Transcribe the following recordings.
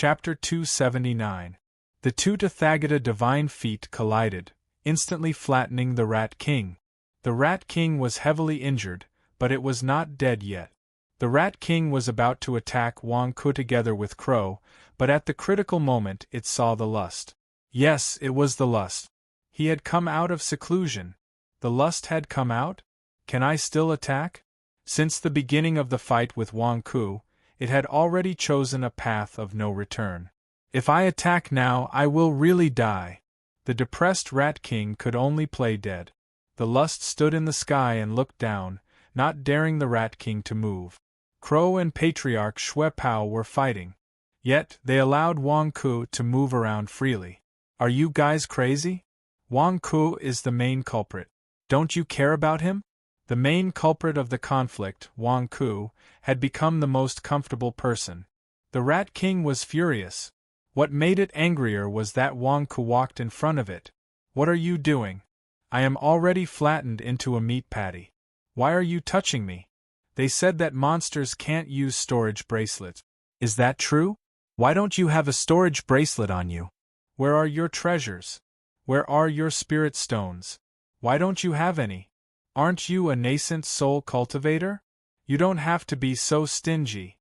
Chapter 279. The two Tathagata divine feet collided, instantly flattening the Rat King. The Rat King was heavily injured, but it was not dead yet. The Rat King was about to attack Wang Ku together with Crow, but at the critical moment it saw the lust. Yes, it was the lust. He had come out of seclusion. The lust had come out? Can I still attack? Since the beginning of the fight with Wang Ku, it had already chosen a path of no return. If I attack now, I will really die. The depressed Rat King could only play dead. The lust stood in the sky and looked down, not daring the Rat King to move. Crow and Patriarch Xue Pao were fighting. Yet, they allowed Wang Ku to move around freely. Are you guys crazy? Wang Ku is the main culprit. Don't you care about him? The main culprit of the conflict, Wang Ku, had become the most comfortable person. The Rat King was furious. What made it angrier was that Wang Ku walked in front of it. What are you doing? I am already flattened into a meat patty. Why are you touching me? They said that monsters can't use storage bracelets. Is that true? Why don't you have a storage bracelet on you? Where are your treasures? Where are your spirit stones? Why don't you have any? Aren't you a nascent soul cultivator? You don't have to be so stingy.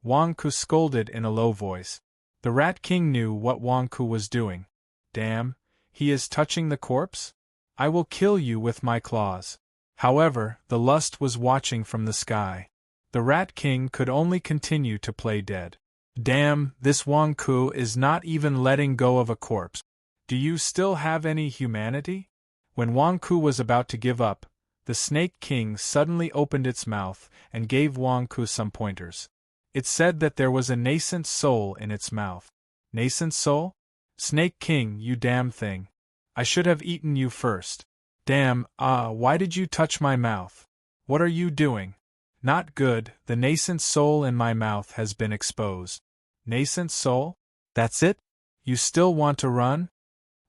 Wang Ku scolded in a low voice. The Rat King knew what Wang Ku was doing. Damn, he is touching the corpse? I will kill you with my claws. However, the lust was watching from the sky. The Rat King could only continue to play dead. Damn, this Wang Ku is not even letting go of a corpse. Do you still have any humanity? When Wang Ku was about to give up, the Snake King suddenly opened its mouth and gave Wang Ku some pointers. It said that there was a nascent soul in its mouth. Nascent soul? Snake King, you damn thing. I should have eaten you first. Damn, why did you touch my mouth? What are you doing? Not good, the nascent soul in my mouth has been exposed. Nascent soul? That's it? You still want to run?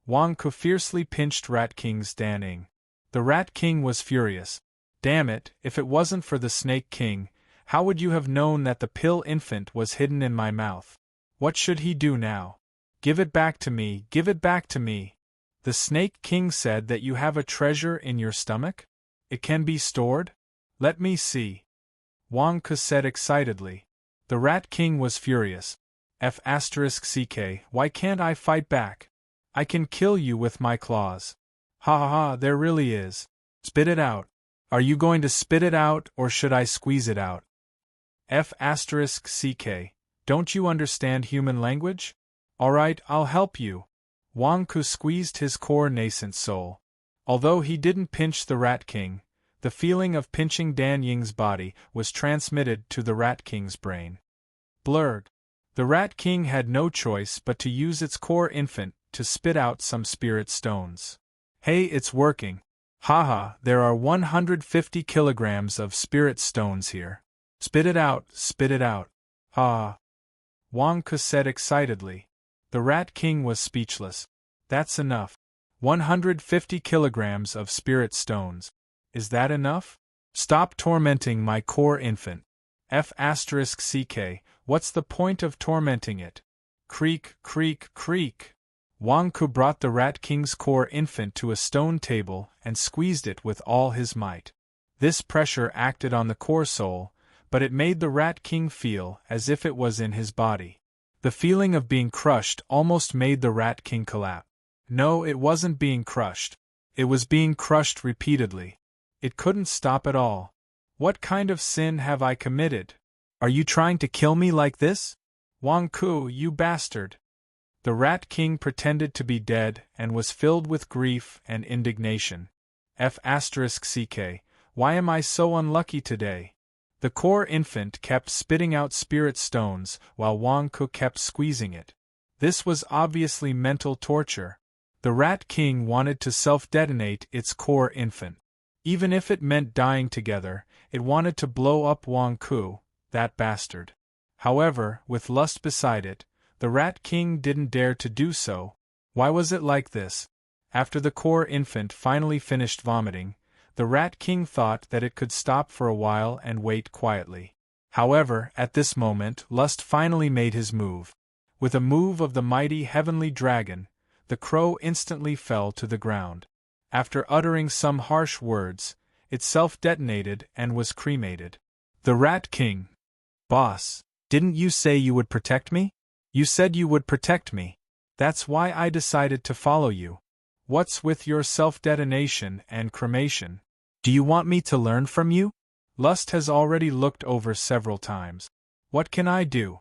Wang Ku fiercely pinched Rat King's Daning. The Rat King was furious. Damn it, if it wasn't for the Snake King, how would you have known that the pill infant was hidden in my mouth? What should he do now? Give it back to me, give it back to me. The Snake King said that you have a treasure in your stomach? It can be stored? Let me see. Wang Ku said excitedly. The Rat King was furious. F***ck, why can't I fight back? I can kill you with my claws. Ha ha ha, there really is. Spit it out. Are you going to spit it out or should I squeeze it out? F***ck, don't you understand human language? Alright, I'll help you. Wang Ku squeezed his core nascent soul. Although he didn't pinch the Rat King, the feeling of pinching Dan Ying's body was transmitted to the Rat King's brain. Blurg. The Rat King had no choice but to use its core infant to spit out some spirit stones. Hey, it's working. Haha, there are 150 kilograms of spirit stones here. Spit it out, spit it out. Ha! Wang Ku said excitedly. The Rat King was speechless. That's enough. 150 kilograms of spirit stones. Is that enough? Stop tormenting my core infant. F***ck, what's the point of tormenting it? Creak, creak, creak. Wang Ku brought the Rat King's core infant to a stone table and squeezed it with all his might. This pressure acted on the core soul, but it made the Rat King feel as if it was in his body. The feeling of being crushed almost made the Rat King collapse. No, it wasn't being crushed. It was being crushed repeatedly. It couldn't stop at all. What kind of sin have I committed? Are you trying to kill me like this? Wang Ku, you bastard! The Rat King pretended to be dead and was filled with grief and indignation. F***ck, why am I so unlucky today? The core infant kept spitting out spirit stones while Wang Ku kept squeezing it. This was obviously mental torture. The Rat King wanted to self-detonate its core infant. Even if it meant dying together, it wanted to blow up Wang Ku, that bastard. However, with lust beside it, the Rat King didn't dare to do so. Why was it like this? After the core infant finally finished vomiting, the Rat King thought that it could stop for a while and wait quietly. However, at this moment, lust finally made his move. With a move of the mighty heavenly dragon, the crow instantly fell to the ground. After uttering some harsh words, it self-detonated and was cremated. The Rat King. Boss, didn't you say you would protect me? You said you would protect me. That's why I decided to follow you. What's with your self-detonation and cremation? Do you want me to learn from you? Lust has already looked over several times. What can I do?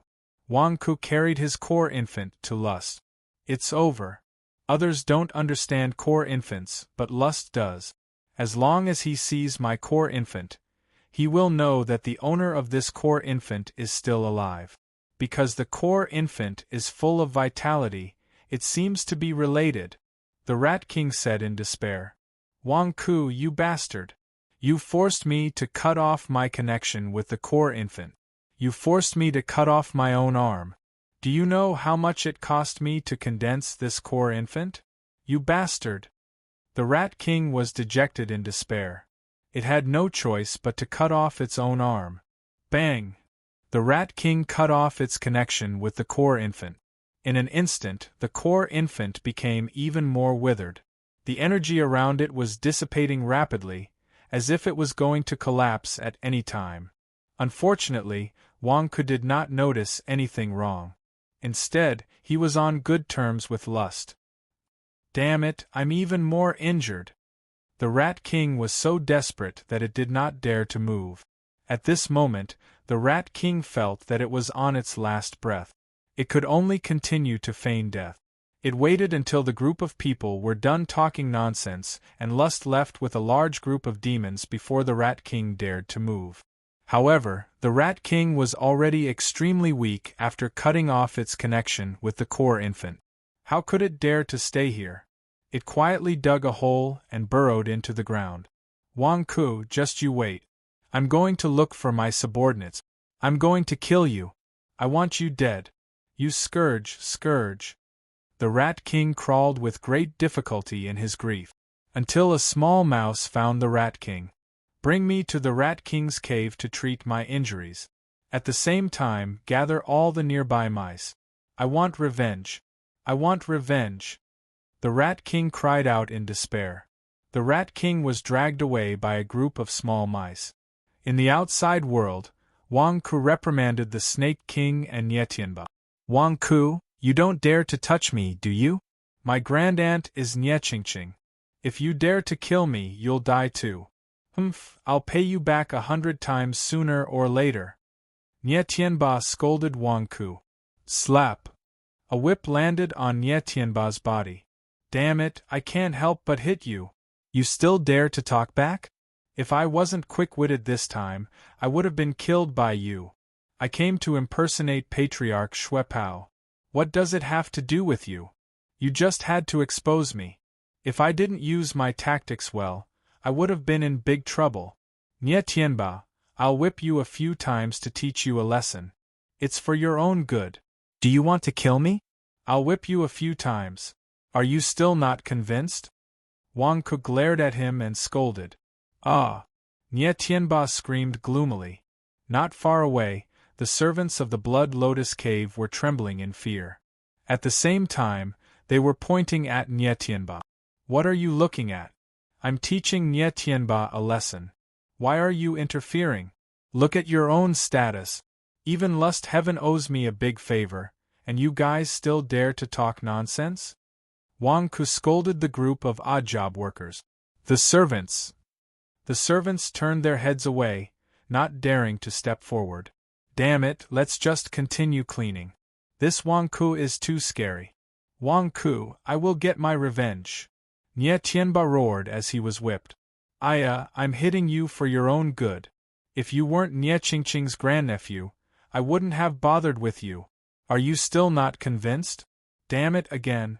Wang Ku carried his core infant to Lust. It's over. Others don't understand core infants, but Lust does. As long as he sees my core infant, he will know that the owner of this core infant is still alive. Because the core infant is full of vitality, it seems to be related, the Rat King said in despair. Wang Ku, you bastard! You forced me to cut off my connection with the core infant. You forced me to cut off my own arm. Do you know how much it cost me to condense this core infant? You bastard! The Rat King was dejected in despair. It had no choice but to cut off its own arm. Bang! The Rat King cut off its connection with the core infant. In an instant, the core infant became even more withered. The energy around it was dissipating rapidly, as if it was going to collapse at any time. Unfortunately, Wang Ku did not notice anything wrong. Instead, he was on good terms with Lust. Damn it, I'm even more injured. The Rat King was so desperate that it did not dare to move. At this moment, the Rat King felt that it was on its last breath. It could only continue to feign death. It waited until the group of people were done talking nonsense and Lust left with a large group of demons before the Rat King dared to move. However, the Rat King was already extremely weak after cutting off its connection with the core infant. How could it dare to stay here? It quietly dug a hole and burrowed into the ground. Wang Ku, just you wait. I'm going to look for my subordinates. I'm going to kill you. I want you dead. You scourge, scourge. The Rat King crawled with great difficulty in his grief, until a small mouse found the Rat King. Bring me to the Rat King's cave to treat my injuries. At the same time, gather all the nearby mice. I want revenge. I want revenge. The Rat King cried out in despair. The Rat King was dragged away by a group of small mice. In the outside world, Wang Ku reprimanded the Snake King and Nietianba. Wang Ku, you don't dare to touch me, do you? My grandaunt is Niechingching. If you dare to kill me, you'll die too. Humph, I'll pay you back 100 times sooner or later. Nietianba scolded Wang Ku. Slap! A whip landed on Nietianba's body. Damn it, I can't help but hit you. You still dare to talk back? If I wasn't quick-witted this time, I would have been killed by you. I came to impersonate Patriarch Xuepao. What does it have to do with you? You just had to expose me. If I didn't use my tactics well, I would have been in big trouble. Nietianba, I'll whip you a few times to teach you a lesson. It's for your own good. Do you want to kill me? I'll whip you a few times. Are you still not convinced? Wang Ku glared at him and scolded. Ah! Nietianba screamed gloomily. Not far away, the servants of the Blood Lotus Cave were trembling in fear. At the same time, they were pointing at Nietianba. What are you looking at? I'm teaching Nietianba a lesson. Why are you interfering? Look at your own status. Even Lust Heaven owes me a big favor, and you guys still dare to talk nonsense? Wang Ku scolded the group of odd job workers. The servants. The servants turned their heads away, not daring to step forward. Damn it, let's just continue cleaning. This Wang Ku is too scary. Wang Ku, I will get my revenge. Nietianba roared as he was whipped. I'm hitting you for your own good. If you weren't Niechingching's grandnephew, I wouldn't have bothered with you. Are you still not convinced? Damn it again.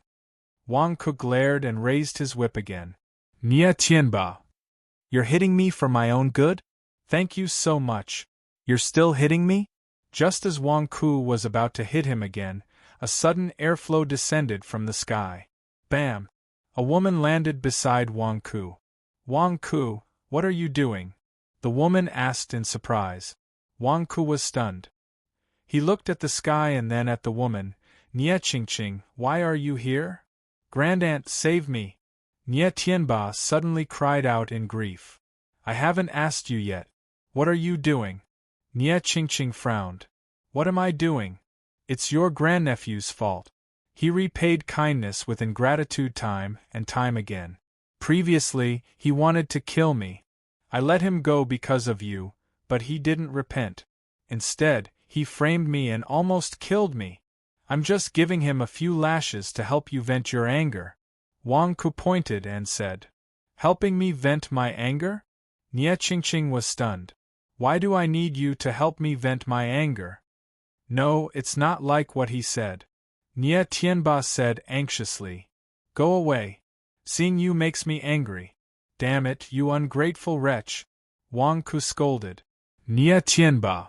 Wang Ku glared and raised his whip again. Nietianba. You're hitting me for my own good? Thank you so much. You're still hitting me? Just as Wang Ku was about to hit him again, a sudden airflow descended from the sky. Bam! A woman landed beside Wang Ku. Wang Ku, what are you doing? The woman asked in surprise. Wang Ku was stunned. He looked at the sky and then at the woman, Nie Qingqing, why are you here? Grandaunt, save me! Nie Tianba suddenly cried out in grief. I haven't asked you yet. What are you doing? Nie Qingqing frowned. What am I doing? It's your grandnephew's fault. He repaid kindness with ingratitude time and time again. Previously, he wanted to kill me. I let him go because of you, but he didn't repent. Instead, he framed me and almost killed me. I'm just giving him a few lashes to help you vent your anger. Wang Ku pointed and said. Helping me vent my anger? Nie Qingqing was stunned. Why do I need you to help me vent my anger? No, it's not like what he said. Nie Tianba said anxiously. Go away. Seeing you makes me angry. Damn it, you ungrateful wretch. Wang Ku scolded. Nie Tianba.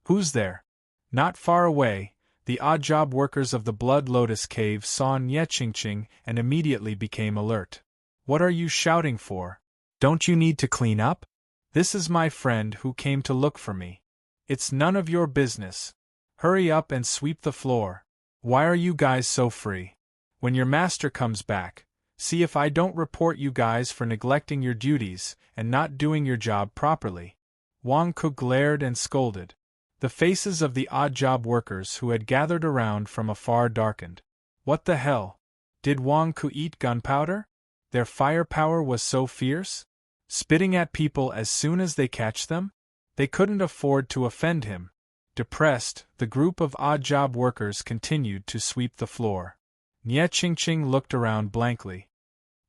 Who's there? Not far away, the odd job workers of the Blood Lotus Cave saw Nie Qingqing and immediately became alert. What are you shouting for? Don't you need to clean up? This is my friend who came to look for me. It's none of your business. Hurry up and sweep the floor. Why are you guys so free? When your master comes back, see if I don't report you guys for neglecting your duties and not doing your job properly. Wang Ku glared and scolded. The faces of the odd job workers who had gathered around from afar darkened. What the hell? Did Wang Ku eat gunpowder? Their firepower was so fierce? Spitting at people as soon as they catch them? They couldn't afford to offend him. Depressed, the group of odd job workers continued to sweep the floor. Nie Qingqing looked around blankly.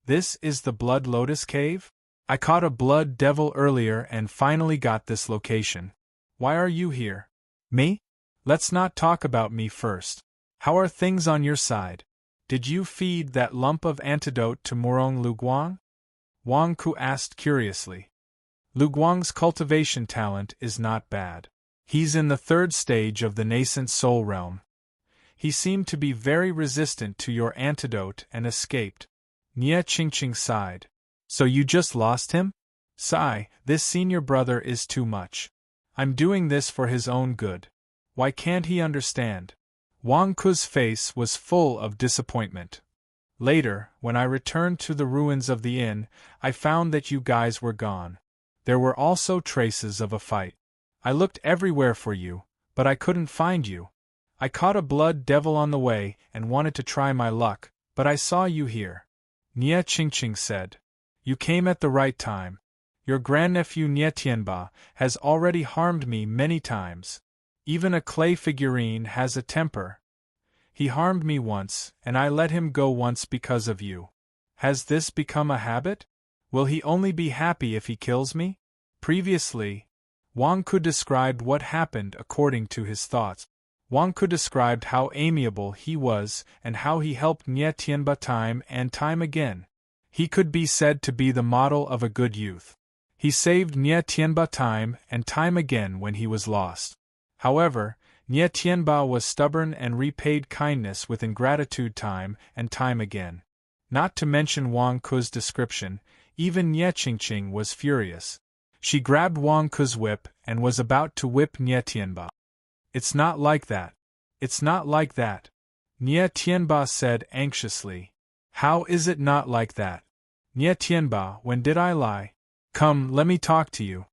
This is the Blood Lotus Cave? I caught a blood devil earlier and finally got this location. Why are you here? Me? Let's not talk about me first. How are things on your side? Did you feed that lump of antidote to Morong Luguang? Wang Ku asked curiously. Luguang's cultivation talent is not bad. He's in the third stage of the nascent soul realm. He seemed to be very resistant to your antidote and escaped. Nie Qingqing sighed. So you just lost him? Sigh, this senior brother is too much. I'm doing this for his own good. Why can't he understand? Wang Ku's face was full of disappointment. Later, when I returned to the ruins of the inn, I found that you guys were gone. There were also traces of a fight. I looked everywhere for you, but I couldn't find you. I caught a blood devil on the way and wanted to try my luck, but I saw you here. Nie Qingqing said. You came at the right time. Your grandnephew Nie Tianba has already harmed me many times. Even a clay figurine has a temper. He harmed me once, and I let him go once because of you. Has this become a habit? Will he only be happy if he kills me? Previously, Wang Ku described what happened according to his thoughts. Wang Ku described how amiable he was and how he helped Nie Tianba time and time again. He could be said to be the model of a good youth. He saved Nie Tianba time and time again when he was lost. However, Nie Tianba was stubborn and repaid kindness with ingratitude time and time again. Not to mention Wang Ku's description, even Nie Qingqing was furious. She grabbed Wang Ku's whip and was about to whip Nie Tianba. It's not like that. It's not like that. Nie Tianba said anxiously. How is it not like that? Nie Tianba, when did I lie? Come, let me talk to you.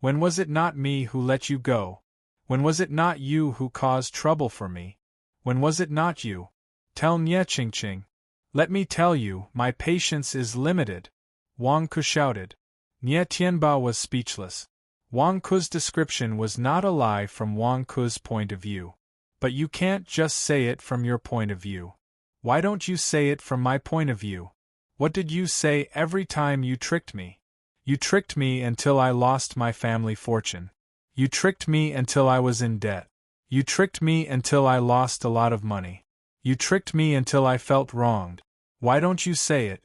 When was it not me who let you go? When was it not you who caused trouble for me? When was it not you? Tell Nie Qingqing. Let me tell you, my patience is limited. Wang Ku shouted. Nie Tianba was speechless. Wang Ku's description was not a lie from Wang Ku's point of view. But you can't just say it from your point of view. Why don't you say it from my point of view? What did you say every time you tricked me? You tricked me until I lost my family fortune. You tricked me until I was in debt. You tricked me until I lost a lot of money. You tricked me until I felt wronged. Why don't you say it?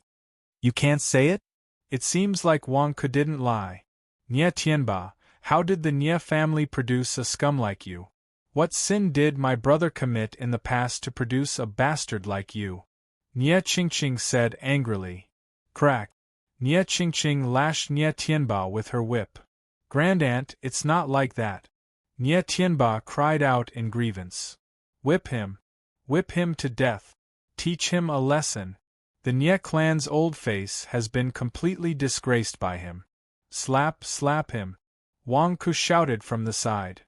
You can't say it? It seems like Wang Ku didn't lie. Nie Tianba, how did the Nie family produce a scum like you? What sin did my brother commit in the past to produce a bastard like you? Nie Qingqing said angrily. Crack. Nie Qingqing lashed Nie Tianba with her whip. Grandaunt, it's not like that. Nie Tianba cried out in grievance. Whip him. Whip him to death. Teach him a lesson. The Nye clan's old face has been completely disgraced by him. Slap him. Wang Ku shouted from the side.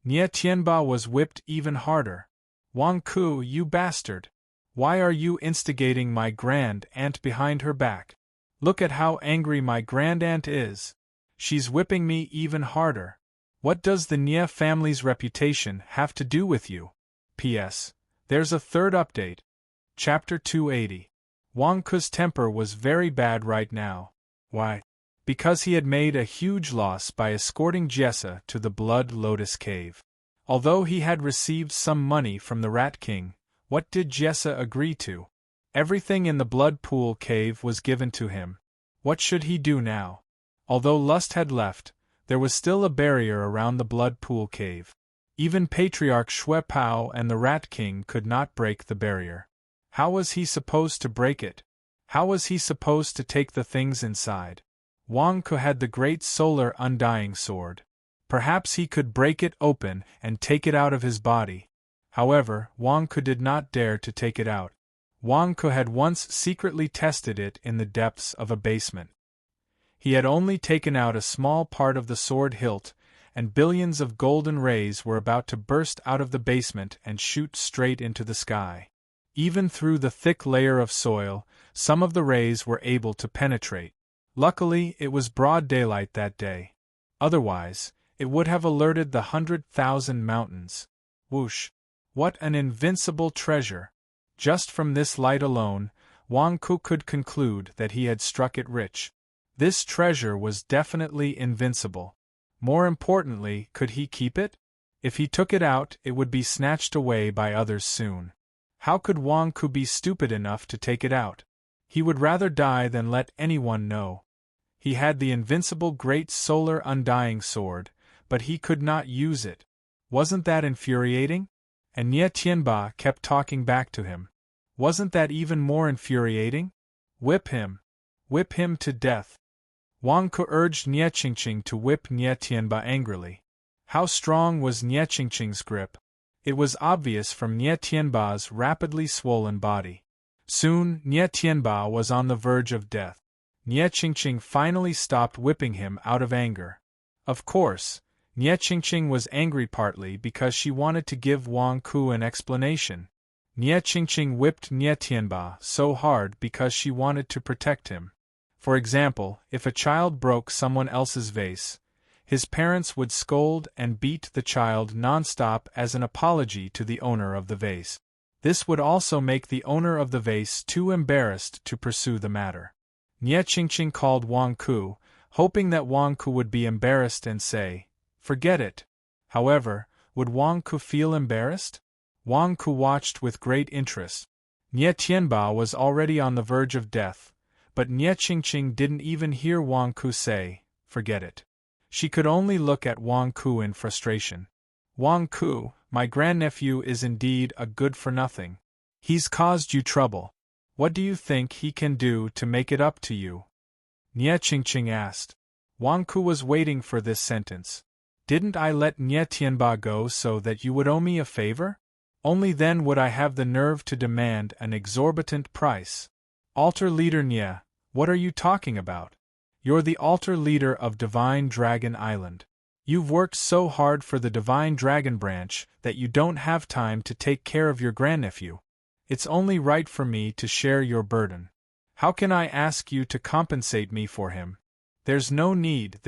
Nye Tianba was whipped even harder. Wang Ku, you bastard! Why are you instigating my grand-aunt behind her back? Look at how angry my grand-aunt is. She's whipping me even harder. What does the Nye family's reputation have to do with you? P.S. There's a third update. Chapter 280. Wang Ku's temper was very bad right now. Why? Because he had made a huge loss by escorting Jessa to the Blood Lotus Cave. Although he had received some money from the Rat King, what did Jessa agree to? Everything in the Blood Pool Cave was given to him. What should he do now? Although Lust had left, there was still a barrier around the Blood Pool Cave. Even Patriarch Shui Pao and the Rat King could not break the barrier. How was he supposed to break it? How was he supposed to take the things inside? Wang Ku had the great solar undying sword. Perhaps he could break it open and take it out of his body. However, Wang Ku did not dare to take it out. Wang Ku had once secretly tested it in the depths of a basement. He had only taken out a small part of the sword hilt, and billions of golden rays were about to burst out of the basement and shoot straight into the sky. Even through the thick layer of soil, some of the rays were able to penetrate. Luckily, it was broad daylight that day. Otherwise, it would have alerted the 100,000 mountains. Whoosh! What an invincible treasure! Just from this light alone, Wang Ku could conclude that he had struck it rich. This treasure was definitely invincible. More importantly, could he keep it? If he took it out, it would be snatched away by others soon. How could Wang Ku be stupid enough to take it out? He would rather die than let anyone know. He had the invincible great solar undying sword, but he could not use it. Wasn't that infuriating? And Nye Tianba kept talking back to him. Wasn't that even more infuriating? Whip him! Whip him to death! Wang Ku urged Nye Qingqing to whip Nye Tianba angrily. How strong was Nye Qingqing's grip? It was obvious from Nye Tianba's rapidly swollen body. Soon, Nye Tianba was on the verge of death. Nye Qingqing finally stopped whipping him out of anger. Of course, Nye Qingqing was angry partly because she wanted to give Wang Ku an explanation. Nye Qingqing whipped Nye Tianba so hard because she wanted to protect him. For example, if a child broke someone else's vase, his parents would scold and beat the child non-stop as an apology to the owner of the vase. This would also make the owner of the vase too embarrassed to pursue the matter. Nye Qingqing called Wang Ku, hoping that Wang Ku would be embarrassed and say, "Forget it." However, would Wang Ku feel embarrassed? Wang Ku watched with great interest. Nye Tianba was already on the verge of death, but Nye Qingqing didn't even hear Wang Ku say, "Forget it." She could only look at Wang Ku in frustration. "Wang Ku, my grandnephew is indeed a good-for-nothing. He's caused you trouble. What do you think he can do to make it up to you?" Nye Qingqing asked. Wang Ku was waiting for this sentence. "Didn't I let Nye Tianba go so that you would owe me a favor? Only then would I have the nerve to demand an exorbitant price." "Altar leader Nye, what are you talking about? You're the altar leader of Divine Dragon Island. You've worked so hard for the Divine Dragon branch that you don't have time to take care of your grandnephew. It's only right for me to share your burden. How can I ask you to compensate me for him?" There's no need.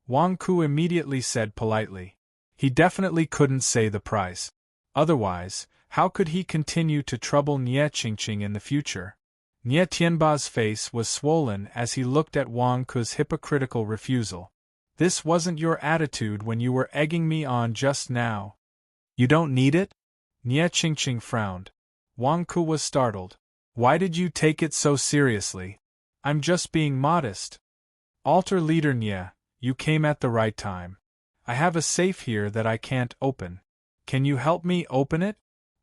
Wang Ku immediately said politely. He definitely couldn't say the price. Otherwise, how could he continue to trouble Nye Qingqing in the future? Nye Tianba's face was swollen as he looked at Wang Ku's hypocritical refusal. "This wasn't your attitude when you were egging me on just now. You don't need it?" Nye Qingqing frowned. Wang Ku was startled. "Why did you take it so seriously?" "I'm just being modest." "Altar leader Nye, you came at the right time. I have a safe here that I can't open. Can you help me open it?"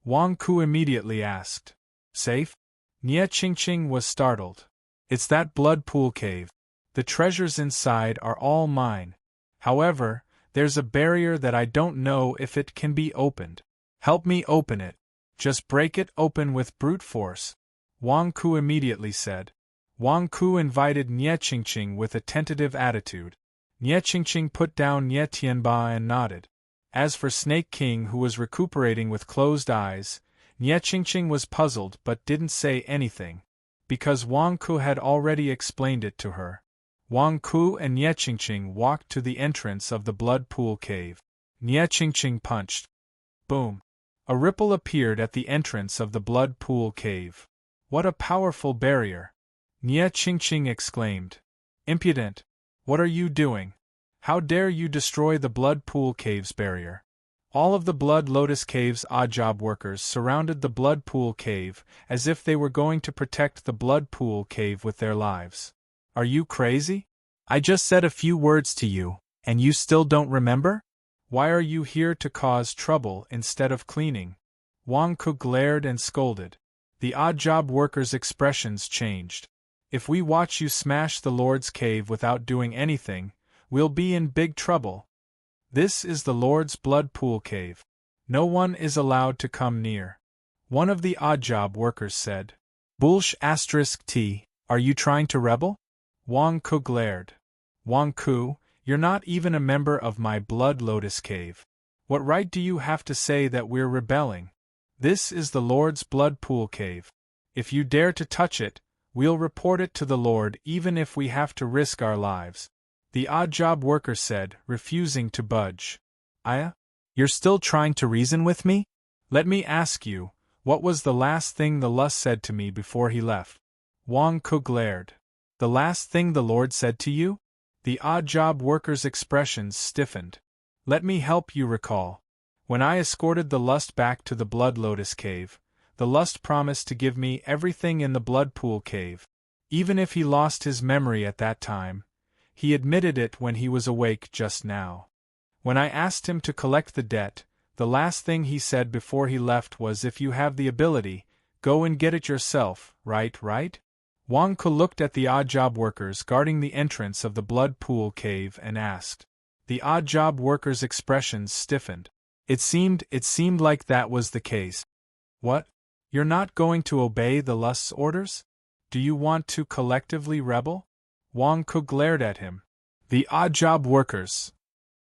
Wang Ku immediately asked. "Safe?" Nye Qingqing was startled. "It's that blood pool cave. The treasures inside are all mine. However, there's a barrier that I don't know if it can be opened." Help me open it. Just break it open with brute force, Wang Ku immediately said. Wang Ku invited Nie Qingqing with a tentative attitude. Nie Qingqing put down Nie Tianba and nodded. As for Snake King, who was recuperating with closed eyes, Nie Qingqing was puzzled but didn't say anything, because Wang Ku had already explained it to her. Wang Ku and Nie Qingqing walked to the entrance of the Blood Pool Cave. Nie Qingqing punched. Boom! A ripple appeared at the entrance of the Blood Pool Cave. What a powerful barrier! Nie Qingqing exclaimed. Impudent! What are you doing? How dare you destroy the Blood Pool Cave's barrier? All of the Blood Lotus Cave's odd-job workers surrounded the Blood Pool Cave, as if they were going to protect the Blood Pool Cave with their lives. Are you crazy? I just said a few words to you, and you still don't remember? Why are you here to cause trouble instead of cleaning? Wang Ku glared and scolded. The odd-job workers' expressions changed. If we watch you smash the Lord's cave without doing anything, we'll be in big trouble. This is the Lord's Blood Pool Cave. No one is allowed to come near. One of the odd-job workers said. Bullsh*T, are you trying to rebel? Wang Ku glared. Wang Ku, you're not even a member of my Blood Lotus Cave. What right do you have to say that we're rebelling? This is the Lord's Blood Pool Cave. If you dare to touch it, we'll report it to the Lord even if we have to risk our lives. The odd-job worker said, refusing to budge. Aya? You're still trying to reason with me? Let me ask you, what was the last thing the Lus said to me before he left? Wang Ku glared. The last thing the Lord said to you? The odd-job worker's expressions stiffened. Let me help you recall. When I escorted the Lust back to the Blood Lotus Cave, the Lust promised to give me everything in the Blood Pool Cave. Even if he lost his memory at that time, he admitted it when he was awake just now. When I asked him to collect the debt, the last thing he said before he left was, if you have the ability, go and get it yourself, right? Wang Ku looked at the odd-job workers guarding the entrance of the Blood Pool Cave and asked. The odd-job workers' expressions stiffened. It seemed like that was the case. What? You're not going to obey the Lust's orders? Do you want to collectively rebel? Wang Ku glared at him. The odd-job workers.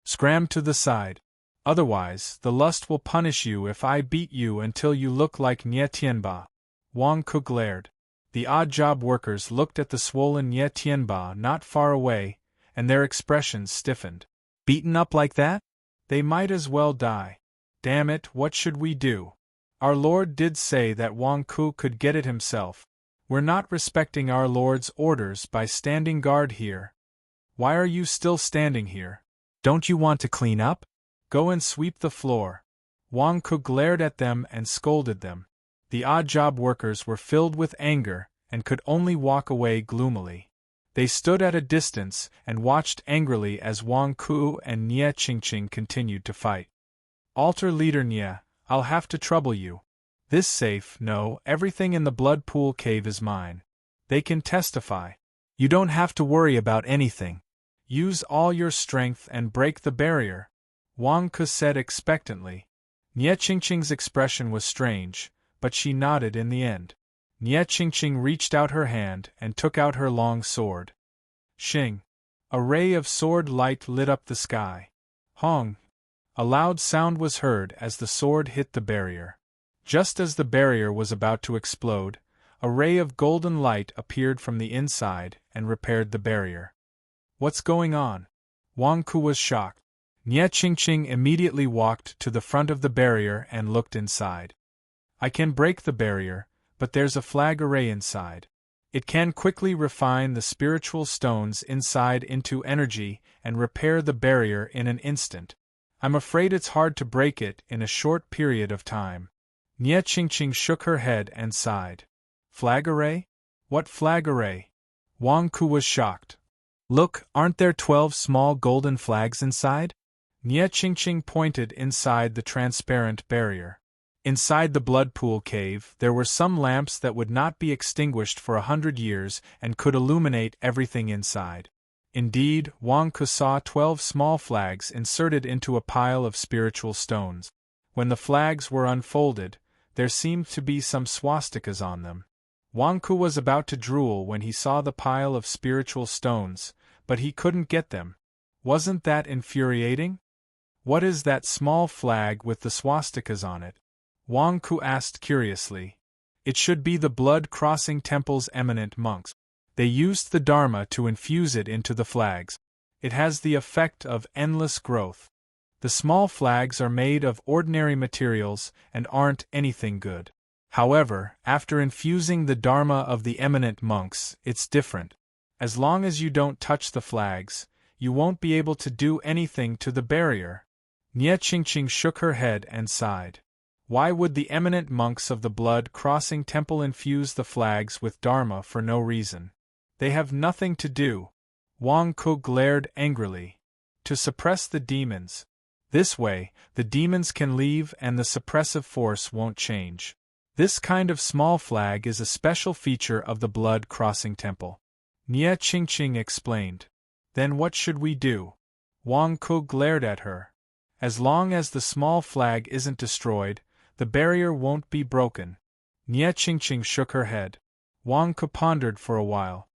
Scram to the side. Otherwise, the Lust will punish you if I beat you until you look like Nie Tianba. Wang Ku glared. The odd-job workers looked at the swollen Nie Tianba not far away, and their expressions stiffened. Beaten up like that? They might as well die. Damn it, what should we do? Our Lord did say that Wang Ku could get it himself. We're not respecting our Lord's orders by standing guard here. Why are you still standing here? Don't you want to clean up? Go and sweep the floor. Wang Ku glared at them and scolded them. The odd-job workers were filled with anger and could only walk away gloomily. They stood at a distance and watched angrily as Wang Ku and Nie Qingqing continued to fight. Altar leader Nie, I'll have to trouble you. This safe, no, everything in the Blood Pool Cave is mine. They can testify. You don't have to worry about anything. Use all your strength and break the barrier, Wang Ku said expectantly. Nie Qingqing's expression was strange, but she nodded in the end. Nie Qingqing reached out her hand and took out her long sword. Shing! A ray of sword light lit up the sky. Hong! A loud sound was heard as the sword hit the barrier. Just as the barrier was about to explode, a ray of golden light appeared from the inside and repaired the barrier. What's going on? Wang Ku was shocked. Nie Qingqing immediately walked to the front of the barrier and looked inside. I can break the barrier, but there's a flag array inside. It can quickly refine the spiritual stones inside into energy and repair the barrier in an instant. I'm afraid it's hard to break it in a short period of time. Nie Qingqing shook her head and sighed. Flag array? What flag array? Wang Ku was shocked. Look, aren't there 12 small golden flags inside? Nie Qingqing pointed inside the transparent barrier. Inside the Blood Pool Cave, there were some lamps that would not be extinguished for 100 years and could illuminate everything inside. Indeed, Wang Ku saw 12 small flags inserted into a pile of spiritual stones. When the flags were unfolded, there seemed to be some swastikas on them. Wang Ku was about to drool when he saw the pile of spiritual stones, but he couldn't get them. Wasn't that infuriating? What is that small flag with the swastikas on it? Wang Ku asked curiously. It should be the blood-crossing temple's eminent monks. They used the Dharma to infuse it into the flags. It has the effect of endless growth. The small flags are made of ordinary materials and aren't anything good. However, after infusing the Dharma of the eminent monks, it's different. As long as you don't touch the flags, you won't be able to do anything to the barrier. Nie Qingqing shook her head and sighed. Why would the eminent monks of the blood-crossing temple infuse the flags with Dharma for no reason? They have nothing to do. Wang Ku glared angrily. To suppress the demons. This way, the demons can leave and the suppressive force won't change. This kind of small flag is a special feature of the blood-crossing temple. Nie Qingqing explained. Then what should we do? Wang Ku glared at her. As long as the small flag isn't destroyed, the barrier won't be broken. Nie Qingqing shook her head. Wang Ku pondered for a while.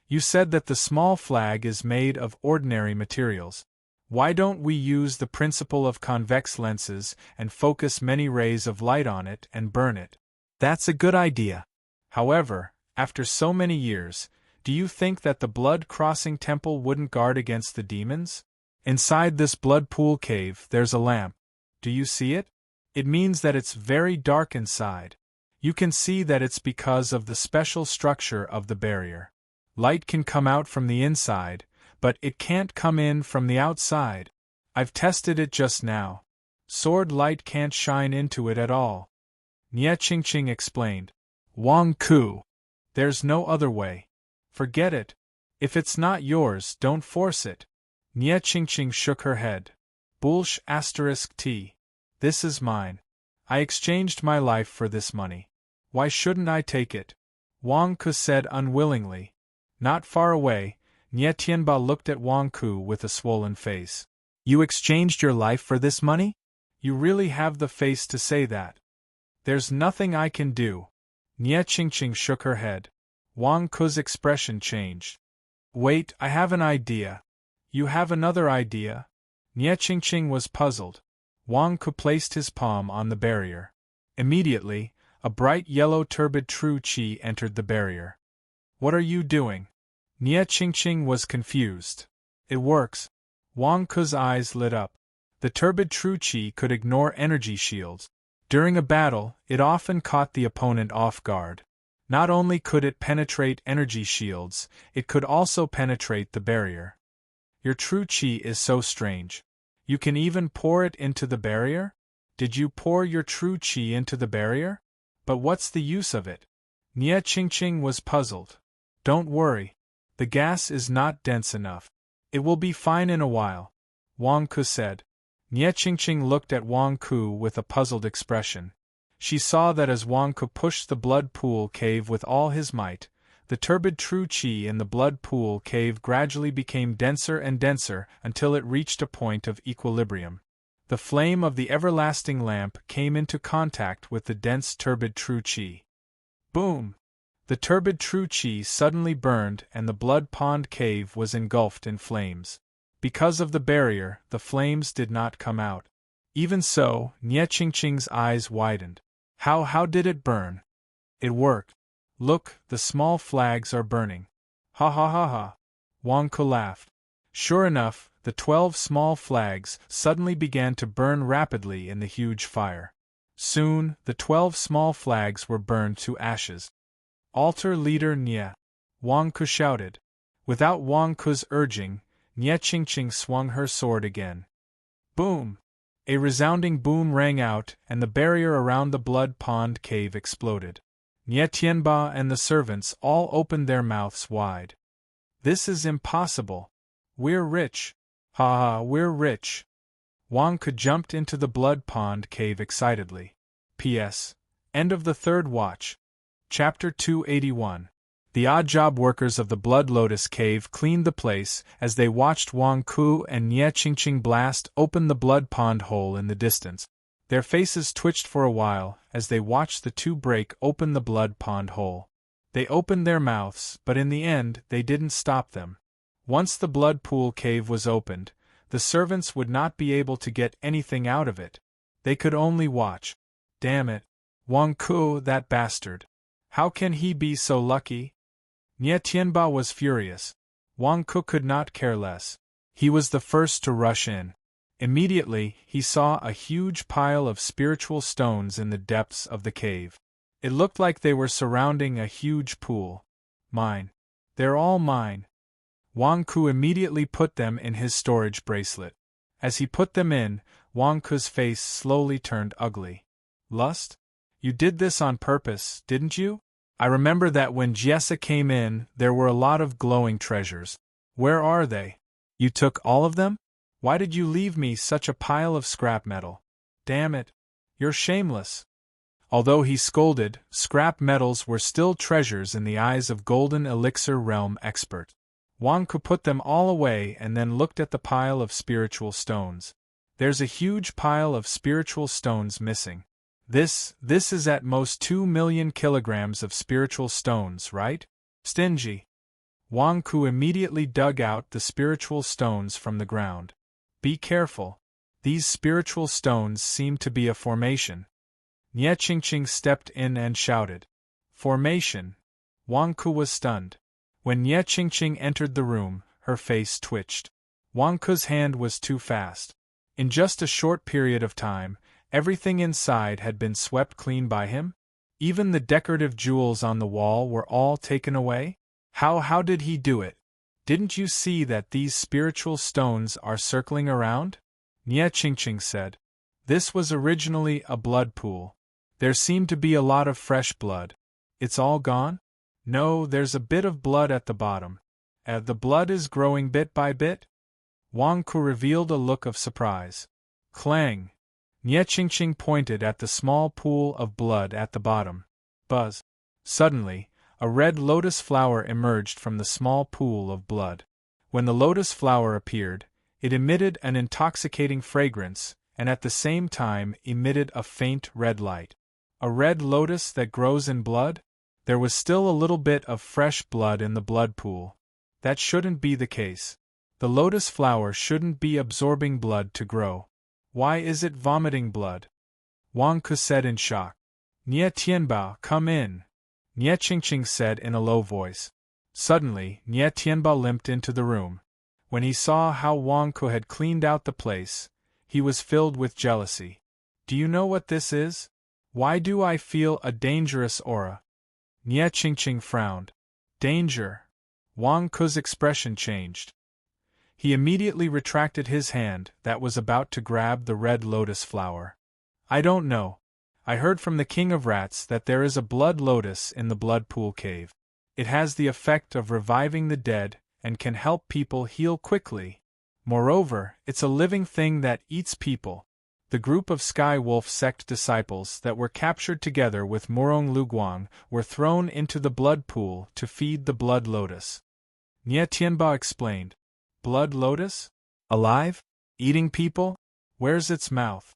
You said that the small flag is made of ordinary materials. Why don't we use the principle of convex lenses and focus many rays of light on it and burn it? That's a good idea. However, after so many years, do you think that the blood-crossing temple wouldn't guard against the demons? Inside this blood pool cave, there's a lamp. Do you see it? It means that it's very dark inside. You can see that it's because of the special structure of the barrier. Light can come out from the inside, but it can't come in from the outside. I've tested it just now. Sword light can't shine into it at all. Nie Qingqing explained. Wang Ku. There's no other way. Forget it. If it's not yours, don't force it. Nie Qingqing shook her head. Bullsh *T. This is mine. I exchanged my life for this money. Why shouldn't I take it? Wang Ku said unwillingly. Not far away, Nie Tianba looked at Wang Ku with a swollen face. You exchanged your life for this money? You really have the face to say that. There's nothing I can do. Nie Qingqing shook her head. Wang Ku's expression changed. Wait, I have an idea. You have another idea? Nie Qingqing was puzzled. Wang Ku placed his palm on the barrier. Immediately, a bright yellow turbid true qi entered the barrier. What are you doing? Nie Qingqing was confused. It works. Wang Ku's eyes lit up. The turbid true qi could ignore energy shields. During a battle, it often caught the opponent off guard. Not only could it penetrate energy shields, it could also penetrate the barrier. Your true qi is so strange. You can even pour it into the barrier? Did you pour your true qi into the barrier? But what's the use of it? Nie Qingqing was puzzled. Don't worry. The gas is not dense enough. It will be fine in a while, Wang Ku said. Nie Qingqing looked at Wang Ku with a puzzled expression. She saw that as Wang Ku pushed the blood pool cave with all his might, the turbid true qi in the blood pool cave gradually became denser and denser until it reached a point of equilibrium. The flame of the everlasting lamp came into contact with the dense turbid true qi. Boom! The turbid true qi suddenly burned and the blood pond cave was engulfed in flames. Because of the barrier, the flames did not come out. Even so, Nie Qingqing's eyes widened. How did it burn? It worked. Look, the small flags are burning. Ha ha ha ha. Wang Ku laughed. Sure enough, the 12 small flags suddenly began to burn rapidly in the huge fire. Soon, the 12 small flags were burned to ashes. Altar leader Nie. Wang Ku shouted. Without Wang Ku's urging, Nie Qingqing swung her sword again. Boom! A resounding boom rang out, and the barrier around the blood pond cave exploded. Nie Tianba and the servants all opened their mouths wide. This is impossible. We're rich. Ha ha, we're rich. Wang Ku jumped into the blood pond cave excitedly. P.S. End of the third watch. Chapter 281. The odd job workers of the Blood Lotus Cave cleaned the place as they watched Wang Ku and Nie Qingqing blast open the blood pond hole in the distance. Their faces twitched for a while as they watched the two break open the blood pond hole. They opened their mouths, but in the end they didn't stop them. Once the blood pool cave was opened, the servants would not be able to get anything out of it. They could only watch. Damn it. Wang Ku, that bastard. How can he be so lucky? Nie Tianba was furious. Wang Ku could not care less. He was the first to rush in. Immediately, he saw a huge pile of spiritual stones in the depths of the cave. It looked like they were surrounding a huge pool. Mine. They're all mine. Wang Ku immediately put them in his storage bracelet. As he put them in, Wang Ku's face slowly turned ugly. Lust? You did this on purpose, didn't you? I remember that when Jessa came in, there were a lot of glowing treasures. Where are they? You took all of them? Why did you leave me such a pile of scrap metal? Damn it. You're shameless. Although he scolded, scrap metals were still treasures in the eyes of Golden Elixir Realm expert. Wang Ku put them all away and then looked at the pile of spiritual stones. There's a huge pile of spiritual stones missing. This is at most 2 million kilograms of spiritual stones, right? Stingy. Wang Ku immediately dug out the spiritual stones from the ground. Be careful. These spiritual stones seem to be a formation. Nie Qingqing stepped in and shouted. Formation. Wang Ku was stunned. When Nie Qingqing entered the room, her face twitched. Wang Ku's hand was too fast. In just a short period of time, everything inside had been swept clean by him? Even the decorative jewels on the wall were all taken away? How did he do it? Didn't you see that these spiritual stones are circling around? Nie Qingqing said. This was originally a blood pool. There seemed to be a lot of fresh blood. It's all gone? No, there's a bit of blood at the bottom. The blood is growing bit by bit? Wang Ku revealed a look of surprise. Clang! Nie Qingqing pointed at the small pool of blood at the bottom. Buzz! Suddenly, a red lotus flower emerged from the small pool of blood. When the lotus flower appeared, it emitted an intoxicating fragrance, and at the same time emitted a faint red light. A red lotus that grows in blood? There was still a little bit of fresh blood in the blood pool. That shouldn't be the case. The lotus flower shouldn't be absorbing blood to grow. Why is it vomiting blood? Wang Ku said in shock. Nie Tianba, come in. Nie Qingqing said in a low voice. Suddenly, Nie Tianba limped into the room. When he saw how Wang Ku had cleaned out the place, he was filled with jealousy. Do you know what this is? Why do I feel a dangerous aura? Nie Qingqing frowned. Danger. Wang Ku's expression changed. He immediately retracted his hand that was about to grab the red lotus flower. I don't know. I heard from the King of Rats that there is a blood lotus in the blood pool cave. It has the effect of reviving the dead and can help people heal quickly. Moreover, it's a living thing that eats people. The group of Sky Wolf sect disciples that were captured together with Murong Luguang were thrown into the blood pool to feed the blood lotus. Nie Tianba explained. Blood lotus? Alive? Eating people? Where's its mouth?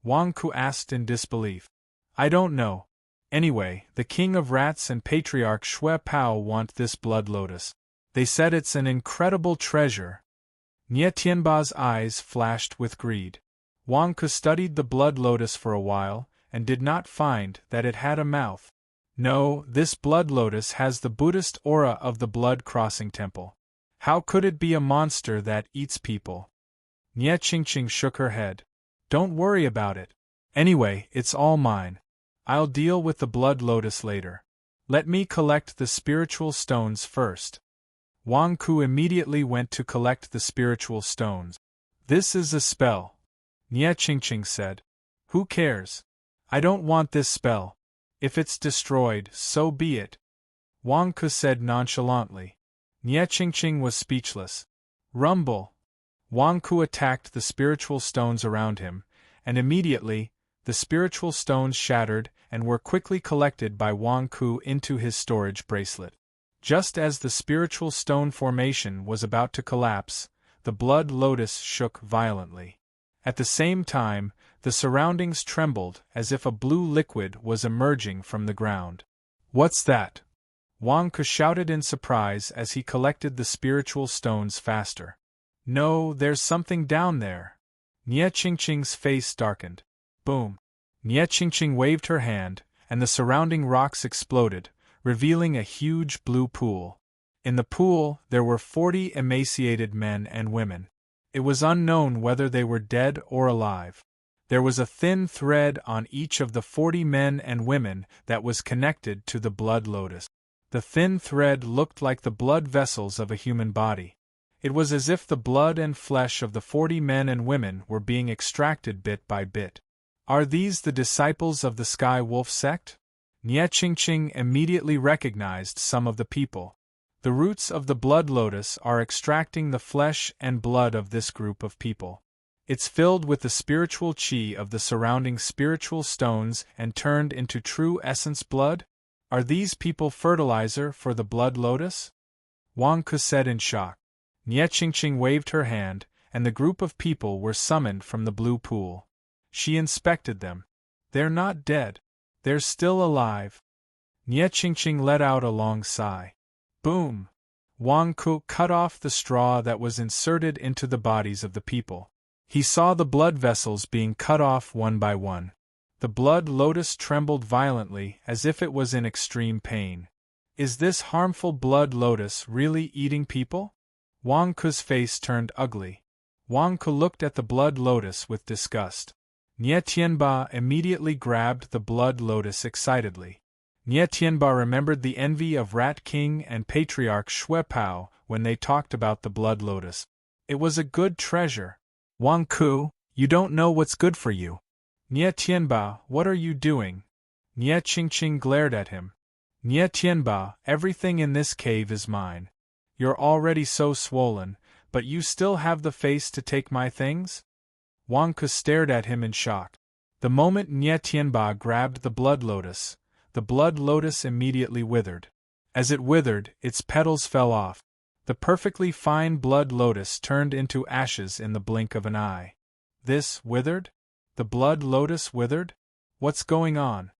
Wang Ku asked in disbelief. I don't know. Anyway, the King of Rats and Patriarch Shui Pao want this blood lotus. They said it's an incredible treasure. Nie Tianba's eyes flashed with greed. Wang Ku studied the blood lotus for a while, and did not find that it had a mouth. No, this blood lotus has the Buddhist aura of the blood crossing temple. How could it be a monster that eats people? Nie Qingqing shook her head. Don't worry about it. Anyway, it's all mine. I'll deal with the blood lotus later. Let me collect the spiritual stones first. Wang Ku immediately went to collect the spiritual stones. This is a spell. Nie Qingqing said. Who cares? I don't want this spell. If it's destroyed, so be it. Wang Ku said nonchalantly. Nie Qingqing was speechless. Rumble. Wang Ku attacked the spiritual stones around him, and immediately, the spiritual stones shattered and were quickly collected by Wang Ku into his storage bracelet. Just as the spiritual stone formation was about to collapse, the blood lotus shook violently. At the same time, the surroundings trembled as if a blue liquid was emerging from the ground. "What's that?" Wang Ke shouted in surprise as he collected the spiritual stones faster. "No, there's something down there." Nie Qingqing's face darkened. Boom! Nie Qingqing waved her hand, and the surrounding rocks exploded, revealing a huge blue pool. In the pool, there were 40 emaciated men and women. It was unknown whether they were dead or alive. There was a thin thread on each of the 40 men and women that was connected to the blood lotus. The thin thread looked like the blood vessels of a human body. It was as if the blood and flesh of the 40 men and women were being extracted bit by bit. "Are these the disciples of the Sky Wolf sect?" Nie Qingqing immediately recognized some of the people. The roots of the blood lotus are extracting the flesh and blood of this group of people. It's filled with the spiritual qi of the surrounding spiritual stones and turned into true essence blood? Are these people fertilizer for the blood lotus? Wang Ke said in shock. Nie Qingqing waved her hand, and the group of people were summoned from the blue pool. She inspected them. "They're not dead. They're still alive." Nie Qingqing let out a long sigh. Boom! Wang Ke cut off the straw that was inserted into the bodies of the people. He saw the blood vessels being cut off one by one. The blood lotus trembled violently as if it was in extreme pain. Is this harmful blood lotus really eating people? Wang Ke's face turned ugly. Wang Ke looked at the blood lotus with disgust. Nie Tianba immediately grabbed the blood lotus excitedly. Nie Tianba remembered the envy of Rat King and Patriarch Xue Pao when they talked about the blood lotus. It was a good treasure. "Wang Ke, you don't know what's good for you." "Nie Tianba, what are you doing?" Nie Qingqing glared at him. "Nie Tianba, everything in this cave is mine. You're already so swollen, but you still have the face to take my things?" Wang Ke stared at him in shock. The moment Nie Tianba grabbed the blood lotus immediately withered. As it withered, its petals fell off. The perfectly fine blood lotus turned into ashes in the blink of an eye. This withered? The blood lotus withered? What's going on?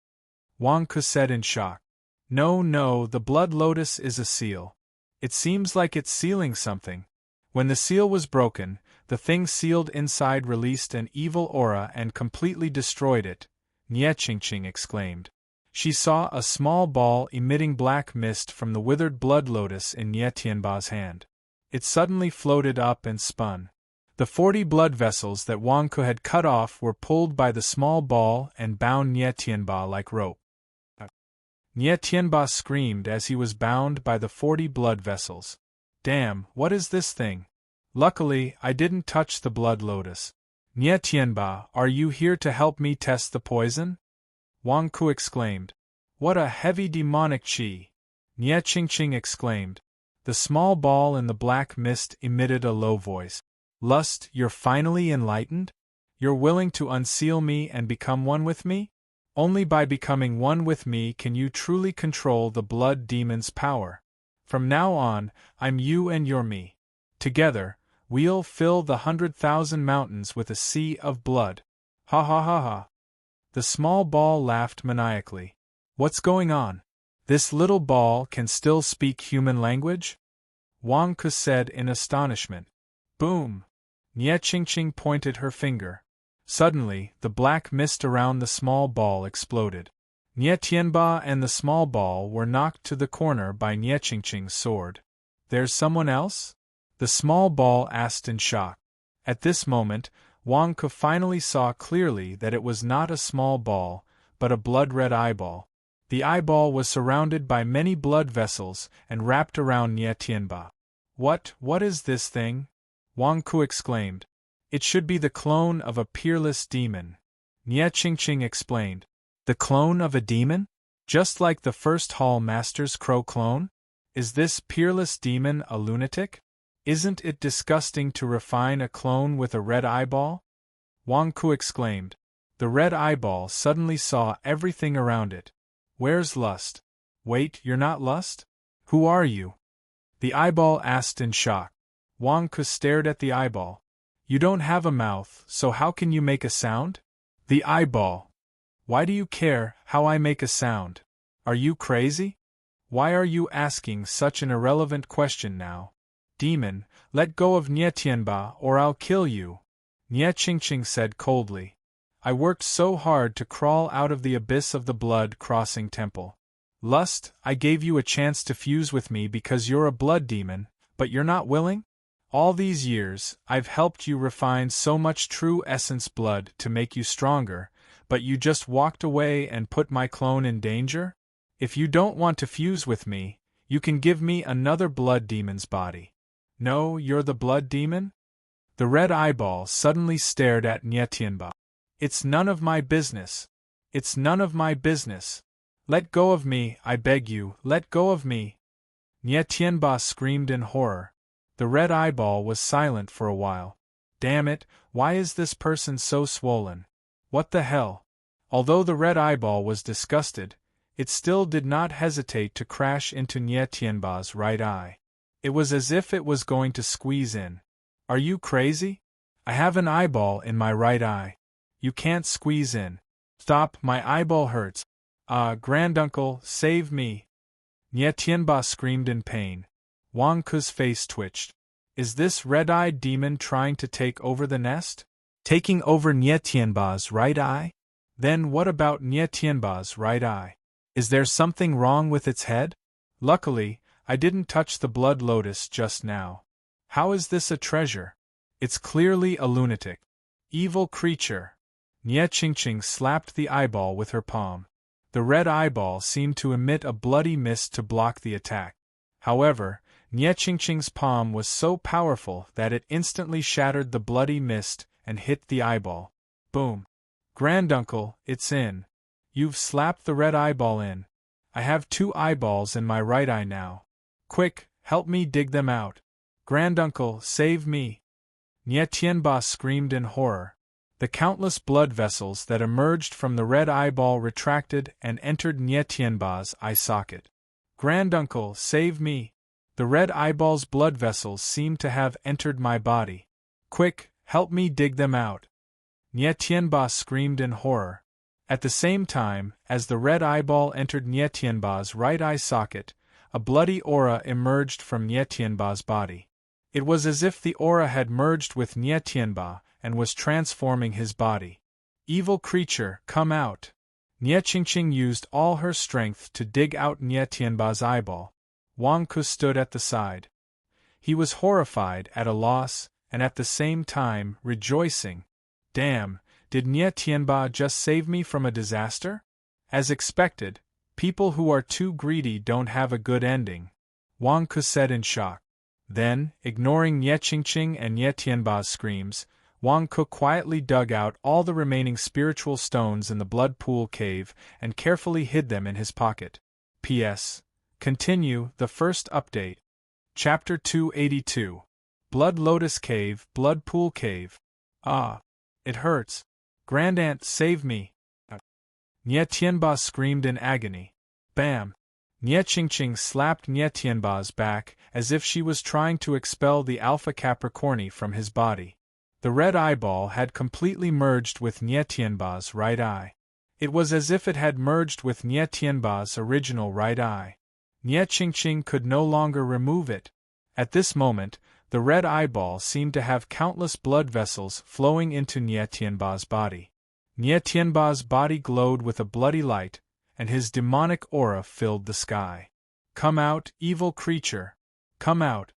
Wang Ke said in shock. No, the blood lotus is a seal. It seems like it's sealing something. When the seal was broken, the thing sealed inside released an evil aura and completely destroyed it, Nie Qingqing exclaimed. She saw a small ball emitting black mist from the withered blood lotus in Nie Tianba's hand. It suddenly floated up and spun. The 40 blood vessels that Wang Ke had cut off were pulled by the small ball and bound Nie Tianba like rope. Nie Tianba screamed as he was bound by the 40 blood vessels. Damn, what is this thing? Luckily, I didn't touch the blood lotus. Nie Tianba, are you here to help me test the poison? Wang Ke exclaimed. What a heavy demonic qi! Nie Qingqing exclaimed. The small ball in the black mist emitted a low voice. Lust, you're finally enlightened? You're willing to unseal me and become one with me? Only by becoming one with me can you truly control the blood demon's power. From now on, I'm you and you're me. Together, we'll fill the 100,000 mountains with a sea of blood. Ha ha ha ha. The small ball laughed maniacally. What's going on? This little ball can still speak human language? Wang Ke said in astonishment. Boom! Nie Qingqing pointed her finger. Suddenly, the black mist around the small ball exploded. Nie Tianba and the small ball were knocked to the corner by Nie Qingqing's sword. There's someone else? The small ball asked in shock. At this moment, Wang Ke finally saw clearly that it was not a small ball, but a blood-red eyeball. The eyeball was surrounded by many blood vessels and wrapped around Nie Tianba. What is this thing? Wang Ke exclaimed. It should be the clone of a peerless demon. Nie Qingqing explained. The clone of a demon? Just like the first Hall Master's crow clone? Is this peerless demon a lunatic? Isn't it disgusting to refine a clone with a red eyeball? Wang Ke exclaimed. The red eyeball suddenly saw everything around it. Where's Lust? Wait, you're not Lust? Who are you? The eyeball asked in shock. Wang Ke stared at the eyeball. You don't have a mouth, so how can you make a sound? The eyeball. Why do you care how I make a sound? Are you crazy? Why are you asking such an irrelevant question now? Demon, let go of Nye Tianba or I'll kill you, Nye Qingqing said coldly. I worked so hard to crawl out of the abyss of the blood-crossing temple. Lust, I gave you a chance to fuse with me because you're a blood demon, but you're not willing? All these years, I've helped you refine so much true essence blood to make you stronger, but you just walked away and put my clone in danger? If you don't want to fuse with me, you can give me another blood demon's body. No, you're the blood demon? The red eyeball suddenly stared at Nye Tianba. It's none of my business. It's none of my business. Let go of me, I beg you, let go of me. Nye Tianba screamed in horror. The red eyeball was silent for a while. Damn it, why is this person so swollen? What the hell? Although the red eyeball was disgusted, it still did not hesitate to crash into Nye Tianba's right eye. It was as if it was going to squeeze in. Are you crazy? I have an eyeball in my right eye. You can't squeeze in. Stop, my eyeball hurts. Ah, granduncle, save me. Nye Tianba screamed in pain. Wang Ku's face twitched. Is this red-eyed demon trying to take over the nest? Taking over Nye Tianba's right eye? Then what about Nye Tianba's right eye? Is there something wrong with its head? Luckily, I didn't touch the blood lotus just now. How is this a treasure? It's clearly a lunatic. Evil creature. Nye Qingqing slapped the eyeball with her palm. The red eyeball seemed to emit a bloody mist to block the attack. However, Nye Qingqing's palm was so powerful that it instantly shattered the bloody mist and hit the eyeball. Boom. Granduncle, it's in. You've slapped the red eyeball in. I have 2 eyeballs in my right eye now. Quick, help me dig them out. Granduncle, save me. Nye Tianba screamed in horror. The countless blood vessels that emerged from the red eyeball retracted and entered Nye Tianba's eye socket. Granduncle, save me. The red eyeball's blood vessels seem to have entered my body. Quick, help me dig them out. Nye Tianba screamed in horror. At the same time, as the red eyeball entered Nye Tianba's right eye socket, a bloody aura emerged from Nye Tianba's body. It was as if the aura had merged with Nye Tianba and was transforming his body. Evil creature, come out. Nye Qingqing used all her strength to dig out Nye Tianba's eyeball. Wang Ku stood at the side. He was horrified at a loss, and at the same time rejoicing. Damn, did Nye Tianba just save me from a disaster? As expected, people who are too greedy don't have a good ending, Wang Ku said in shock. Then, ignoring Nye Qingqing and Nye Tianba's screams, Wang Ku quietly dug out all the remaining spiritual stones in the blood pool cave and carefully hid them in his pocket. P.S. Continue, the first update. Chapter 282. Blood Lotus Cave, Blood Pool Cave. Ah. It hurts. Grandaunt, save me. Nye Tianba screamed in agony. Bam. Nye Qingqing slapped Nye Tianba's back as if she was trying to expel the Alpha Capricorni from his body. The red eyeball had completely merged with Nye Tianba's right eye. It was as if it had merged with Nye Tianba's original right eye. Nye Qingqing could no longer remove it. At this moment, the red eyeball seemed to have countless blood vessels flowing into Nye Tianba's body. Nye Tianba's body glowed with a bloody light, and his demonic aura filled the sky. Come out, evil creature. Come out.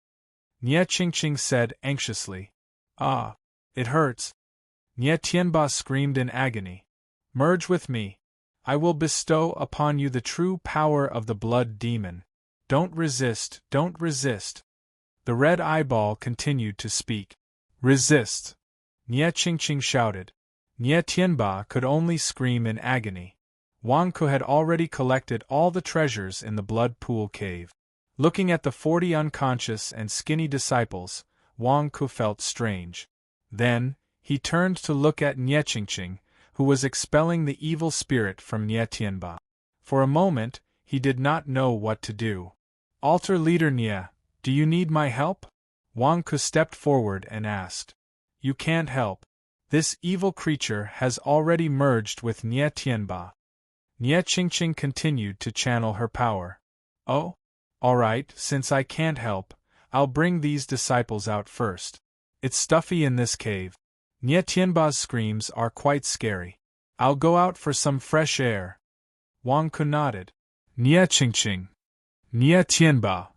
Nye Qingqing said anxiously. Ah. It hurts. Nye Tianba screamed in agony. Merge with me. I will bestow upon you the true power of the blood demon. Don't resist, don't resist. The red eyeball continued to speak. Resist. Nye Qingqing shouted. Nye Tianba could only scream in agony. Wang Ku had already collected all the treasures in the blood pool cave. Looking at the 40 unconscious and skinny disciples, Wang Ku felt strange. Then, he turned to look at Nye Qingqing, who was expelling the evil spirit from Nye Tianba. For a moment, he did not know what to do. Altar leader Nye, do you need my help? Wang Ku stepped forward and asked. You can't help. This evil creature has already merged with Nye Tianba. Nye Qingqing continued to channel her power. Oh? Alright, since I can't help, I'll bring these disciples out first. It's stuffy in this cave. Nye Tianba's screams are quite scary. I'll go out for some fresh air. Wang Ku nodded. Nye Qingqing. Nye Tianba.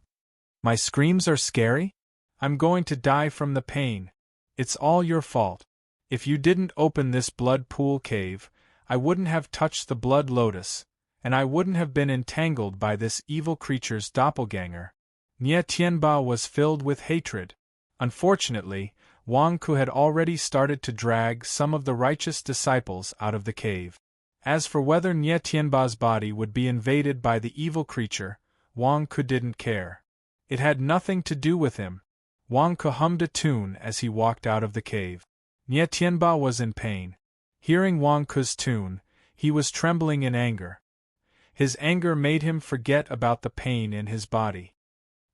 My screams are scary? I'm going to die from the pain. It's all your fault. If you didn't open this blood pool cave, I wouldn't have touched the blood lotus, and I wouldn't have been entangled by this evil creature's doppelganger. Nye Tianba was filled with hatred. Unfortunately, Wang Ku had already started to drag some of the righteous disciples out of the cave. As for whether Nye Tianba's body would be invaded by the evil creature, Wang Ku didn't care. It had nothing to do with him. Wang Ku hummed a tune as he walked out of the cave. Nye Tianba was in pain. Hearing Wang Ku's tune, he was trembling in anger. His anger made him forget about the pain in his body.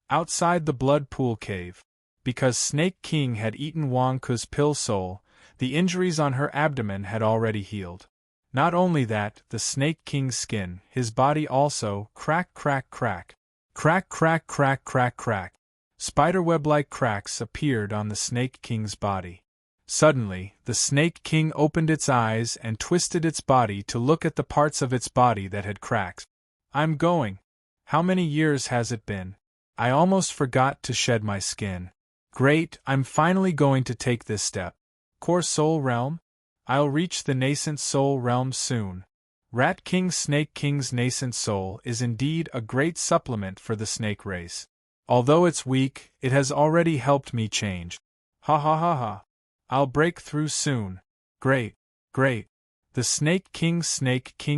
Outside the blood pool cave, because Snake King had eaten Wang Ku's pill soul, the injuries on her abdomen had already healed. Not only that, the Snake King's skin, his body also, crack crack crack. Crack crack crack crack crack. Spiderweb-like cracks appeared on the Snake King's body. Suddenly, the Snake King opened its eyes and twisted its body to look at the parts of its body that had cracked. I'm going. How many years has it been? I almost forgot to shed my skin. Great, I'm finally going to take this step. Core Soul Realm? I'll reach the nascent soul realm soon. Rat King Snake King's nascent soul is indeed a great supplement for the snake race. Although it's weak, it has already helped me change. Ha ha ha ha. I'll break through soon. Great, great. The Snake King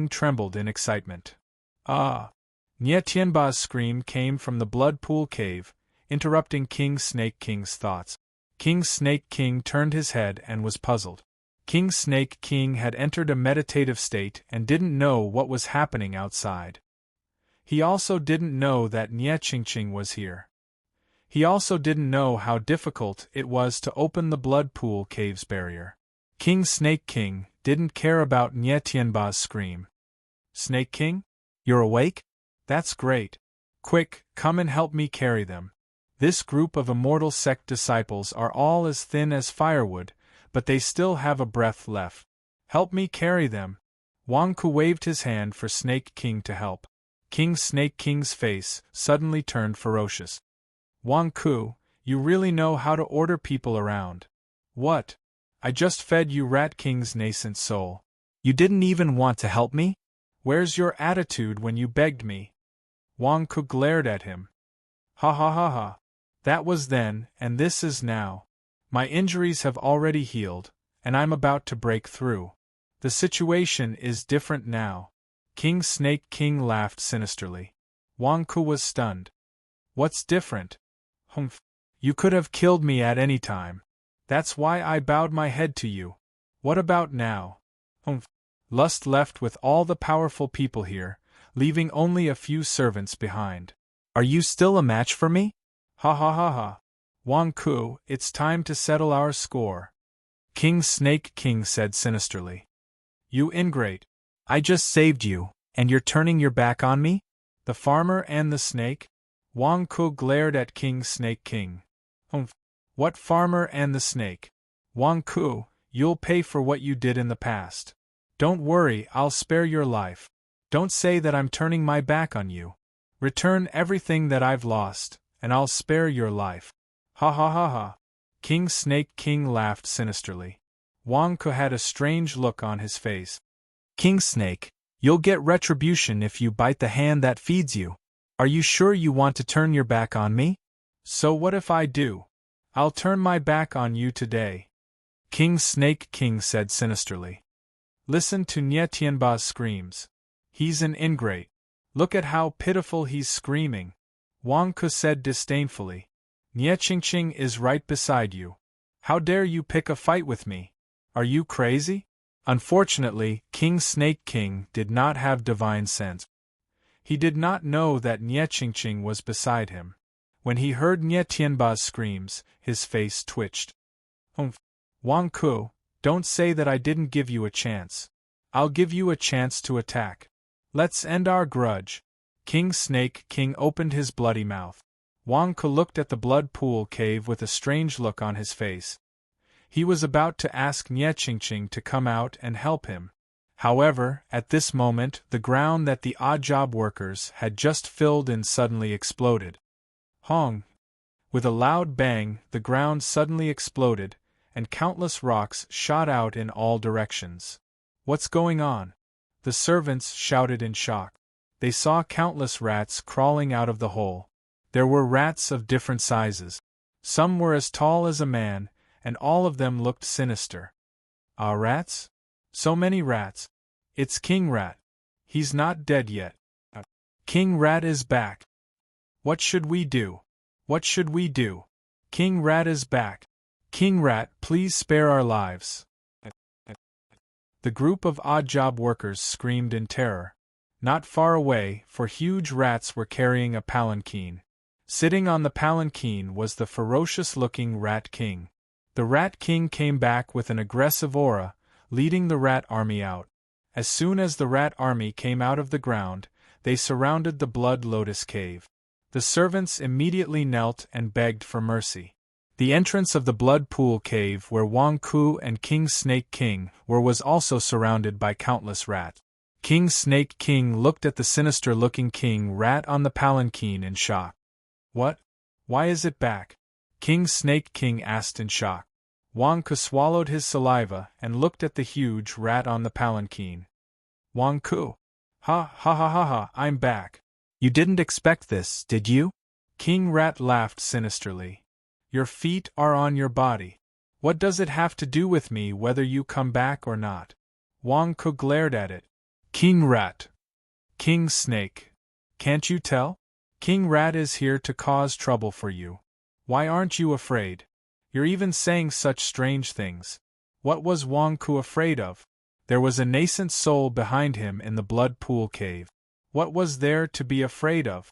trembled in excitement. Ah! Nye Tianba's scream came from the blood pool cave, interrupting King Snake King's thoughts. King Snake King turned his head and was puzzled. King Snake King had entered a meditative state and didn't know what was happening outside. He also didn't know that Nye Qingqing was here. He also didn't know how difficult it was to open the blood pool cave's barrier. King Snake King didn't care about Nye Tianba's scream. Snake King? You're awake? That's great. Quick, come and help me carry them. This group of immortal sect disciples are all as thin as firewood, but they still have a breath left. Help me carry them. Wang Ku waved his hand for Snake King to help. King Snake King's face suddenly turned ferocious. Wang Ku, you really know how to order people around. What? I just fed you Rat King's nascent soul. You didn't even want to help me? Where's your attitude when you begged me? Wang Ku glared at him. Ha ha ha ha. That was then, and this is now. My injuries have already healed, and I'm about to break through. The situation is different now. King Snake King laughed sinisterly. Wang Ku was stunned. What's different? Humph. You could have killed me at any time. That's why I bowed my head to you. What about now? Humph. Lust left with all the powerful people here, leaving only a few servants behind. Are you still a match for me? Ha ha ha ha. Wang Ku, it's time to settle our score. King Snake King said sinisterly. You ingrate. I just saved you, and you're turning your back on me? The farmer and the snake? Wang Ku glared at King Snake King. Humph. What farmer and the snake? Wang Ku, you'll pay for what you did in the past. Don't worry, I'll spare your life. Don't say that I'm turning my back on you. Return everything that I've lost, and I'll spare your life. Ha ha ha ha. King Snake King laughed sinisterly. Wang Ku had a strange look on his face. King Snake, you'll get retribution if you bite the hand that feeds you. Are you sure you want to turn your back on me? So what if I do? I'll turn my back on you today. King Snake King said sinisterly. Listen to Nye Tianba's screams. He's an ingrate. Look at how pitiful he's screaming. Wang Ku said disdainfully. Nye Qingqing is right beside you. How dare you pick a fight with me? Are you crazy? Unfortunately, King Snake King did not have divine sense. He did not know that Nye Qingqing was beside him. When he heard Nye Tianba's screams, his face twitched. Humph. Wang Ku, don't say that I didn't give you a chance. I'll give you a chance to attack. Let's end our grudge. King Snake King opened his bloody mouth. Wang Ku looked at the blood pool cave with a strange look on his face. He was about to ask Nie Qingqing to come out and help him. However, at this moment, the ground that the odd job workers had just filled in suddenly exploded. Hong! With a loud bang, the ground suddenly exploded, and countless rocks shot out in all directions. What's going on? The servants shouted in shock. They saw countless rats crawling out of the hole. There were rats of different sizes. Some were as tall as a man, and all of them looked sinister. Ah, rats? So many rats. It's King Rat. He's not dead yet. King Rat is back. What should we do? What should we do? King Rat is back. King Rat, please spare our lives. The group of odd job workers screamed in terror. Not far away, for huge rats were carrying a palanquin. Sitting on the palanquin was the ferocious-looking Rat King. The Rat King came back with an aggressive aura, leading the rat army out. As soon as the rat army came out of the ground, they surrounded the Blood Lotus Cave. The servants immediately knelt and begged for mercy. The entrance of the Blood Pool Cave where Wang Ku and King Snake King were was also surrounded by countless rats. King Snake King looked at the sinister-looking King Rat on the palanquin in shock. What? Why is it back? King Snake King asked in shock. Wang Ku swallowed his saliva and looked at the huge rat on the palanquin. Wang Ku. Ha ha ha ha ha, I'm back. You didn't expect this, did you? King Rat laughed sinisterly. Your feet are on your body. What does it have to do with me whether you come back or not? Wang Ku glared at it. King Rat. King Snake. Can't you tell? King Rat is here to cause trouble for you. Why aren't you afraid? You're even saying such strange things. What was Wang Ku afraid of? There was a nascent soul behind him in the Blood Pool Cave. What was there to be afraid of?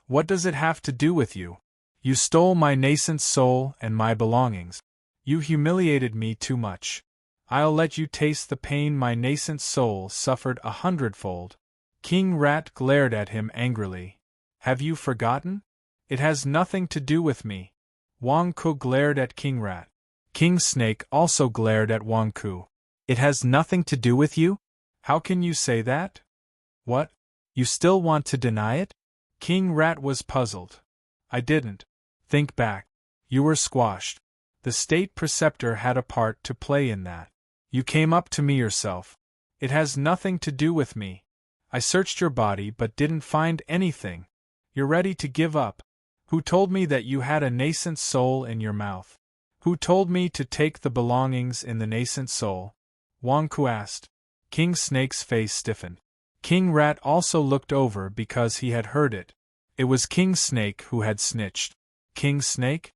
What does it have to do with you? You stole my nascent soul and my belongings. You humiliated me too much. I'll let you taste the pain my nascent soul suffered 100-fold. King Rat glared at him angrily. Have you forgotten? It has nothing to do with me. Wang Ku glared at King Rat. King Snake also glared at Wang Ku. It has nothing to do with you? How can you say that? What? You still want to deny it? King Rat was puzzled. I didn't. Think back. You were squashed. The state preceptor had a part to play in that. You came up to me yourself. It has nothing to do with me. I searched your body but didn't find anything. You're ready to give up. Who told me that you had a nascent soul in your mouth? Who told me to take the belongings in the nascent soul? Wang Ku asked. King Snake's face stiffened. King Rat also looked over because he had heard it. It was King Snake who had snitched. King Snake?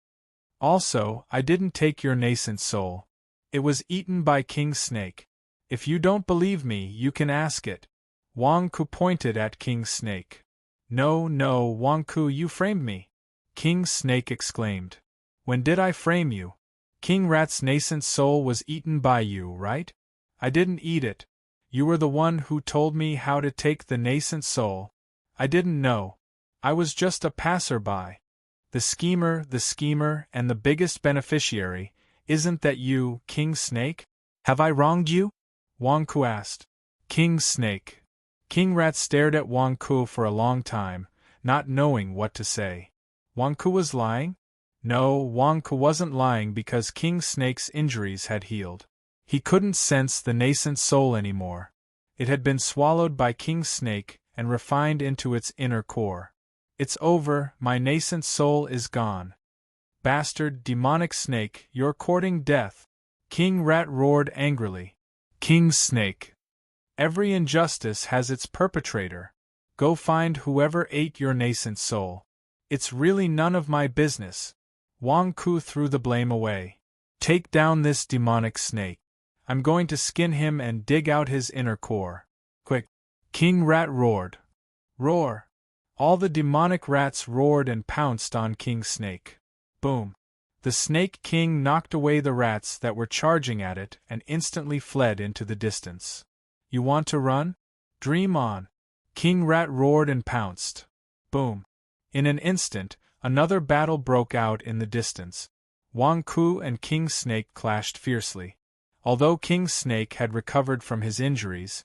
Also, I didn't take your nascent soul. It was eaten by King Snake. If you don't believe me, you can ask it. Wang Ku pointed at King Snake. No, no, Wang Ku, you framed me. King Snake exclaimed. When did I frame you? King Rat's nascent soul was eaten by you, right? I didn't eat it. You were the one who told me how to take the nascent soul. I didn't know. I was just a passerby. The schemer, and the biggest beneficiary, isn't that you, King Snake? Have I wronged you? Wang Ku asked. King Snake. King Rat stared at Wang Ku for a long time, not knowing what to say. Wang Ku was lying? No, Wang Ku wasn't lying because King Snake's injuries had healed. He couldn't sense the nascent soul anymore. It had been swallowed by King Snake and refined into its inner core. It's over, my nascent soul is gone. Bastard, demonic snake, you're courting death. King Rat roared angrily. King Snake. Every injustice has its perpetrator. Go find whoever ate your nascent soul. It's really none of my business. Wang Ku threw the blame away. Take down this demonic snake. I'm going to skin him and dig out his inner core. Quick! King Rat roared. Roar! All the demonic rats roared and pounced on King Snake. Boom! The Snake King knocked away the rats that were charging at it and instantly fled into the distance. You want to run? Dream on! King Rat roared and pounced. Boom! In an instant, another battle broke out in the distance. Wang Ku and King Snake clashed fiercely. Although King Snake had recovered from his injuries,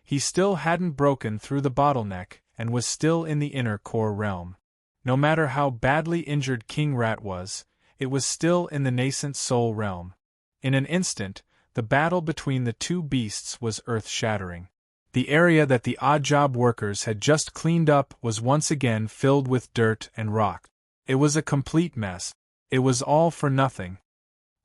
he still hadn't broken through the bottleneck and was still in the inner core realm. No matter how badly injured King Rat was, it was still in the nascent soul realm. In an instant, the battle between the two beasts was earth-shattering. The area that the odd job workers had just cleaned up was once again filled with dirt and rock. It was a complete mess. It was all for nothing.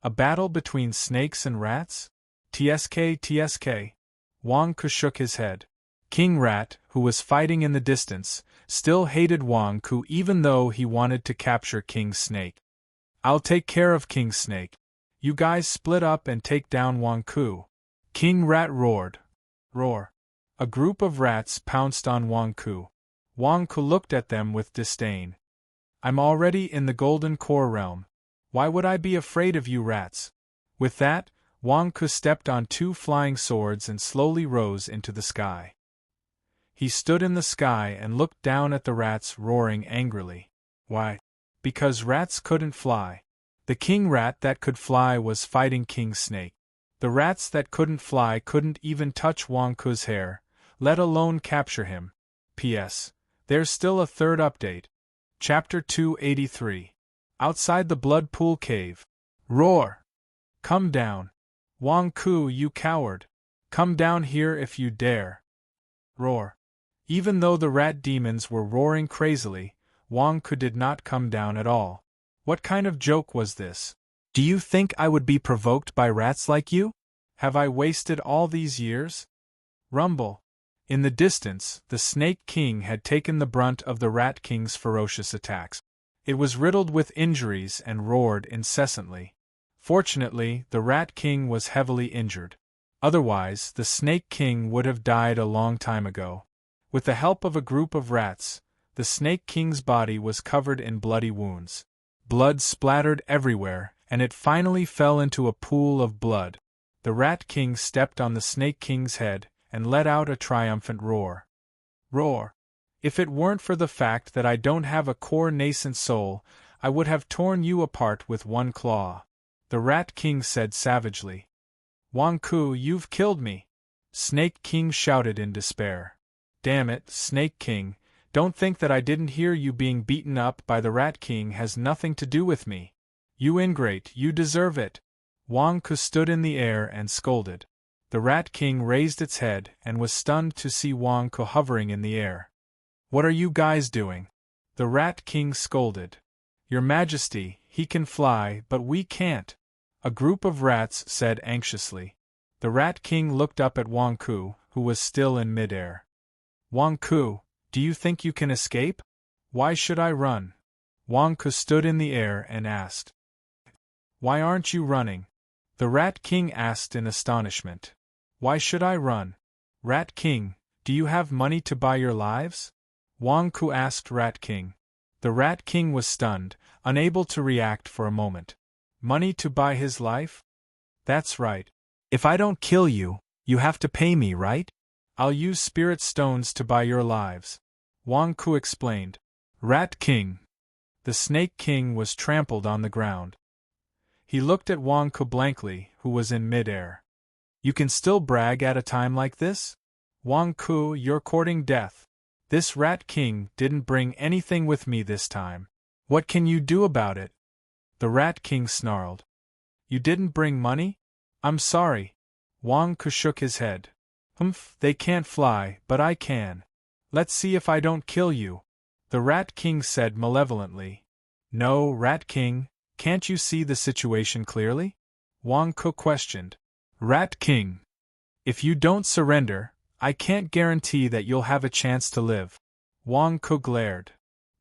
A battle between snakes and rats? TSK. Wang Ku shook his head. King Rat, who was fighting in the distance, still hated Wang Ku even though he wanted to capture King Snake. I'll take care of King Snake. You guys split up and take down Wang Ku. King Rat roared. Roar. A group of rats pounced on Wang Ku. Wang Ku looked at them with disdain. I'm already in the golden core realm. Why would I be afraid of you rats? With that, Wang Ku stepped on two flying swords and slowly rose into the sky. He stood in the sky and looked down at the rats roaring angrily. Why? Because rats couldn't fly. The king rat that could fly was fighting King Snake. The rats that couldn't fly couldn't even touch Wang Ku's hair, let alone capture him. P.S. There's still a third update. Chapter 283. Outside the Blood Pool Cave. Roar! Come down. Wang Ku, you coward. Come down here if you dare. Roar. Even though the rat demons were roaring crazily, Wang Ku did not come down at all. What kind of joke was this? Do you think I would be provoked by rats like you? Have I wasted all these years? Rumble. In the distance, the Snake King had taken the brunt of the Rat King's ferocious attacks. It was riddled with injuries and roared incessantly. Fortunately, the Rat King was heavily injured. Otherwise, the Snake King would have died a long time ago. With the help of a group of rats, the Snake King's body was covered in bloody wounds. Blood splattered everywhere, and it finally fell into a pool of blood. The Rat King stepped on the Snake King's head and let out a triumphant roar. Roar! If it weren't for the fact that I don't have a core nascent soul, I would have torn you apart with one claw. The Rat King said savagely. Wang Ku, you've killed me! Snake King shouted in despair. Damn it, Snake King, don't think that I didn't hear you being beaten up by the Rat King has nothing to do with me. You ingrate, you deserve it. Wang Ku stood in the air and scolded. The Rat King raised its head and was stunned to see Wang Ku hovering in the air. What are you guys doing? The Rat King scolded. Your Majesty, he can fly, but we can't. A group of rats said anxiously. The Rat King looked up at Wang Ku, who was still in midair. Wang Ku, do you think you can escape? Why should I run? Wang Ku stood in the air and asked. Why aren't you running? The Rat King asked in astonishment. Why should I run? Rat King, do you have money to buy your lives? Wang Ku asked Rat King. The Rat King was stunned, unable to react for a moment. Money to buy his life? That's right. If I don't kill you, you have to pay me, right? I'll use spirit stones to buy your lives. Wang Ku explained. Rat King. The Snake King was trampled on the ground. He looked at Wang Ku blankly, who was in midair. You can still brag at a time like this? Wang Ku, you're courting death. This Rat King didn't bring anything with me this time. What can you do about it? The Rat King snarled. You didn't bring money? I'm sorry. Wang Ku shook his head. Humph, they can't fly, but I can. Let's see if I don't kill you. The Rat King said malevolently. No, Rat King, can't you see the situation clearly? Wang Ku questioned. Rat King. If you don't surrender, I can't guarantee that you'll have a chance to live. Wang Ku glared.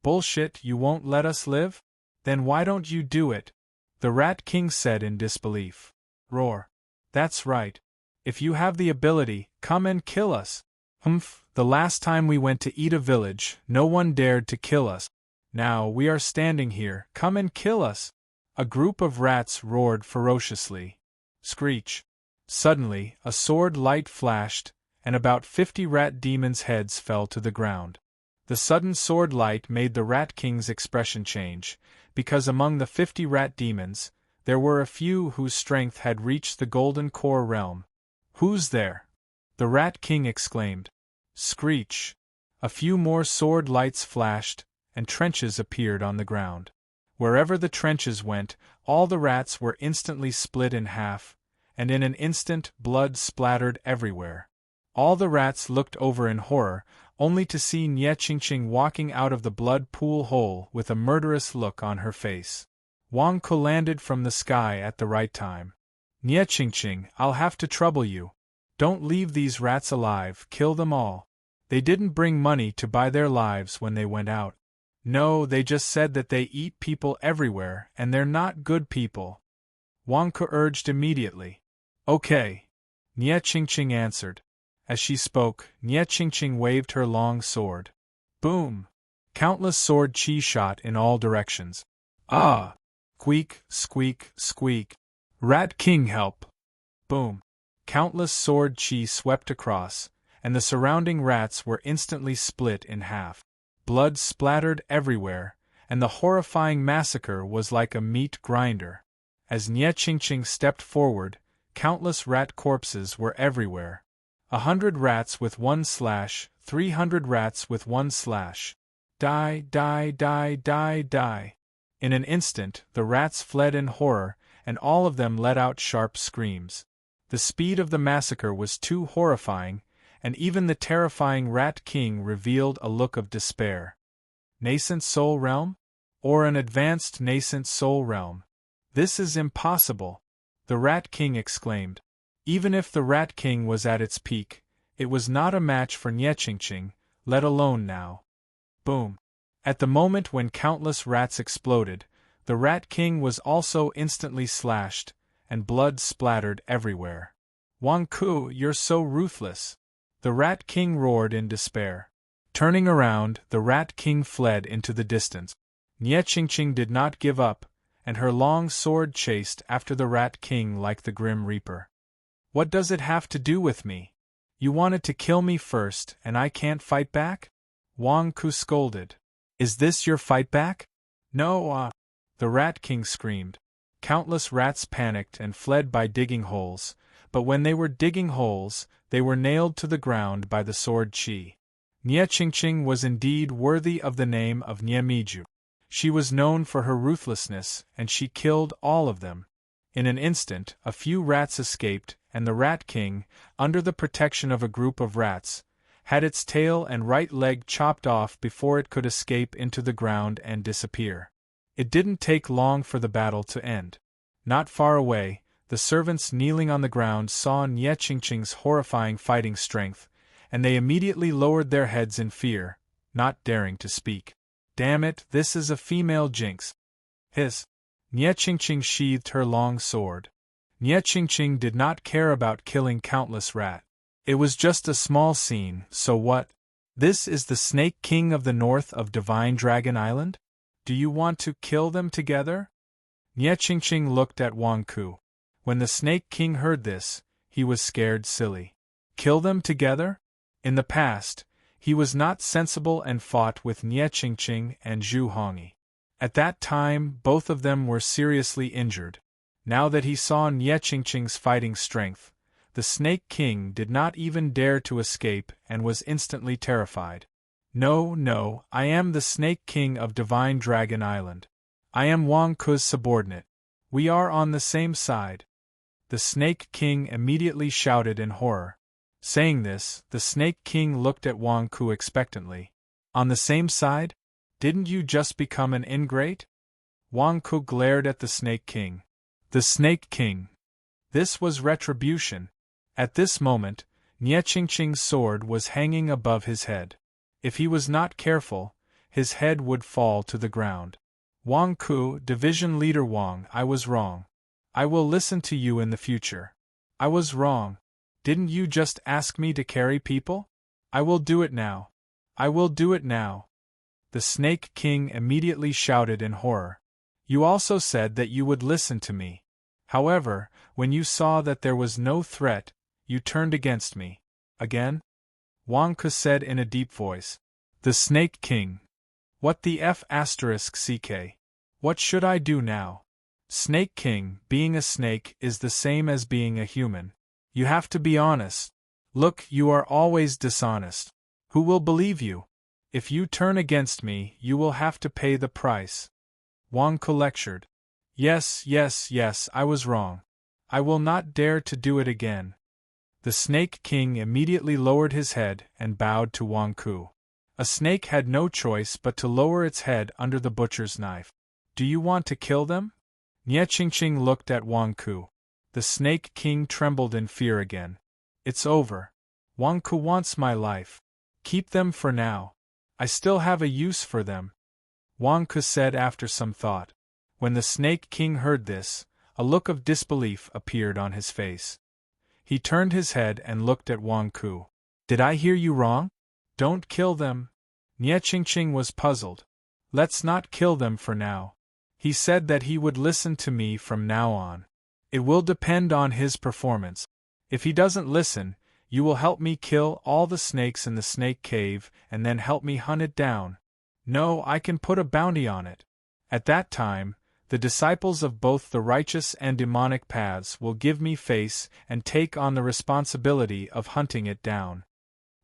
Bullshit, you won't let us live? Then why don't you do it? The Rat King said in disbelief. Roar. That's right. If you have the ability, come and kill us. Humph, the last time we went to eat a village, no one dared to kill us. Now we are standing here, come and kill us. A group of rats roared ferociously. Screech! Suddenly, a sword light flashed, and about 50 rat demons' heads fell to the ground. The sudden sword light made the Rat King's expression change, because among the 50 rat demons, there were a few whose strength had reached the golden core realm. "Who's there?" the Rat King exclaimed. Screech! A few more sword lights flashed, and trenches appeared on the ground. Wherever the trenches went, all the rats were instantly split in half, and in an instant blood splattered everywhere. All the rats looked over in horror, only to see Niechingching walking out of the blood pool hole with a murderous look on her face. Wang Ku landed from the sky at the right time. "Niechingching, I'll have to trouble you. Don't leave these rats alive, kill them all. They didn't bring money to buy their lives when they went out. No, they just said that they eat people everywhere and they're not good people." Wang Ku urged immediately. "Okay," Niechingching answered. As she spoke, Niechingching waved her long sword. Boom! Countless sword chi shot in all directions. Ah! Squeak, squeak, squeak. Rat King help! Boom! Countless sword chi swept across, and the surrounding rats were instantly split in half. Blood splattered everywhere, and the horrifying massacre was like a meat grinder. As Niechingching stepped forward, countless rat corpses were everywhere. 100 rats with one slash, 300 rats with one slash. Die, die, die, die, die. In an instant, the rats fled in horror, and all of them let out sharp screams. The speed of the massacre was too horrifying, and even the terrifying Rat King revealed a look of despair. Nascent soul realm? Or an advanced nascent soul realm? This is impossible, the Rat King exclaimed. Even if the Rat King was at its peak, it was not a match for Niechingching, let alone now. Boom! At the moment when countless rats exploded, the Rat King was also instantly slashed, and blood splattered everywhere. "Wang Ku, you're so ruthless!" the Rat King roared in despair. Turning around, the Rat King fled into the distance. Niechingching did not give up, and her long sword chased after the Rat King like the Grim Reaper. "What does it have to do with me? You wanted to kill me first, and I can't fight back?" Wang Ku scolded. "Is this your fight back?" "No, the Rat King screamed. Countless rats panicked and fled by digging holes, but when they were digging holes, they were nailed to the ground by the sword chi. Niechingching was indeed worthy of the name of Niemiju. She was known for her ruthlessness, and she killed all of them. In an instant, a few rats escaped, and the Rat King, under the protection of a group of rats, had its tail and right leg chopped off before it could escape into the ground and disappear. It didn't take long for the battle to end. Not far away, the servants kneeling on the ground saw Niechingching's horrifying fighting strength, and they immediately lowered their heads in fear, not daring to speak. "Damn it, this is a female jinx!" Hiss! Niechingching sheathed her long sword. Niechingching did not care about killing countless rats. It was just a small scene, so what? This is the Snake King of the north of Divine Dragon Island? Do you want to kill them together? Niechingching looked at Wang Ku. When the Snake King heard this, he was scared silly. Kill them together? In the past, he was not sensible and fought with Niechingching and Zhu Hongyi. At that time, both of them were seriously injured. Now that he saw Niechingching's fighting strength, the Snake King did not even dare to escape and was instantly terrified. "No, no, I am the Snake King of Divine Dragon Island. I am Wang Ku's subordinate. We are on the same side." The Snake King immediately shouted in horror. Saying this, the Snake King looked at Wang Ku expectantly. "On the same side? Didn't you just become an ingrate?" Wang Ku glared at the Snake King. The Snake King. This was retribution. At this moment, Niechingching's sword was hanging above his head. If he was not careful, his head would fall to the ground. "Wang Ku, Division Leader Wang, I was wrong. I will listen to you in the future. I was wrong. Didn't you just ask me to carry people? I will do it now. I will do it now." The Snake King immediately shouted in horror. You also said that you would listen to me. However, when you saw that there was no threat, you turned against me. Again? Wang Ke said in a deep voice. The Snake King. What the f***ck? What should I do now? Snake King, being a snake is the same as being a human. You have to be honest. Look, you are always dishonest. Who will believe you? If you turn against me, you will have to pay the price. Wang Ke lectured. Yes, I was wrong. I will not dare to do it again. The Snake King immediately lowered his head and bowed to Wang Ke. A snake had no choice but to lower its head under the butcher's knife. Do you want to kill them? Nie Qingqing looked at Wang Ke. The Snake King trembled in fear again. It's over. Wang Ke wants my life. Keep them for now. I still have a use for them. Wang Ke said after some thought. When the Snake King heard this, a look of disbelief appeared on his face. He turned his head and looked at Wang Ke. Did I hear you wrong? Don't kill them. Nie Qingqing was puzzled. Let's not kill them for now. He said that he would listen to me from now on. It will depend on his performance. If he doesn't listen, you will help me kill all the snakes in the snake cave and then help me hunt it down. No, I can put a bounty on it. At that time, the disciples of both the righteous and demonic paths will give me face and take on the responsibility of hunting it down.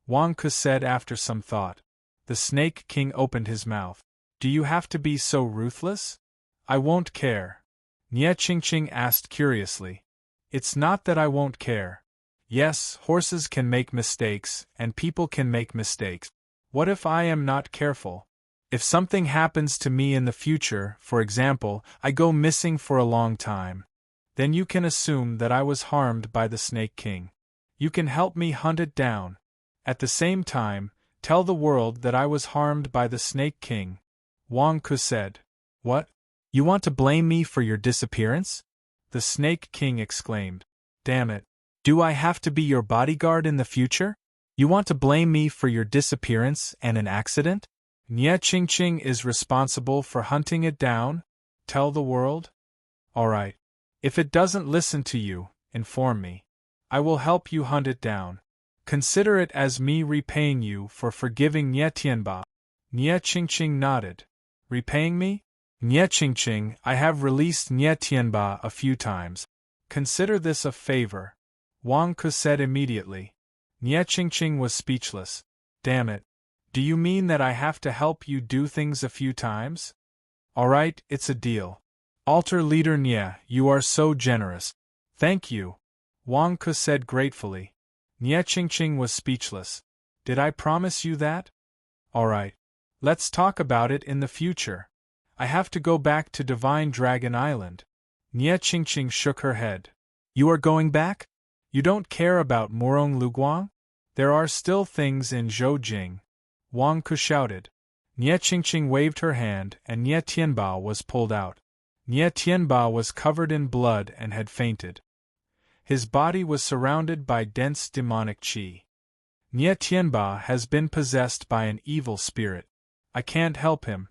Wang Ke said after some thought. The Snake King opened his mouth. Do you have to be so ruthless? I won't care. Nie Qingqing asked curiously. It's not that I won't care. Yes, horses can make mistakes, and people can make mistakes. What if I am not careful? If something happens to me in the future, for example, I go missing for a long time, then you can assume that I was harmed by the Snake King. You can help me hunt it down. At the same time, tell the world that I was harmed by the Snake King. Wang Ke said. What? You want to blame me for your disappearance? The Snake King exclaimed. Damn it. Do I have to be your bodyguard in the future? You want to blame me for your disappearance and an accident? Nie Qingqing is responsible for hunting it down? Tell the world? Alright. If it doesn't listen to you, inform me. I will help you hunt it down. Consider it as me repaying you for forgiving Nie Tianba. Nie Qingqing nodded. Repaying me? Nie Qingqing, I have released Nie Tianba a few times. Consider this a favor. Wang Ke said immediately. Nie Qingqing was speechless. Damn it. Do you mean that I have to help you do things a few times? Alright, it's a deal. Altar leader Nie, you are so generous. Thank you. Wang Ke said gratefully. Nie Qingqing was speechless. Did I promise you that? Alright. Let's talk about it in the future. I have to go back to Divine Dragon Island. Nie Qingqing shook her head. You are going back? You don't care about Morong Luguang? There are still things in Zhoujing. Wang Ke shouted. Nie Qingqing waved her hand and Nie Tianba was pulled out. Nie Tianba was covered in blood and had fainted. His body was surrounded by dense demonic qi. Nie Tianba has been possessed by an evil spirit. I can't help him.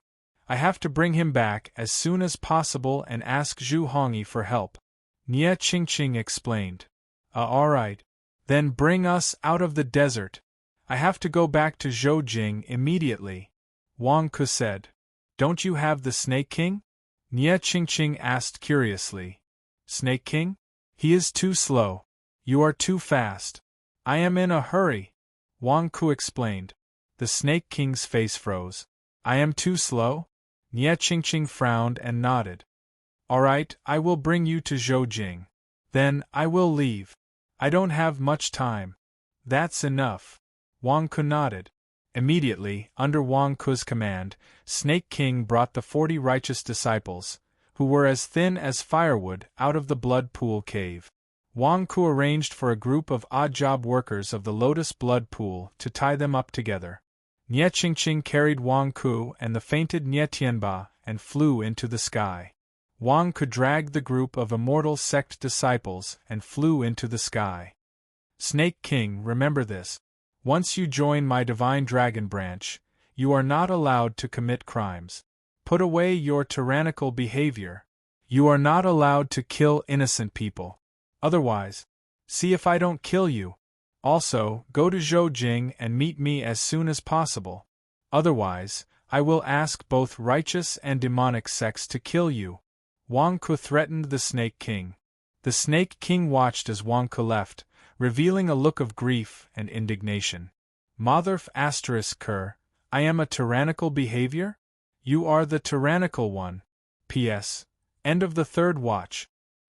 I have to bring him back as soon as possible and ask Zhu Hongyi for help. Nie Qingqing explained. Alright. Then bring us out of the desert. I have to go back to Zhoujing immediately. Wang Ke said. Don't you have the Snake King? Nie Qingqing asked curiously. Snake King? He is too slow. You are too fast. I am in a hurry. Wang Ke explained. The Snake King's face froze. I am too slow? Nie Qingqing frowned and nodded. Alright, I will bring you to Zhoujing. Then, I will leave. I don't have much time. That's enough. Wang Ke nodded. Immediately, under Wang Ke's command, Snake King brought the 40 righteous disciples, who were as thin as firewood, out of the Blood Pool cave. Wang Ke arranged for a group of odd job workers of the Lotus Blood Pool to tie them up together. Nie Qingqing carried Wang Ke and the fainted Nie Tianba and flew into the sky. Wang Ke dragged the group of immortal sect disciples and flew into the sky. Snake King, remember this. Once you join my Divine Dragon branch, you are not allowed to commit crimes. Put away your tyrannical behavior. You are not allowed to kill innocent people. Otherwise, see if I don't kill you. Also, go to Zhoujing and meet me as soon as possible. Otherwise, I will ask both righteous and demonic sects to kill you. Wang Ke threatened the Snake King. The Snake King watched as Wang Ke left, revealing a look of grief and indignation. Motherf *Ker, I am a tyrannical behavior? You are the tyrannical one. P.S. End of the third watch.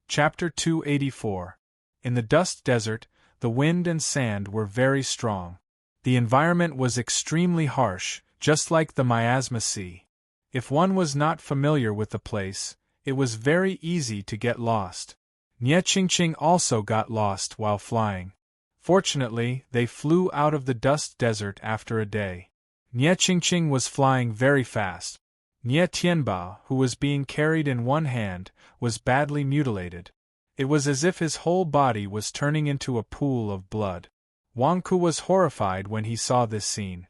Chapter 284. In the dust desert, the wind and sand were very strong. The environment was extremely harsh, just like the Miasma Sea. If one was not familiar with the place, it was very easy to get lost. Nie Qingqing also got lost while flying. Fortunately, they flew out of the dust desert after a day. Nie Qingqing was flying very fast. Nie Tianba, who was being carried in one hand, was badly mutilated. It was as if his whole body was turning into a pool of blood. Wang Ke was horrified when he saw this scene.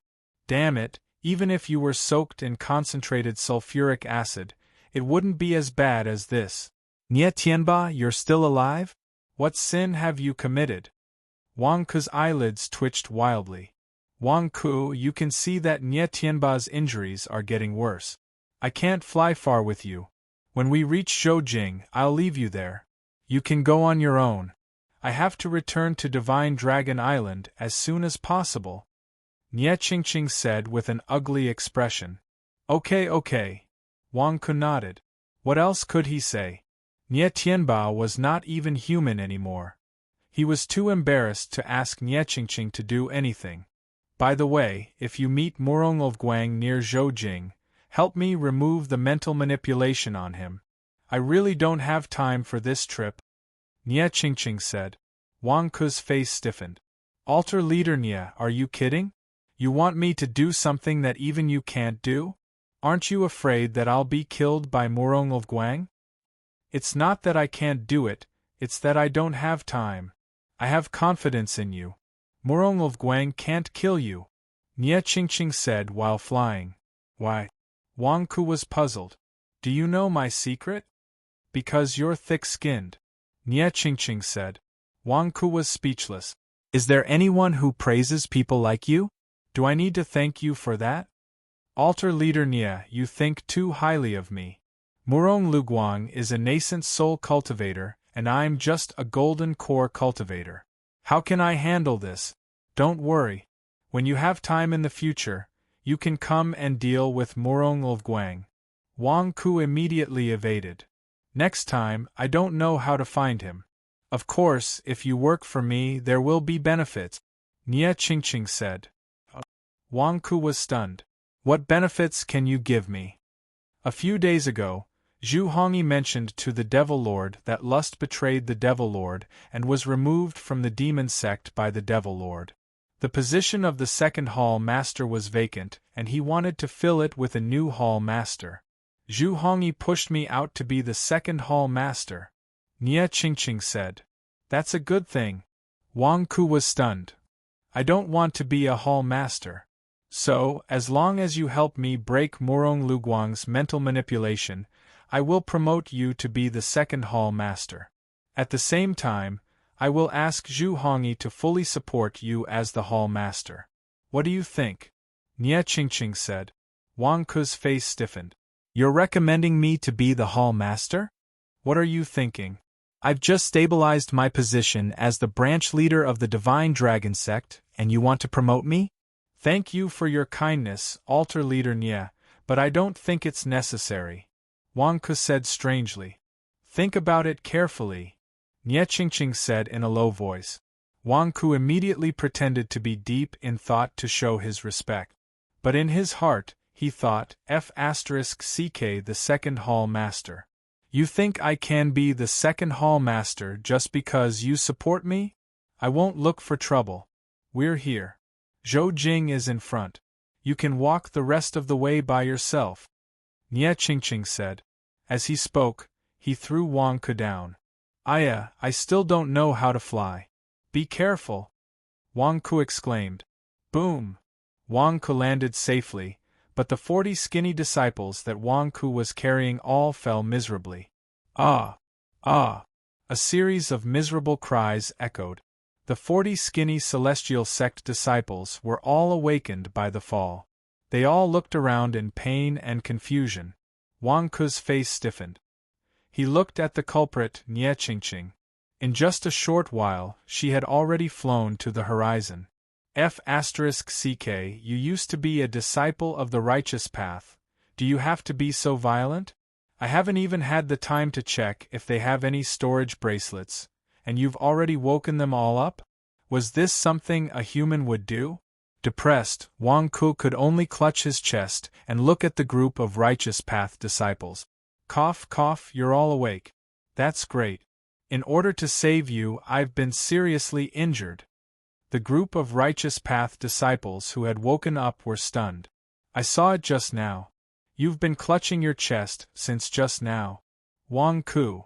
Damn it, even if you were soaked in concentrated sulfuric acid, it wouldn't be as bad as this. Nie Tianba, you're still alive? What sin have you committed? Wang Ke's eyelids twitched wildly. Wang Ke, you can see that Nie Tianba's injuries are getting worse. I can't fly far with you. When we reach Zhoujing, I'll leave you there. You can go on your own. I have to return to Divine Dragon Island as soon as possible. Nie Qingqing said with an ugly expression. Okay. Wang Ke nodded. What else could he say? Nie Tianba was not even human anymore. He was too embarrassed to ask Nie Qingqing to do anything. By the way, if you meet Murongulfguang near Zhoujing, help me remove the mental manipulation on him. I really don't have time for this trip. Nie Qingqing said. Wang Ke's face stiffened. Altar Leader Nie, are you kidding? You want me to do something that even you can't do? Aren't you afraid that I'll be killed by Murongulfguang? It's not that I can't do it, it's that I don't have time. I have confidence in you. Murongulfguang can't kill you. Nie Qingqing said while flying. Why? Wang Ke was puzzled. Do you know my secret? Because you're thick-skinned. Nie Qingqing said. Wang Ke was speechless. Is there anyone who praises people like you? Do I need to thank you for that? Altar Leader Nie, you think too highly of me. Murongulfguang is a nascent soul cultivator, and I'm just a golden core cultivator. How can I handle this? Don't worry. When you have time in the future, you can come and deal with Murongulfguang. Wang Ke immediately evaded. Next time, I don't know how to find him. Of course, if you work for me, there will be benefits, Nie Qingqing said. Wang Ke was stunned. What benefits can you give me? A few days ago, Zhu Hongyi mentioned to the Devil Lord that lust betrayed the Devil Lord and was removed from the demon sect by the Devil Lord. The position of the second hall master was vacant, and he wanted to fill it with a new hall master. Zhu Hongyi pushed me out to be the second hall master. Nie Qingqing said. That's a good thing. Wang Ke was stunned. I don't want to be a hall master. So, as long as you help me break Murongulfguang's mental manipulation, I will promote you to be the second hall master. At the same time, I will ask Zhu Hongyi to fully support you as the hall master. What do you think? Nie Qingqing said. Wang Ke's face stiffened. You're recommending me to be the hall master? What are you thinking? I've just stabilized my position as the branch leader of the Divine Dragon sect, and you want to promote me? Thank you for your kindness, Altar Leader Nie, but I don't think it's necessary. Wang Ke said strangely. Think about it carefully, Nie Qingqing said in a low voice. Wang Ke immediately pretended to be deep in thought to show his respect. But in his heart, he thought, F***CK the second hall master. You think I can be the second hall master just because you support me? I won't look for trouble. We're here. Zhoujing is in front. You can walk the rest of the way by yourself. Nie Qingqing said. As he spoke, he threw Wang Ke down. I still don't know how to fly. Be careful. Wang Ke exclaimed. Boom! Wang Ke landed safely, but the 40 skinny disciples that Wang Ku was carrying all fell miserably. Ah! Ah! A series of miserable cries echoed. The 40 skinny celestial sect disciples were all awakened by the fall. They all looked around in pain and confusion. Wang Ku's face stiffened. He looked at the culprit, Nye Qingqing. In just a short while, she had already flown to the horizon. F***ck, you used to be a disciple of the righteous path. Do you have to be so violent? I haven't even had the time to check if they have any storage bracelets, and you've already woken them all up? Was this something a human would do? Depressed, Wang Ku could only clutch his chest and look at the group of righteous path disciples. Cough, cough, you're all awake. That's great. In order to save you, I've been seriously injured. The group of righteous path disciples who had woken up were stunned. I saw it just now. You've been clutching your chest since just now. Wang Ku.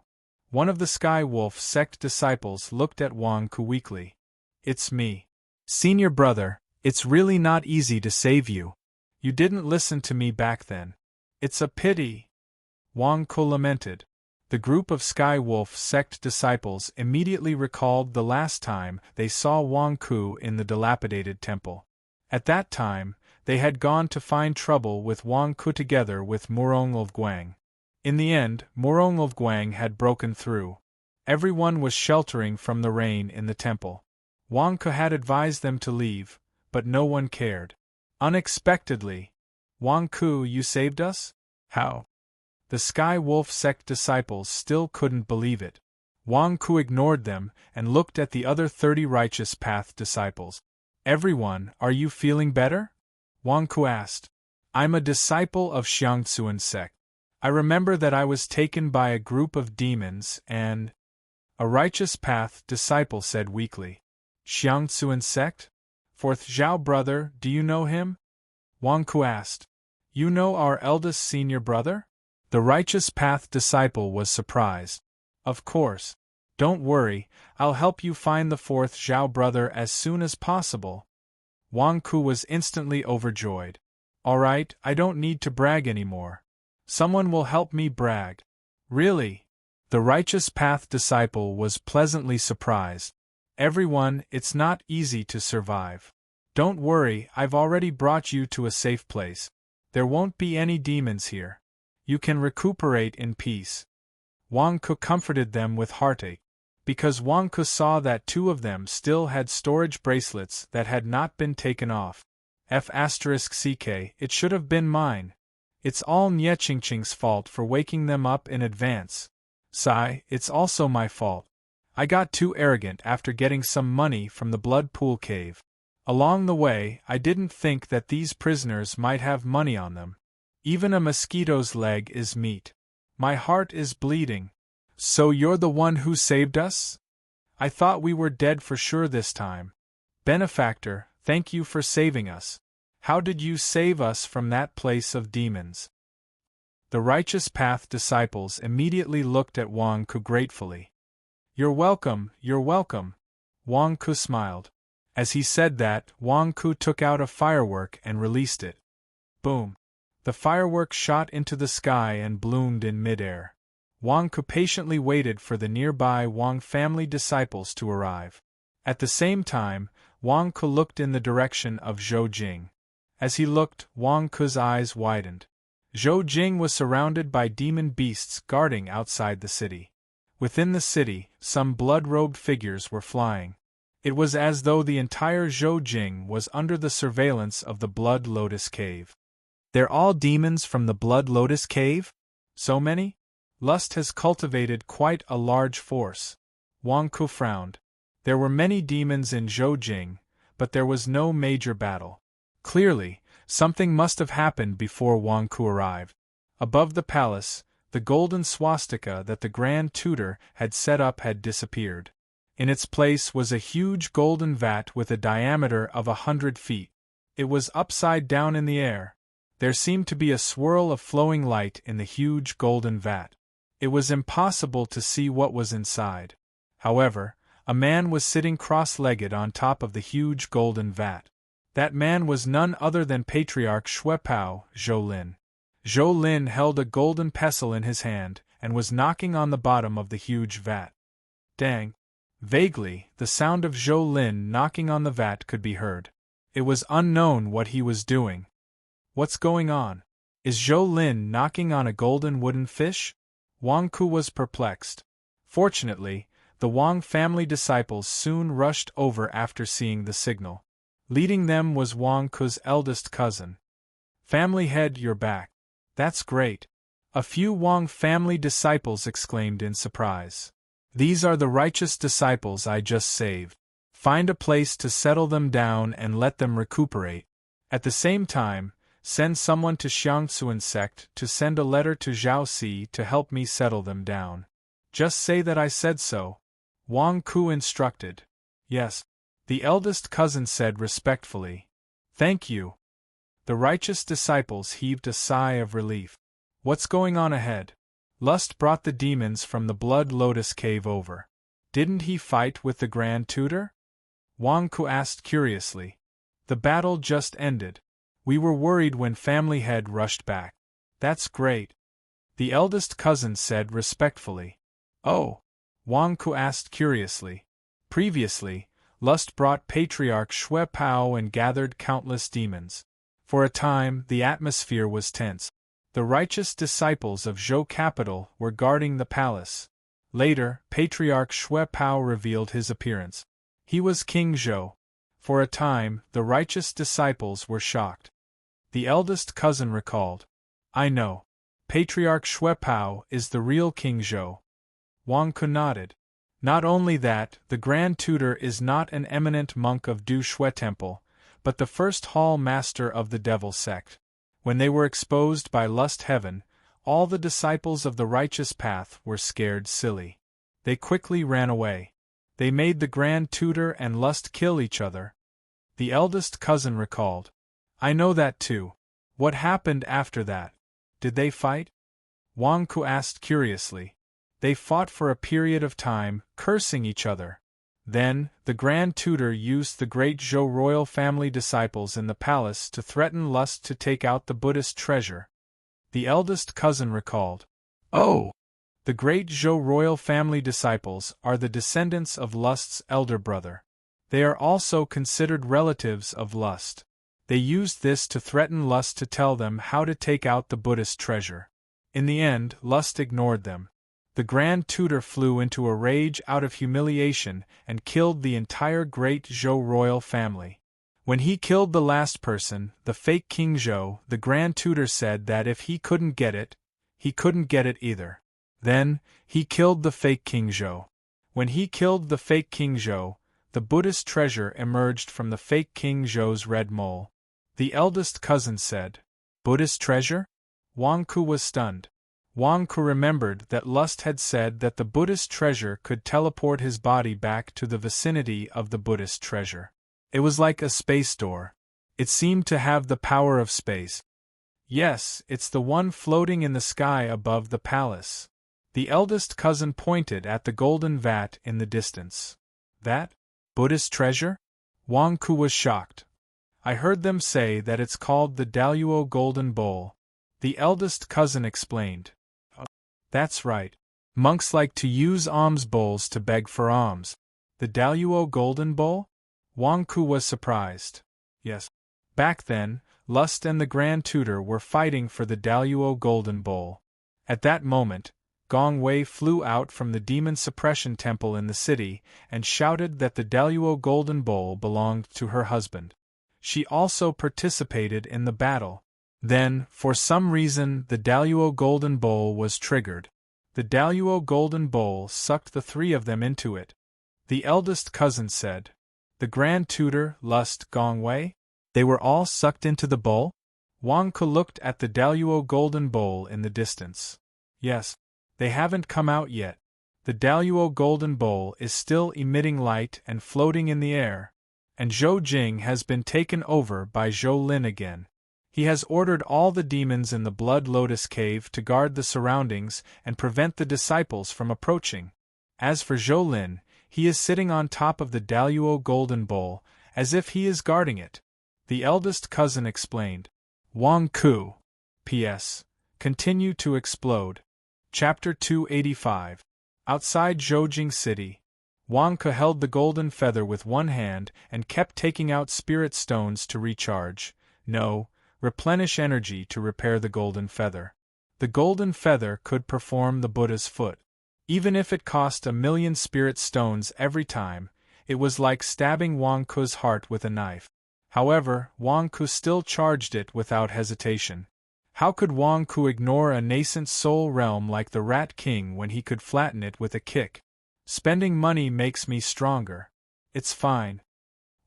One of the Sky Wolf sect disciples looked at Wang Ku weakly. It's me. Senior brother, it's really not easy to save you. You didn't listen to me back then. It's a pity. Wang Ku lamented. The group of Sky Wolf sect disciples immediately recalled the last time they saw Wang Ku in the dilapidated temple. At that time, they had gone to find trouble with Wang Ku together with Murong of Guang. In the end, Murong of Guang had broken through. Everyone was sheltering from the rain in the temple. Wang Ku had advised them to leave, but no one cared. Unexpectedly, Wang Ku, you saved us? How? The Sky Wolf sect disciples still couldn't believe it. Wang Ku ignored them and looked at the other 30 righteous path disciples. Everyone, are you feeling better? Wang Ku asked. I'm a disciple of Xiangtsuan sect. I remember that I was taken by a group of demons and... A righteous path disciple said weakly. Xiangtsuan sect? Fourth Zhao brother, do you know him? Wang Ku asked. You know our eldest senior brother? The righteous path disciple was surprised. Of course. Don't worry, I'll help you find the fourth Zhao brother as soon as possible. Wang Ku was instantly overjoyed. All right, I don't need to brag anymore. Someone will help me brag. Really? The righteous path disciple was pleasantly surprised. Everyone, it's not easy to survive. Don't worry, I've already brought you to a safe place. There won't be any demons here. You can recuperate in peace. Wang Ku comforted them with heartache, because Wang Ku saw that 2 of them still had storage bracelets that had not been taken off. F***ck, it should have been mine. It's all Nye Qingqing's fault for waking them up in advance. Sigh, it's also my fault. I got too arrogant after getting some money from the Blood Pool Cave. Along the way, I didn't think that these prisoners might have money on them. Even a mosquito's leg is meat. My heart is bleeding. So you're the one who saved us? I thought we were dead for sure this time. Benefactor, thank you for saving us. How did you save us from that place of demons? The righteous path disciples immediately looked at Wang Ku gratefully. You're welcome, you're welcome. Wang Ku smiled. As he said that, Wang Ku took out a firework and released it. Boom. The firework shot into the sky and bloomed in midair. Wang Ku patiently waited for the nearby Wang family disciples to arrive. At the same time, Wang Ku looked in the direction of Zhou Jing. As he looked, Wang Ku's eyes widened. Zhou Jing was surrounded by demon beasts guarding outside the city. Within the city, some blood-robed figures were flying. It was as though the entire Zhou Jing was under the surveillance of the Blood Lotus Cave. They're all demons from the Blood Lotus Cave? So many? Lust has cultivated quite a large force. Wang Ku frowned. There were many demons in Zhou Jing, but there was no major battle. Clearly, something must have happened before Wang Ku arrived. Above the palace, the golden swastika that the Grand Tutor had set up had disappeared. In its place was a huge golden vat with a diameter of 100 feet. It was upside down in the air. There seemed to be a swirl of flowing light in the huge golden vat. It was impossible to see what was inside. However, a man was sitting cross-legged on top of the huge golden vat. That man was none other than Patriarch Shuepao, Zhou Lin. Zhou Lin held a golden pestle in his hand, and was knocking on the bottom of the huge vat. Dang! Vaguely, the sound of Zhou Lin knocking on the vat could be heard. It was unknown what he was doing. What's going on? Is Zhou Lin knocking on a golden wooden fish? Wang Ku was perplexed. Fortunately, the Wang family disciples soon rushed over after seeing the signal. Leading them was Wang Ku's eldest cousin. Family head, you're back. That's great. A few Wang family disciples exclaimed in surprise. These are the righteous disciples I just saved. Find a place to settle them down and let them recuperate. At the same time, send someone to Xiangsuan sect to send a letter to Zhao Si to help me settle them down. Just say that I said so. Wang Ku instructed. Yes. The eldest cousin said respectfully. Thank you. The righteous disciples heaved a sigh of relief. What's going on ahead? Lust brought the demons from the Blood Lotus Cave over. Didn't he fight with the Grand Tutor? Wang Ku asked curiously. The battle just ended. We were worried when Family Head rushed back. That's great. The eldest cousin said respectfully. Oh? Wang Ku asked curiously. Previously, Lust brought Patriarch Shuepao and gathered countless demons. For a time, the atmosphere was tense. The righteous disciples of Zhou capital were guarding the palace. Later, Patriarch Shuepao revealed his appearance. He was King Zhou. For a time, the righteous disciples were shocked. The eldest cousin recalled. I know. Patriarch Shuepao is the real King Zhou. Wang Ku nodded. Not only that, the Grand Tutor is not an eminent monk of Du Shui Temple, but the first hall master of the Devil sect. When they were exposed by Lust Heaven, all the disciples of the righteous path were scared silly. They quickly ran away. They made the Grand Tutor and Lust kill each other. The eldest cousin recalled. I know that too. What happened after that? Did they fight? Wang Ku asked curiously. They fought for a period of time, cursing each other. Then, the Grand Tutor used the great Zhou royal family disciples in the palace to threaten Lust to take out the Buddhist treasure. The eldest cousin recalled. Oh! The great Zhou royal family disciples are the descendants of Lust's elder brother. They are also considered relatives of Lust. They used this to threaten Lust to tell them how to take out the Buddhist treasure. In the end, Lust ignored them. The Grand Tutor flew into a rage out of humiliation and killed the entire great Zhou royal family. When he killed the last person, the fake King Zhou, the Grand Tutor said that if he couldn't get it, he couldn't get it either. Then, he killed the fake King Zhou. When he killed the fake King Zhou, the Buddhist treasure emerged from the fake King Zhou's red mole. The eldest cousin said, Buddhist treasure? Wang Ku was stunned. Wang Ku remembered that Lust had said that the Buddhist treasure could teleport his body back to the vicinity of the Buddhist treasure. It was like a space door. It seemed to have the power of space. Yes, it's the one floating in the sky above the palace. The eldest cousin pointed at the golden vat in the distance. That? Buddhist treasure? Wang Ku was shocked. I heard them say that it's called the Daluo Golden Bowl. The eldest cousin explained. That's right. Monks like to use alms bowls to beg for alms. The Daluo Golden Bowl? Wang Ku was surprised. Yes. Back then, Lust and the Grand Tutor were fighting for the Daluo Golden Bowl. At that moment, Gong Wei flew out from the Demon Suppression Temple in the city and shouted that the Daluo Golden Bowl belonged to her husband. She also participated in the battle. Then, for some reason, the Daluo Golden Bowl was triggered. The Daluo Golden Bowl sucked the three of them into it. The eldest cousin said. The Grand Tutor, Lust, Gong Wei? They were all sucked into the bowl? Wang Ku looked at the Daluo Golden Bowl in the distance. Yes. They haven't come out yet. The Daluo Golden Bowl is still emitting light and floating in the air. And Zhou Jing has been taken over by Zhou Lin again. He has ordered all the demons in the Blood Lotus Cave to guard the surroundings and prevent the disciples from approaching. As for Zhou Lin, he is sitting on top of the Daluo Golden Bowl, as if he is guarding it. The eldest cousin explained. Wang Ku. P.S. Continue to explode. Chapter 285. Outside Zhoujing City, Wang Ku held the golden feather with one hand and kept taking out spirit stones to recharge, replenish energy to repair the golden feather. The golden feather could perform the Buddha's foot. Even if it cost 1,000,000 spirit stones every time, it was like stabbing Wang Ku's heart with a knife. However, Wang Ku still charged it without hesitation. How could Wang Ku ignore a nascent soul realm like the Rat King when he could flatten it with a kick? Spending money makes me stronger. It's fine.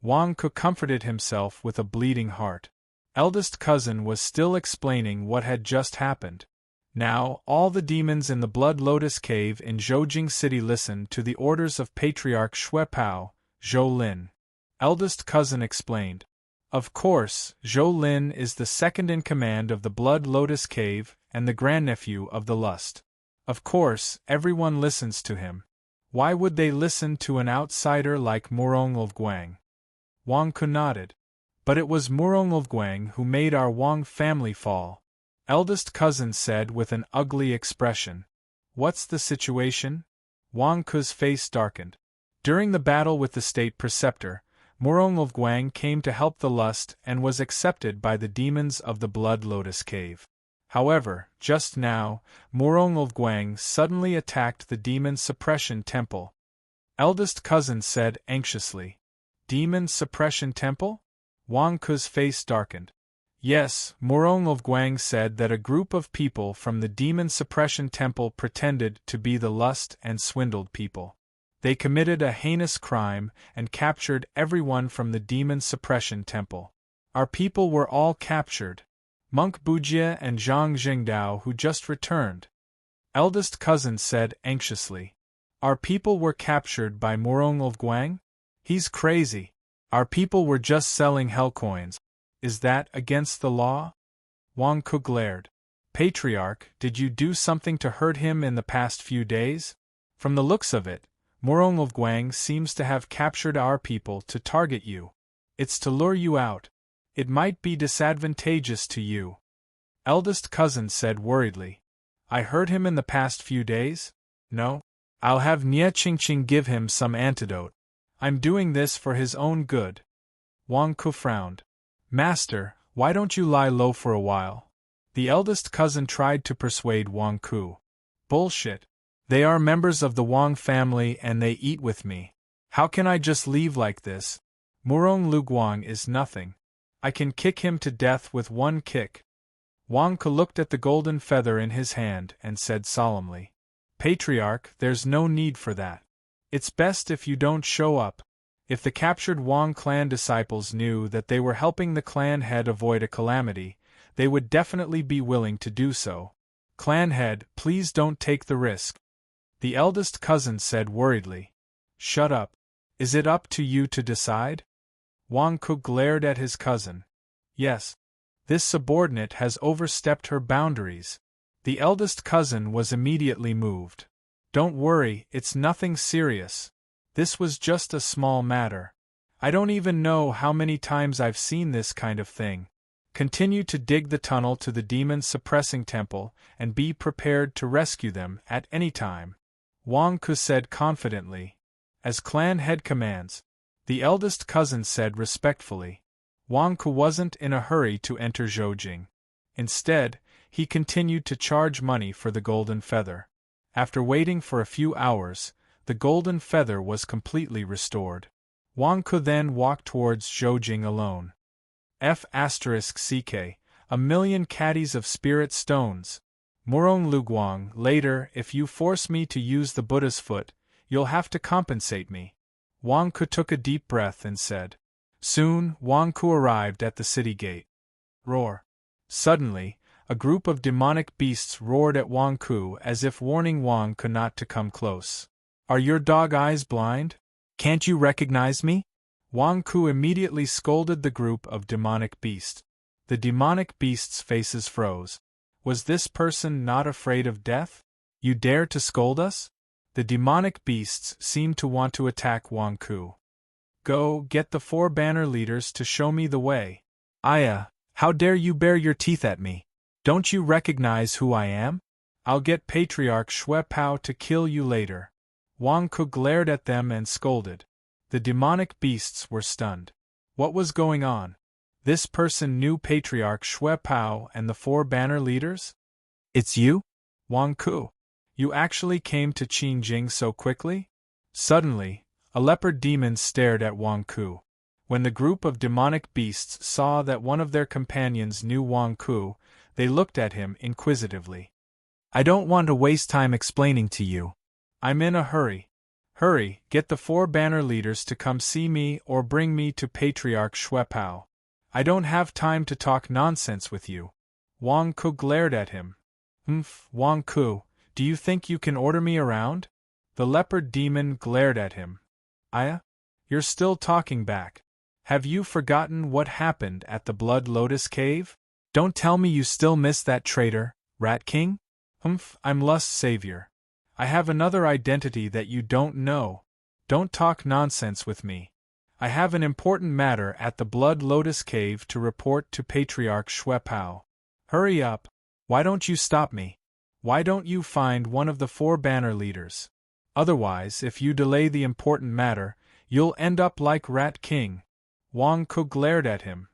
Wang Ku comforted himself with a bleeding heart. Eldest cousin was still explaining what had just happened. Now, all the demons in the Blood Lotus Cave in Zhoujing City listened to the orders of Patriarch Xuepao, Zhou Lin. Eldest cousin explained. Of course, Zhou Lin is the second in command of the Blood Lotus Cave and the grandnephew of the Lust. Of course, everyone listens to him. Why would they listen to an outsider like Murong Guang? Wang Ku nodded. But it was Murong Guang who made our Wang family fall. Eldest cousin said with an ugly expression. What's the situation? Wang Ku's face darkened. During the battle with the state preceptor, Murong Guang came to help the Lust and was accepted by the demons of the Blood Lotus Cave. However, just now, Murong Guang suddenly attacked the Demon Suppression Temple. Eldest cousin said anxiously. Demon Suppression Temple? Wang Ku's face darkened. Yes, Murong Guang said that a group of people from the Demon Suppression Temple pretended to be the Lust and swindled people. They committed a heinous crime and captured everyone from the Demon Suppression Temple. Our people were all captured. Monk Bujie and Zhang Jingdao who just returned. Eldest cousin said anxiously. Our people were captured by Murong Guang? He's crazy. Our people were just selling hell coins. Is that against the law? Wang Ku glared. Patriarch, did you do something to hurt him in the past few days? From the looks of it, Murong Guang seems to have captured our people to target you. It's to lure you out. It might be disadvantageous to you. Eldest cousin said worriedly. I hurt him in the past few days? No. I'll have Nie Qingqing give him some antidote. I'm doing this for his own good. Wang Ku frowned. Master, why don't you lie low for a while? The eldest cousin tried to persuade Wang Ku. Bullshit. They are members of the Wang family and they eat with me. How can I just leave like this? Murong Guang is nothing. I can kick him to death with one kick. Wang Ku looked at the golden feather in his hand and said solemnly. Patriarch, there's no need for that. It's best if you don't show up. If the captured Wang clan disciples knew that they were helping the clan head avoid a calamity, they would definitely be willing to do so. Clan head, please don't take the risk. The eldest cousin said worriedly. Shut up. Is it up to you to decide? Wang Ku glared at his cousin. Yes. This subordinate has overstepped her boundaries. The eldest cousin was immediately moved. Don't worry, it's nothing serious. This was just a small matter. I don't even know how many times I've seen this kind of thing. Continue to dig the tunnel to the demon suppressing temple and be prepared to rescue them at any time. Wang Ku said confidently. As clan head commands. The eldest cousin said respectfully. Wang Ku wasn't in a hurry to enter Zhoujing. Instead, he continued to charge money for the golden feather. After waiting for a few hours, the golden feather was completely restored. Wang Ku then walked towards Zhoujing alone. F***ck, 1,000,000 caddies of spirit stones. Murong Guang, later, if you force me to use the Buddha's foot, you'll have to compensate me. Wang Ku took a deep breath and said. Soon, Wang Ku arrived at the city gate. Roar. Suddenly, a group of demonic beasts roared at Wang Ku as if warning Wang Ku not to come close. Are your dog eyes blind? Can't you recognize me? Wang Ku immediately scolded the group of demonic beasts. The demonic beasts' faces froze. Was this person not afraid of death? You dare to scold us? The demonic beasts seemed to want to attack Wang Ku. Go, get the 4 banner leaders to show me the way. Aya, how dare you bare your teeth at me? Don't you recognize who I am? I'll get Patriarch Xue Pao to kill you later. Wang Ku glared at them and scolded. The demonic beasts were stunned. What was going on? This person knew Patriarch Xue Pao and the 4 banner leaders? It's you? Wang Ku. You actually came to Qingjing so quickly? Suddenly, a leopard demon stared at Wang Ku. When the group of demonic beasts saw that one of their companions knew Wang Ku, they looked at him inquisitively. I don't want to waste time explaining to you. I'm in a hurry. Hurry, get the 4 banner leaders to come see me or bring me to Patriarch Xue Pao. I don't have time to talk nonsense with you. Wang Ku glared at him. Wang Ku, do you think you can order me around? The leopard demon glared at him. Aya? You're still talking back. Have you forgotten what happened at the Blood Lotus Cave? Don't tell me you still miss that traitor, Rat King? I'm Lust's savior. I have another identity that you don't know. Don't talk nonsense with me. I have an important matter at the Blood Lotus Cave to report to Patriarch Xue Pao. Hurry up. Why don't you stop me? Why don't you find one of the 4 banner leaders? Otherwise, if you delay the important matter, you'll end up like Rat King. Wang Ku glared at him.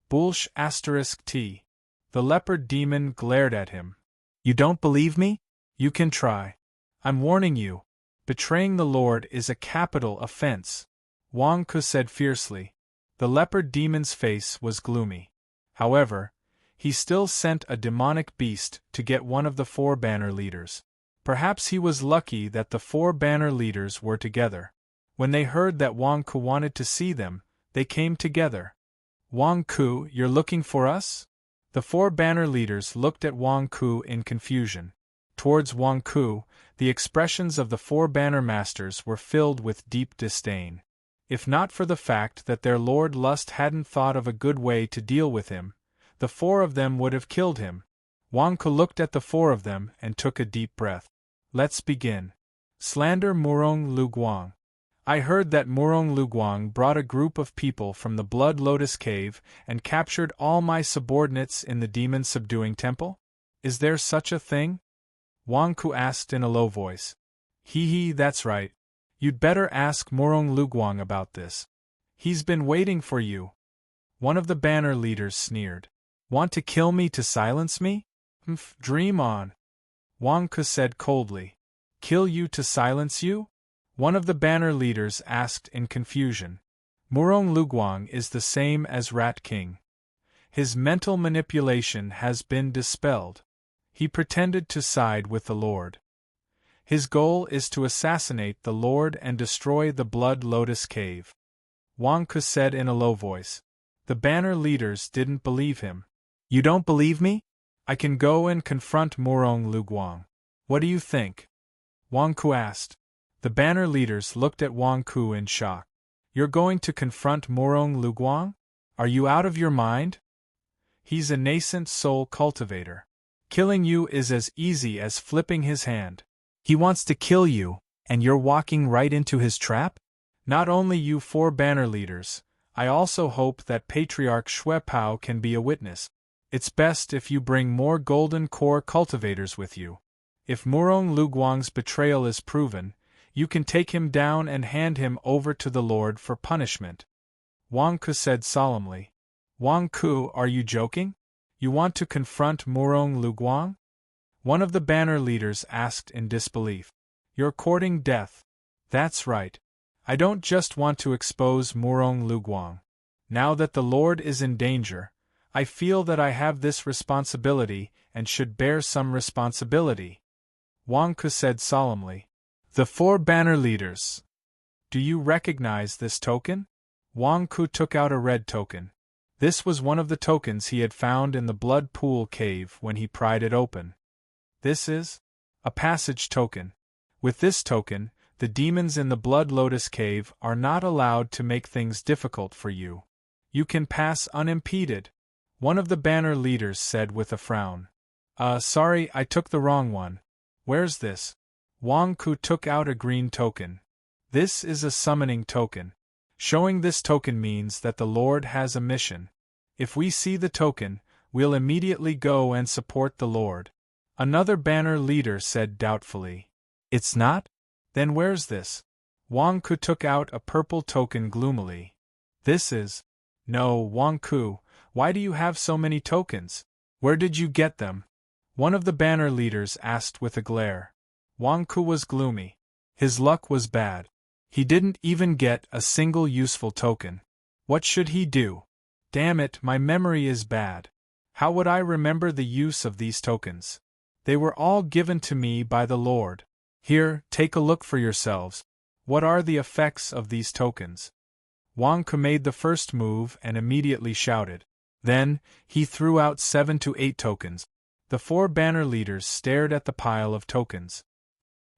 Bullsh *T. The leopard demon glared at him. You don't believe me? You can try. I'm warning you. Betraying the Lord is a capital offense. Wang Ku said fiercely. The leopard demon's face was gloomy. However, he still sent a demonic beast to get one of the 4 banner leaders. Perhaps he was lucky that the 4 banner leaders were together. When they heard that Wang Ku wanted to see them, they came together. Wang Ku, you're looking for us? The 4 banner leaders looked at Wang Ku in confusion. Towards Wang Ku, the expressions of the 4 banner masters were filled with deep disdain. If not for the fact that their Lord Lust hadn't thought of a good way to deal with him, the 4 of them would have killed him. Wang Ku looked at the 4 of them and took a deep breath. Let's begin. Slander Murong Luguang. I heard that Murong Luguang brought a group of people from the Blood Lotus Cave and captured all my subordinates in the demon-subduing temple? Is there such a thing? Wang Ku asked in a low voice. Hee, that's right. You'd better ask Murong Luguang about this. He's been waiting for you. One of the banner leaders sneered. Want to kill me to silence me? Dream on. Wang Ku said coldly. Kill you to silence you? One of the banner leaders asked in confusion. Murong Luguang is the same as Rat King. His mental manipulation has been dispelled. He pretended to side with the Lord. His goal is to assassinate the Lord and destroy the Blood Lotus Cave. Wang Ku said in a low voice. The banner leaders didn't believe him. You don't believe me? I can go and confront Murong Luguang. What do you think? Wang Ku asked. The banner leaders looked at Wang Ku in shock. You're going to confront Murong Luguang? Are you out of your mind? He's a nascent soul cultivator. Killing you is as easy as flipping his hand. He wants to kill you, and you're walking right into his trap? Not only you 4 banner leaders, I also hope that Patriarch Xue Pao can be a witness. It's best if you bring more golden core cultivators with you. If Murong Luguang's betrayal is proven, you can take him down and hand him over to the Lord for punishment. Wang Ku said solemnly. Wang Ku, are you joking? You want to confront Murong Luguang? One of the banner leaders asked in disbelief. You're courting death. That's right. I don't just want to expose Murong Luguang. Now that the Lord is in danger, I feel that I have this responsibility and should bear some responsibility. Wang Ku said solemnly. The 4 banner leaders. Do you recognize this token? Wang Ku took out a red token. This was one of the tokens he had found in the Blood Pool Cave when he pried it open. This is a passage token. With this token, the demons in the Blood Lotus Cave are not allowed to make things difficult for you. You can pass unimpeded. One of the banner leaders said with a frown. Sorry, I took the wrong one. Where's this? Wang Ku took out a green token. This is a summoning token. Showing this token means that the Lord has a mission. If we see the token, we'll immediately go and support the Lord. Another banner leader said doubtfully. It's not? Then where's this? Wang Ku took out a purple token gloomily. This is. No, Wang Ku, why do you have so many tokens? Where did you get them? One of the banner leaders asked with a glare. Wang Ku was gloomy. His luck was bad. He didn't even get a single useful token. What should he do? Damn it, my memory is bad. How would I remember the use of these tokens? They were all given to me by the Lord. Here, take a look for yourselves. What are the effects of these tokens? Wang Ku made the first move and immediately shouted. Then, he threw out 7 to 8 tokens. The 4 banner leaders stared at the pile of tokens.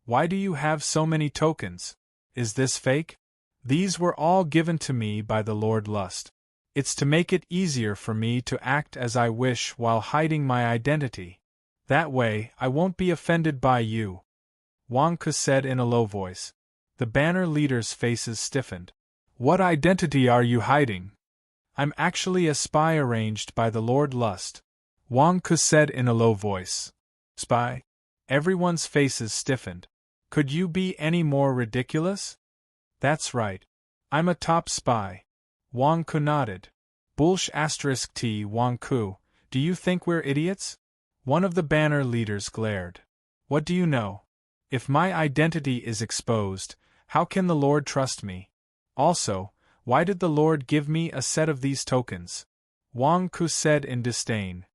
Why do you have so many tokens? Is this fake? These were all given to me by the Lord Lust. It's to make it easier for me to act as I wish while hiding my identity. That way, I won't be offended by you. Wang Ku said in a low voice. The banner leaders' faces stiffened. What identity are you hiding? I'm actually a spy arranged by the Lord Lust. Wang Ku said in a low voice. Spy? Everyone's faces stiffened. Could you be any more ridiculous? That's right. I'm a top spy. Wang Ku nodded. Bullsh *T Wang Ku, do you think we're idiots? One of the banner leaders glared. What do you know? If my identity is exposed, how can the Lord trust me? Also, why did the Lord give me a set of these tokens? Wang Ku said in disdain.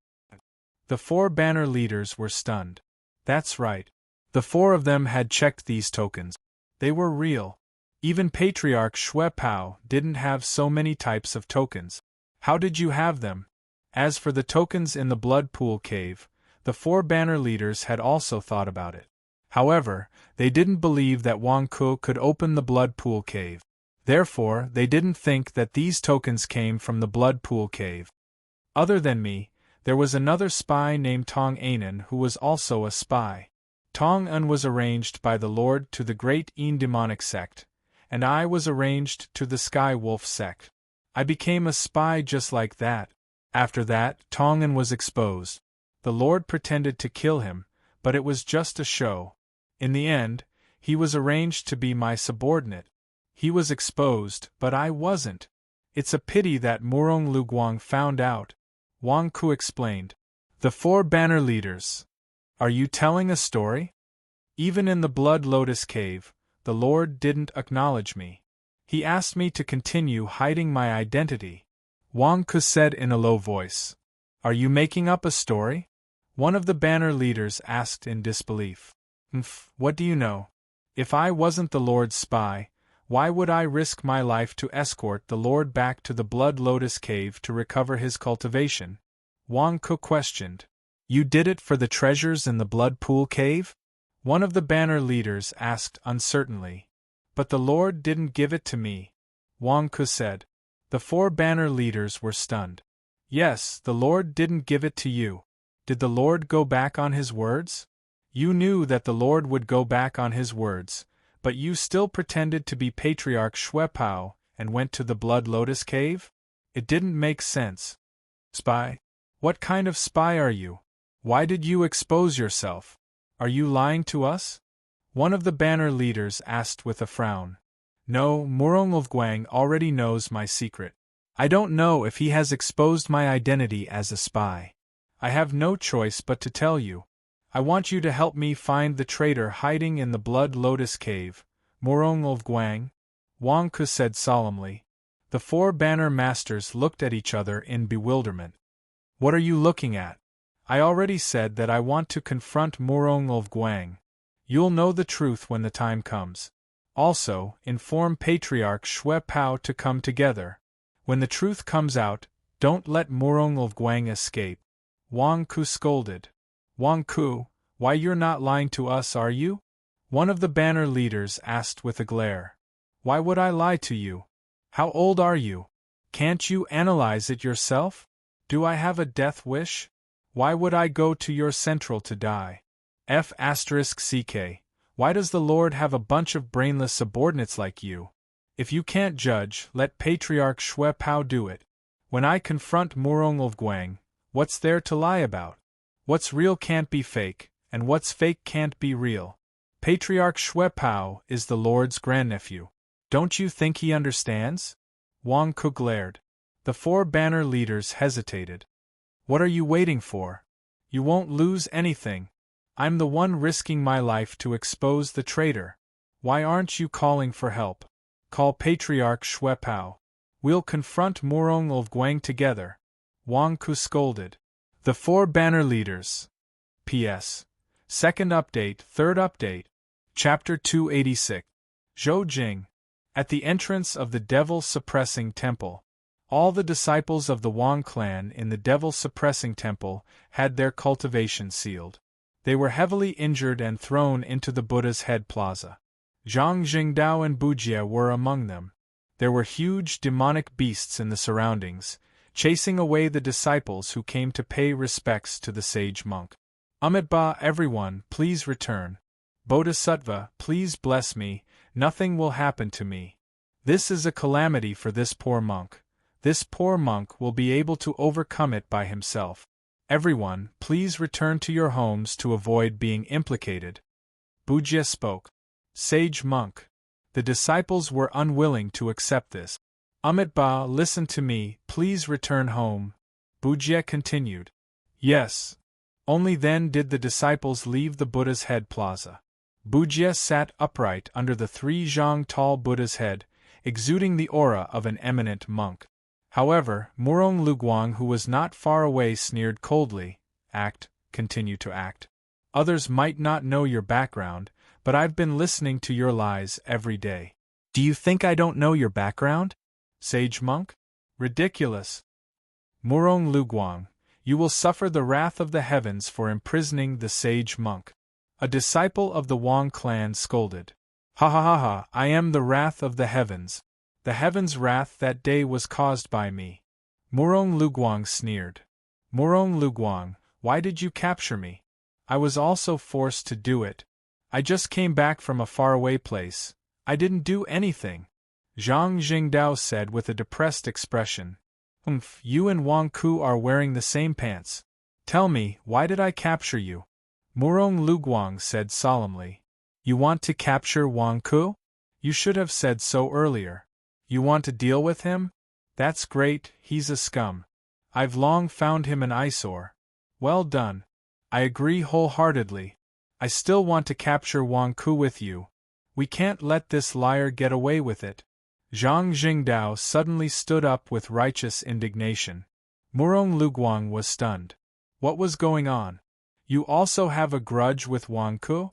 The 4 banner leaders were stunned. That's right. The 4 of them had checked these tokens. They were real. Even Patriarch Xue Pao didn't have so many types of tokens. How did you have them? As for the tokens in the Blood Pool Cave, the 4 banner leaders had also thought about it. However, they didn't believe that Wang Ku could open the Blood Pool Cave. Therefore, they didn't think that these tokens came from the Blood Pool Cave. Other than me, there was another spy named Tong Anan who was also a spy. Tong An was arranged by the Lord to the Great Een demonic sect, and I was arranged to the Sky Wolf sect. I became a spy just like that. After that, Tong An was exposed. The Lord pretended to kill him, but it was just a show. In the end, he was arranged to be my subordinate. He was exposed, but I wasn't. It's a pity that Murong Luguang found out. Wang Ku explained. The 4 banner leaders. Are you telling a story? Even in the Blood Lotus Cave, the Lord didn't acknowledge me. He asked me to continue hiding my identity. Wang Ku said in a low voice. Are you making up a story? One of the banner leaders asked in disbelief. What do you know? If I wasn't the Lord's spy, why would I risk my life to escort the Lord back to the Blood Lotus Cave to recover his cultivation? Wang Ku questioned. You did it for the treasures in the Blood Pool Cave? One of the banner leaders asked uncertainly. But the Lord didn't give it to me, Wang Ku said. The 4 banner leaders were stunned. Yes, the Lord didn't give it to you. Did the Lord go back on his words? You knew that the Lord would go back on his words, but you still pretended to be Patriarch Xue Pao and went to the Blood Lotus Cave? It didn't make sense. Spy? What kind of spy are you? Why did you expose yourself? Are you lying to us? One of the banner leaders asked with a frown. No, Murong Guang already knows my secret. I don't know if he has exposed my identity as a spy. I have no choice but to tell you. I want you to help me find the traitor hiding in the Blood Lotus Cave, Murong Guang, Wang Ku said solemnly. The 4 banner masters looked at each other in bewilderment. What are you looking at? I already said that I want to confront Murong Guang. You'll know the truth when the time comes. Also, inform Patriarch Xue Pao to come together. When the truth comes out, don't let Murong Guang escape. Wang Ku scolded. Wang Ku, why you're not lying to us, are you? One of the banner leaders asked with a glare. Why would I lie to you? How old are you? Can't you analyze it yourself? Do I have a death wish? Why would I go to your central to die? F***ck. Why does the Lord have a bunch of brainless subordinates like you? If you can't judge, let Patriarch Xue Pao do it. When I confront Murong of Guang, what's there to lie about? What's real can't be fake, and what's fake can't be real. Patriarch Shui Pao is the Lord's grandnephew. Don't you think he understands? Wang Ku glared. The 4 banner leaders hesitated. What are you waiting for? You won't lose anything. I'm the one risking my life to expose the traitor. Why aren't you calling for help? Call Patriarch Shui Pao. We'll confront Murong of Guang together. Wang Ku scolded. The 4 banner leaders. P.S. Second update, third update. Chapter 286. Zhou Jing. At the entrance of the devil-suppressing temple. All the disciples of the Wang clan in the devil-suppressing temple had their cultivation sealed. They were heavily injured and thrown into the Buddha's head plaza. Zhang Jingdao and Bujie were among them. There were huge demonic beasts in the surroundings, chasing away the disciples who came to pay respects to the sage monk. Amitabha, everyone, please return. Bodhisattva, please bless me, nothing will happen to me. This is a calamity for this poor monk. This poor monk will be able to overcome it by himself. Everyone, please return to your homes to avoid being implicated. Bujie spoke. Sage monk. The disciples were unwilling to accept this. Amitabha, listen to me, please return home. Bujie continued. Yes. Only then did the disciples leave the Buddha's head plaza. Bujie sat upright under the 3 zhang tall Buddha's head, exuding the aura of an eminent monk. However, Murong Luguang, who was not far away, sneered coldly. Continue to act. Others might not know your background, but I've been listening to your lies every day. Do you think I don't know your background? Sage monk? Ridiculous. Murong Luguang, you will suffer the wrath of the heavens for imprisoning the sage monk. A disciple of the Wang clan scolded. Ha ha ha ha, I am the wrath of the heavens. The heavens' wrath that day was caused by me. Murong Luguang sneered. Murong Luguang, why did you capture me? I was also forced to do it. I just came back from a faraway place. I didn't do anything. Zhang Jingdao said with a depressed expression. You and Wang Ku are wearing the same pants. Tell me, why did I capture you? Murong Luguang said solemnly. You want to capture Wang Ku? You should have said so earlier. You want to deal with him? That's great, he's a scum. I've long found him an eyesore. Well done. I agree wholeheartedly. I still want to capture Wang Ku with you. We can't let this liar get away with it. Zhang Jingdao suddenly stood up with righteous indignation. Murong Luguang was stunned. What was going on? You also have a grudge with Wang Ku?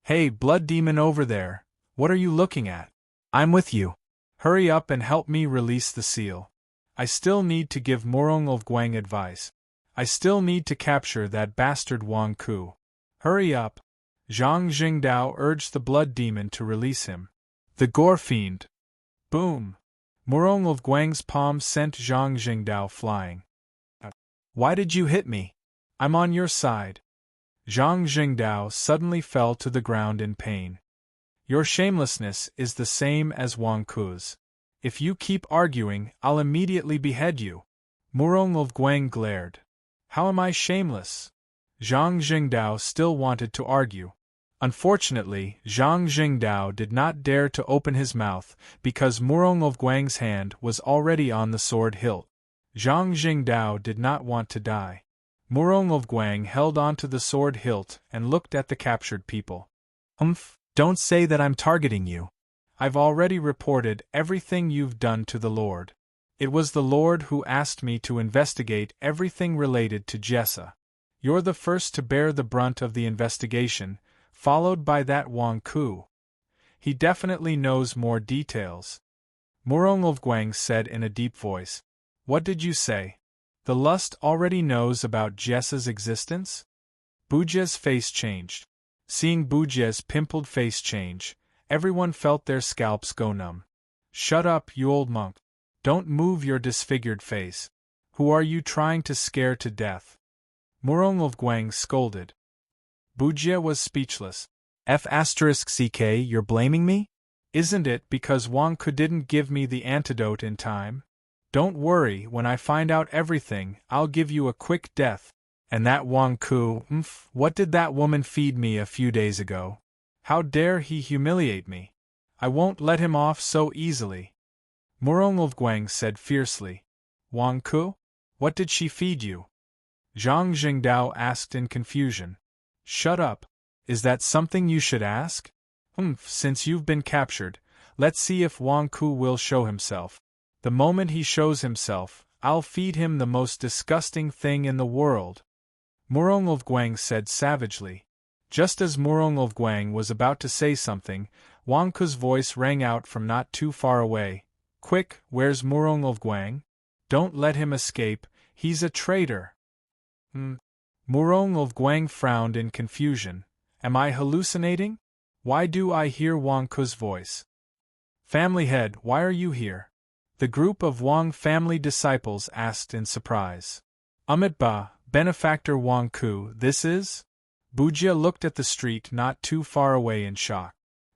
Hey, blood demon over there, what are you looking at? I'm with you. Hurry up and help me release the seal. I still need to give Murong of Guang advice. I still need to capture that bastard Wang Ku. Hurry up. Zhang Jingdao urged the blood demon to release him. The gore fiend. Boom. Murong of Guang's palm sent Zhang Jingdao flying. Why did you hit me? I'm on your side. Zhang Jingdao suddenly fell to the ground in pain. Your shamelessness is the same as Wang Ku's. If you keep arguing, I'll immediately behead you. Murong of Guang glared. How am I shameless? Zhang Jingdao still wanted to argue. Unfortunately, Zhang Jingdao did not dare to open his mouth because Murong of Guang's hand was already on the sword hilt. Zhang Jingdao did not want to die. Murong of Guang held onto the sword hilt and looked at the captured people. Don't say that I'm targeting you. I've already reported everything you've done to the Lord. It was the Lord who asked me to investigate everything related to Jessa. You're the first to bear the brunt of the investigation, followed by that Wang Ku. He definitely knows more details. Murong of Guang said in a deep voice. What did you say? The lust already knows about Jessa's existence? Bujie's face changed. Seeing Bujie's pimpled face change, everyone felt their scalps go numb. Shut up, you old monk. Don't move your disfigured face. Who are you trying to scare to death? Murong of Guang scolded. Bujie was speechless. F***ck, you're blaming me? Isn't it because Wang Ku didn't give me the antidote in time? Don't worry, when I find out everything, I'll give you a quick death. And that Wang Ku, what did that woman feed me a few days ago? How dare he humiliate me? I won't let him off so easily. Murongulfguang said fiercely. Wang Ku? What did she feed you? Zhang Jingdao asked in confusion. Shut up. Is that something you should ask? Since you've been captured, let's see if Wang Ku will show himself. The moment he shows himself, I'll feed him the most disgusting thing in the world. Murongulfguang said savagely. Just as Murongulfguang was about to say something, Wang Ku's voice rang out from not too far away. Quick, where's Murongulfguang? Don't let him escape, he's a traitor. Murongulfguang frowned in confusion. Am I hallucinating? Why do I hear Wang Ku's voice? Family head, why are you here? The group of Wang family disciples asked in surprise. Amitabha, benefactor Wang Ku, this is? Bujia looked at the street not too far away in shock.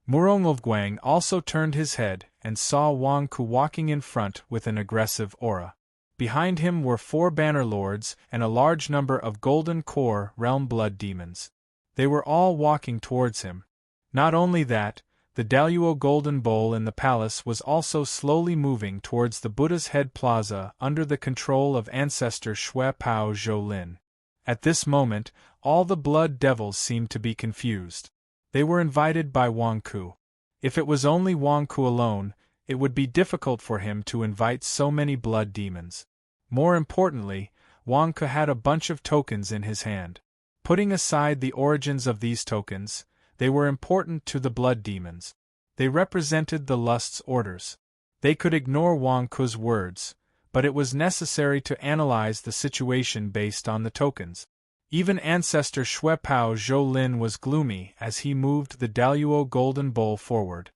Murongulfguang also turned his head and saw Wang Ku walking in front with an aggressive aura. Behind him were 4 banner lords and a large number of golden core realm blood demons. They were all walking towards him. Not only that, the Daluo golden bowl in the palace was also slowly moving towards the Buddha's Head Plaza under the control of ancestor Shui Pao Zhou. At this moment, all the blood devils seemed to be confused. They were invited by Wang Ku. If it was only Wang Ku alone, it would be difficult for him to invite so many blood demons. More importantly, Wang Ku had a bunch of tokens in his hand. Putting aside the origins of these tokens, they were important to the blood demons. They represented the lust's orders. They could ignore Wang Ku's words, but it was necessary to analyze the situation based on the tokens. Even ancestor Shui Pao Zhou was gloomy as he moved the Daluo golden bowl forward.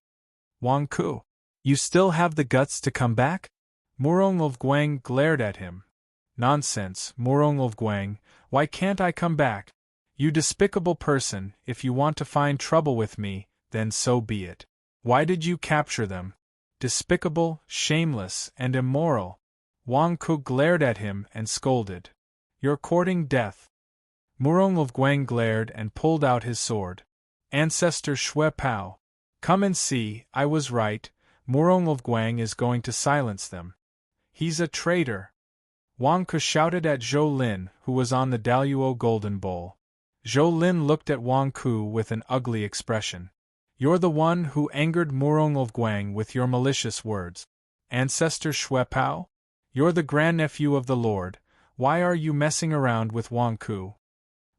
Wang Ku, you still have the guts to come back? Murongulfguang glared at him. Nonsense, Murongulfguang, why can't I come back? You despicable person, if you want to find trouble with me, then so be it. Why did you capture them? Despicable, shameless, and immoral. Wang Ku glared at him and scolded. You're courting death. Murongulfguang glared and pulled out his sword. Ancestor Shui Pao. Come and see, I was right, Murongulfguang is going to silence them. He's a traitor. Wang Ku shouted at Zhou Lin, who was on the Daluo golden bowl. Zhou Lin looked at Wang Ku with an ugly expression. You're the one who angered Murongulfguang with your malicious words. Ancestor Shui Pao? You're the grandnephew of the Lord, why are you messing around with Wang Ku?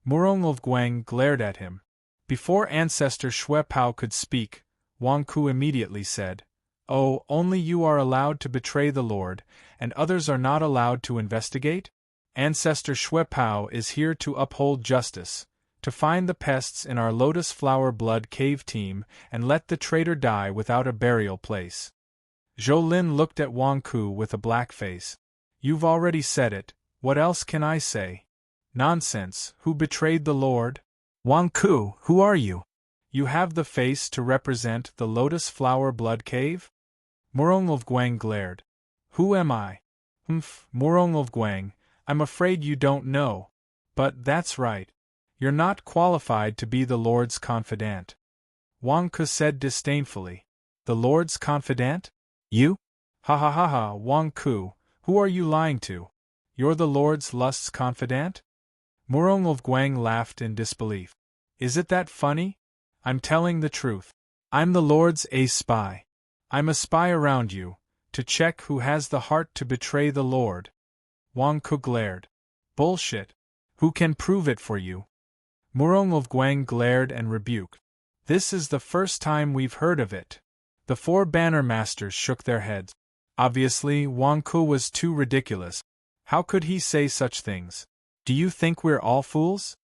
Murongulfguang glared at him. Before ancestor Shui Pao could speak, Wang Ku immediately said, Oh, only you are allowed to betray the Lord, and others are not allowed to investigate? Ancestor Shui Pao is here to uphold justice, to find the pests in our lotus flower blood cave team and let the traitor die without a burial place. Zhou Lin looked at Wang Ku with a black face. You've already said it, what else can I say? Nonsense, who betrayed the Lord? Wang Ku, who are you? You have the face to represent the lotus flower blood cave? Murongulfguang glared. Who am I? Murongulfguang, I'm afraid you don't know. But that's right. You're not qualified to be the Lord's confidant. Wang Ku said disdainfully. The Lord's confidant? You? Ha ha ha ha, Wang Ku, who are you lying to? You're the Lord's lust's confidant? Murongulfguang laughed in disbelief. Is it that funny? I'm telling the truth. I'm the Lord's ace spy. I'm a spy around you, to check who has the heart to betray the Lord. Wang Ku glared. Bullshit. Who can prove it for you? Murongulfguang glared and rebuked. This is the first time we've heard of it. The 4 banner masters shook their heads. Obviously, Wang Ku was too ridiculous. How could he say such things? Do you think we're all fools?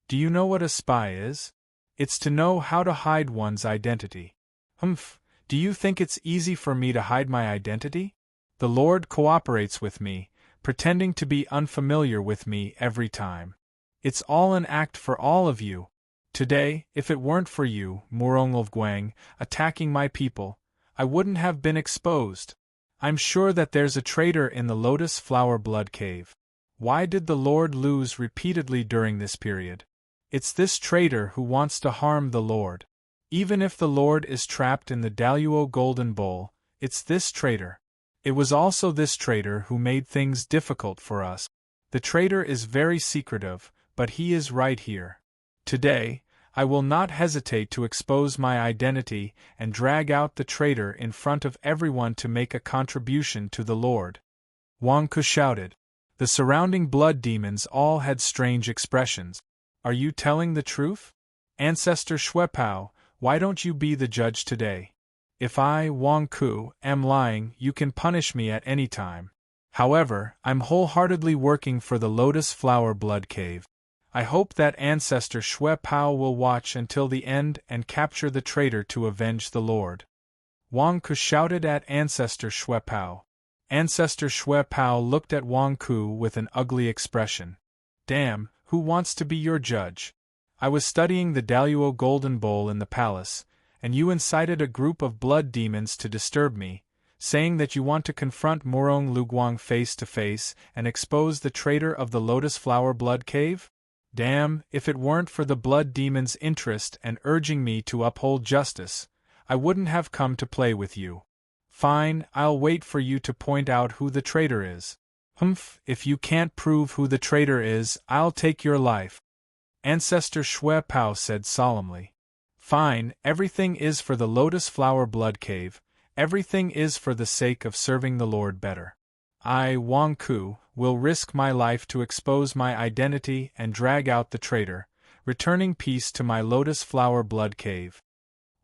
Do you know what a spy is? It's to know how to hide one's identity. Do you think it's easy for me to hide my identity? The Lord cooperates with me, pretending to be unfamiliar with me every time. It's all an act for all of you. Today, if it weren't for you, Murongulfguang, attacking my people, I wouldn't have been exposed. I'm sure that there's a traitor in the Lotus Flower Blood Cave. Why did the Lord lose repeatedly during this period? It's this traitor who wants to harm the Lord. Even if the Lord is trapped in the Daluo Golden Bowl, it's this traitor. It was also this traitor who made things difficult for us. The traitor is very secretive, but he is right here. Today, I will not hesitate to expose my identity and drag out the traitor in front of everyone to make a contribution to the Lord. Wang Ke shouted. The surrounding blood demons all had strange expressions. Are you telling the truth? Ancestor Xuepao, why don't you be the judge today? If I, Wang Ke, am lying, you can punish me at any time. However, I'm wholeheartedly working for the Lotus Flower Blood Cave. I hope that Ancestor Xuepao will watch until the end and capture the traitor to avenge the Lord. Wang Ke shouted at Ancestor Xuepao. Ancestor Xuepao looked at Wang Ke with an ugly expression. Damn, who wants to be your judge? I was studying the Daluo Golden Bowl in the palace, and you incited a group of blood demons to disturb me, saying that you want to confront Morong Luguang face to face and expose the traitor of the Lotus Flower Blood Cave? Damn, if it weren't for the blood demon's interest and urging me to uphold justice, I wouldn't have come to play with you. Fine, I'll wait for you to point out who the traitor is. Humph, if you can't prove who the traitor is, I'll take your life. Ancestor Xuepao said solemnly. Fine, everything is for the Lotus Flower Blood Cave, everything is for the sake of serving the Lord better. I, Wang Ke, will risk my life to expose my identity and drag out the traitor, returning peace to my Lotus Flower Blood Cave.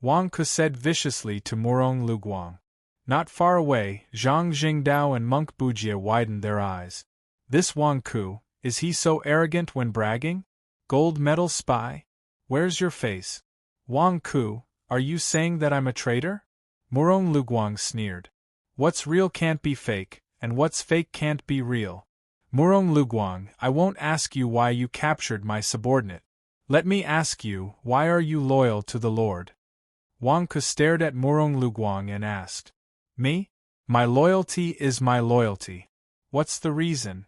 Wang Ke said viciously to Morong Luguang. Not far away, Zhang Jingdao and Monk Bujie widened their eyes. This Wang Ke, is he so arrogant when bragging? Gold medal spy? Where's your face? Wang Ke, are you saying that I'm a traitor? Morong Luguang sneered. What's real can't be fake, and what's fake can't be real. Morong Luguang, I won't ask you why you captured my subordinate. Let me ask you, why are you loyal to the Lord? Wang Ke stared at Morong Luguang and asked. Me? My loyalty is my loyalty. What's the reason?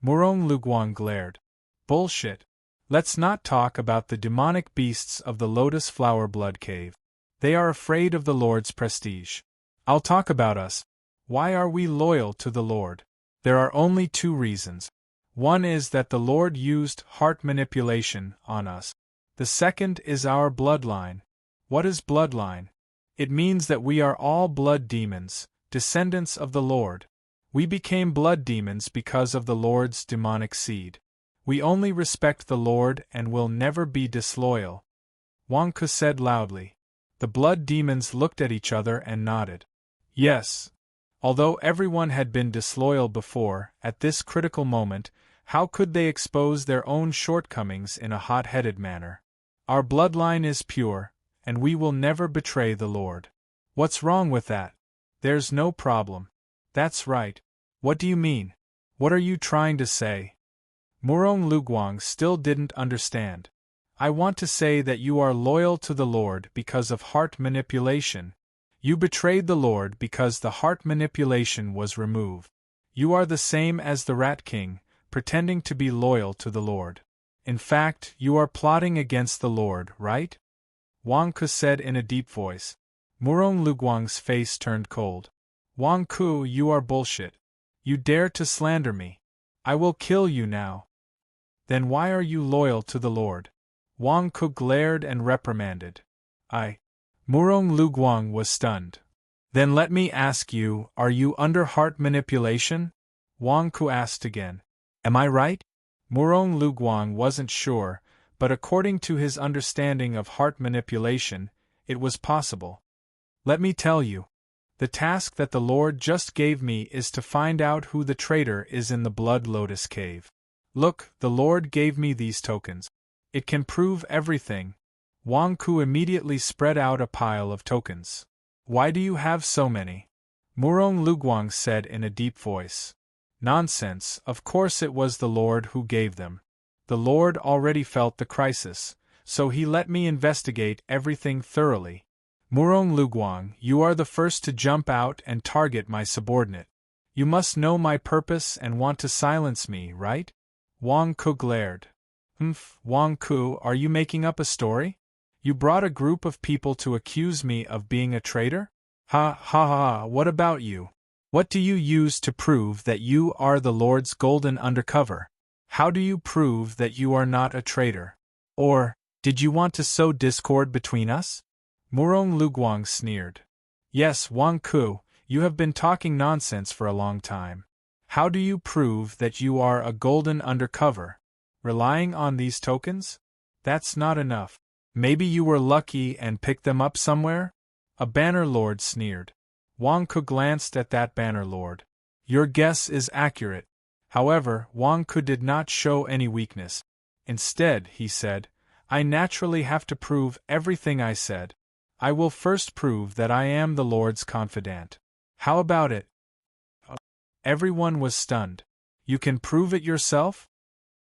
Morong Luguang glared. Bullshit. Let's not talk about the demonic beasts of the Lotus Flower Blood Cave. They are afraid of the Lord's prestige. I'll talk about us. Why are we loyal to the Lord? There are only two reasons. One is that the Lord used heart manipulation on us. The second is our bloodline. What is bloodline? It means that we are all blood demons, descendants of the Lord. We became blood demons because of the Lord's demonic seed. We only respect the Lord and will never be disloyal. Wang Ke said loudly. The blood demons looked at each other and nodded. Yes. Although everyone had been disloyal before, at this critical moment, how could they expose their own shortcomings in a hot-headed manner? Our bloodline is pure, and we will never betray the Lord. What's wrong with that? There's no problem. That's right. What do you mean? What are you trying to say? Morong Luguang still didn't understand. I want to say that you are loyal to the Lord because of heart manipulation. You betrayed the Lord because the heart manipulation was removed. You are the same as the Rat King, pretending to be loyal to the Lord. In fact, you are plotting against the Lord, right? Wang Ke said in a deep voice. Morong Luguang's face turned cold. Wang Ke, you are bullshit. You dare to slander me. I will kill you now. Then why are you loyal to the Lord? Wang Ke glared and reprimanded. Morong Luguang was stunned. Then let me ask you, are you under heart manipulation? Wang Ke asked again. Am I right? Morong Luguang wasn't sure, but according to his understanding of heart manipulation, it was possible. Let me tell you. The task that the Lord just gave me is to find out who the traitor is in the Blood Lotus Cave. Look, the Lord gave me these tokens. It can prove everything. Wang Ke immediately spread out a pile of tokens. Why do you have so many? Morong Luguang said in a deep voice. Nonsense, of course it was the Lord who gave them. The Lord already felt the crisis, so he let me investigate everything thoroughly. Murong Luguang, you are the first to jump out and target my subordinate. You must know my purpose and want to silence me, right? Wang Ku glared. Wang Ku, are you making up a story? You brought a group of people to accuse me of being a traitor? Ha ha ha, what about you? What do you use to prove that you are the Lord's golden undercover? How do you prove that you are not a traitor? Or, did you want to sow discord between us? Murong Luguang sneered. Yes, Wang Ku, you have been talking nonsense for a long time. How do you prove that you are a golden undercover? Relying on these tokens? That's not enough. Maybe you were lucky and picked them up somewhere? A banner lord sneered. Wang Ku glanced at that banner lord. Your guess is accurate. However, Wang Ku did not show any weakness. Instead, he said, I naturally have to prove everything I said. I will first prove that I am the Lord's confidant. How about it? Everyone was stunned. You can prove it yourself?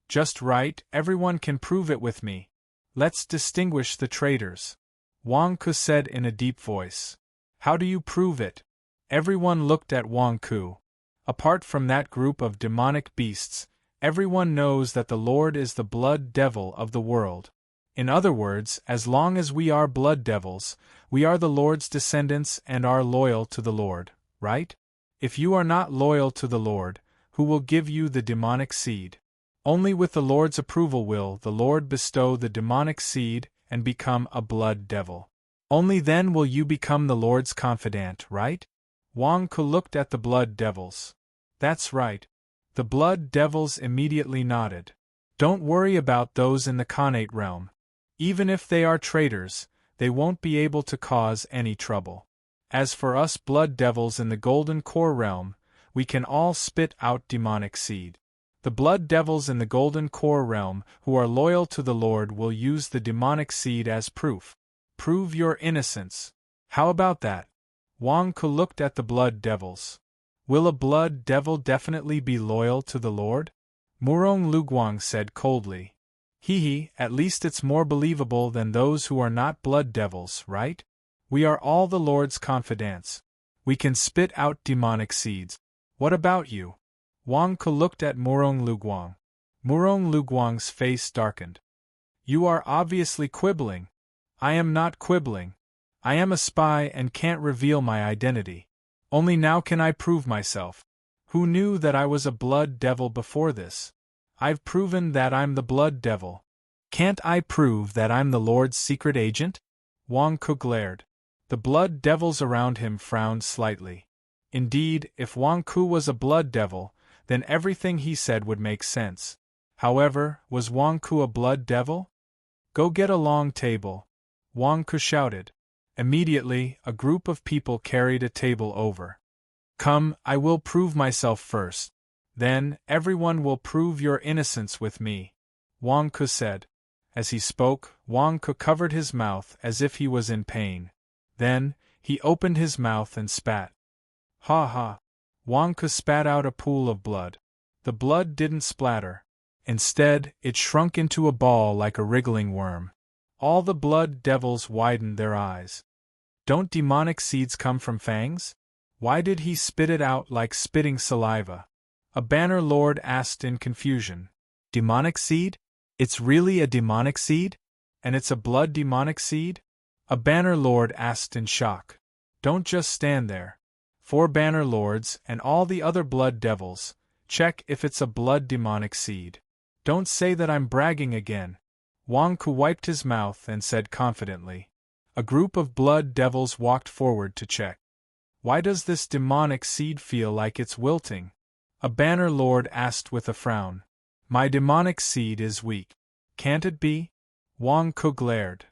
Just right, everyone can prove it with me. Let's distinguish the traitors. Wang Ku said in a deep voice. How do you prove it? Everyone looked at Wang Ku. Apart from that group of demonic beasts, everyone knows that the Lord is the blood devil of the world. In other words, as long as we are blood devils, we are the Lord's descendants and are loyal to the Lord, right? If you are not loyal to the Lord, who will give you the demonic seed? Only with the Lord's approval will the Lord bestow the demonic seed and become a blood devil. Only then will you become the Lord's confidant, right? Wang Ku looked at the blood devils. That's right. The blood devils immediately nodded. Don't worry about those in the Khanate realm. Even if they are traitors, they won't be able to cause any trouble. As for us blood devils in the Golden Core realm, we can all spit out demonic seed. The blood devils in the Golden Core realm who are loyal to the Lord will use the demonic seed as proof. Prove your innocence. How about that? Wang Ku looked at the blood devils. Will a blood devil definitely be loyal to the Lord? Murong Luguang said coldly. Hee, at least it's more believable than those who are not blood devils, right? We are all the Lord's confidants. We can spit out demonic seeds. What about you? Wang Ku looked at Murong Luguang. Murong Luguang's face darkened. You are obviously quibbling. I am not quibbling. I am a spy and can't reveal my identity. Only now can I prove myself. Who knew that I was a blood devil before this? I've proven that I'm the blood devil. Can't I prove that I'm the Lord's secret agent? Wang Ku glared. The blood devils around him frowned slightly. Indeed, if Wang Ku was a blood devil, then everything he said would make sense. However, was Wang Ku a blood devil? Go get a long table. Wang Ku shouted. Immediately, a group of people carried a table over. Come, I will prove myself first. Then, everyone will prove your innocence with me, Wang Ku said. As he spoke, Wang Ku covered his mouth as if he was in pain. Then, he opened his mouth and spat. Ha ha! Wang Ku spat out a pool of blood. The blood didn't splatter. Instead, it shrunk into a ball like a wriggling worm. All the blood devils widened their eyes. Don't demonic seeds come from fangs? Why did he spit it out like spitting saliva? A banner lord asked in confusion. Demonic seed? It's really a demonic seed? And it's a blood demonic seed? A banner lord asked in shock. Don't just stand there. 4 banner lords and all the other blood devils, check if it's a blood demonic seed. Don't say that I'm bragging again. Wang Ku wiped his mouth and said confidently. A group of blood devils walked forward to check. Why does this demonic seed feel like it's wilting? A banner lord asked with a frown. My demonic seed is weak. Can't it be? Wang Ku glared.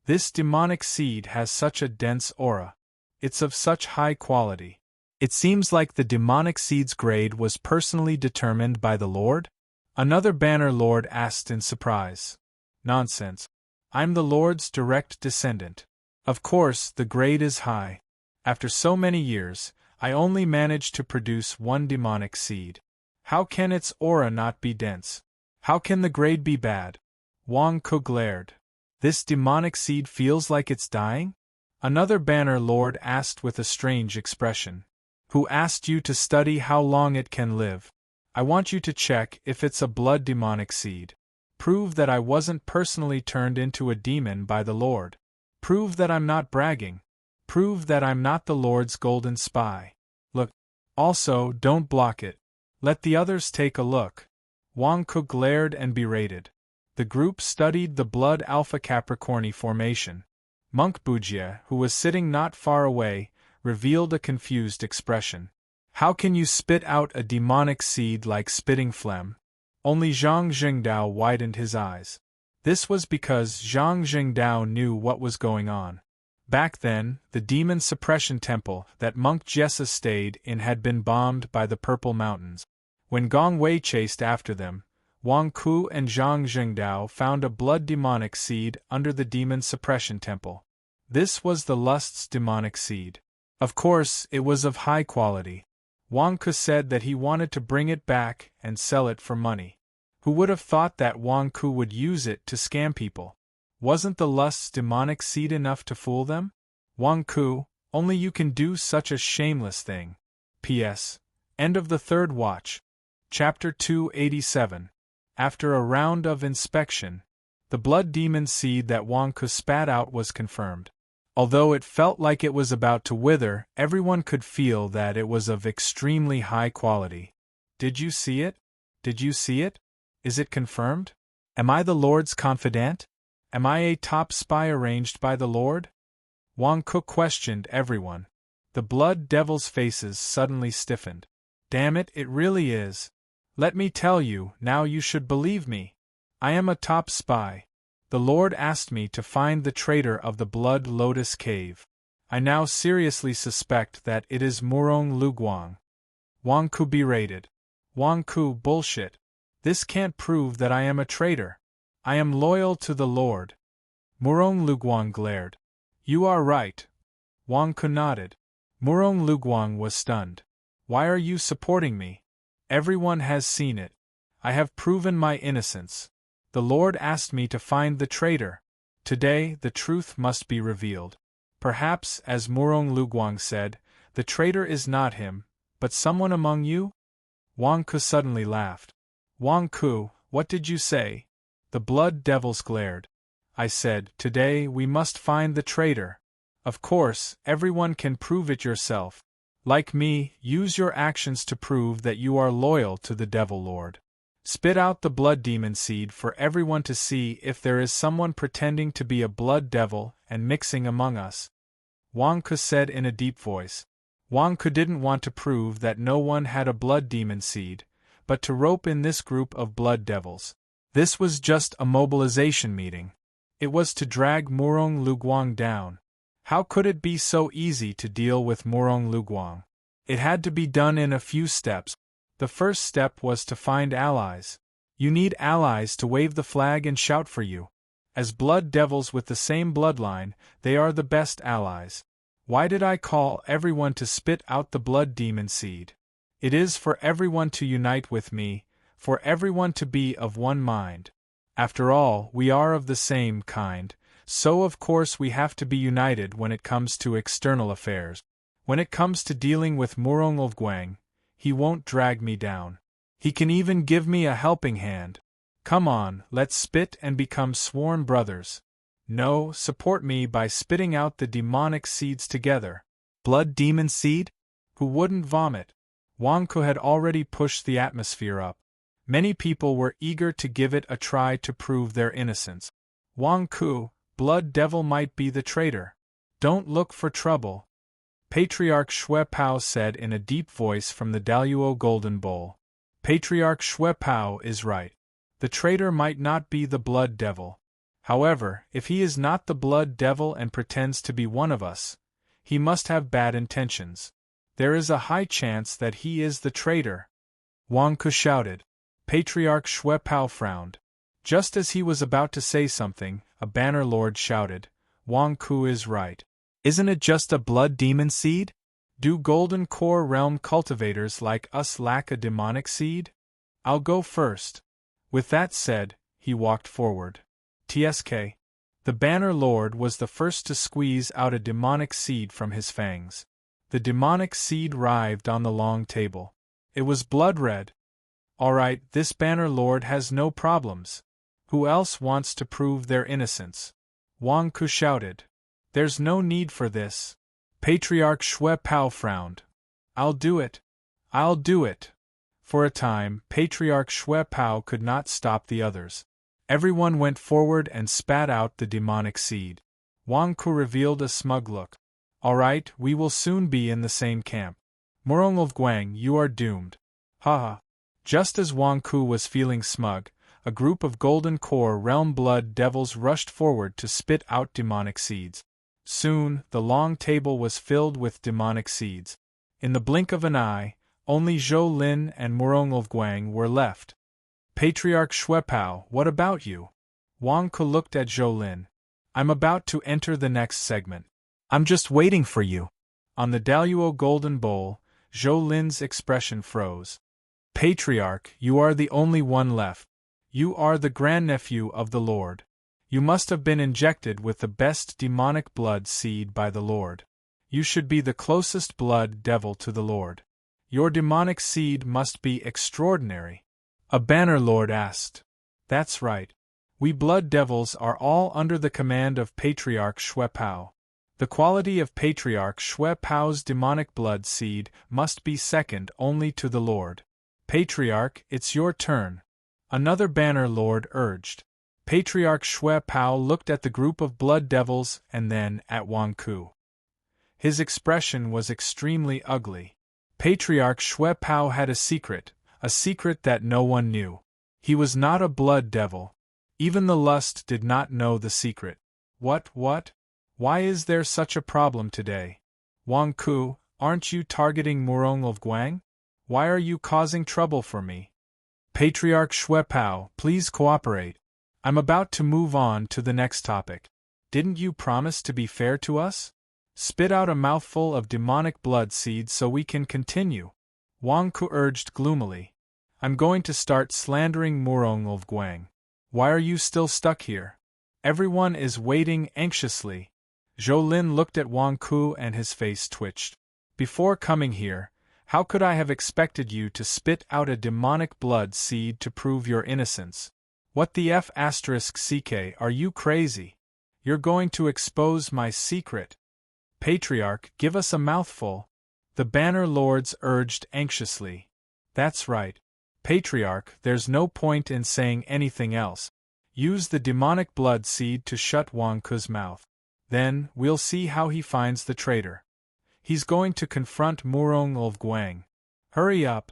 This demonic seed has such a dense aura. It's of such high quality. It seems like the demonic seed's grade was personally determined by the Lord? Another banner lord asked in surprise. Nonsense. I'm the Lord's direct descendant. Of course, the grade is high. After so many years, I only managed to produce 1 demonic seed. How can its aura not be dense? How can the grade be bad? Wang Ku glared. This demonic seed feels like it's dying? Another banner lord asked with a strange expression. Who asked you to study how long it can live? I want you to check if it's a blood demonic seed. Prove that I wasn't personally turned into a demon by the Lord. Prove that I'm not bragging. Prove that I'm not the Lord's golden spy. Look. Also, don't block it. Let the others take a look. Wang Ku glared and berated. The group studied the blood Alpha Capricorni formation. Monk Bujie, who was sitting not far away, revealed a confused expression. How can you spit out a demonic seed like spitting phlegm? Only Zhang Jingdao widened his eyes. This was because Zhang Jingdao knew what was going on. Back then, the demon suppression temple that Monk Jessa stayed in had been bombed by the Purple Mountains. When Gong Wei chased after them, Wang Ku and Zhang Jingdao found a blood demonic seed under the demon suppression temple. This was the lust's demonic seed. Of course, it was of high quality. Wang Ku said that he wanted to bring it back and sell it for money. Who would have thought that Wang Ku would use it to scam people? Wasn't the lust's demonic seed enough to fool them? Wang Ku, only you can do such a shameless thing. P.S. End of the third watch. Chapter 287. After a round of inspection, the blood demon seed that Wang Ku spat out was confirmed. Although it felt like it was about to wither, everyone could feel that it was of extremely high quality. Did you see it? Did you see it? Is it confirmed? Am I the Lord's confidant? Am I a top spy arranged by the Lord? Wang Ku questioned everyone. The blood devil's faces suddenly stiffened. Damn it, it really is. Let me tell you, now you should believe me. I am a top spy. The Lord asked me to find the traitor of the Blood Lotus Cave. I now seriously suspect that it is Murong Luguang. Wang Ku berated. Wang Ku, bullshit. This can't prove that I am a traitor. I am loyal to the Lord. Murong Luguang glared. You are right. Wang Ku nodded. Murong Luguang was stunned. Why are you supporting me? Everyone has seen it. I have proven my innocence. The Lord asked me to find the traitor. Today, the truth must be revealed. Perhaps, as Murong Luguang said, the traitor is not him, but someone among you? Wang Ku suddenly laughed. Wang Ku, what did you say? The blood devils glared. I said, today we must find the traitor. Of course, everyone can prove it yourself. Like me, use your actions to prove that you are loyal to the Devil Lord. Spit out the blood demon seed for everyone to see if there is someone pretending to be a blood devil and mixing among us. Wang Ku said in a deep voice. Wang Ku didn't want to prove that no one had a blood demon seed, but to rope in this group of blood devils. This was just a mobilization meeting. It was to drag Murong Luguang down. How could it be so easy to deal with Murong Luguang? It had to be done in a few steps. The first step was to find allies. You need allies to wave the flag and shout for you. As blood devils with the same bloodline, they are the best allies. Why did I call everyone to spit out the blood demon seed? It is for everyone to unite with me, for everyone to be of one mind. After all, we are of the same kind, so of course we have to be united when it comes to external affairs. When it comes to dealing with Murong Luguang, he won't drag me down. He can even give me a helping hand. Come on, let's spit and become sworn brothers. No, support me by spitting out the demonic seeds together. Blood demon seed? Who wouldn't vomit? Wang Ku had already pushed the atmosphere up. Many people were eager to give it a try to prove their innocence. Wang Ku, blood devil might be the traitor. Don't look for trouble. Patriarch Shui Pao said in a deep voice from the Daluo Golden Bowl. Patriarch Shui Pao is right. The traitor might not be the blood devil. However, if he is not the blood devil and pretends to be one of us, he must have bad intentions. There is a high chance that he is the traitor. Wang Ku shouted. Patriarch Shui Pao frowned. Just as he was about to say something, a banner lord shouted, Wang Ku is right. Isn't it just a blood demon seed? Do Golden Core Realm cultivators like us lack a demonic seed? I'll go first. With that said, he walked forward. TSK. The Banner Lord was the first to squeeze out a demonic seed from his fangs. The demonic seed writhed on the long table. It was blood red. All right, this Banner Lord has no problems. Who else wants to prove their innocence? Wang Ku shouted. There's no need for this. Patriarch Shui Pao frowned. I'll do it. I'll do it. For a time, Patriarch Shui Pao could not stop the others. Everyone went forward and spat out the demonic seed. Wang Ku revealed a smug look. All right, we will soon be in the same camp. Murong of Guang, you are doomed. Haha. Just as Wang Ku was feeling smug, a group of Golden Core Realm Blood Devils rushed forward to spit out demonic seeds. Soon, the long table was filled with demonic seeds. In the blink of an eye, only Zhou Lin and Murong of Guang were left. Patriarch Shui Pao, what about you? Wang Ku looked at Zhou Lin. I'm about to enter the next segment. I'm just waiting for you. On the Daluo Golden Bowl, Zhou Lin's expression froze. Patriarch, you are the only one left. You are the grandnephew of the Lord. You must have been injected with the best demonic blood seed by the Lord. You should be the closest blood devil to the Lord. Your demonic seed must be extraordinary. A Banner Lord asked. That's right. We blood devils are all under the command of Patriarch Shui Pao. The quality of Patriarch Shui Pao's demonic blood seed must be second only to the Lord. Patriarch, it's your turn. Another Banner Lord urged. Patriarch Shui Pao looked at the group of blood devils and then at Wang Ku. His expression was extremely ugly. Patriarch Shui Pao had a secret that no one knew. He was not a blood devil. Even the lust did not know the secret. What? Why is there such a problem today? Wang Ku, aren't you targeting Murong of Guang? Why are you causing trouble for me? Patriarch Shui Pao, please cooperate. I'm about to move on to the next topic. Didn't you promise to be fair to us? Spit out a mouthful of demonic blood seeds so we can continue. Wang Ku urged gloomily. I'm going to start slandering Murong of Guang. Why are you still stuck here? Everyone is waiting anxiously. Zhou Lin looked at Wang Ku and his face twitched. Before coming here, how could I have expected you to spit out a demonic blood seed to prove your innocence? What the F***CK, are you crazy? You're going to expose my secret. Patriarch, give us a mouthful. The Banner Lords urged anxiously. That's right. Patriarch, there's no point in saying anything else. Use the demonic blood seed to shut Wang Ku's mouth. Then, we'll see how he finds the traitor. He's going to confront Murong of Guang. Hurry up.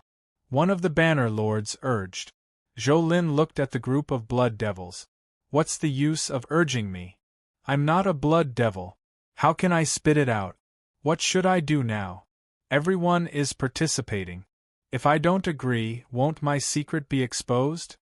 One of the Banner Lords urged. Zhou Lin looked at the group of blood devils. What's the use of urging me? I'm not a blood devil. How can I spit it out? What should I do now? Everyone is participating. If I don't agree, won't my secret be exposed?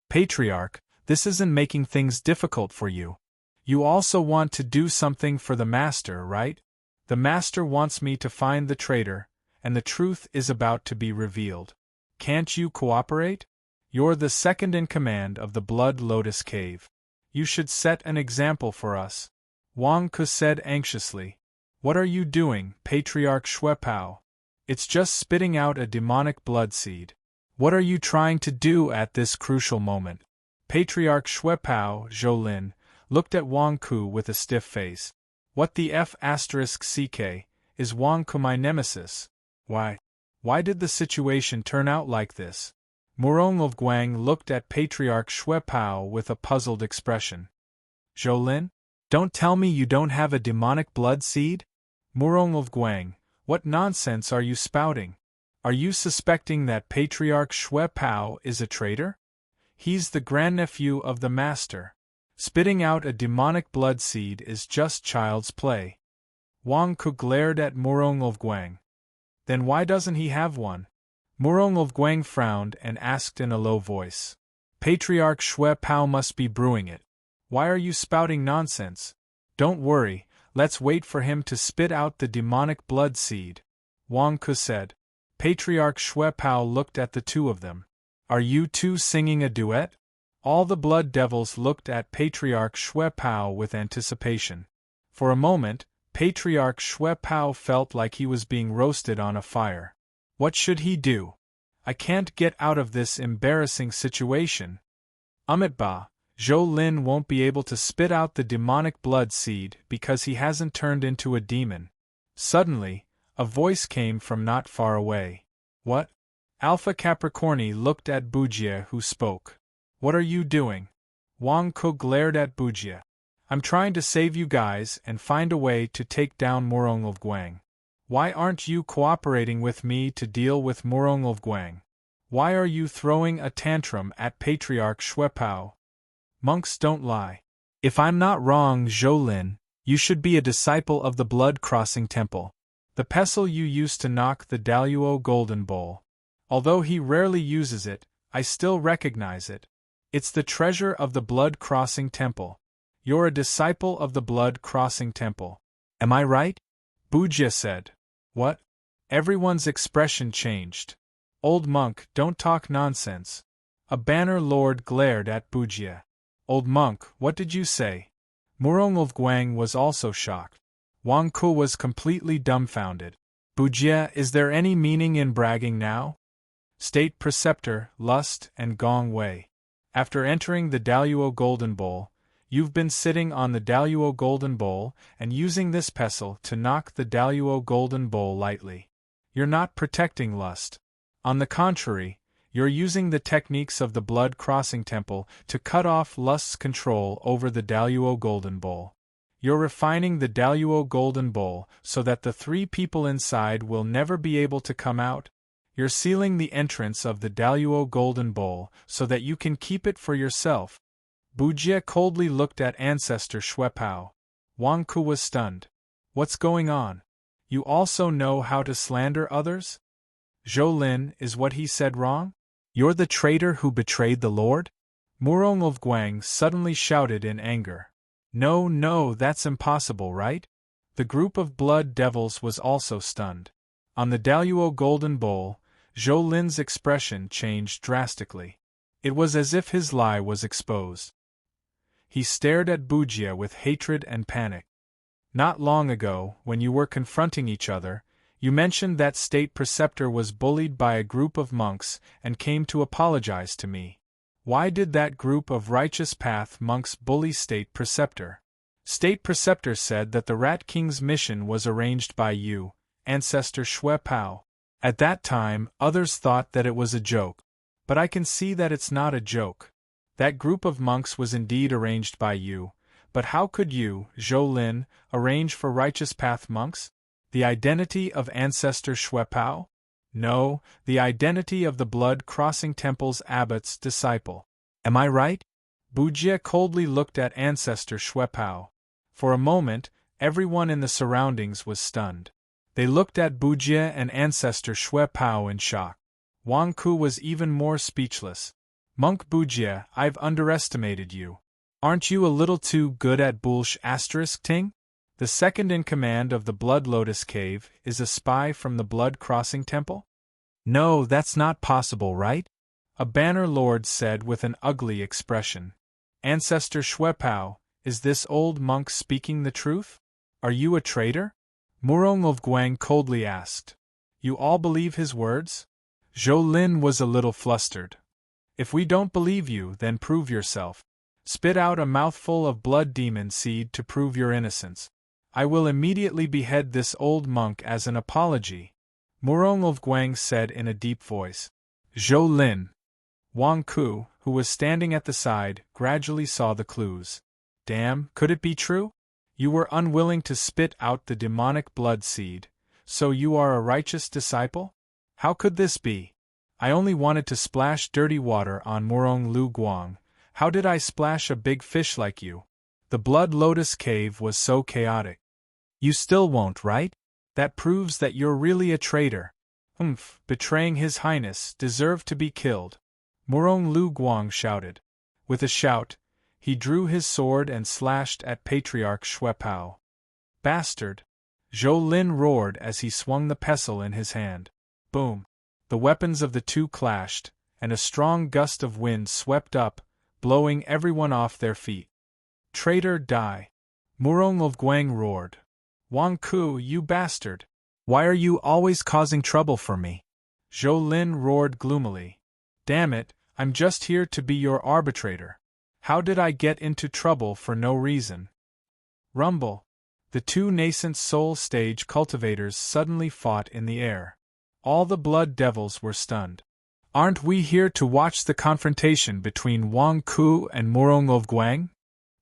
Patriarch, this isn't making things difficult for you. You also want to do something for the Master, right? The Master wants me to find the traitor, and the truth is about to be revealed. Can't you cooperate? You're the second in command of the Blood Lotus Cave. You should set an example for us. Wang Ku said anxiously. What are you doing, Patriarch Shui Pao? It's just spitting out a demonic blood seed. What are you trying to do at this crucial moment? Patriarch Shui Pao, Zhou Lin, looked at Wang Ku with a stiff face. What the F***CK, is Wang Ku my nemesis? Why did the situation turn out like this? Murong of Guang looked at Patriarch Shui Pao with a puzzled expression. Zhou Lin? Don't tell me you don't have a demonic blood seed? Murong of Guang, what nonsense are you spouting? Are you suspecting that Patriarch Shui Pao is a traitor? He's the grandnephew of the Master. Spitting out a demonic blood seed is just child's play. Wang Ku glared at Murong of Guang. Then why doesn't he have one? Murong of Guang frowned and asked in a low voice. Patriarch Shui Pao must be brewing it. Why are you spouting nonsense? Don't worry, let's wait for him to spit out the demonic blood seed. Wang Ku said. Patriarch Shui Pao looked at the two of them. Are you two singing a duet? All the blood devils looked at Patriarch Shui Pao with anticipation. For a moment, Patriarch Shui Pao felt like he was being roasted on a fire. What should he do? I can't get out of this embarrassing situation. Amitabha, Zhou Lin won't be able to spit out the demonic blood seed because he hasn't turned into a demon. Suddenly, a voice came from not far away. What? Alpha Capricorni looked at Bujie, who spoke. What are you doing? Wang Ke glared at Bujie. I'm trying to save you guys and find a way to take down Murong Guang. Why aren't you cooperating with me to deal with Murong Guang? Why are you throwing a tantrum at Patriarch Shui Pao? Monks don't lie. If I'm not wrong, Zhou Lin, you should be a disciple of the blood-crossing temple. The pestle you used to knock the Daluo golden bowl. Although he rarely uses it, I still recognize it. It's the treasure of the blood-crossing temple. You're a disciple of the blood-crossing temple. Am I right? Bujie said. What? Everyone's expression changed. Old monk, don't talk nonsense. A banner lord glared at Bujie. Old monk, what did you say? Murong Guang was also shocked. Wang Ke was completely dumbfounded. Bujie, is there any meaning in bragging now? State Preceptor, Lust, and Gong Wei. After entering the Daluo Golden Bowl, you've been sitting on the Daluo Golden Bowl and using this pestle to knock the Daluo Golden Bowl lightly. You're not protecting Lust. On the contrary, you're using the techniques of the blood-crossing temple to cut off Lust's control over the Daluo Golden Bowl. You're refining the Daluo Golden Bowl so that the 3 people inside will never be able to come out. You're sealing the entrance of the Daluo Golden Bowl so that you can keep it for yourself. Bujie coldly looked at Ancestor Shui Pao. Wang Ke was stunned. What's going on? You also know how to slander others? Zhou Lin, is what he said wrong? You're the traitor who betrayed the Lord? Murong Guang suddenly shouted in anger. No, that's impossible, right? The group of blood devils was also stunned. On the Daluo Golden Bowl, Zhou Lin's expression changed drastically. It was as if his lie was exposed. He stared at Bujie with hatred and panic. Not long ago, when you were confronting each other, you mentioned that State Preceptor was bullied by a group of monks and came to apologize to me. Why did that group of Righteous Path monks bully State Preceptor? State Preceptor said that the Rat King's mission was arranged by you, Ancestor Shui Pao. At that time, others thought that it was a joke. But I can see that it's not a joke. That group of monks was indeed arranged by you, but how could you, Zhou Lin, arrange for Righteous Path monks? The identity of Ancestor Shui Pao? No, the identity of the blood-crossing temple's abbot's disciple. Am I right? Bujie coldly looked at Ancestor Shui Pao. For a moment, everyone in the surroundings was stunned. They looked at Bujie and Ancestor Shui Pao in shock. Wang Ke was even more speechless. Monk Bujie, I've underestimated you. Aren't you a little too good at Ting? The second in command of the Blood Lotus Cave is a spy from the Blood Crossing Temple? No, that's not possible, right? A banner lord said with an ugly expression. Ancestor Shui Pao, is this old monk speaking the truth? Are you a traitor? Murong Guang coldly asked. You all believe his words? Zhou Lin was a little flustered. If we don't believe you, then prove yourself. Spit out a mouthful of blood demon seed to prove your innocence. I will immediately behead this old monk as an apology. Murong Guang said in a deep voice. Zhou Lin. Wang Ke, who was standing at the side, gradually saw the clues. Damn, could it be true? You were unwilling to spit out the demonic blood seed, so you are a righteous disciple? How could this be? I only wanted to splash dirty water on Murong Guang. How did I splash a big fish like you? The Blood Lotus Cave was so chaotic. You still won't, right? That proves that you're really a traitor. Betraying His Highness deserved to be killed. Murong Guang shouted. With a shout, he drew his sword and slashed at Patriarch Shui Pao. Bastard! Zhou Lin roared as he swung the pestle in his hand. Boom! The weapons of the two clashed, and a strong gust of wind swept up, blowing everyone off their feet. Traitor, die! Murong of Guang roared. Wang Ku, you bastard! Why are you always causing trouble for me? Zhou Lin roared gloomily. Damn it, I'm just here to be your arbitrator. How did I get into trouble for no reason? Rumble. The two nascent soul stage cultivators suddenly fought in the air. All the blood devils were stunned. Aren't we here to watch the confrontation between Wang Ku and Murong of Guang?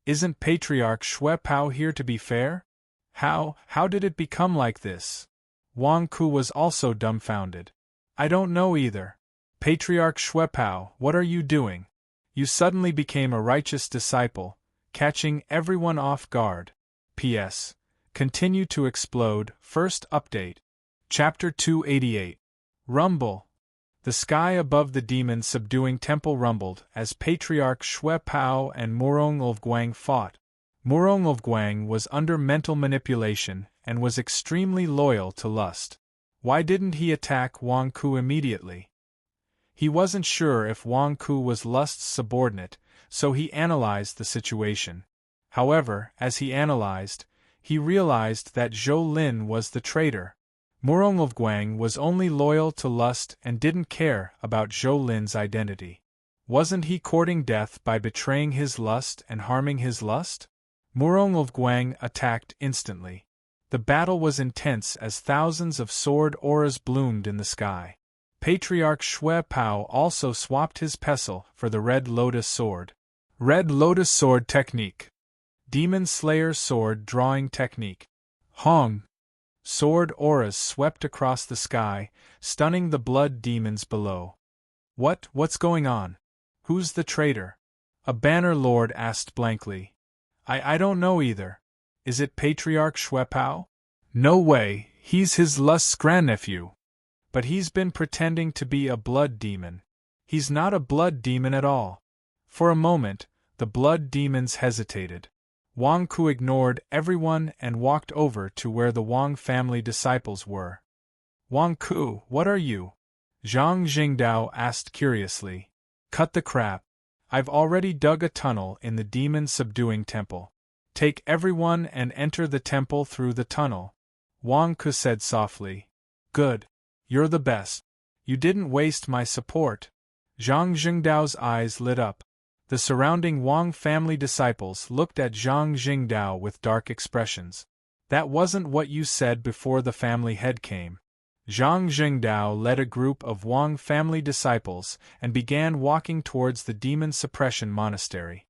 Isn't Patriarch Xue Pao here to be fair? How did it become like this? Wang Ku was also dumbfounded. I don't know either. Patriarch Xue Pao, what are you doing? You suddenly became a righteous disciple, catching everyone off guard. P.S. Continue to explode. First update. Chapter 288. Rumble. The sky above the demon subduing temple rumbled as Patriarch Xue Pao and Murong of Guang fought. Murong of Guang was under mental manipulation and was extremely loyal to Lust. Why didn't he attack Wang Ku immediately? He wasn't sure if Wang Ku was Lust's subordinate, so he analyzed the situation. However, as he analyzed, he realized that Zhou Lin was the traitor. Murong of Guang was only loyal to Lust and didn't care about Zhou Lin's identity. Wasn't he courting death by betraying his lust and harming his lust? Murong of Guang attacked instantly. The battle was intense as thousands of sword auras bloomed in the sky. Patriarch Xue Pao also swapped his pestle for the Red Lotus Sword. Red Lotus Sword Technique. Demon Slayer Sword Drawing Technique. Hong. Sword auras swept across the sky, stunning the blood demons below. What's going on? Who's the traitor? A banner lord asked blankly. I don't know either. Is it Patriarch Xue Pao? No way, he's his Lust's grandnephew. But he's been pretending to be a blood demon. He's not a blood demon at all. For a moment, the blood demons hesitated. Wang Ku ignored everyone and walked over to where the Wang family disciples were. Wang Ku, what are you? Zhang Jingdao asked curiously. Cut the crap. I've already dug a tunnel in the demon-subduing temple. Take everyone and enter the temple through the tunnel. Wang Ku said softly. Good. You're the best. You didn't waste my support. Zhang Jingdao's eyes lit up. The surrounding Wang family disciples looked at Zhang Jingdao with dark expressions. That wasn't what you said before the family head came. Zhang Jingdao led a group of Wang family disciples and began walking towards the demon suppression monastery.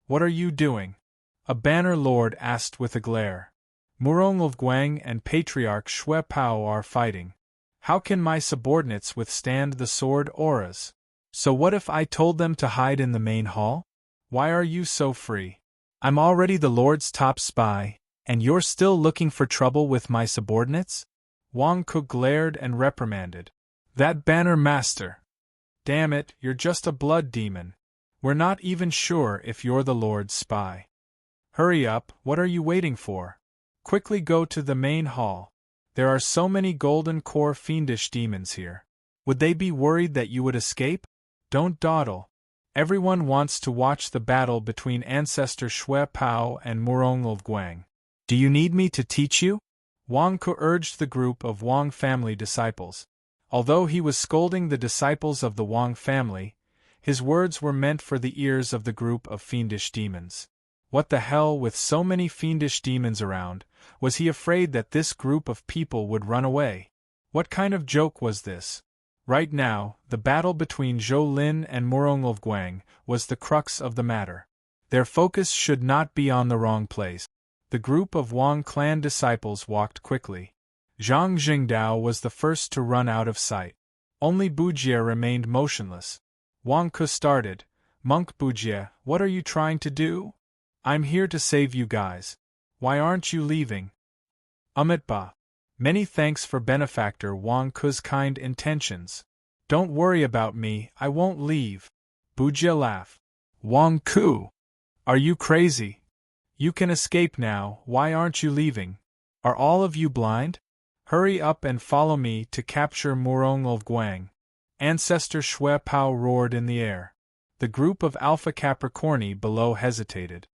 What are you doing? A banner lord asked with a glare. Murong of Guang and Patriarch Xue Pao are fighting. How can my subordinates withstand the sword auras? So what if I told them to hide in the main hall? Why are you so free? I'm already the Lord's top spy, and you're still looking for trouble with my subordinates? Wang Ku glared and reprimanded. That banner master! Damn it, you're just a blood demon. We're not even sure if you're the Lord's spy. Hurry up, what are you waiting for? Quickly go to the main hall. There are so many golden core fiendish demons here. Would they be worried that you would escape? Don't dawdle. Everyone wants to watch the battle between Ancestor Xue Pao and Murong of Guang. Do you need me to teach you? Wang Ku urged the group of Wang family disciples. Although he was scolding the disciples of the Wang family, his words were meant for the ears of the group of fiendish demons. What the hell, with so many fiendish demons around, was he afraid that this group of people would run away? What kind of joke was this? Right now, the battle between Zhou Lin and Murong of Guang was the crux of the matter. Their focus should not be on the wrong place. The group of Wang clan disciples walked quickly. Zhang Jingdao was the first to run out of sight. Only Bujie remained motionless. Wang Ku started. Monk Bujie, what are you trying to do? I'm here to save you guys. Why aren't you leaving? Amitba. Many thanks for benefactor Wang Ku's kind intentions. Don't worry about me, I won't leave. Bujie laughed. Wang Ku! Are you crazy? You can escape now, why aren't you leaving? Are all of you blind? Hurry up and follow me to capture Murong of Guang. Ancestor Xue Pao roared in the air. The group of Alpha Capricorni below hesitated.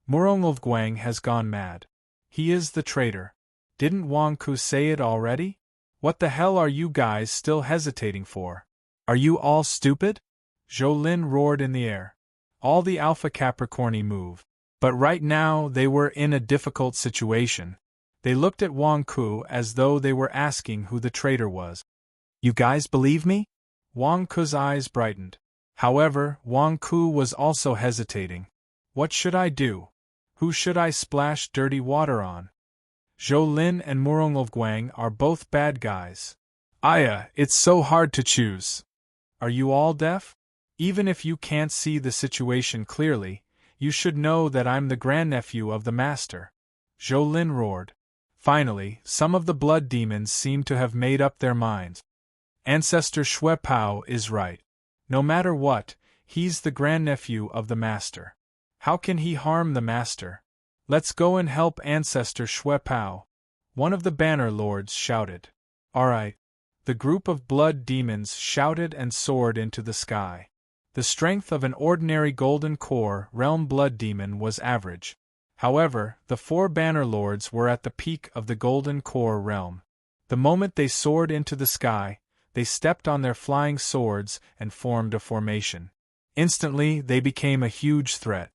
Murongulfguang has gone mad. He is the traitor. Didn't Wang Ku say it already? What the hell are you guys still hesitating for? Are you all stupid? Zhou Lin roared in the air. All the Alpha Capricorni moved. But right now they were in a difficult situation. They looked at Wang Ku as though they were asking who the traitor was. You guys believe me? Wang Ku's eyes brightened. However, Wang Ku was also hesitating. What should I do? Who should I splash dirty water on? Zhou Lin and Murongulfguang are both bad guys. Aya, it's so hard to choose. Are you all deaf? Even if you can't see the situation clearly, you should know that I'm the grandnephew of the master. Zhou Lin roared. Finally, some of the blood demons seemed to have made up their minds. Ancestor Shui Pao is right. No matter what, he's the grandnephew of the master. How can he harm the master? Let's go and help Ancestor Shui Pao. One of the banner lords shouted. All right. The group of blood demons shouted and soared into the sky. The strength of an ordinary golden core realm blood demon was average. However, the 4 banner lords were at the peak of the golden core realm. The moment they soared into the sky, they stepped on their flying swords and formed a formation. Instantly, they became a huge threat.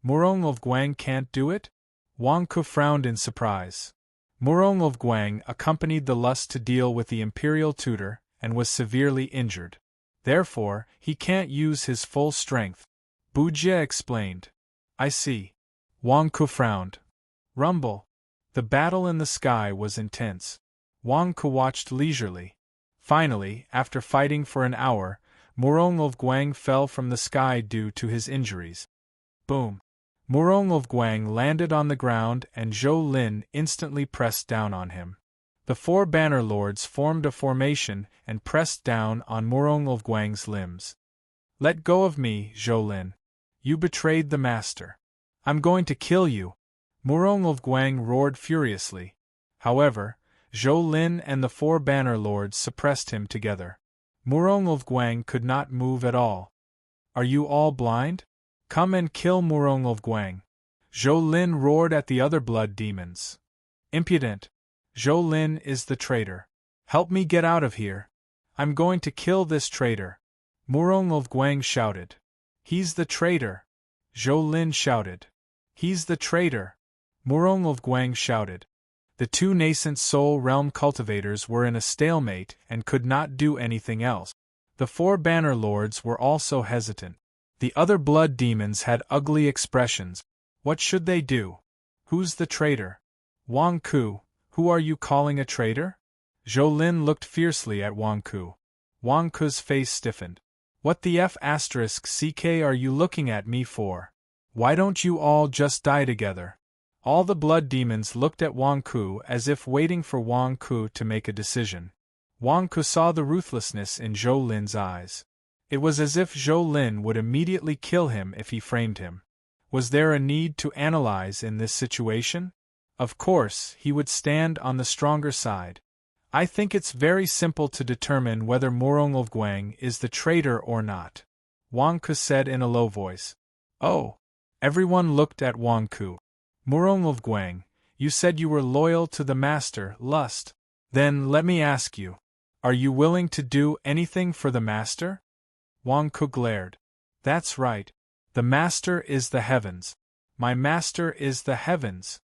Murongulfguang can't do it? Wang Ku frowned in surprise. Murongulfguang accompanied the lust to deal with the imperial tutor and was severely injured. Therefore, he can't use his full strength. Bu Jie explained. I see. Wang Ku frowned. Rumble. The battle in the sky was intense. Wang Ku watched leisurely. Finally, after fighting for an hour, Murongulfguang fell from the sky due to his injuries. Boom. Murongulfguang landed on the ground and Zhou Lin instantly pressed down on him. The 4 banner lords formed a formation and pressed down on Murongulfguang's limbs. Let go of me, Zhou Lin. You betrayed the master. I'm going to kill you. Murongulfguang roared furiously. However, Zhou Lin and the 4 banner lords suppressed him together. Murongulfguang could not move at all. Are you all blind? Come and kill Murongulfguang. Zhou Lin roared at the other blood demons. Impudent. Zhou Lin is the traitor. Help me get out of here. I'm going to kill this traitor. Murongulfguang shouted. He's the traitor. Zhou Lin shouted. He's the traitor. Murongulfguang shouted. The 2 nascent soul realm cultivators were in a stalemate and could not do anything else. The 4 banner lords were also hesitant. The other blood demons had ugly expressions. What should they do? Who's the traitor? Wang Ku, who are you calling a traitor? Zhou Lin looked fiercely at Wang Ku. Wang Ku's face stiffened. What the F***ck are you looking at me for? Why don't you all just die together? All the blood demons looked at Wang Ku as if waiting for Wang Ku to make a decision. Wang Ku saw the ruthlessness in Zhou Lin's eyes. It was as if Zhou Lin would immediately kill him if he framed him. Was there a need to analyze in this situation? Of course, he would stand on the stronger side. I think it's very simple to determine whether Murongulfguang is the traitor or not. Wang Ku said in a low voice. Oh. Everyone looked at Wang Ku. Murongulfguang, you said you were loyal to the master, Lust. Then let me ask you. Are you willing to do anything for the master? Wang Ku glared. That's right. The master is the heavens. My master is the heavens.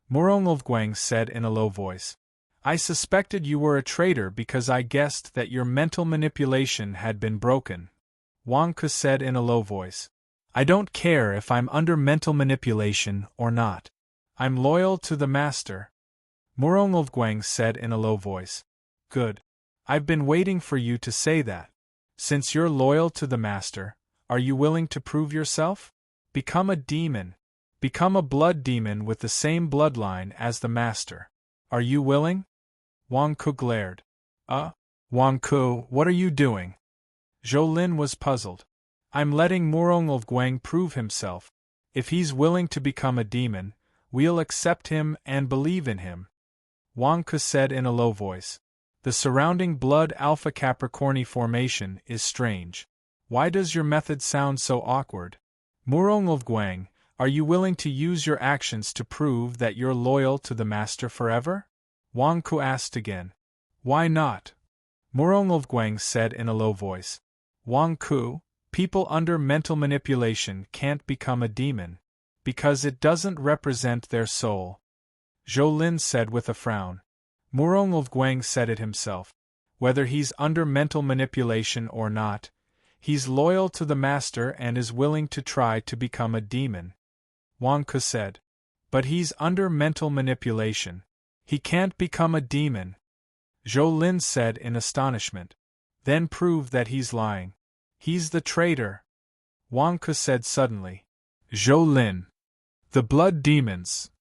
Murongulfguang said in a low voice. I suspected you were a traitor because I guessed that your mental manipulation had been broken. Wang Ku said in a low voice. I don't care if I'm under mental manipulation or not. I'm loyal to the master. Murongulfguang said in a low voice. Good. I've been waiting for you to say that. Since you're loyal to the master, are you willing to prove yourself? Become a demon. Become a blood demon with the same bloodline as the master. Are you willing? Wang Ku glared. Wang Ku, what are you doing? Zhou Lin was puzzled. I'm letting Murongulfguang prove himself. If he's willing to become a demon, we'll accept him and believe in him. Wang Ku said in a low voice. The surrounding blood Alpha Capricorni formation is strange. Why does your method sound so awkward? Murong are you willing to use your actions to prove that you're loyal to the master forever? Wang Ku asked again. Why not? Murong said in a low voice. Wang Ku, people under mental manipulation can't become a demon, because it doesn't represent their soul. Zhou Lin said with a frown. Murong said it himself. Whether he's under mental manipulation or not, he's loyal to the master and is willing to try to become a demon. Wang Ku said. But he's under mental manipulation. He can't become a demon. Zhou Lin said in astonishment. Then prove that he's lying. He's the traitor. Wang Ku said suddenly. Zhou Lin. The blood demons.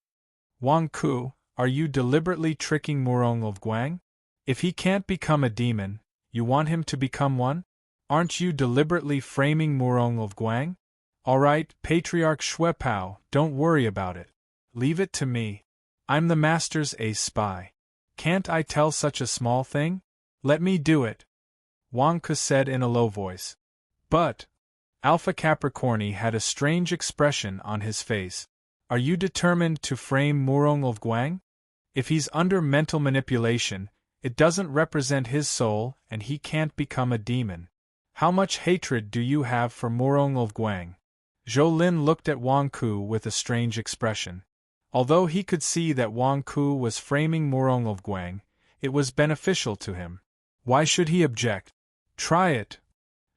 Wang Ku, are you deliberately tricking Murong? If he can't become a demon, you want him to become one? Aren't you deliberately framing Murong? Alright, Patriarch Xuepao, don't worry about it. Leave it to me. I'm the master's ace spy. Can't I tell such a small thing? Let me do it. Wang Ku said in a low voice. But Alpha Capricorni had a strange expression on his face. Are you determined to frame Murong? If he's under mental manipulation, it doesn't represent his soul and he can't become a demon. How much hatred do you have for Murong? Zhou Lin looked at Wang Ku with a strange expression. Although he could see that Wang Ku was framing Murong, it was beneficial to him. Why should he object? Try it,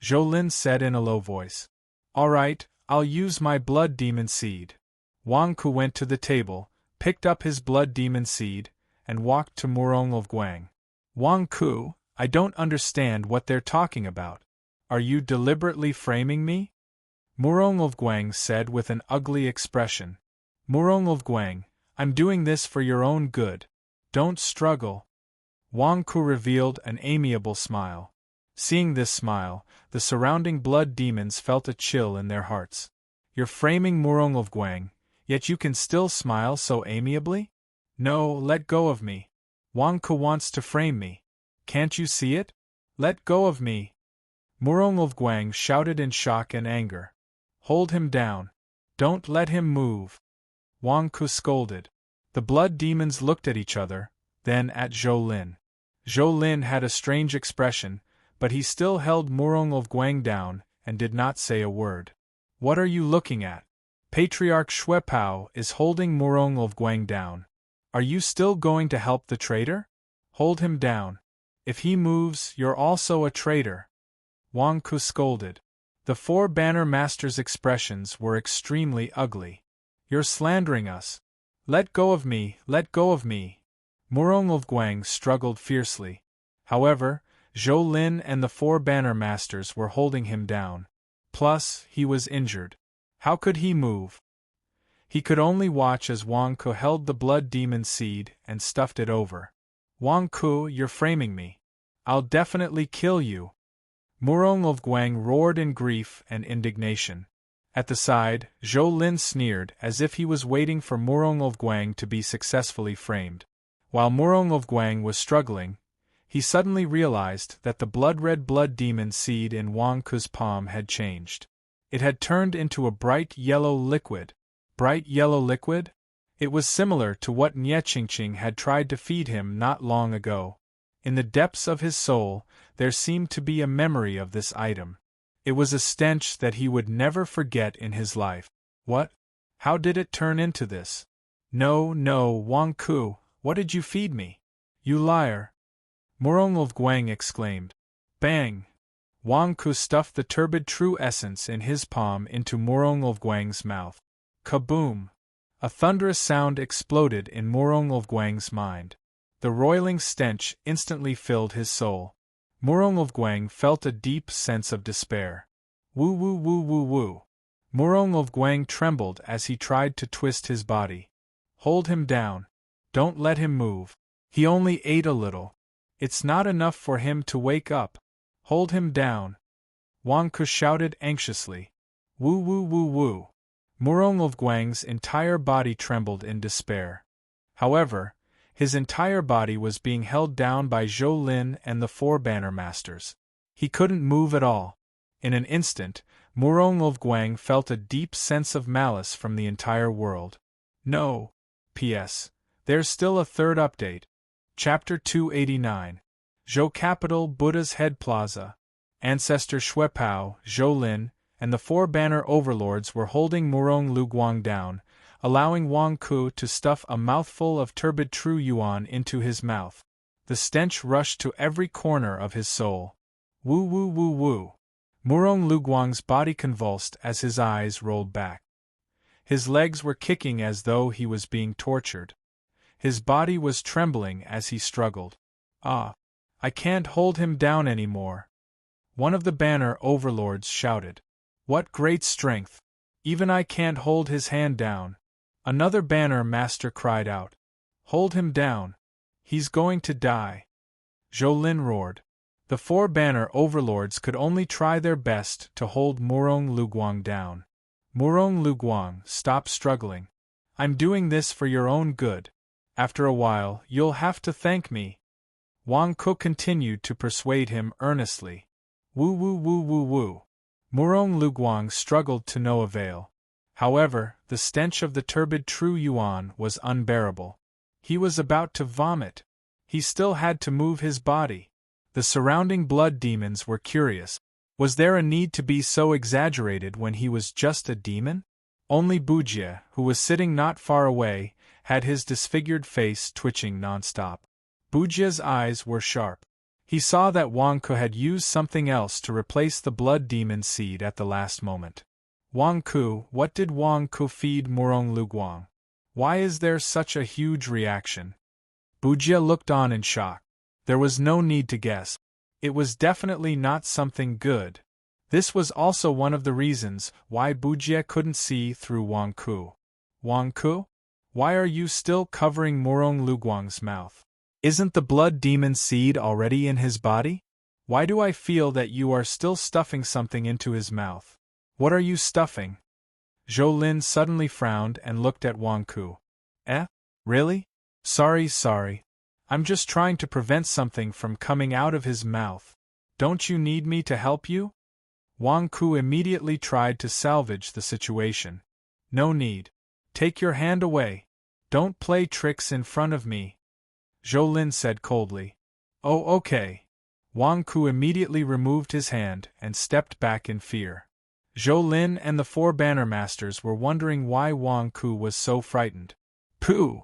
Zhou Lin said in a low voice. Alright, I'll use my blood demon seed. Wang Ku went to the table, picked up his blood demon seed, and walked to Murong. Wang Ku, I don't understand what they're talking about. Are you deliberately framing me? Murong said with an ugly expression. Murong, I'm doing this for your own good. Don't struggle. Wang Ku revealed an amiable smile. Seeing this smile, the surrounding blood demons felt a chill in their hearts. You're framing Murong, yet you can still smile so amiably? No, let go of me. Wang Ku wants to frame me. Can't you see it? Let go of me. Murong shouted in shock and anger. Hold him down. Don't let him move. Wang Ku scolded. The blood demons looked at each other, then at Zhou Lin. Zhou Lin had a strange expression, but he still held Murong down and did not say a word. What are you looking at? Patriarch Xuepao is holding Murong down. Are you still going to help the traitor? Hold him down. If he moves, you're also a traitor. Wang Ku scolded. The four banner masters' expressions were extremely ugly. You're slandering us. Let go of me, let go of me. Murong struggled fiercely. However, Zhou Lin and the four banner masters were holding him down. Plus, he was injured. How could he move? He could only watch as Wang Ku held the blood demon seed and stuffed it over. Wang Ku, you're framing me. I'll definitely kill you. Murong roared in grief and indignation. At the side, Zhou Lin sneered as if he was waiting for Murong to be successfully framed. While Murong was struggling, he suddenly realized that the blood-red blood demon seed in Wang Ku's palm had changed. It had turned into a bright yellow liquid. Bright yellow liquid? It was similar to what Nye Qingqing had tried to feed him not long ago. In the depths of his soul, there seemed to be a memory of this item. It was a stench that he would never forget in his life. What? How did it turn into this? No, no, Wang Ku, what did you feed me? You liar! Murong exclaimed. Bang! Wang Ku stuffed the turbid true essence in his palm into Murong mouth. Kaboom! A thunderous sound exploded in Murong mind. The roiling stench instantly filled his soul. Murong felt a deep sense of despair. Woo woo woo woo woo. Murong trembled as he tried to twist his body. Hold him down. Don't let him move. He only ate a little. It's not enough for him to wake up. Hold him down. Wang Ku shouted anxiously. Woo woo woo woo. Murong's entire body trembled in despair. However, his entire body was being held down by Zhou Lin and the four banner masters. He couldn't move at all. In an instant, Murong Luvguang felt a deep sense of malice from the entire world. No. P.S. There's still a third update. Chapter 289. Zhou Capital Buddha's Head Plaza. Ancestor Xuepao, Zhou Lin, and the four banner overlords were holding Murong Luvguang down, allowing Wang Ku to stuff a mouthful of turbid true yuan into his mouth. The stench rushed to every corner of his soul. Woo woo woo woo. Murong Luvguang's body convulsed as his eyes rolled back. His legs were kicking as though he was being tortured. His body was trembling as he struggled. Ah! I can't hold him down anymore. One of the banner overlords shouted. What great strength! Even I can't hold his hand down. Another banner master cried out. Hold him down. He's going to die. Zhou Lin roared. The four banner overlords could only try their best to hold Murong Luvguang down. Murong Luvguang, stop struggling. I'm doing this for your own good. After a while, you'll have to thank me. Wang Ku continued to persuade him earnestly. Woo woo woo woo woo. Murong Luvguang struggled to no avail. However, the stench of the turbid true yuan was unbearable. He was about to vomit. He still had to move his body. The surrounding blood demons were curious. Was there a need to be so exaggerated when he was just a demon? Only Bujie, who was sitting not far away, had his disfigured face twitching nonstop. Bujie's eyes were sharp. He saw that Wang Ku had used something else to replace the blood demon seed at the last moment. Wang Ku, what did Wang Ku feed Murong Luvguang? Why is there such a huge reaction? Bujie looked on in shock. There was no need to guess. It was definitely not something good. This was also one of the reasons why Bujie couldn't see through Wang Ku. Wang Ku? Why are you still covering Murong Luvguang's mouth? Isn't the blood demon seed already in his body? Why do I feel that you are still stuffing something into his mouth? What are you stuffing? Zhou Lin suddenly frowned and looked at Wang Ku. Really? Sorry. I'm just trying to prevent something from coming out of his mouth. Don't you need me to help you? Wang Ku immediately tried to salvage the situation. No need. Take your hand away. Don't play tricks in front of me. Zhou Lin said coldly. Oh, okay. Wang Ku immediately removed his hand and stepped back in fear. Zhou Lin and the four banner masters were wondering why Wang Ku was so frightened. Pooh!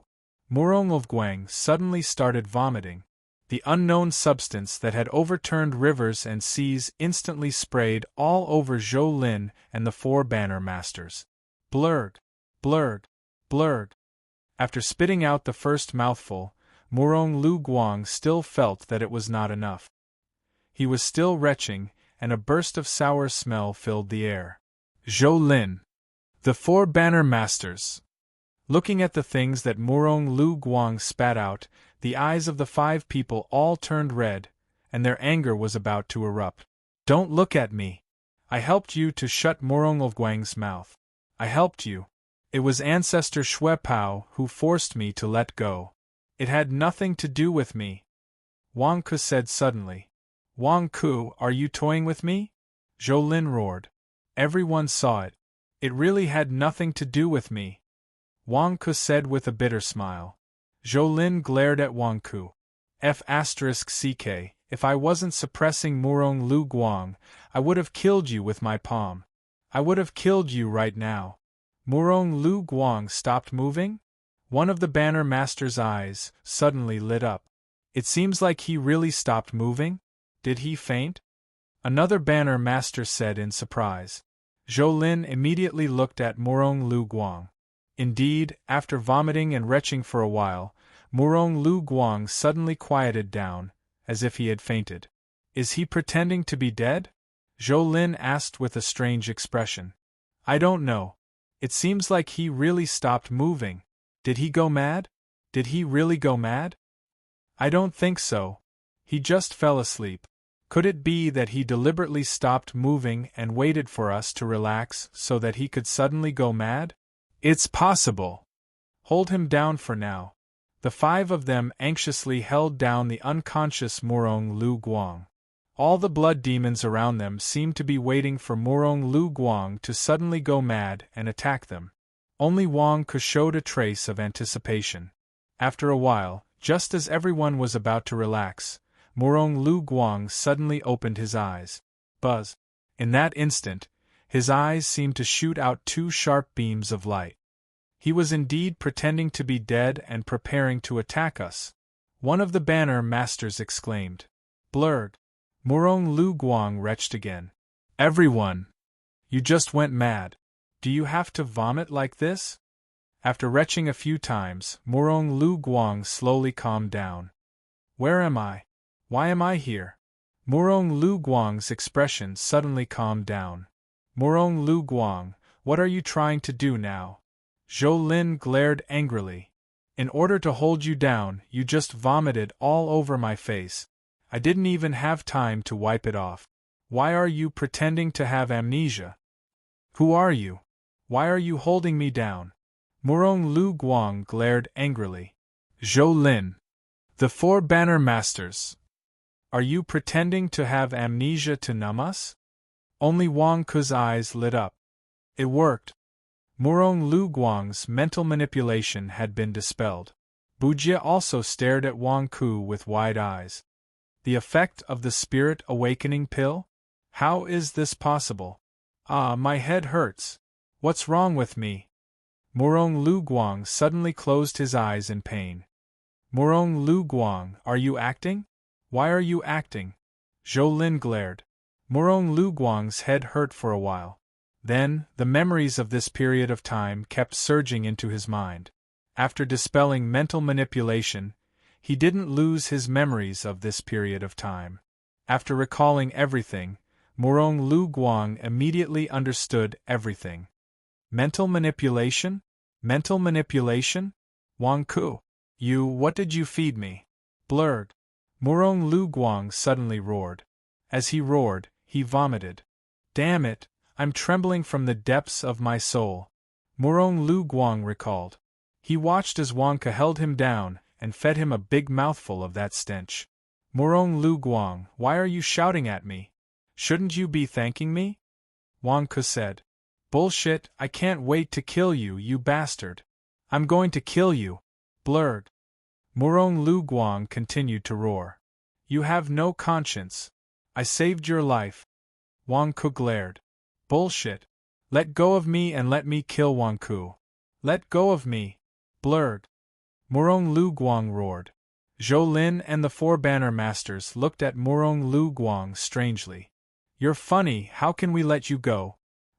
Murong Luvguang suddenly started vomiting. The unknown substance that had overturned rivers and seas instantly sprayed all over Zhou Lin and the four banner masters. Blurg! Blurg! Blurg! After spitting out the first mouthful, Murong Luvguang still felt that it was not enough. He was still retching, and a burst of sour smell filled the air. Zhou Lin! The four banner masters! Looking at the things that Murong Luvguang spat out, the eyes of the five people all turned red, and their anger was about to erupt. Don't look at me! I helped you to shut Murong Luvguang's mouth. I helped you. It was Ancestor Xuepao who forced me to let go. It had nothing to do with me. Wang Ku said suddenly. Wang Ku, are you toying with me? Zhou Lin roared. Everyone saw it. It really had nothing to do with me. Wang Ku said with a bitter smile. Zhou Lin glared at Wang Ku. F***ck, if I wasn't suppressing Murong Luvguang, I would have killed you with my palm. I would have killed you right now. Murong Luvguang stopped moving? One of the banner master's eyes suddenly lit up. It seems like he really stopped moving? Did he faint? Another banner master said in surprise. Zhou Lin immediately looked at Murong Luvguang. Indeed, after vomiting and retching for a while, Murong Luvguang suddenly quieted down, as if he had fainted. Is he pretending to be dead? Zhou Lin asked with a strange expression. I don't know. It seems like he really stopped moving. Did he go mad? Did he really go mad? I don't think so. He just fell asleep. Could it be that he deliberately stopped moving and waited for us to relax so that he could suddenly go mad? It's possible. Hold him down for now. The five of them anxiously held down the unconscious Murong Luvguang. All the blood demons around them seemed to be waiting for Murong Lu Guang to suddenly go mad and attack them. Only Wang Ke showed a trace of anticipation. After a while, just as everyone was about to relax, Murong Lu Guang suddenly opened his eyes. Buzz! In that instant, his eyes seemed to shoot out two sharp beams of light. He was indeed pretending to be dead and preparing to attack us. One of the banner masters exclaimed. Blurred. Murong Lu Guang retched again. Everyone! You just went mad. Do you have to vomit like this? After retching a few times, Murong Lu Guang slowly calmed down. Where am I? Why am I here? Murong Lu Guang's expression suddenly calmed down. Murong Lu Guang, what are you trying to do now? Zhou Lin glared angrily. In order to hold you down, you just vomited all over my face. I didn't even have time to wipe it off. Why are you pretending to have amnesia? Who are you? Why are you holding me down? Murong Lu Guang glared angrily. Zhou Lin. The four banner masters. Are you pretending to have amnesia to numb us? Only Wang Ke's eyes lit up. It worked. Murong Lu Guang's mental manipulation had been dispelled. Bujie also stared at Wang Ke with wide eyes. The effect of the spirit awakening pill? How is this possible? Ah, my head hurts. What's wrong with me? Murong Lu Guang suddenly closed his eyes in pain. Murong Lu Guang, are you acting? Why are you acting? Zhou Lin glared. Murong Lu Guang's head hurt for a while. Then, the memories of this period of time kept surging into his mind. After dispelling mental manipulation, he didn't lose his memories of this period of time. After recalling everything, Murong Lu Guang immediately understood everything. Mental manipulation? Mental manipulation? Wang Ke, what did you feed me? Blurred. Murong Lu Guang suddenly roared. As he roared, he vomited. Damn it, I'm trembling from the depths of my soul. Murong Lu Guang recalled. He watched as Wang Ke held him down and fed him a big mouthful of that stench. Murong Lu Guang, why are you shouting at me? Shouldn't you be thanking me? Wang Ke said. Bullshit, I can't wait to kill you, you bastard. I'm going to kill you. Blurred. Murong Lu Guang continued to roar. You have no conscience. I saved your life. Wang Ke glared. Bullshit. Let go of me and let me kill Wang Ke. Let go of me. Blurred. Murong Lu Guang roared. Zhou Lin and the four banner masters looked at Murong Lu Guang strangely. You're funny, how can we let you go?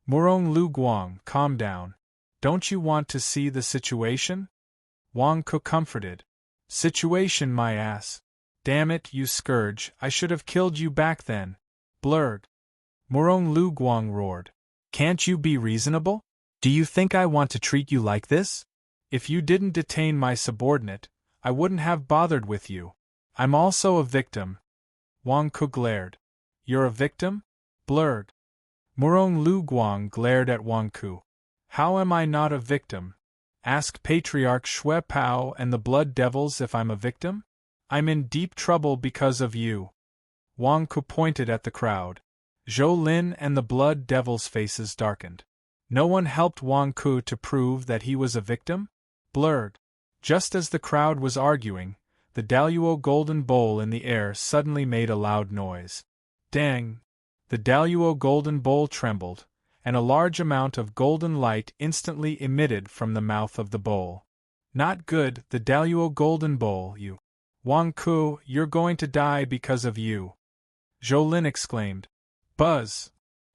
Murong Lu Guang, calm down. Don't you want to see the situation? Wang Ke comforted. Situation my ass. Damn it, you scourge, I should have killed you back then. Blurred. Murong Lu Guang roared. Can't you be reasonable? Do you think I want to treat you like this? If you didn't detain my subordinate, I wouldn't have bothered with you. I'm also a victim. Wang Ke glared. You're a victim? Blurred. Murong Lu Guang glared at Wang Ke. How am I not a victim? Ask Patriarch Xue Pao and the Blood Devils if I'm a victim? I'm in deep trouble because of you. Wang Ke pointed at the crowd. Zhou Lin and the Blood Devils' faces darkened. No one helped Wang Ke to prove that he was a victim? Blurred. Just as the crowd was arguing, the Daluo golden bowl in the air suddenly made a loud noise. Dang! The Daluo golden bowl trembled, and a large amount of golden light instantly emitted from the mouth of the bowl. Not good, the Daluo golden bowl, you. Wang Ke, you're going to die because of you. Zhou Lin exclaimed. Buzz!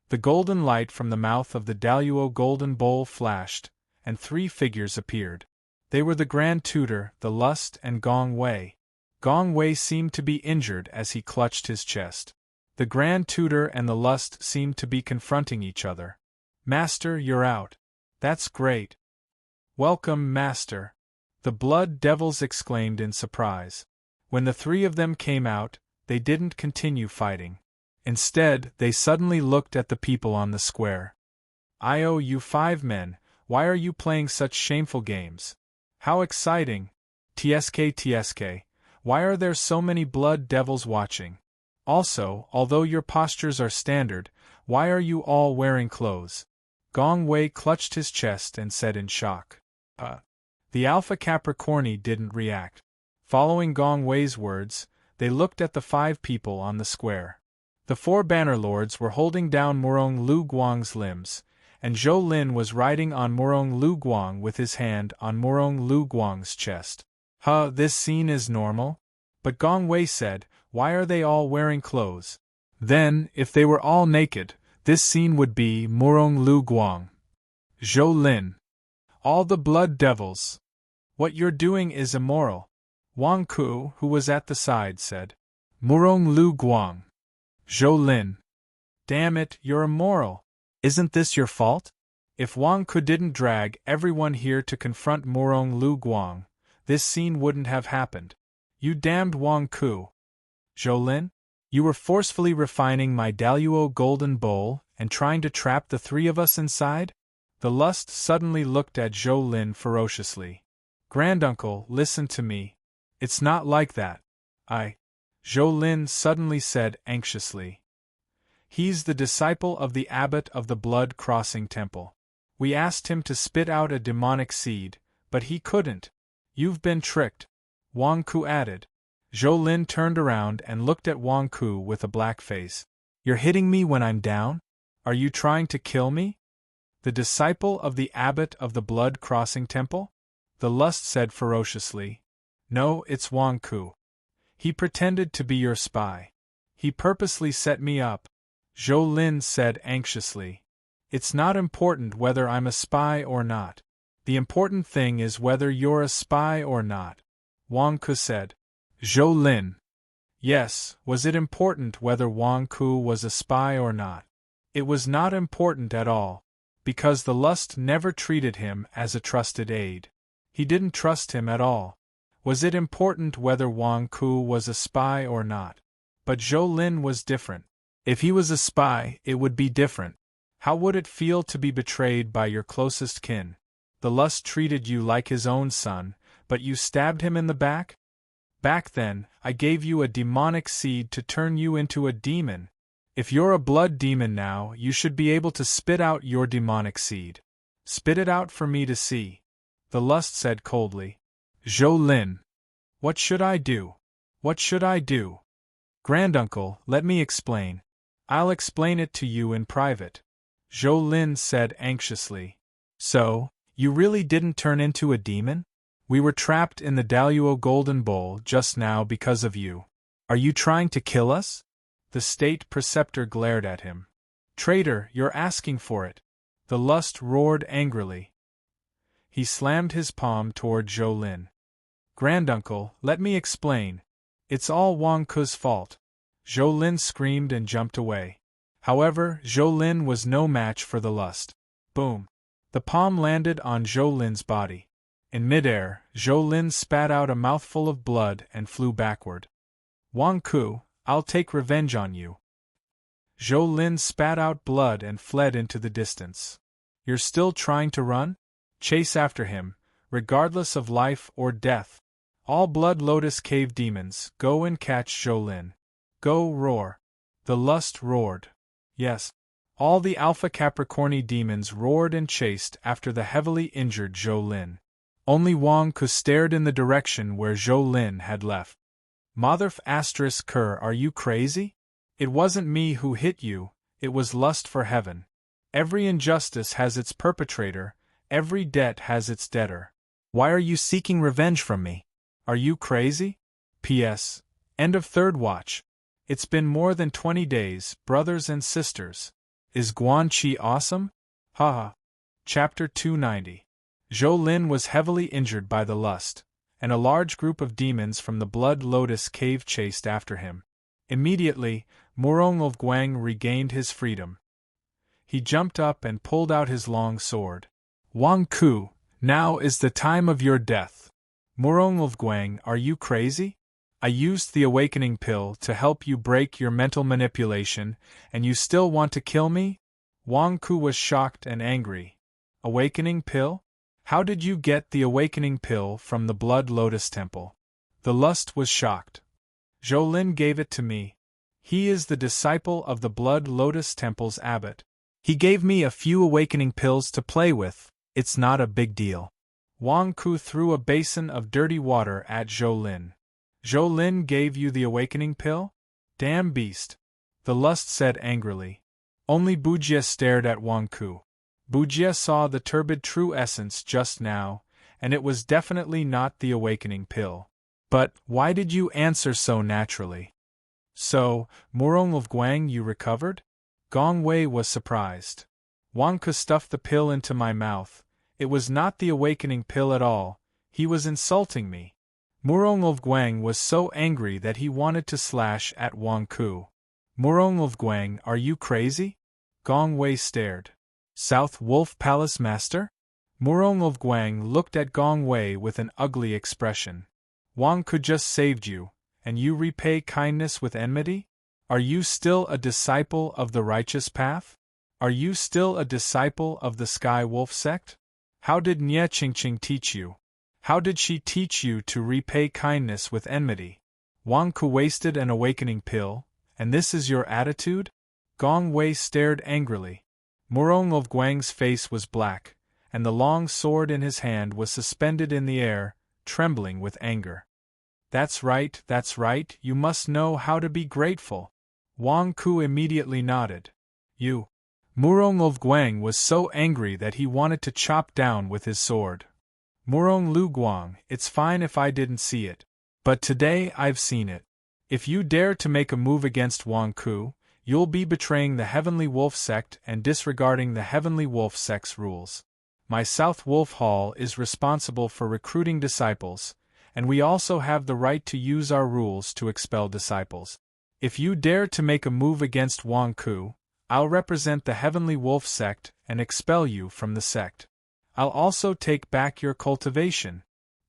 The golden light from the mouth of the Daluo golden bowl flashed, and three figures appeared. They were the Grand Tutor, the Lust, and Gong Wei. Gong Wei seemed to be injured as he clutched his chest. The Grand Tutor and the Lust seemed to be confronting each other. Master, you're out. That's great. Welcome, Master. The Blood Devils exclaimed in surprise. When the three of them came out, they didn't continue fighting. Instead, they suddenly looked at the people on the square. You 5 men, why are you playing such shameful games? How exciting! TSK, why are there so many Blood Devils watching? Also, although your postures are standard, why are you all wearing clothes? Gong Wei clutched his chest and said in shock. The Alpha Capricorni didn't react. Following Gong Wei's words, they looked at the 5 people on the square. The 4 banner lords were holding down Murong Lu Guang's limbs, and Zhou Lin was riding on Murong Lu Guang with his hand on Murong Lu Guang's chest. This scene is normal? But Gong Wei said, why are they all wearing clothes? Then, if they were all naked, this scene would be Murong Lu Guang. Zhou Lin. All the blood devils. What you're doing is immoral. Wang Ku, who was at the side, said. Murong Lu Guang. Zhou Lin. Damn it, you're immoral. Isn't this your fault? If Wang Ku didn't drag everyone here to confront Murong Lu Guang, this scene wouldn't have happened. You damned Wang Ku. Zhou Lin? You were forcefully refining my Daluo golden bowl and trying to trap the 3 of us inside? The lust suddenly looked at Zhou Lin ferociously. Granduncle, listen to me. It's not like that. Zhou Lin suddenly said anxiously. He's the disciple of the abbot of the blood-crossing temple. We asked him to spit out a demonic seed, but he couldn't. You've been tricked, Wang Ku added. Zhou Lin turned around and looked at Wang Ku with a black face. You're hitting me when I'm down? Are you trying to kill me? The disciple of the abbot of the blood-crossing temple? The lust said ferociously. No, it's Wang Ku. He pretended to be your spy. He purposely set me up. Zhou Lin said anxiously. It's not important whether I'm a spy or not. The important thing is whether you're a spy or not, Wang Ku said. Zhou Lin. Yes, was it important whether Wang Ku was a spy or not? It was not important at all, because the lust never treated him as a trusted aide. He didn't trust him at all. Was it important whether Wang Ku was a spy or not? But Zhou Lin was different. If he was a spy, it would be different. How would it feel to be betrayed by your closest kin? The lust treated you like his own son, but you stabbed him in the back? Back then, I gave you a demonic seed to turn you into a demon. If you're a blood demon now, you should be able to spit out your demonic seed. Spit it out for me to see. The lust said coldly. Zhou Lin. What should I do? What should I do? Granduncle, let me explain. I'll explain it to you in private. Zhou Lin said anxiously. So, you really didn't turn into a demon? We were trapped in the Daluo Golden Bowl just now because of you. Are you trying to kill us? The state preceptor glared at him. Traitor, you're asking for it. The lust roared angrily. He slammed his palm toward Zhou Lin. Granduncle, let me explain. It's all Wang Ku's fault. Zhou Lin screamed and jumped away. However, Zhou Lin was no match for the lust. Boom. The palm landed on Zhou Lin's body. In midair, Zhou Lin spat out a mouthful of blood and flew backward. Wang Ku, I'll take revenge on you. Zhou Lin spat out blood and fled into the distance. You're still trying to run? Chase after him, regardless of life or death. All Blood Lotus Cave demons, go and catch Zhou Lin. Go roar. The lust roared. Yes. All the Alpha Capricorni demons roared and chased after the heavily injured Zhou Lin. Only Wang Ku stared in the direction where Zhou Lin had left. Motherf ***, are you crazy? It wasn't me who hit you, it was lust for heaven. Every injustice has its perpetrator, every debt has its debtor. Why are you seeking revenge from me? Are you crazy? P.S. End of third watch. It's been more than 20 days, brothers and sisters. Is Guanqi awesome? Haha. Chapter 290. Zhou Lin was heavily injured by the lust, and a large group of demons from the Blood Lotus Cave chased after him. Immediately, Murong of Guang regained his freedom. He jumped up and pulled out his long sword. Wang Ku, now is the time of your death. Murong of Guang, are you crazy? I used the awakening pill to help you break your mental manipulation, and you still want to kill me? Wang Ku was shocked and angry. Awakening pill? How did you get the awakening pill from the Blood Lotus Temple? The lust was shocked. Zhou Lin gave it to me. He is the disciple of the Blood Lotus Temple's abbot. He gave me a few awakening pills to play with. It's not a big deal. Wang Ku threw a basin of dirty water at Zhou Lin. Zhou Lin gave you the awakening pill? Damn beast. The lust said angrily. Only Bujie stared at Wang Ku. Bujie saw the turbid true essence just now, and it was definitely not the awakening pill. But why did you answer so naturally? So, Murong of Guang, you recovered? Gong Wei was surprised. Wang Ku stuffed the pill into my mouth. It was not the awakening pill at all. He was insulting me. Murong of Guang was so angry that he wanted to slash at Wang Ku. Murong of Guang, are you crazy? Gong Wei stared. South Wolf Palace Master? Murong of Guang looked at Gong Wei with an ugly expression. Wang Ku just saved you, and you repay kindness with enmity? Are you still a disciple of the righteous path? Are you still a disciple of the Sky Wolf sect? How did Nye Qingqing teach you? How did she teach you to repay kindness with enmity? Wang Ku wasted an awakening pill, and this is your attitude? Gong Wei stared angrily. Murong of Guang's face was black, and the long sword in his hand was suspended in the air, trembling with anger. That's right, you must know how to be grateful. Wang Ku immediately nodded. You. Murong of Guang was so angry that he wanted to chop down with his sword. Murong Lu Guang, it's fine if I didn't see it. But today I've seen it. If you dare to make a move against Wang Ku, you'll be betraying the Heavenly Wolf sect and disregarding the Heavenly Wolf sect's rules. My South Wolf Hall is responsible for recruiting disciples, and we also have the right to use our rules to expel disciples. If you dare to make a move against Wang Ku, I'll represent the Heavenly Wolf sect and expel you from the sect. I'll also take back your cultivation,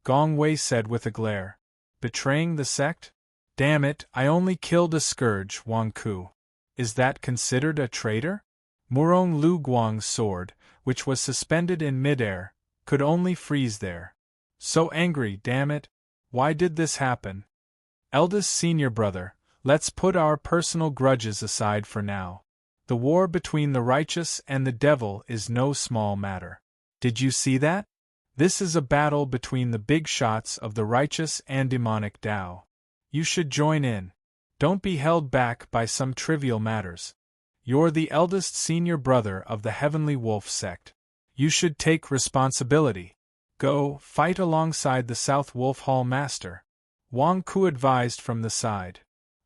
Gong Wei said with a glare. Betraying the sect? Damn it, I only killed a scourge, Wang Ku. Is that considered a traitor? Murong Lu Guang's sword, which was suspended in midair, could only freeze there. So angry, damn it. Why did this happen? Eldest senior brother, let's put our personal grudges aside for now. The war between the righteous and the devil is no small matter. Did you see that? This is a battle between the big shots of the righteous and demonic Tao. You should join in. Don't be held back by some trivial matters. You're the eldest senior brother of the Heavenly Wolf sect. You should take responsibility. Go, fight alongside the South Wolf Hall Master. Wang Ku advised from the side.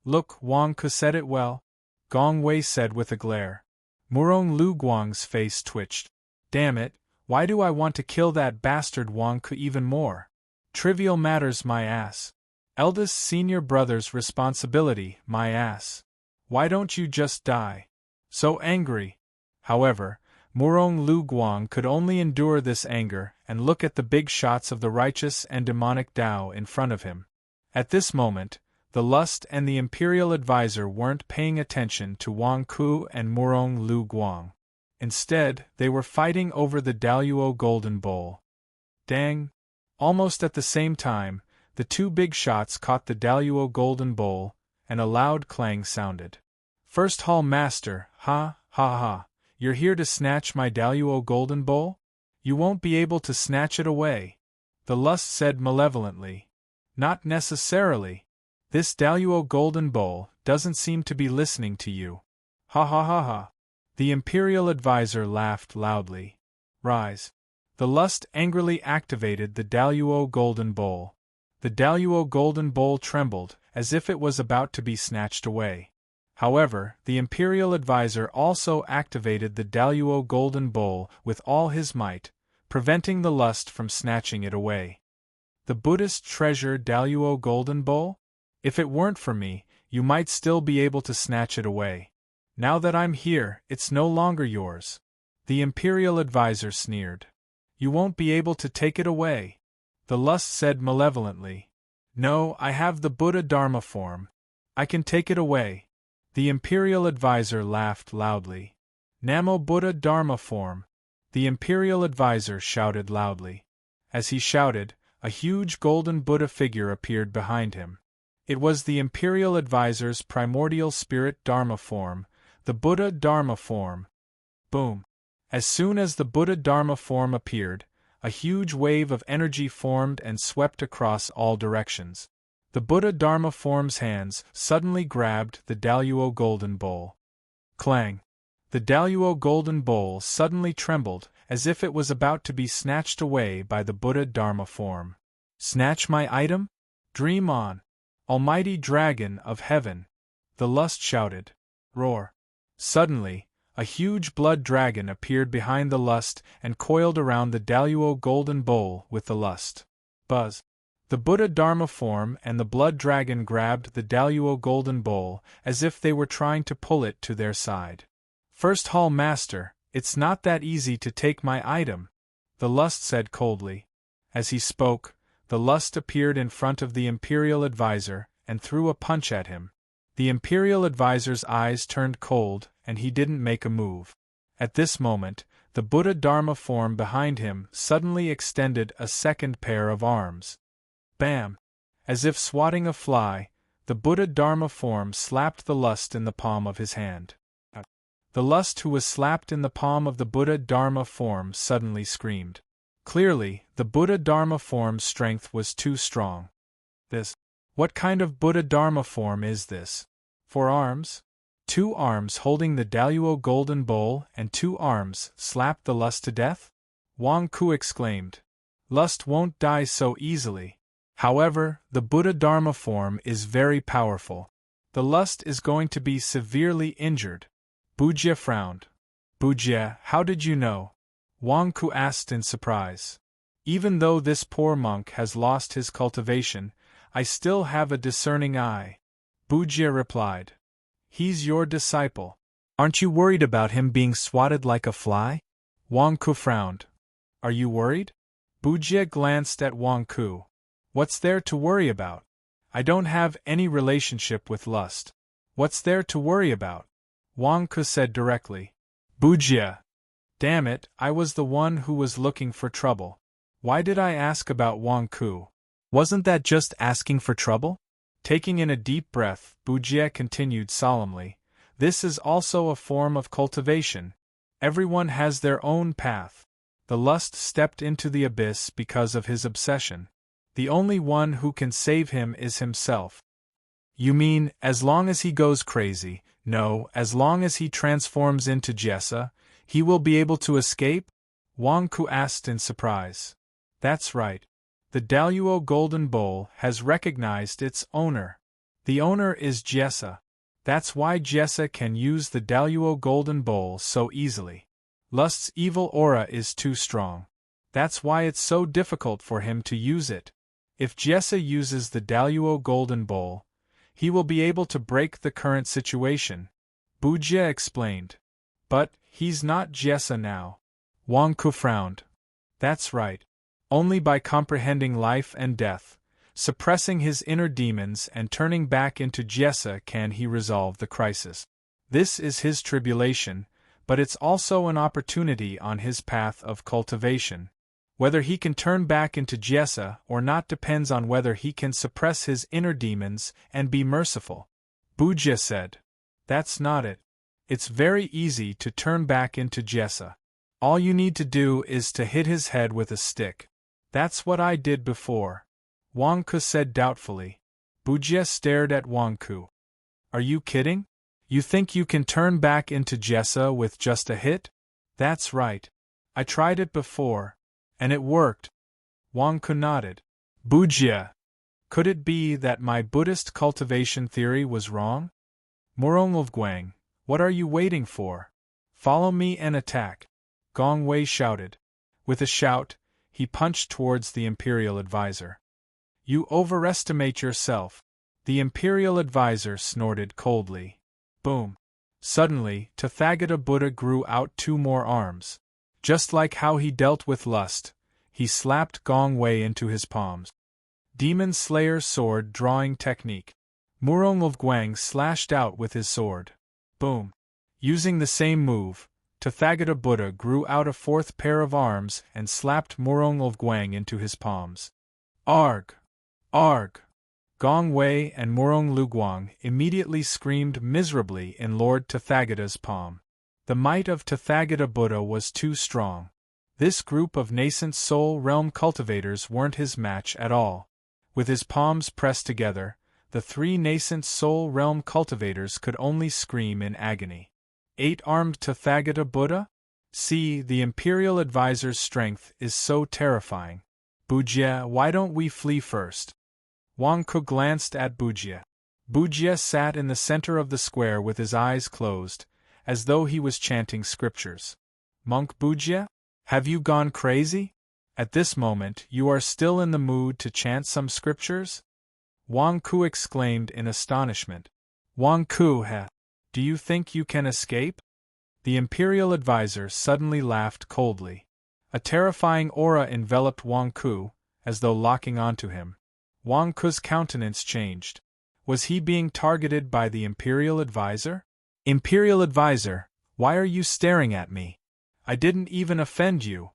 Look, Wang Ku said it well, Gong Wei said with a glare. Murong Lu Guang's face twitched. Damn it, why do I want to kill that bastard Wang Ku even more? Trivial matters, my ass. Eldest senior brother's responsibility, my ass. Why don't you just die? So angry. However, Murong Lu Guang could only endure this anger and look at the big shots of the righteous and demonic Tao in front of him. At this moment, the lust and the imperial advisor weren't paying attention to Wang Ku and Murong Lu Guang. Instead, they were fighting over the Daluo Golden Bowl. Dang! Almost at the same time, the two big shots caught the Daluo Golden Bowl, and a loud clang sounded. First Hall Master, ha, ha, ha, you're here to snatch my Daluo Golden Bowl? You won't be able to snatch it away. The lust said malevolently. Not necessarily. This Daluo Golden Bowl doesn't seem to be listening to you. Ha ha ha ha. The Imperial Advisor laughed loudly. Rise. The lust angrily activated the Daluo Golden Bowl. The Daluo Golden Bowl trembled, as if it was about to be snatched away. However, the Imperial Advisor also activated the Daluo Golden Bowl with all his might, preventing the lust from snatching it away. The Buddhist treasure Daluo Golden Bowl? If it weren't for me, you might still be able to snatch it away. Now that I'm here, it's no longer yours. The Imperial Advisor sneered. You won't be able to take it away. The lust said malevolently. No, I have the Buddha Dharma form. I can take it away. The Imperial Advisor laughed loudly. Namo Buddha Dharma form. The Imperial Advisor shouted loudly. As he shouted, a huge golden Buddha figure appeared behind him. It was the Imperial Advisor's primordial spirit Dharma form, the Buddha Dharma form. Boom! As soon as the Buddha Dharma form appeared, a huge wave of energy formed and swept across all directions. The Buddha Dharma form's hands suddenly grabbed the Daluo golden bowl. Clang! The Daluo golden bowl suddenly trembled, as if it was about to be snatched away by the Buddha Dharma form. Snatch my item? Dream on! Almighty Dragon of Heaven! The lust shouted. Roar! Suddenly, a huge blood dragon appeared behind the lust and coiled around the Daluo golden bowl with the lust. Buzz! The Buddha Dharma form and the blood dragon grabbed the Daluo golden bowl as if they were trying to pull it to their side. First Hall Master, it's not that easy to take my item, the lust said coldly. As he spoke, the lust appeared in front of the Imperial Advisor and threw a punch at him. The Imperial Advisor's eyes turned cold and he didn't make a move. At this moment, the Buddha Dharma form behind him suddenly extended a second pair of arms. Bam! As if swatting a fly, the Buddha Dharma form slapped the lust in the palm of his hand. The lust who was slapped in the palm of the Buddha Dharma form suddenly screamed. Clearly, the Buddha Dharma form's strength was too strong. What kind of Buddha Dharma form is this? 4 arms? 2 arms holding the Daluo golden bowl and 2 arms slapped the lust to death? Wang Ku exclaimed. Lust won't die so easily. However, the Buddha Dharma form is very powerful. The lust is going to be severely injured. Bujie frowned. Bujie, how did you know? Wang Ku asked in surprise. Even though this poor monk has lost his cultivation, I still have a discerning eye. Bujie replied. He's your disciple. Aren't you worried about him being swatted like a fly? Wang Ku frowned. Are you worried? Bujie glanced at Wang Ku. What's there to worry about? I don't have any relationship with lust. What's there to worry about? Wang Ku said directly. Bujie! Damn it, I was the one who was looking for trouble. Why did I ask about Wang Ku? Wasn't that just asking for trouble? Taking in a deep breath, Bujie continued solemnly. This is also a form of cultivation. Everyone has their own path. The lust stepped into the abyss because of his obsession. The only one who can save him is himself. You mean, as long as he goes crazy? No, as long as he transforms into Jessa, he will be able to escape? Wang Ku asked in surprise. That's right. The Daluo Golden Bowl has recognized its owner. The owner is Jessa. That's why Jessa can use the Daluo Golden Bowl so easily. Lust's evil aura is too strong. That's why it's so difficult for him to use it. If Jessa uses the Daluo Golden Bowl, he will be able to break the current situation, Bujie explained. But he's not Jessa now. Wang Ku frowned. That's right. Only by comprehending life and death, suppressing his inner demons and turning back into Jessa can he resolve the crisis. This is his tribulation, but it's also an opportunity on his path of cultivation. Whether he can turn back into Jessa or not depends on whether he can suppress his inner demons and be merciful. Bujie said. That's not it. It's very easy to turn back into Jessa. All you need to do is to hit his head with a stick. That's what I did before. Wang Ku said doubtfully. Bujie stared at Wang Ku. Are you kidding? You think you can turn back into Jessa with just a hit? That's right. I tried it before. And it worked. Wang Ku nodded. Bujie! Could it be that my Buddhist cultivation theory was wrong? Morongulguang, what are you waiting for? Follow me and attack. Gong Wei shouted. With a shout, he punched towards the Imperial Advisor. You overestimate yourself. The Imperial Advisor snorted coldly. Boom. Suddenly, Tathagata Buddha grew out 2 more arms. Just like how he dealt with lust, he slapped Gong Wei into his palms. Demon Slayer sword drawing technique. Morongulguang slashed out with his sword. Boom. Using the same move, Tathagata Buddha grew out a 4th pair of arms and slapped Morongulguang into his palms. Arg! Arg! Gong Wei and Murong Luguang immediately screamed miserably in Lord Tathagata's palm. The might of Tathagata Buddha was too strong. This group of nascent soul realm cultivators weren't his match at all. With his palms pressed together, the three nascent soul realm cultivators could only scream in agony. Eight-armed Tathagata Buddha? See, the Imperial Advisor's strength is so terrifying. Bujie, why don't we flee first? Wang Ku glanced at Bujie. Bujie sat in the center of the square with his eyes closed, as though he was chanting scriptures. Monk Bujie? Have you gone crazy? At this moment you are still in the mood to chant some scriptures? Wang Ku exclaimed in astonishment. Wang Ku, do you think you can escape? The Imperial Advisor suddenly laughed coldly. A terrifying aura enveloped Wang Ku, as though locking onto him. Wang Ku's countenance changed. Was he being targeted by the Imperial Advisor? Imperial Advisor, why are you staring at me? I didn't even offend you.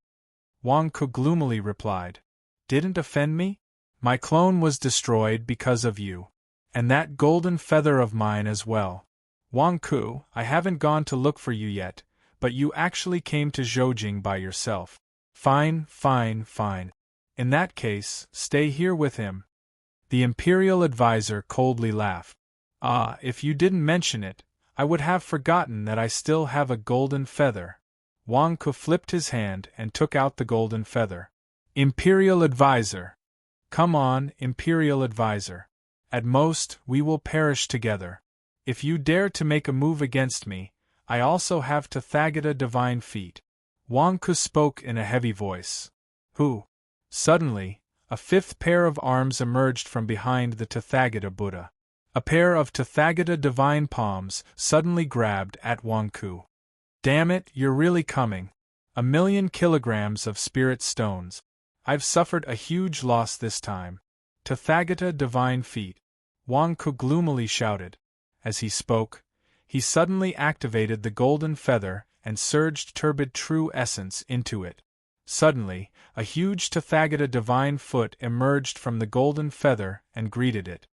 Wang Ku gloomily replied. Didn't offend me? My clone was destroyed because of you. And that golden feather of mine as well. Wang Ku, I haven't gone to look for you yet, but you actually came to Zhoujing by yourself. Fine, fine, fine. In that case, stay here with him. The Imperial Advisor coldly laughed. Ah, if you didn't mention it, I would have forgotten that I still have a golden feather. Wang Ku flipped his hand and took out the golden feather. Imperial Advisor. Come on, Imperial Advisor. At most, we will perish together. If you dare to make a move against me, I also have Tathagata divine feet. Wang Ku spoke in a heavy voice. Who? Suddenly, a fifth pair of arms emerged from behind the Tathagata Buddha. A pair of Tathagata divine palms suddenly grabbed at Wang Ku. Damn it, you're really coming. 1,000,000 kilograms of spirit stones. I've suffered a huge loss this time. Tathagata divine feet. Wang Ku gloomily shouted. As he spoke, he suddenly activated the golden feather and surged turbid true essence into it. Suddenly, a huge Tathagata divine foot emerged from the golden feather and greeted it.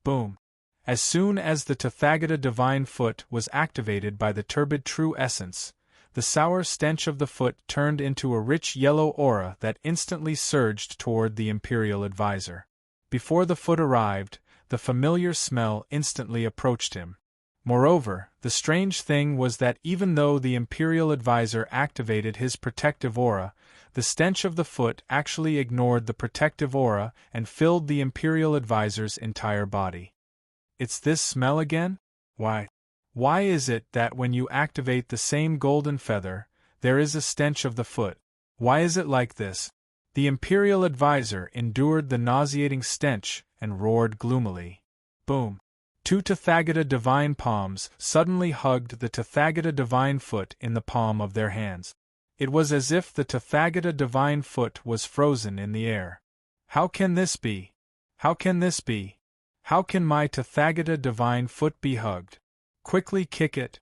Boom! As soon as the Tathagata divine foot was activated by the turbid true essence, the sour stench of the foot turned into a rich yellow aura that instantly surged toward the Imperial Advisor. Before the foot arrived, the familiar smell instantly approached him. Moreover, the strange thing was that even though the Imperial Advisor activated his protective aura, the stench of the foot actually ignored the protective aura and filled the Imperial Advisor's entire body. It's this smell again? Why is it that when you activate the same golden feather, there is a stench of the foot? Why is it like this? The Imperial Advisor endured the nauseating stench and roared gloomily. Boom! Two Tathagata divine palms suddenly hugged the Tathagata divine foot in the palm of their hands. It was as if the Tathagata divine foot was frozen in the air. How can this be? How can this be? How can my Tathagata divine foot be hugged? Quickly kick it.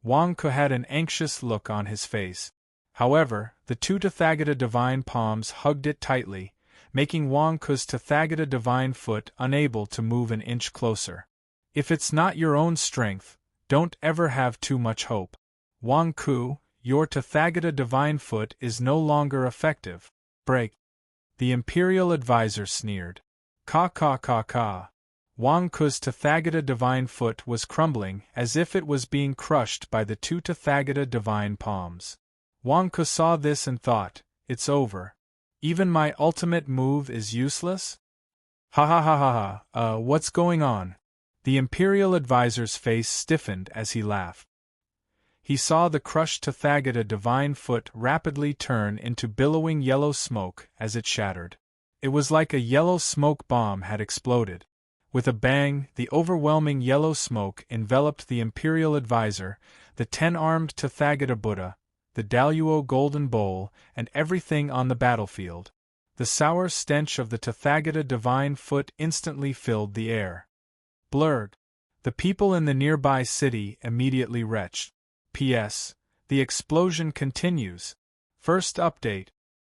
Wang Ku had an anxious look on his face. However, the two Tathagata divine palms hugged it tightly, making Wang Ku's Tathagata divine foot unable to move an inch closer. If it's not your own strength, don't ever have too much hope. Wang Ku, your Tathagata divine foot is no longer effective. Break. The Imperial Advisor sneered. Ka. Wang Ku's Tathagata divine foot was crumbling as if it was being crushed by the two Tathagata divine palms. Wang Ku saw this and thought, it's over. Even my ultimate move is useless? What's going on? The Imperial Advisor's face stiffened as he laughed. He saw the crushed Tathagata divine foot rapidly turn into billowing yellow smoke as it shattered. It was like a yellow smoke bomb had exploded. With a bang, the overwhelming yellow smoke enveloped the Imperial Advisor, the 10-armed Tathagata Buddha, the Daluo golden bowl, and everything on the battlefield. The sour stench of the Tathagata divine foot instantly filled the air. Blurred. The people in the nearby city immediately retched. P.S. The explosion continues. First update.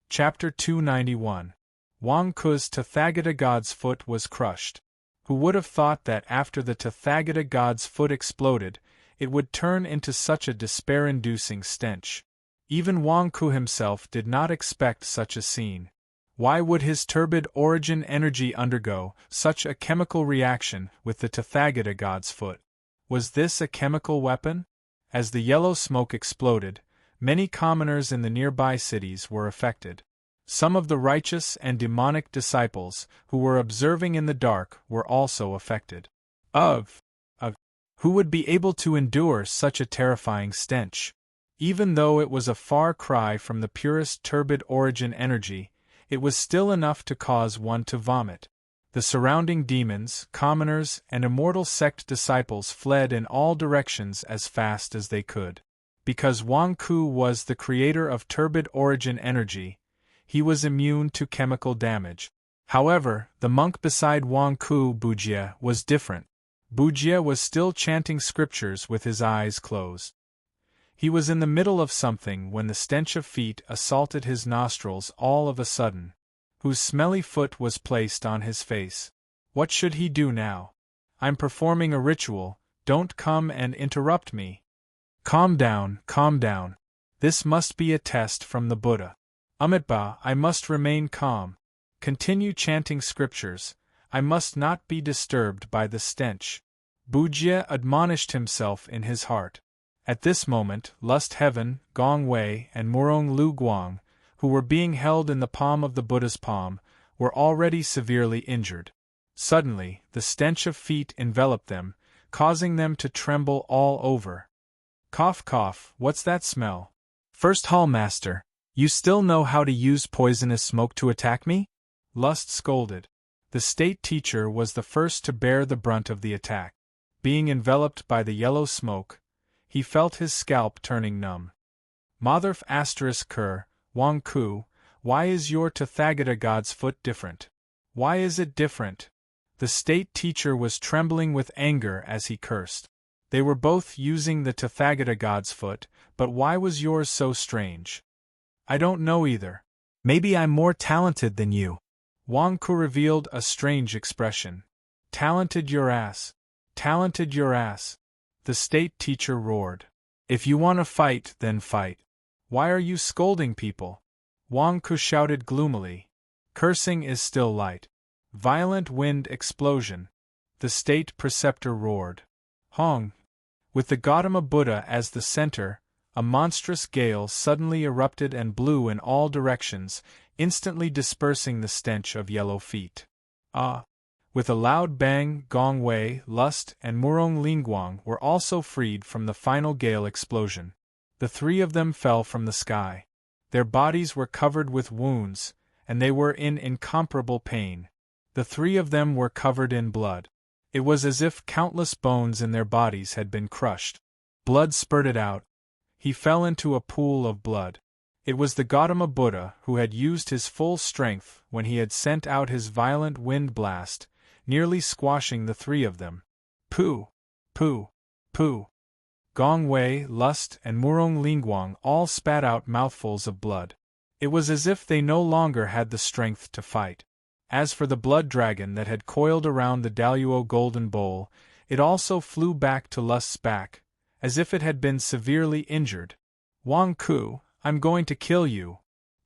Chapter 291. Wang Ku's Tathagata God's foot was crushed. Who would have thought that after the Tathagata god's foot exploded, it would turn into such a despair-inducing stench? Even Wangku himself did not expect such a scene. Why would his turbid origin energy undergo such a chemical reaction with the Tathagata god's foot? Was this a chemical weapon? As the yellow smoke exploded, many commoners in the nearby cities were affected. Some of the righteous and demonic disciples who were observing in the dark were also affected. Who would be able to endure such a terrifying stench? Even though it was a far cry from the purest turbid origin energy, it was still enough to cause one to vomit. The surrounding demons, commoners, and immortal sect disciples fled in all directions as fast as they could. Because Wangku was the creator of turbid origin energy, he was immune to chemical damage. However, the monk beside Wangku Bujie was different. Bujie was still chanting scriptures with his eyes closed. He was in the middle of something when the stench of feet assaulted his nostrils all of a sudden. Whose smelly foot was placed on his face? What should he do now? I'm performing a ritual, don't come and interrupt me. Calm down, calm down. This must be a test from the Buddha. Amitabha, I must remain calm. Continue chanting scriptures. I must not be disturbed by the stench. Bujie admonished himself in his heart. At this moment, Lust Heaven, Gong Wei, and Murong Lu Guang, who were being held in the palm of the Buddha's palm, were already severely injured. Suddenly, the stench of feet enveloped them, causing them to tremble all over. Cough cough, what's that smell? First Hall Master, you still know how to use poisonous smoke to attack me? Lust scolded. The state teacher was the first to bear the brunt of the attack. Being enveloped by the yellow smoke, he felt his scalp turning numb. Motherf *Ker, Wangku, why is your Tathagata god's foot different? Why is it different? The state teacher was trembling with anger as he cursed. They were both using the Tathagata god's foot, but why was yours so strange? I don't know either. Maybe I'm more talented than you. Wangku revealed a strange expression. Talented your ass. Talented your ass. The state teacher roared. If you want to fight, then fight. Why are you scolding people? Wangku shouted gloomily. Cursing is still light. Violent wind explosion. The state preceptor roared. Hong. With the Gautama Buddha as the center, a monstrous gale suddenly erupted and blew in all directions, instantly dispersing the stench of yellow feet. With a loud bang, Gong Wei, Lust, and Murong Lingguang were also freed from the final gale explosion. The three of them fell from the sky. Their bodies were covered with wounds, and they were in incomparable pain. The three of them were covered in blood. It was as if countless bones in their bodies had been crushed. Blood spurted out. He fell into a pool of blood. It was the Gautama Buddha who had used his full strength when he had sent out his violent wind blast, nearly squashing the three of them. Pooh! Pooh! Pooh! Gong Wei, Lust, and Murong Lingguang all spat out mouthfuls of blood. It was as if they no longer had the strength to fight. As for the blood dragon that had coiled around the Daluo golden bowl, it also flew back to Lust's back, as if it had been severely injured. Wangku, I'm going to kill you!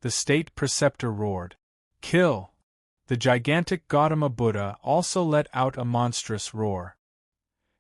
The state preceptor roared. Kill! The gigantic Gautama Buddha also let out a monstrous roar.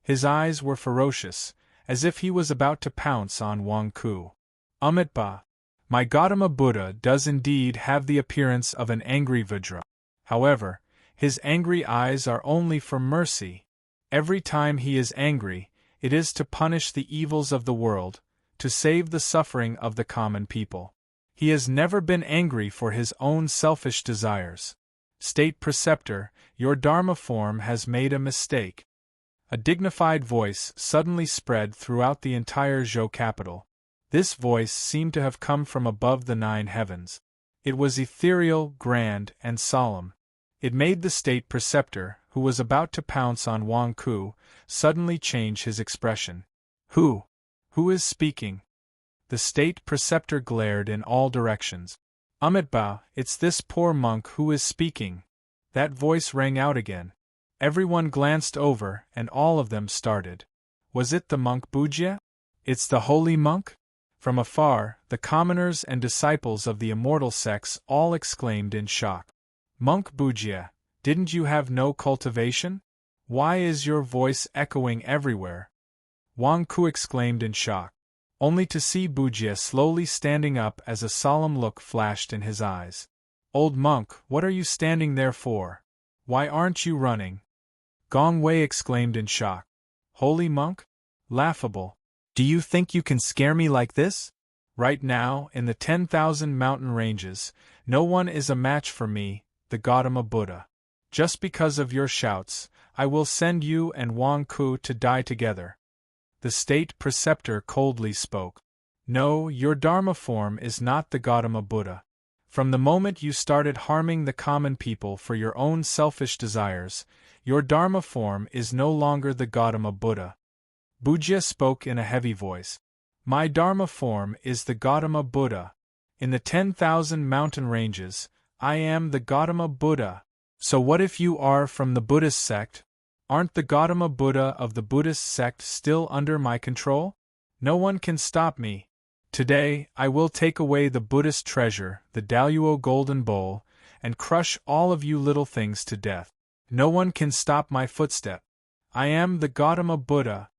His eyes were ferocious, as if he was about to pounce on Wangku. Amitabha, my Gautama Buddha does indeed have the appearance of an angry Vajra. However, his angry eyes are only for mercy. Every time he is angry, it is to punish the evils of the world, to save the suffering of the common people. He has never been angry for his own selfish desires. State preceptor, your Dharma form has made a mistake. A dignified voice suddenly spread throughout the entire Zhou capital. This voice seemed to have come from above the 9 heavens. It was ethereal, grand, and solemn. It made the state preceptor, who was about to pounce on Wangku, suddenly change his expression. Who is speaking? The state preceptor glared in all directions. Amitabha, it's this poor monk who is speaking. That voice rang out again. Everyone glanced over and all of them started. Was it the monk Bujie? It's the holy monk? From afar, the commoners and disciples of the immortal sects all exclaimed in shock. Monk Bujie, didn't you have no cultivation? Why is your voice echoing everywhere? Wang Ku exclaimed in shock, only to see Bujie slowly standing up as a solemn look flashed in his eyes. Old monk, what are you standing there for? Why aren't you running? Gong Wei exclaimed in shock. Holy monk? Laughable. Do you think you can scare me like this? Right now, in the 10,000 mountain ranges, no one is a match for me, the Gautama Buddha. Just because of your shouts, I will send you and Wang Ku to die together. The state preceptor coldly spoke. No, your Dharma form is not the Gautama Buddha. From the moment you started harming the common people for your own selfish desires, your Dharma form is no longer the Gautama Buddha. Bujie spoke in a heavy voice. My Dharma form is the Gautama Buddha. In the 10,000 mountain ranges, I am the Gautama Buddha. So what if you are from the Buddhist sect? Aren't the Gautama Buddha of the Buddhist sect still under my control? No one can stop me. Today, I will take away the Buddhist treasure, the Daluo Golden Bowl, and crush all of you little things to death. No one can stop my footstep. I am the Gautama Buddha.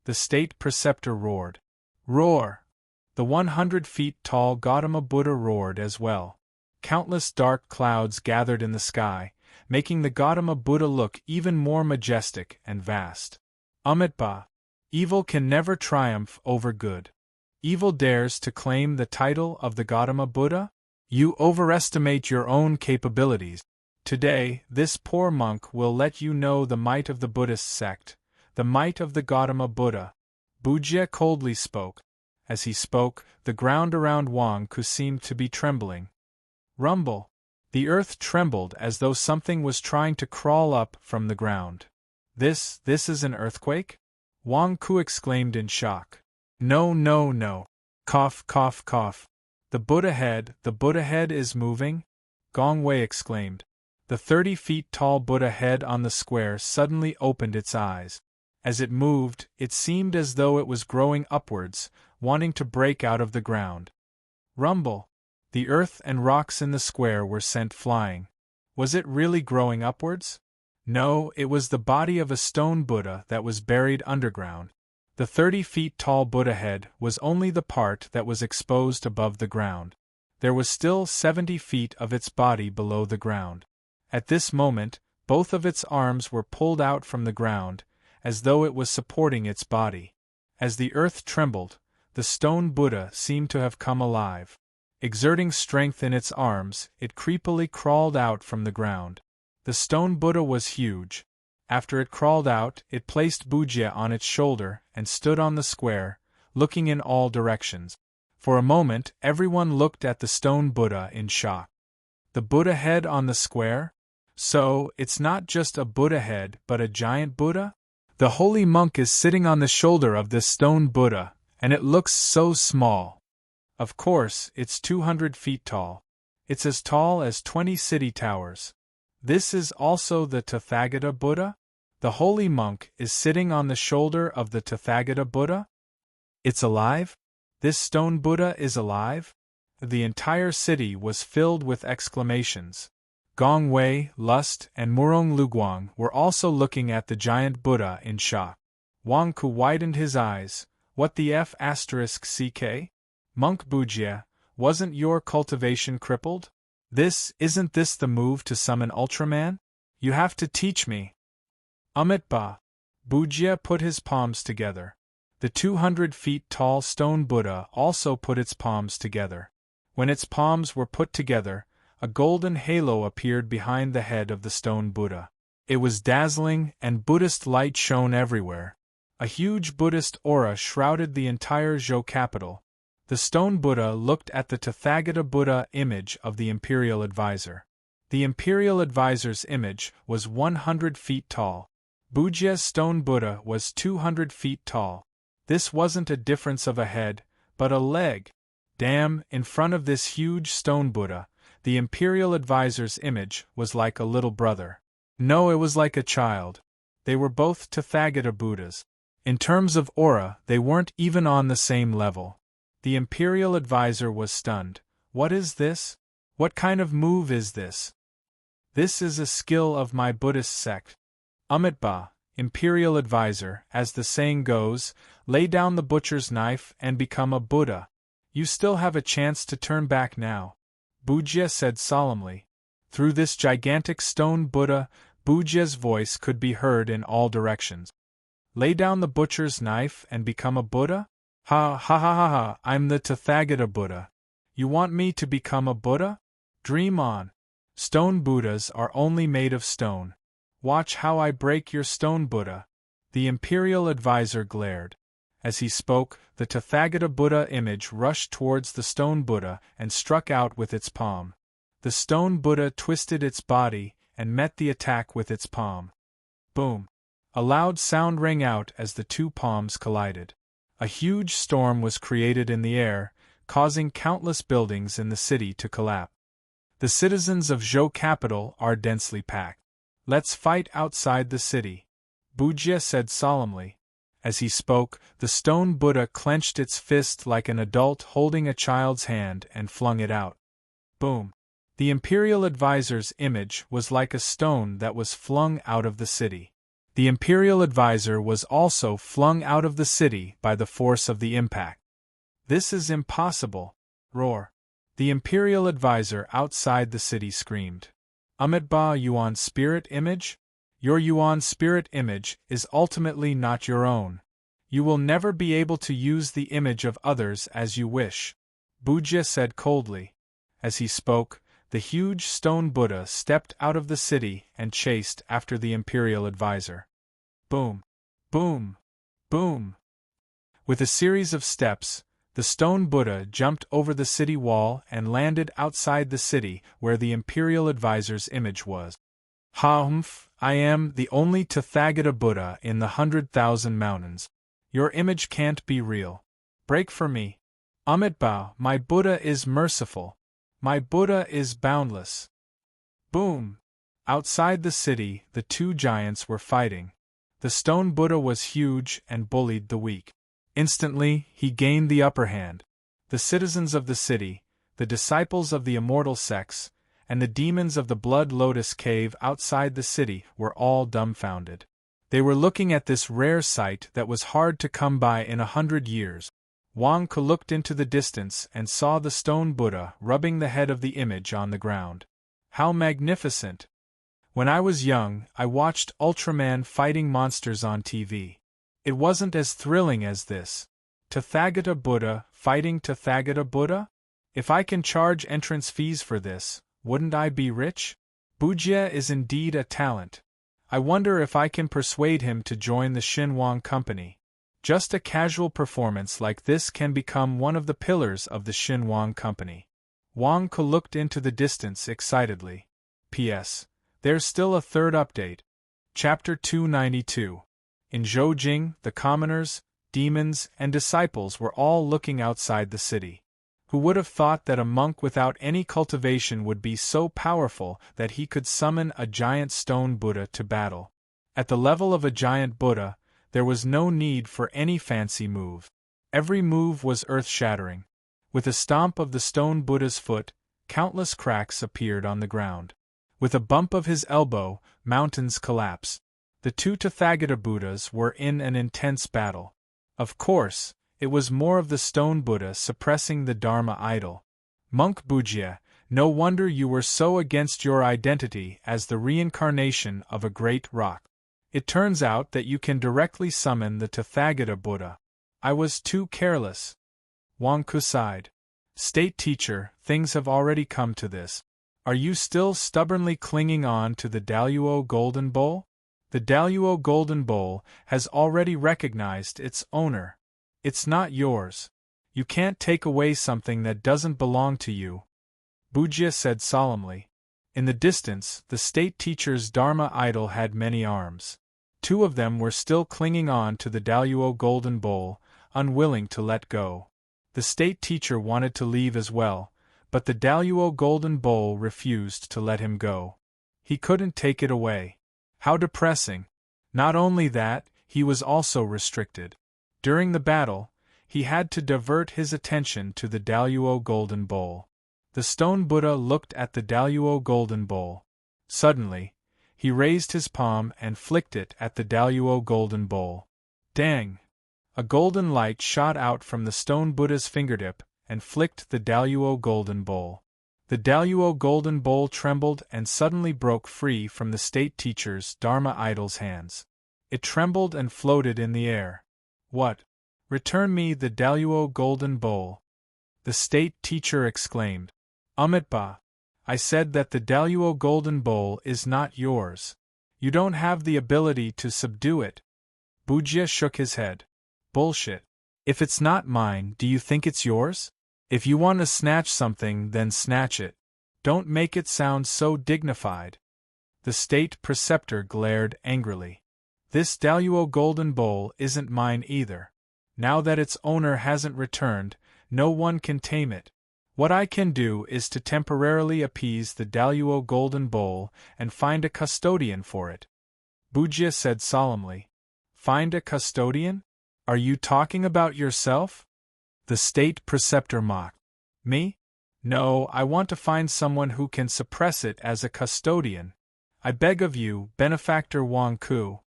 The state preceptor roared. Roar! The 100 feet tall Gautama Buddha roared as well. Countless dark clouds gathered in the sky, making the Gautama Buddha look even more majestic and vast. Amitabha! Evil can never triumph over good. Evil dares to claim the title of the Gautama Buddha? You overestimate your own capabilities. Today, this poor monk will let you know the might of the Buddhist sect, the might of the Gautama Buddha. Bujie coldly spoke. As he spoke, the ground around Wang Ku seemed to be trembling. Rumble! The earth trembled as though something was trying to crawl up from the ground. This is an earthquake? Wang Ku exclaimed in shock. No, no, no. Cough, cough, cough. The Buddha head is moving? Gong Wei exclaimed. The 30 feet tall Buddha head on the square suddenly opened its eyes. As it moved, it seemed as though it was growing upwards, wanting to break out of the ground. Rumble! The earth and rocks in the square were sent flying. Was it really growing upwards? No, it was the body of a stone Buddha that was buried underground. The 30 feet tall Buddha head was only the part that was exposed above the ground. There was still 70 feet of its body below the ground. At this moment, both of its arms were pulled out from the ground, as though it was supporting its body. As the earth trembled, the stone Buddha seemed to have come alive. Exerting strength in its arms, it creepily crawled out from the ground. The stone Buddha was huge. After it crawled out, it placed Bujie on its shoulder and stood on the square, looking in all directions. For a moment, everyone looked at the stone Buddha in shock. The Buddha head on the square? So, it's not just a Buddha head but a giant Buddha? The holy monk is sitting on the shoulder of this stone Buddha, and it looks so small. Of course, it's 200 feet tall. It's as tall as 20 city towers. This is also the Tathagata Buddha? The holy monk is sitting on the shoulder of the Tathagata Buddha? It's alive? This stone Buddha is alive? The entire city was filled with exclamations. Gong Wei, Lust, and Murong Luguang were also looking at the giant Buddha in shock. Wang Ku widened his eyes. What the F***CK? Monk Bujie, wasn't your cultivation crippled? Isn't this the move to summon Ultraman? You have to teach me. Amitabha. Bujie put his palms together. The 200 feet tall stone Buddha also put its palms together. When its palms were put together, a golden halo appeared behind the head of the stone Buddha. It was dazzling, and Buddhist light shone everywhere. A huge Buddhist aura shrouded the entire Zhou capital. The stone Buddha looked at the Tathagata Buddha image of the imperial advisor. The imperial advisor's image was 100 feet tall. Bujie's stone Buddha was 200 feet tall. This wasn't a difference of a head, but a leg. Damn, in front of this huge stone Buddha, the imperial advisor's image was like a little brother. No, it was like a child. They were both Tathagata Buddhas. In terms of aura, they weren't even on the same level. The imperial advisor was stunned. What is this? What kind of move is this? This is a skill of my Buddhist sect. Amitabha, imperial advisor, as the saying goes, lay down the butcher's knife and become a Buddha. You still have a chance to turn back now, Bujia said solemnly. Through this gigantic stone Buddha, Bujia's voice could be heard in all directions. Lay down the butcher's knife and become a Buddha? Ha ha ha ha ha, I'm the Tathagata Buddha. You want me to become a Buddha? Dream on. Stone Buddhas are only made of stone. Watch how I break your stone Buddha. The imperial advisor glared. As he spoke, the Tathagata Buddha image rushed towards the stone Buddha and struck out with its palm. The stone Buddha twisted its body and met the attack with its palm. Boom! A loud sound rang out as the two palms collided. A huge storm was created in the air, causing countless buildings in the city to collapse. The citizens of Zhou capital are densely packed. Let's fight outside the city, Bujia said solemnly. As he spoke, the stone Buddha clenched its fist like an adult holding a child's hand and flung it out. Boom! The imperial advisor's image was like a stone that was flung out of the city. The imperial advisor was also flung out of the city by the force of the impact. This is impossible! Roar! The imperial advisor outside the city screamed. Amitabha Yuan spirit image? Your Yuan spirit image is ultimately not your own. You will never be able to use the image of others as you wish, Bujia said coldly. As he spoke, the huge stone Buddha stepped out of the city and chased after the imperial advisor. Boom! Boom! Boom! With a series of steps, the stone Buddha jumped over the city wall and landed outside the city where the imperial advisor's image was. Humph! I am the only Tathagata Buddha in the 100,000 mountains. Your image can't be real. Break for me. Amitabha, my Buddha is merciful. My Buddha is boundless. Boom! Outside the city, the two giants were fighting. The stone Buddha was huge and bullied the weak. Instantly, he gained the upper hand. The citizens of the city, the disciples of the immortal sects, and the demons of the Blood Lotus Cave outside the city were all dumbfounded. They were looking at this rare sight that was hard to come by in 100 years. Wang Ke looked into the distance and saw the stone Buddha rubbing the head of the image on the ground. How magnificent! When I was young, I watched Ultraman fighting monsters on TV. It wasn't as thrilling as this. Tathagata Buddha fighting Tathagata Buddha? If I can charge entrance fees for this, wouldn't I be rich? Bujia is indeed a talent. I wonder if I can persuade him to join the Xinhuang Company. Just a casual performance like this can become one of the pillars of the Xinhuang Company. Wang Ke looked into the distance excitedly. P.S. There's still a third update. Chapter 292. In Zhoujing, the commoners, demons, and disciples were all looking outside the city. Who would have thought that a monk without any cultivation would be so powerful that he could summon a giant stone Buddha to battle? At the level of a giant Buddha, there was no need for any fancy move. Every move was earth-shattering. With a stomp of the stone Buddha's foot, countless cracks appeared on the ground. With a bump of his elbow, mountains collapsed. The two Tathagata Buddhas were in an intense battle. Of course, it was more of the stone Buddha suppressing the Dharma idol. Monk Bujia, no wonder you were so against your identity as the reincarnation of a great rock. It turns out that you can directly summon the Tathagata Buddha. I was too careless. Wang Ke sighed. State teacher, things have already come to this. Are you still stubbornly clinging on to the Daluo Golden Bowl? The Daluo Golden Bowl has already recognized its owner. It's not yours. You can't take away something that doesn't belong to you, Bujia said solemnly. In the distance, the state teacher's Dharma idol had many arms. Two of them were still clinging on to the Daluo Golden Bowl, unwilling to let go. The state teacher wanted to leave as well, but the Daluo Golden Bowl refused to let him go. He couldn't take it away. How depressing. Not only that, he was also restricted. During the battle, he had to divert his attention to the Daluo golden bowl. The stone Buddha looked at the Daluo golden bowl. Suddenly, he raised his palm and flicked it at the Daluo golden bowl. Dang! A golden light shot out from the stone Buddha's fingertip and flicked the Daluo golden bowl. The Daluo golden bowl trembled and suddenly broke free from the state teacher's Dharma idol's hands. It trembled and floated in the air. What? Return me the Daluo golden bowl! The state teacher exclaimed. Amitabha, I said that the Daluo golden bowl is not yours. You don't have the ability to subdue it. Bujia shook his head. Bullshit. If it's not mine, do you think it's yours? If you want to snatch something, then snatch it. Don't make it sound so dignified. The state preceptor glared angrily. This Daluo golden bowl isn't mine either. Now that its owner hasn't returned, no one can tame it. What I can do is to temporarily appease the Daluo golden bowl and find a custodian for it. Bujia said solemnly. Find a custodian? Are you talking about yourself? The state preceptor mocked. Me? No, I want to find someone who can suppress it as a custodian. I beg of you, benefactor Wang Ku.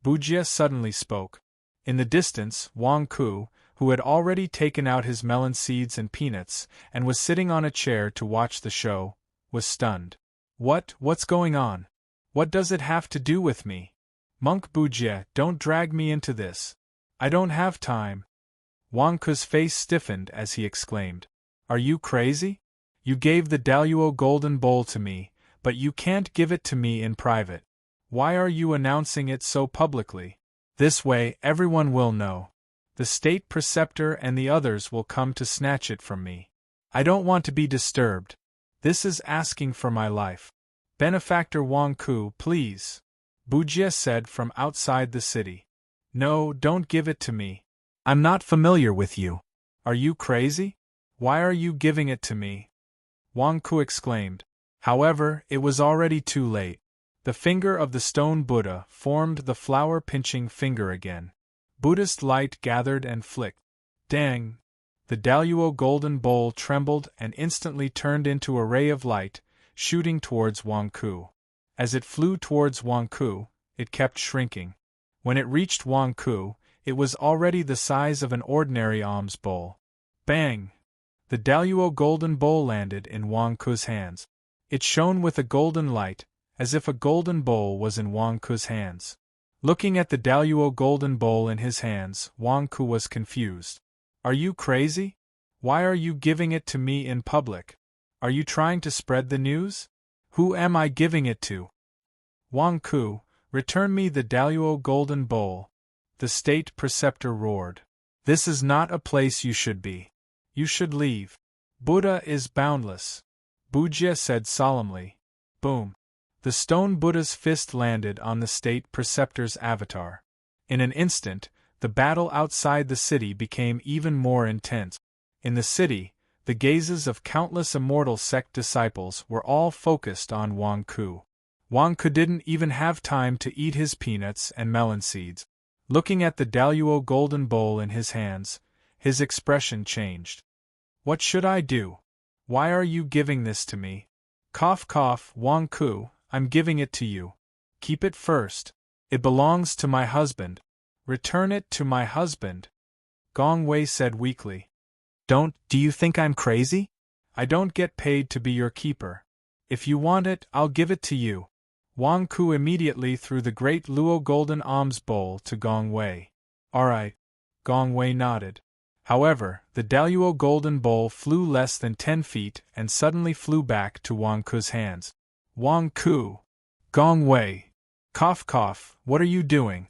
Bujia suddenly spoke. In the distance, Wang Ku, who had already taken out his melon seeds and peanuts, and was sitting on a chair to watch the show, was stunned. What's going on? What does it have to do with me? Monk Bujia, don't drag me into this. I don't have time. Wang Ku's face stiffened as he exclaimed. Are you crazy? You gave the Daluo golden bowl to me, but you can't give it to me in private. Why are you announcing it so publicly? This way everyone will know. The state preceptor and the others will come to snatch it from me. I don't want to be disturbed. This is asking for my life. Benefactor Wang Ku, please. Bujia said from outside the city. No, don't give it to me. I'm not familiar with you. Are you crazy? Why are you giving it to me? Wang Ku exclaimed. However, it was already too late. The finger of the stone Buddha formed the flower-pinching finger again. Buddhist light gathered and flicked. Dang! The Daluo golden bowl trembled and instantly turned into a ray of light, shooting towards Wang Ku. As it flew towards Wang Ku, it kept shrinking. When it reached Wang Ku, it was already the size of an ordinary alms bowl. Bang! The Daluo golden bowl landed in Wang Ku's hands. It shone with a golden light, as if a golden bowl was in Wang Ku's hands. Looking at the Daluo golden bowl in his hands, Wang Ku was confused. Are you crazy? Why are you giving it to me in public? Are you trying to spread the news? Who am I giving it to? Wang Ku, return me the Daluo golden bowl. The state preceptor roared. This is not a place you should be. You should leave. Buddha is boundless. Bujia said solemnly. Boom. The stone Buddha's fist landed on the state preceptor's avatar. In an instant, the battle outside the city became even more intense. In the city, the gazes of countless immortal sect disciples were all focused on Wang Ku. Wang Ku didn't even have time to eat his peanuts and melon seeds. Looking at the Daluo golden bowl in his hands, his expression changed. What should I do? Why are you giving this to me? Cough cough, Wang Ku, I'm giving it to you. Keep it first. It belongs to my husband. Return it to my husband. Gong Wei said weakly. Do you think I'm crazy? I don't get paid to be your keeper. If you want it, I'll give it to you. Wang Ku immediately threw the great Luo golden alms bowl to Gong Wei. Alright. Gong Wei nodded. However, the Daluo golden bowl flew less than 10 feet and suddenly flew back to Wang Ku's hands. Wang Ku! Gong Wei! Cough cough, what are you doing?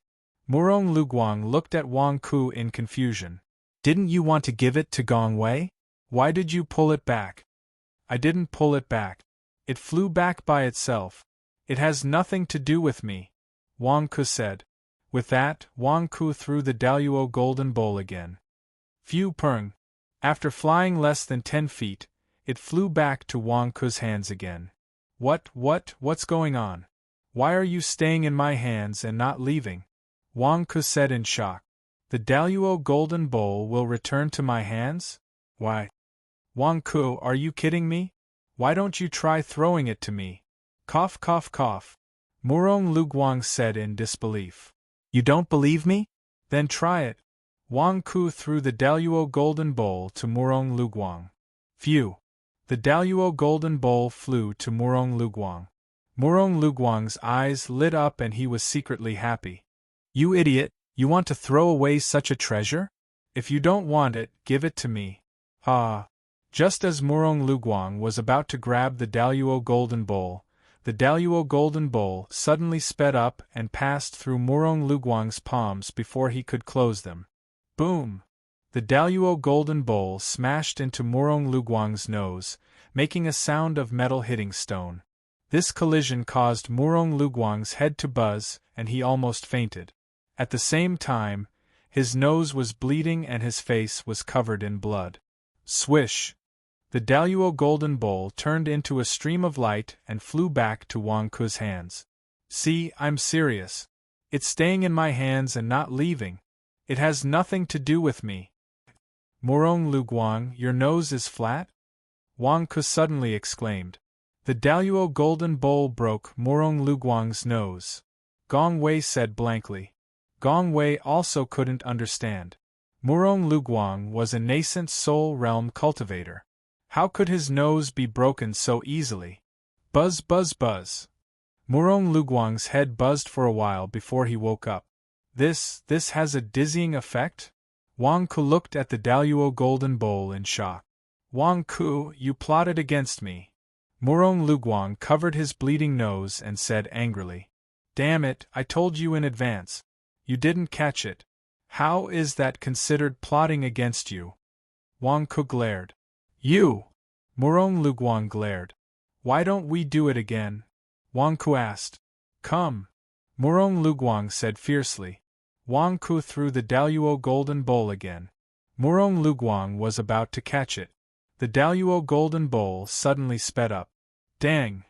Murong Luguang looked at Wang Ku in confusion. Didn't you want to give it to Gong Wei? Why did you pull it back? I didn't pull it back. It flew back by itself. It has nothing to do with me, Wang Ku said. With that, Wang Ku threw the Daluo golden bowl again. Phew Peng. After flying less than 10 feet, it flew back to Wang Ku's hands again. What's going on? Why are you staying in my hands and not leaving? Wang Ku said in shock. The Daluo golden bowl will return to my hands? Why? Wang Ku, are you kidding me? Why don't you try throwing it to me? Cough cough cough. Murong Luguang said in disbelief. You don't believe me? Then try it. Wang Ku threw the Daluo golden bowl to Murong Luguang. Phew! The Daluo golden bowl flew to Murong Luguang. Murong Luguang's eyes lit up and he was secretly happy. You idiot, you want to throw away such a treasure? If you don't want it, give it to me. Ah! Just as Murong Luguang was about to grab the Daluo golden bowl, the Daluo golden bowl suddenly sped up and passed through Murong Luguang's palms before he could close them. Boom! The Daluo golden bowl smashed into Murong Luguang's nose, making a sound of metal hitting stone. This collision caused Murong Luguang's head to buzz, and he almost fainted. At the same time, his nose was bleeding and his face was covered in blood. Swish! The Daluo golden bowl turned into a stream of light and flew back to Wang Ku's hands. See, I'm serious. It's staying in my hands and not leaving. It has nothing to do with me. Murong Luguang, your nose is flat? Wang Ku suddenly exclaimed. The Daluo golden bowl broke Murong Luguang's nose. Gong Wei said blankly. Gong Wei also couldn't understand. Murong Luguang was a nascent soul realm cultivator. How could his nose be broken so easily? Buzz buzz buzz. Murong Luguang's head buzzed for a while before he woke up. This has a dizzying effect? Wang Ku looked at the Daluo golden bowl in shock. Wang Ku, you plotted against me. Murong Luguang covered his bleeding nose and said angrily. Damn it, I told you in advance. You didn't catch it. How is that considered plotting against you? Wang Ku glared. You! Murong Luguang glared. Why don't we do it again? Wang Ku asked. Come! Murong Luguang said fiercely. Wang Ku threw the Daluo golden bowl again. Murong Luguang was about to catch it. The Daluo golden bowl suddenly sped up. Dang!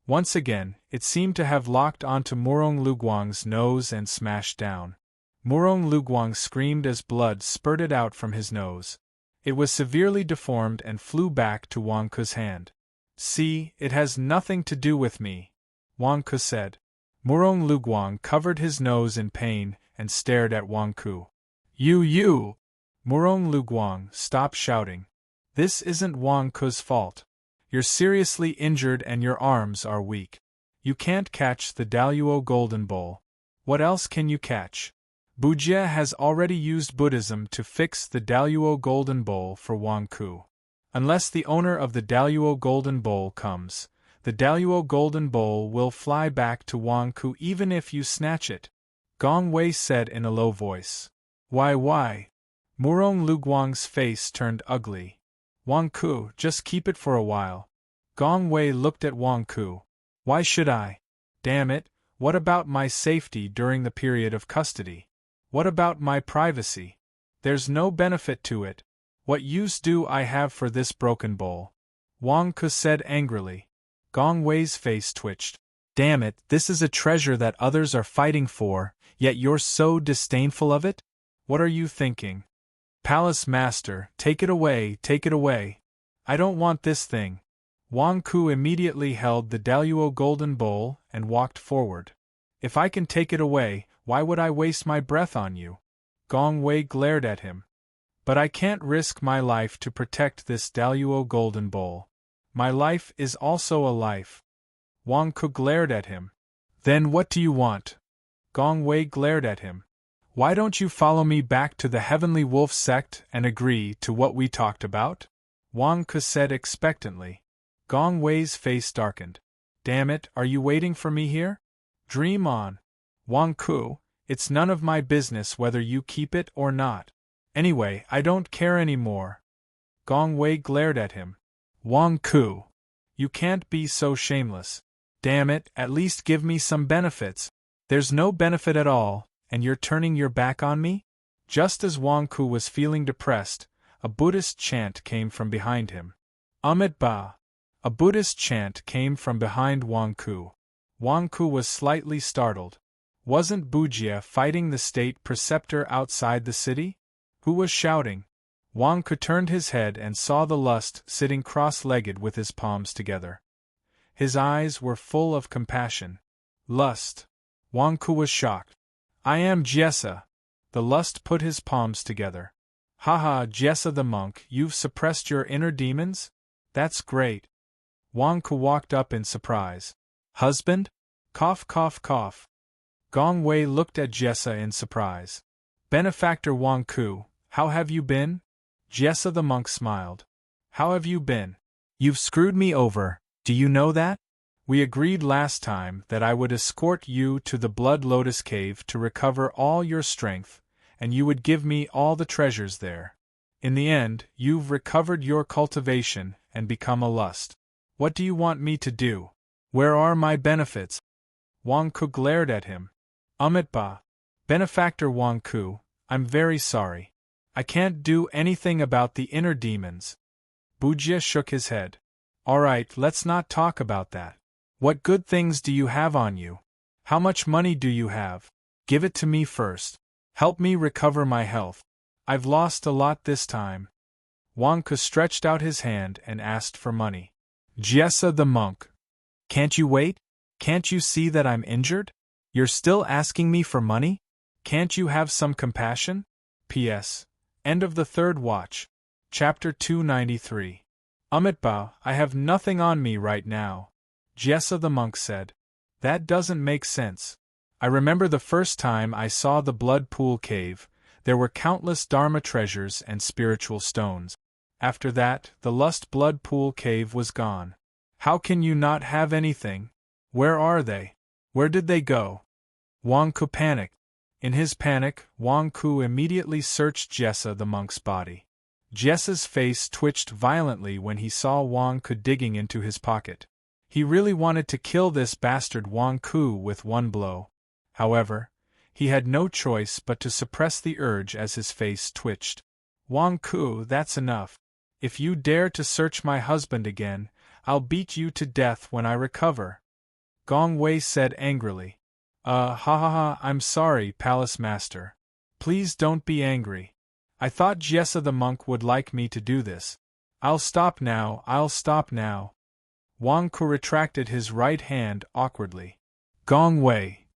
Once again, it seemed to have locked onto Murong Luguang's nose and smashed down. Murong Luguang screamed as blood spurted out from his nose. It was severely deformed and flew back to Wang Ku's hand. See, it has nothing to do with me, Wang Ku said. Murong Luguang covered his nose in pain and stared at Wang Ku. You! Murong Luguang, stop shouting. This isn't Wang Ku's fault. You're seriously injured and your arms are weak. You can't catch the Daluo golden bowl. What else can you catch? Bujie has already used Buddhism to fix the Daluo golden bowl for Wang Ku. Unless the owner of the Daluo golden bowl comes, the Daluo golden bowl will fly back to Wang Ku even if you snatch it, Gong Wei said in a low voice. Why? Murong Luguang's face turned ugly. Wang Ku, just keep it for a while. Gong Wei looked at Wang Ku. Why should I? Damn it, what about my safety during the period of custody? What about my privacy? There's no benefit to it. What use do I have for this broken bowl? Wang Ku said angrily. Gong Wei's face twitched. Damn it, this is a treasure that others are fighting for, yet you're so disdainful of it? What are you thinking? Palace Master, take it away, take it away. I don't want this thing. Wang Ku immediately held the Daluo golden bowl and walked forward. If I can take it away, why would I waste my breath on you? Gong Wei glared at him. But I can't risk my life to protect this Daluo golden bowl. My life is also a life. Wang Ku glared at him. Then what do you want? Gong Wei glared at him. Why don't you follow me back to the Heavenly Wolf sect and agree to what we talked about? Wang Ku said expectantly. Gong Wei's face darkened. Damn it, are you waiting for me here? Dream on. Wang Ku, it's none of my business whether you keep it or not. Anyway, I don't care anymore. Gong Wei glared at him. Wang Ku, you can't be so shameless. Damn it, at least give me some benefits. There's no benefit at all, and you're turning your back on me? Just as Wang Ku was feeling depressed, a Buddhist chant came from behind him. Amit Ba. A Buddhist chant came from behind Wang Ku. Wang Ku was slightly startled. Wasn't Bujie fighting the state preceptor outside the city? Who was shouting? Wang Ku turned his head and saw the lust sitting cross-legged with his palms together. His eyes were full of compassion. Lust. Wang Ku was shocked. I am Jessa. The lust put his palms together. Haha, Jessa the monk, you've suppressed your inner demons? That's great. Wang Ku walked up in surprise. Husband? Cough, cough, cough. Gong Wei looked at Jessa in surprise. Benefactor Wang Ku, how have you been? Jessa the monk smiled. How have you been? You've screwed me over, do you know that? We agreed last time that I would escort you to the Blood Lotus Cave to recover all your strength, and you would give me all the treasures there. In the end, you've recovered your cultivation and become a lust. What do you want me to do? Where are my benefits? Wang Ku glared at him. Ba. Benefactor Wang Ku, I'm very sorry. I can't do anything about the inner demons. Bujie shook his head. Alright, let's not talk about that. What good things do you have on you? How much money do you have? Give it to me first. Help me recover my health. I've lost a lot this time. Wang Ku stretched out his hand and asked for money. Jessa the monk. Can't you wait? Can't you see that I'm injured? You're still asking me for money? Can't you have some compassion? P.S. End of the third watch. Chapter 293. Ba, I have nothing on me right now. Jessa the monk said. That doesn't make sense. I remember the first time I saw the Blood Pool Cave, there were countless Dharma treasures and spiritual stones. After that, the Lust Blood Pool Cave was gone. How can you not have anything? Where are they? Where did they go? Wang Ku panicked. In his panic, Wang Ku immediately searched Jessa the monk's body. Jessa's face twitched violently when he saw Wang Ku digging into his pocket. He really wanted to kill this bastard Wang Ku with one blow. However, he had no choice but to suppress the urge as his face twitched. Wang Ku, that's enough. If you dare to search my husband again, I'll beat you to death when I recover. Gong Wei said angrily. Ha ha ha, I'm sorry, Palace Master. Please don't be angry. I thought Jessa the monk would like me to do this. I'll stop now. Wang Ku retracted his right hand awkwardly. Gong Wei.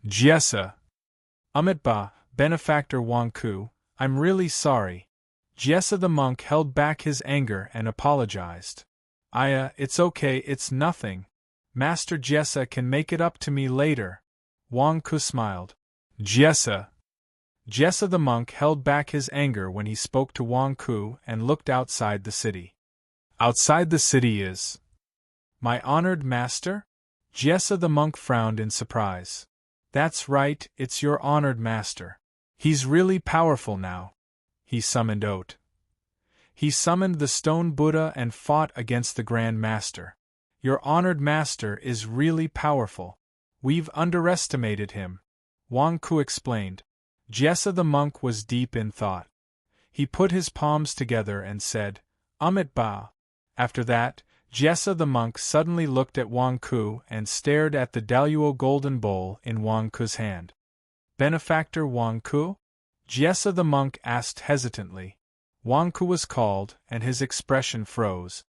Jessa. Ba, Benefactor Wang Ku, I'm really sorry. Jessa the monk held back his anger and apologized. It's okay, it's nothing. Master Jessa can make it up to me later. Wang Ku smiled. Jessa. Jessa the monk held back his anger when he spoke to Wang Ku and looked outside the city. Outside the city is... My honored master? Jessa the monk frowned in surprise. That's right, it's your honored master. He's really powerful now. He summoned Oat. He summoned the Stone Buddha and fought against the Grand Master. Your honored master is really powerful. We've underestimated him. Wang Ku explained. Jessa the monk was deep in thought. He put his palms together and said, Ba. After that, Jessa the monk suddenly looked at Wang Ku and stared at the Daluo golden bowl in Wang Ku's hand. Benefactor Wang Ku? Jessa the monk asked hesitantly. Wang Ku was called, and his expression froze.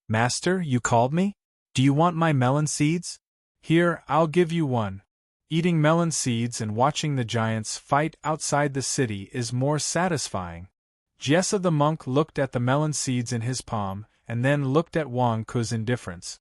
Master, you called me? Do you want my melon seeds? Here, I'll give you one. Eating melon seeds and watching the giants fight outside the city is more satisfying. Jessa the monk looked at the melon seeds in his palm, and then looked at Wang Ku's indifference.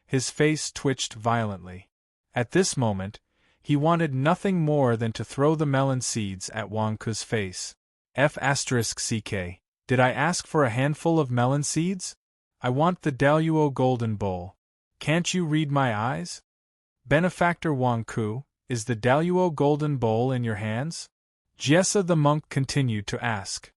His face twitched violently. At this moment, he wanted nothing more than to throw the melon seeds at Wang Ku's face. F***ck. Did I ask for a handful of melon seeds? I want the Daluo golden bowl. Can't you read my eyes? Benefactor Wang Ku, is the Daluo golden bowl in your hands? Jessa the monk continued to ask.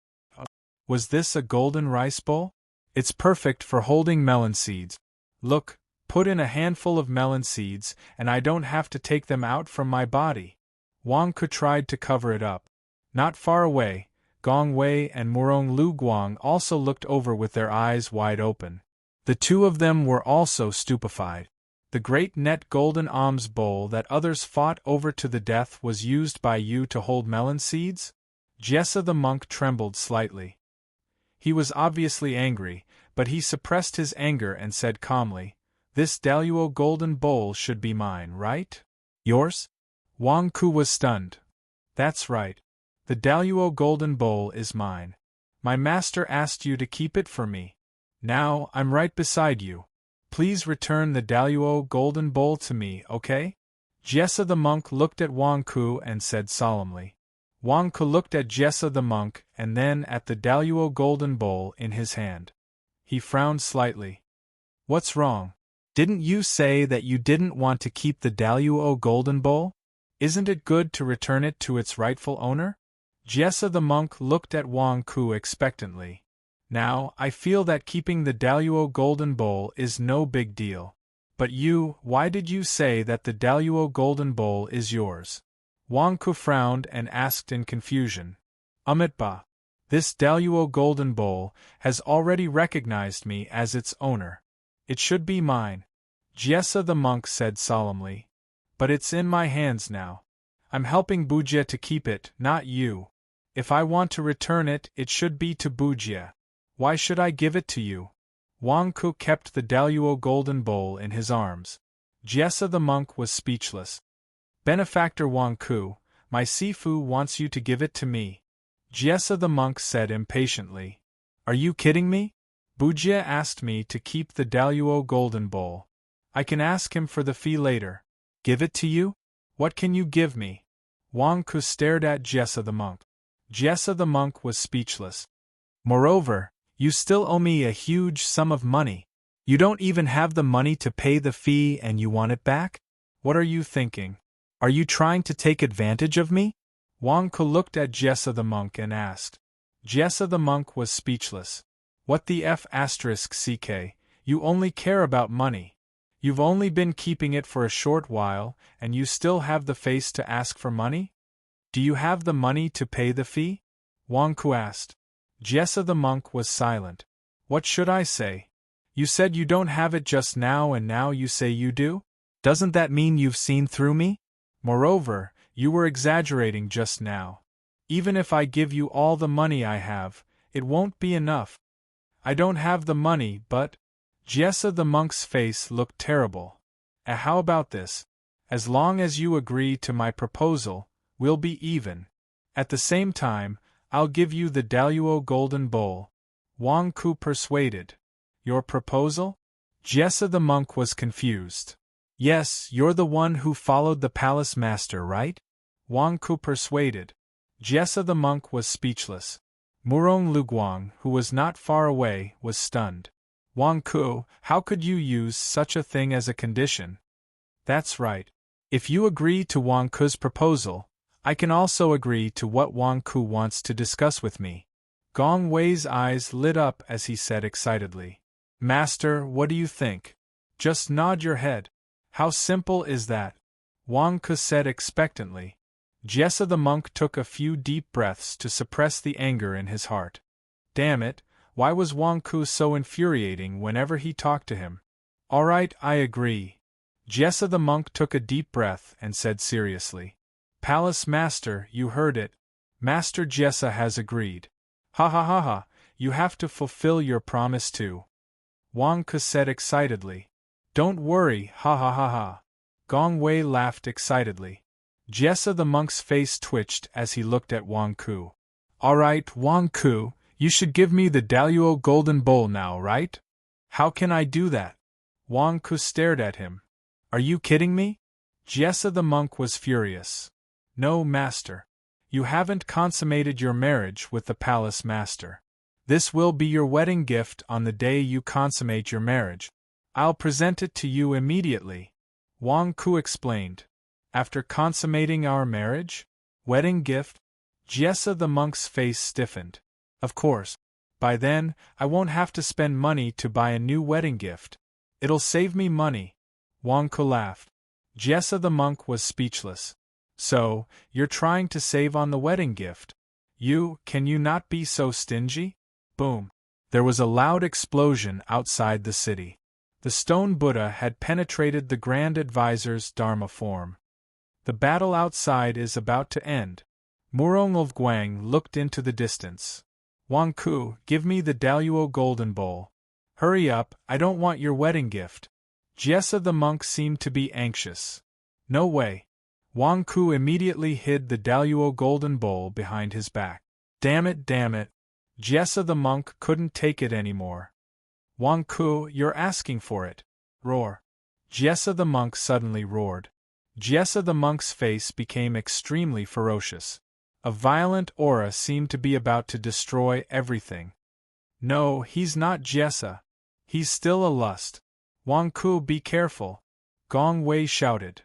Was this a golden rice bowl? It's perfect for holding melon seeds. Look, put in a handful of melon seeds, and I don't have to take them out from my body. Wang Ku tried to cover it up. Not far away, Gong Wei and Murong Lu Guang also looked over with their eyes wide open. The two of them were also stupefied. The great net golden alms bowl that others fought over to the death was used by you to hold melon seeds? Jessa the monk trembled slightly. He was obviously angry, but he suppressed his anger and said calmly, "This Daluo golden bowl should be mine, right? Yours?" Wang Ku was stunned. "That's right. The Daluo golden bowl is mine. My master asked you to keep it for me. Now, I'm right beside you. Please return the Daluo golden bowl to me, okay?" Jessa the monk looked at Wang Ku and said solemnly. Wang Ku looked at Jessa the monk and then at the Daluo golden bowl in his hand. He frowned slightly. "What's wrong? Didn't you say that you didn't want to keep the Daluo golden bowl? Isn't it good to return it to its rightful owner?" Jessa the monk looked at Wang Ku expectantly. "Now, I feel that keeping the Daluo golden bowl is no big deal. But why did you say that the Daluo golden bowl is yours?" Wang Ku frowned and asked in confusion. "Amitba, this Daluo golden bowl has already recognized me as its owner. It should be mine," Jessa the monk said solemnly. "But it's in my hands now. I'm helping Bujie to keep it, not you. If I want to return it, it should be to Bujie. Why should I give it to you?" Wang Ku kept the Daluo golden bowl in his arms. Jessa the monk was speechless. "Benefactor Wang Ku, my Sifu wants you to give it to me," Jessa the monk said impatiently. "Are you kidding me? Bujie asked me to keep the Daluo golden bowl. I can ask him for the fee later. Give it to you? What can you give me?" Wang Ku stared at Jessa the monk. Jessa the monk was speechless. "Moreover, you still owe me a huge sum of money. You don't even have the money to pay the fee and you want it back? What are you thinking? Are you trying to take advantage of me?" Wang Ku looked at Jessa the monk and asked. Jessa the monk was speechless. "What the f***ck, you only care about money. You've only been keeping it for a short while, and you still have the face to ask for money? Do you have the money to pay the fee?" Wang Ku asked. Jessa the monk was silent. "What should I say? You said you don't have it just now and now you say you do? Doesn't that mean you've seen through me? Moreover, you were exaggerating just now. Even if I give you all the money I have, it won't be enough. I don't have the money, but—" Jessa the monk's face looked terrible. How about this? As long as you agree to my proposal, we'll be even. At the same time, I'll give you the Daluo golden bowl." Wang Ku persuaded. "Your proposal?" Jessa the monk was confused. "Yes, you're the one who followed the palace master, right?" Wang Ku persuaded. Jessa the monk was speechless. Murong Luguang, who was not far away, was stunned. "Wang Ku, how could you use such a thing as a condition?" "That's right. If you agree to Wang Ku's proposal, I can also agree to what Wang Ku wants to discuss with me." Gong Wei's eyes lit up as he said excitedly, "Master, what do you think? Just nod your head. How simple is that?" Wang Ku said expectantly. Jessa the monk took a few deep breaths to suppress the anger in his heart. Damn it, why was Wang Ku so infuriating whenever he talked to him? "All right, I agree." Jessa the monk took a deep breath and said seriously. "Palace Master, you heard it. Master Jessa has agreed. Ha ha ha ha, you have to fulfill your promise too." Wang Ku said excitedly. "Don't worry, ha ha ha ha." Gong Wei laughed excitedly. Jessa the monk's face twitched as he looked at Wang Ku. "All right, Wang Ku, you should give me the Daluo golden bowl now, right?" "How can I do that?" Wang Ku stared at him. "Are you kidding me?" Jessa the monk was furious. "No, master. You haven't consummated your marriage with the palace master. This will be your wedding gift on the day you consummate your marriage. I'll present it to you immediately," Wang Ku explained. "After consummating our marriage? Wedding gift?" Jessa the monk's face stiffened. "Of course. By then, I won't have to spend money to buy a new wedding gift. It'll save me money." Wang Ku laughed. Jessa the monk was speechless. "So, you're trying to save on the wedding gift? Can you not be so stingy?" Boom. There was a loud explosion outside the city. The stone Buddha had penetrated the Grand Advisor's Dharma form. The battle outside is about to end. Murong of Guang looked into the distance. Wang Ku, give me the Daluo golden bowl. Hurry up, I don't want your wedding gift. Jessa the monk seemed to be anxious. No way. Wang Ku immediately hid the Daluo golden bowl behind his back. Damn it, damn it. Jessa the monk couldn't take it anymore. Wang Ku, you're asking for it. Roar. Jessa the monk suddenly roared. Jessa the monk's face became extremely ferocious. A violent aura seemed to be about to destroy everything. No, he's not Jessa. He's still a lust. Wang Ku, be careful. Gong Wei shouted.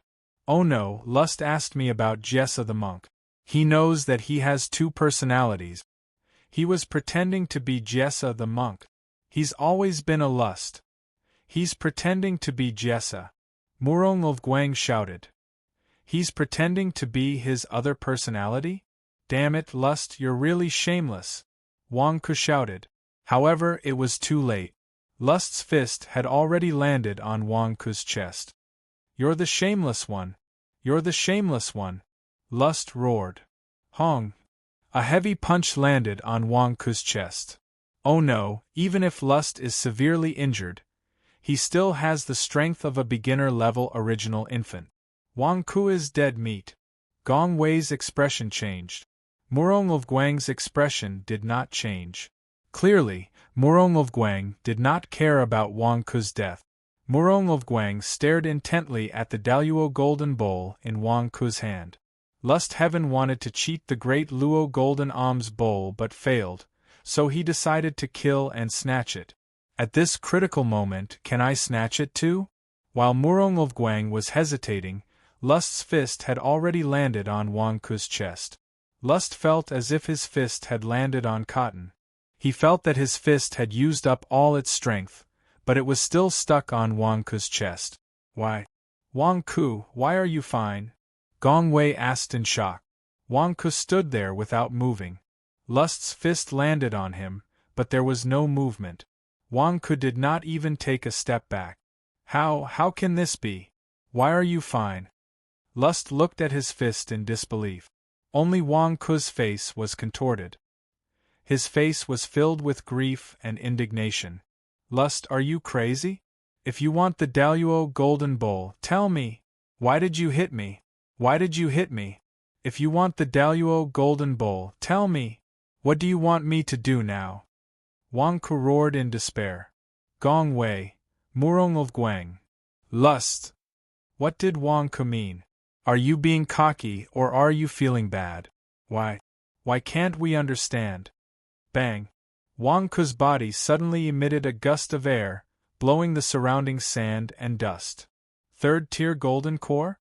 Oh no, Lust asked me about Jessa the monk. He knows that he has two personalities. He was pretending to be Jessa the monk. He's always been a lust. He's pretending to be Jessa. Murong of Guang shouted. He's pretending to be his other personality? Damn it, Lust, you're really shameless. Wang Ku shouted. However, it was too late. Lust's fist had already landed on Wang Ku's chest. You're the shameless one. You're the shameless one. Lust roared. Hong. A heavy punch landed on Wang Ku's chest. Oh no, even if Lust is severely injured, he still has the strength of a beginner-level original infant. Wang Ku is dead meat. Gong Wei's expression changed. Murong of Guang's expression did not change. Clearly, Murong of Guang did not care about Wang Ku's death. Murong of Guang stared intently at the Daluo golden bowl in Wang Ku's hand. Lust Heaven wanted to cheat the great Luo golden alms bowl but failed, so he decided to kill and snatch it. At this critical moment, can I snatch it too? While Murong of Guang was hesitating, Lust's fist had already landed on Wang Ku's chest. Lust felt as if his fist had landed on cotton. He felt that his fist had used up all its strength, but it was still stuck on Wang Ku's chest. Why? Wang Ku, why are you fine? Gong Wei asked in shock. Wang Ku stood there without moving. Lust's fist landed on him, but there was no movement. Wang Ku did not even take a step back. How can this be? Why are you fine? Lust looked at his fist in disbelief. Only Wang Ku's face was contorted. His face was filled with grief and indignation. Lust, are you crazy? If you want the Daluo golden bowl, tell me. Why did you hit me? Why did you hit me? If you want the Daluo golden bowl, tell me. What do you want me to do now? Wang Ku roared in despair. Gong Wei, Murong of Guang. Lust. What did Wang Ku mean? Are you being cocky or are you feeling bad? Why can't we understand? Bang. Wang Ku's body suddenly emitted a gust of air, blowing the surrounding sand and dust. Third-tier golden core?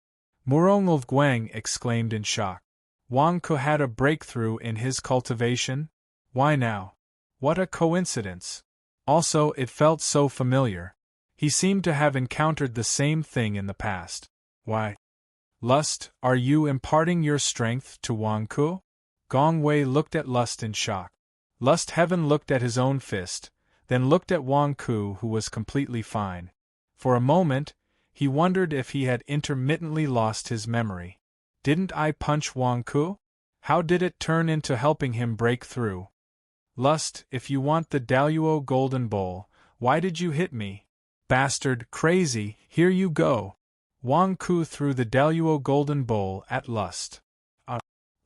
Murong of Guang exclaimed in shock. Wang Ku had a breakthrough in his cultivation? Why now? What a coincidence. Also, it felt so familiar. He seemed to have encountered the same thing in the past. Why? Lust, are you imparting your strength to Wang Ku? Gong Wei looked at Lust in shock. Lust Heaven looked at his own fist, then looked at Wang Ku, who was completely fine. For a moment, he wondered if he had intermittently lost his memory. Didn't I punch Wang Ku? How did it turn into helping him break through? Lust, if you want the Daluo golden bowl, why did you hit me? Bastard, crazy, here you go. Wang Ku threw the Daluo golden bowl at Lust.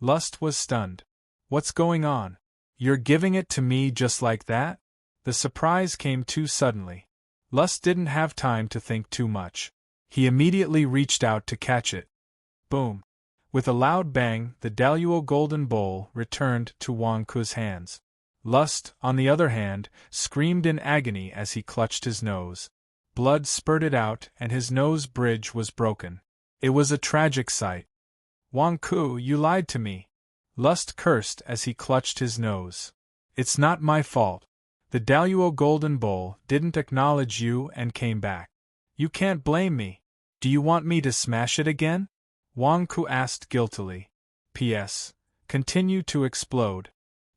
Lust was stunned. What's going on? You're giving it to me just like that? The surprise came too suddenly. Lust didn't have time to think too much. He immediately reached out to catch it. Boom. With a loud bang, the Daluo golden bowl returned to Wang Ku's hands. Lust, on the other hand, screamed in agony as he clutched his nose. Blood spurted out and his nose bridge was broken. It was a tragic sight. Wang Ku, you lied to me. Lust cursed as he clutched his nose. It's not my fault. The Daluo golden bowl didn't acknowledge you and came back. You can't blame me. Do you want me to smash it again? Wang Ku asked guiltily. P.S. Continue to explode.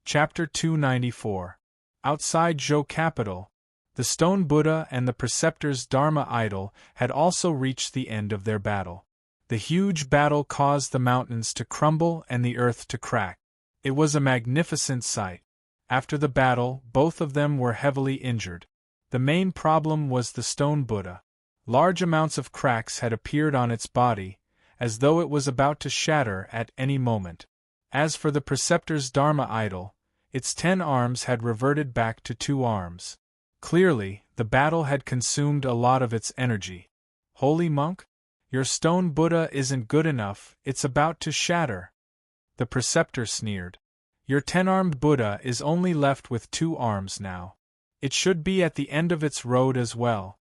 Chapter 294. Outside Zhou capital. The stone Buddha and the preceptor's Dharma idol had also reached the end of their battle. The huge battle caused the mountains to crumble and the earth to crack. It was a magnificent sight. After the battle, both of them were heavily injured. The main problem was the stone Buddha. Large amounts of cracks had appeared on its body, as though it was about to shatter at any moment. As for the preceptor's Dharma idol, its 10 arms had reverted back to 2 arms. Clearly, the battle had consumed a lot of its energy. Holy monk? Your stone Buddha isn't good enough, it's about to shatter. The preceptor sneered. Your 10-armed Buddha is only left with 2 arms now. It should be at the end of its road as well.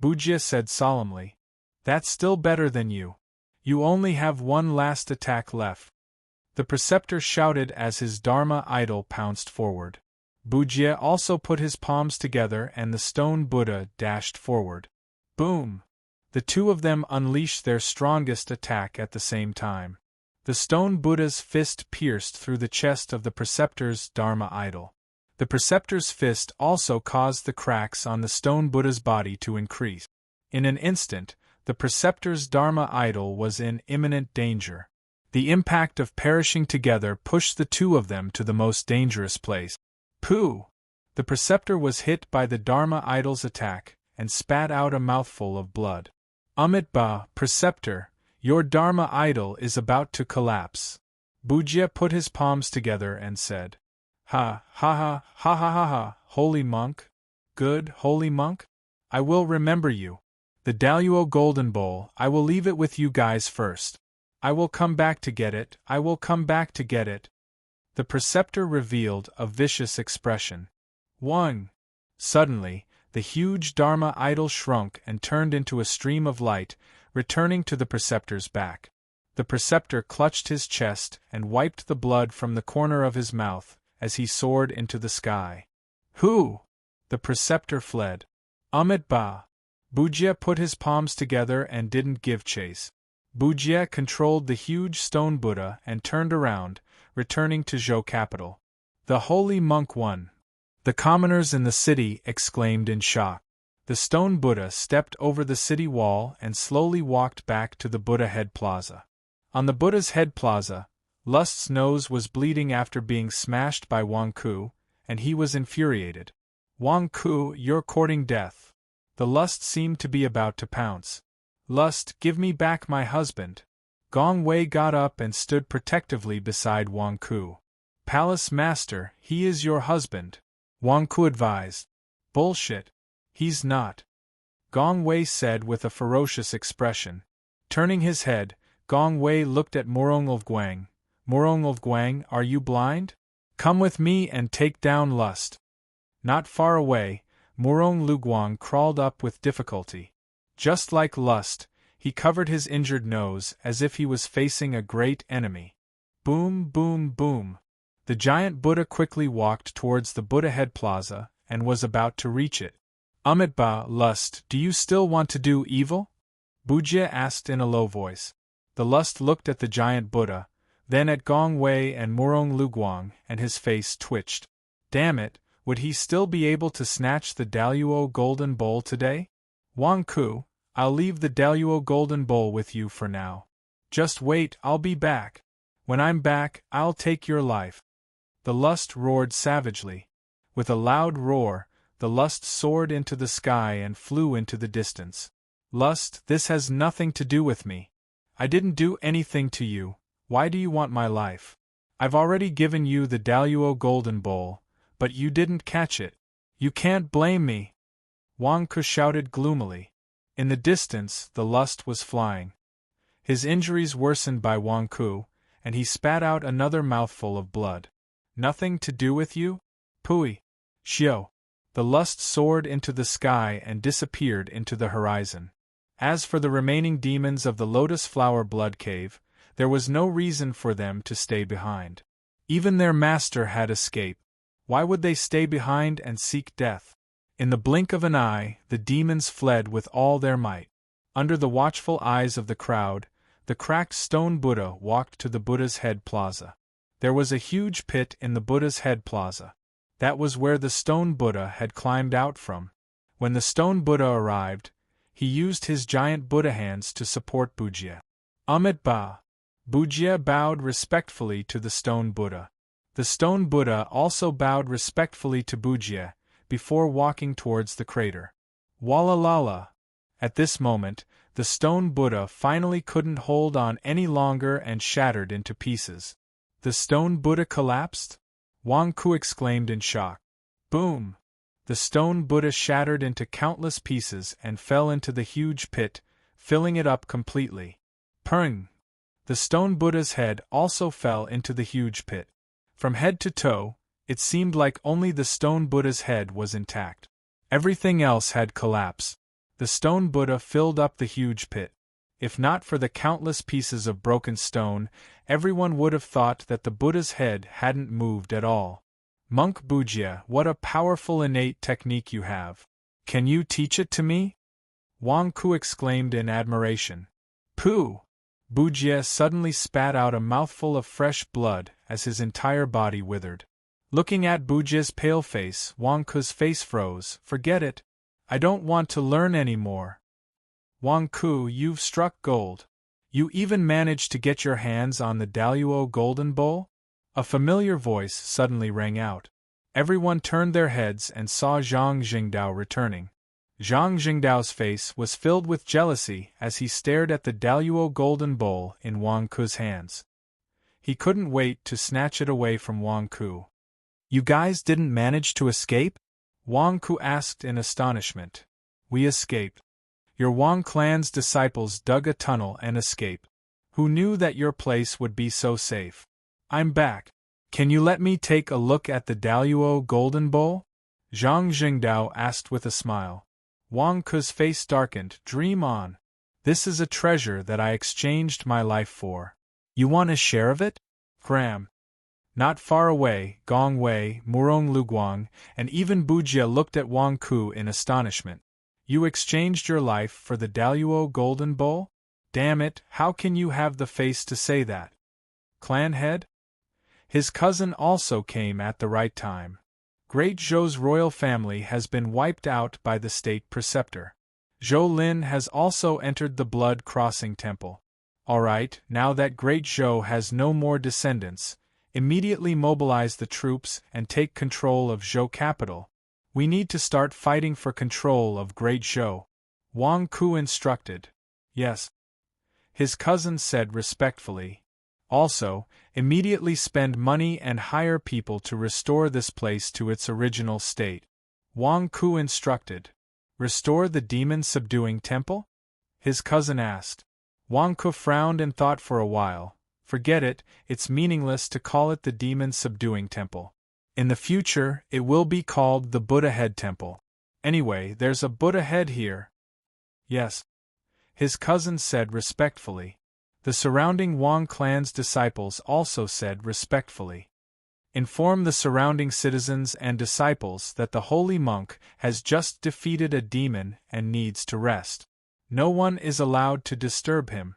Bujia said solemnly. That's still better than you. You only have one last attack left. The preceptor shouted as his Dharma idol pounced forward. Bujia also put his palms together and the stone Buddha dashed forward. Boom! The two of them unleashed their strongest attack at the same time. The stone Buddha's fist pierced through the chest of the preceptor's Dharma idol. The preceptor's fist also caused the cracks on the stone Buddha's body to increase. In an instant, the preceptor's Dharma idol was in imminent danger. The impact of perishing together pushed the two of them to the most dangerous place. Pooh! The preceptor was hit by the Dharma idol's attack, and spat out a mouthful of blood. Ba, preceptor, your Dharma idol is about to collapse. Bujia put his palms together and said, Ha, ha, ha, ha, ha, ha, ha, holy monk. Good, holy monk. I will remember you. The Daluo Golden Bowl, I will leave it with you guys first. I will come back to get it, I will come back to get it. The preceptor revealed a vicious expression. One. Suddenly, the huge Dharma idol shrunk and turned into a stream of light, returning to the preceptor's back. The preceptor clutched his chest and wiped the blood from the corner of his mouth as he soared into the sky. Who? The preceptor fled. Ba. Bujia put his palms together and didn't give chase. Bujia controlled the huge stone Buddha and turned around, returning to Zhou capital. The holy monk won. The commoners in the city exclaimed in shock. The stone Buddha stepped over the city wall and slowly walked back to the Buddha head plaza. On the Buddha's head plaza, Lust's nose was bleeding after being smashed by Wang Ku, and he was infuriated. Wang Ku, you're courting death. The Lust seemed to be about to pounce. Lust, give me back my husband. Gong Wei got up and stood protectively beside Wang Ku. Palace Master, he is your husband. Wang Ku advised. Bullshit. He's not. Gong Wei said with a ferocious expression. Turning his head, Gong Wei looked at Morong of Guang. Morong of Guang, are you blind? Come with me and take down Lust. Not far away, Morong Lu Guang crawled up with difficulty. Just like Lust, he covered his injured nose as if he was facing a great enemy. Boom, boom, boom. The giant Buddha quickly walked towards the Buddha head plaza and was about to reach it. Ba, Lust, do you still want to do evil? Bujia asked in a low voice. The Lust looked at the giant Buddha, then at Gong Wei and Morong Lu Guang, and his face twitched. Damn it, would he still be able to snatch the Daluo Golden Bowl today? Wang Ku, I'll leave the Daluo Golden Bowl with you for now. Just wait, I'll be back. When I'm back, I'll take your life. The Lust roared savagely. With a loud roar, the Lust soared into the sky and flew into the distance. Lust, this has nothing to do with me. I didn't do anything to you. Why do you want my life? I've already given you the Daluo Golden Bowl, but you didn't catch it. You can't blame me. Wang Ku shouted gloomily. In the distance, the Lust was flying. His injuries worsened by Wang Ku, and he spat out another mouthful of blood. Nothing to do with you? Pui. Xiao. The Lust soared into the sky and disappeared into the horizon. As for the remaining demons of the Lotus Flower Blood Cave, there was no reason for them to stay behind. Even their master had escaped. Why would they stay behind and seek death? In the blink of an eye, the demons fled with all their might. Under the watchful eyes of the crowd, the cracked stone Buddha walked to the Buddha's head plaza. There was a huge pit in the Buddha's head plaza. That was where the stone Buddha had climbed out from. When the stone Buddha arrived, he used his giant Buddha hands to support Bujia. Ba. Bujia bowed respectfully to the stone Buddha. The stone Buddha also bowed respectfully to Bujia, before walking towards the crater. Walalala! At this moment, the stone Buddha finally couldn't hold on any longer and shattered into pieces. The stone Buddha collapsed? Wang Ku exclaimed in shock. Boom! The stone Buddha shattered into countless pieces and fell into the huge pit, filling it up completely. Pung! The stone Buddha's head also fell into the huge pit. From head to toe, it seemed like only the stone Buddha's head was intact. Everything else had collapsed. The stone Buddha filled up the huge pit. If not for the countless pieces of broken stone, everyone would have thought that the Buddha's head hadn't moved at all. Monk Bujia, what a powerful innate technique you have. Can you teach it to me? Wang Ku exclaimed in admiration. Pooh! Bujia suddenly spat out a mouthful of fresh blood as his entire body withered. Looking at Bujia's pale face, Wang Ku's face froze. Forget it. I don't want to learn anymore. Wang Ku, you've struck gold. You even managed to get your hands on the Daluo Golden Bowl? A familiar voice suddenly rang out. Everyone turned their heads and saw Zhang Jingdao returning. Zhang Jingdao's face was filled with jealousy as he stared at the Daluo Golden Bowl in Wang Ku's hands. He couldn't wait to snatch it away from Wang Ku. You guys didn't manage to escape? Wang Ku asked in astonishment. We escaped. Your Wang clan's disciples dug a tunnel and escaped. Who knew that your place would be so safe? I'm back. Can you let me take a look at the Daluo Golden Bowl? Zhang Jingdao asked with a smile. Wang Ku's face darkened. Dream on. This is a treasure that I exchanged my life for. You want a share of it? Cram. Not far away, Gong Wei, Murong Luguang, and even Bujia looked at Wang Ku in astonishment. You exchanged your life for the Daluo Golden Bowl? Damn it, how can you have the face to say that? Clan head? His cousin also came at the right time. Great Zhou's royal family has been wiped out by the state preceptor. Zhou Lin has also entered the Blood Crossing Temple. Alright, now that Great Zhou has no more descendants, immediately mobilize the troops and take control of Zhou capital. We need to start fighting for control of Great Zhou. Wang Ku instructed. Yes. His cousin said respectfully. Also, immediately spend money and hire people to restore this place to its original state. Wang Ku instructed. Restore the demon-subduing temple? His cousin asked. Wang Ku frowned and thought for a while. Forget it, it's meaningless to call it the demon-subduing temple. In the future, it will be called the Buddha Head Temple. Anyway, there's a Buddha head here. Yes. His cousin said respectfully. The surrounding Wang clan's disciples also said respectfully. Inform the surrounding citizens and disciples that the holy monk has just defeated a demon and needs to rest. No one is allowed to disturb him.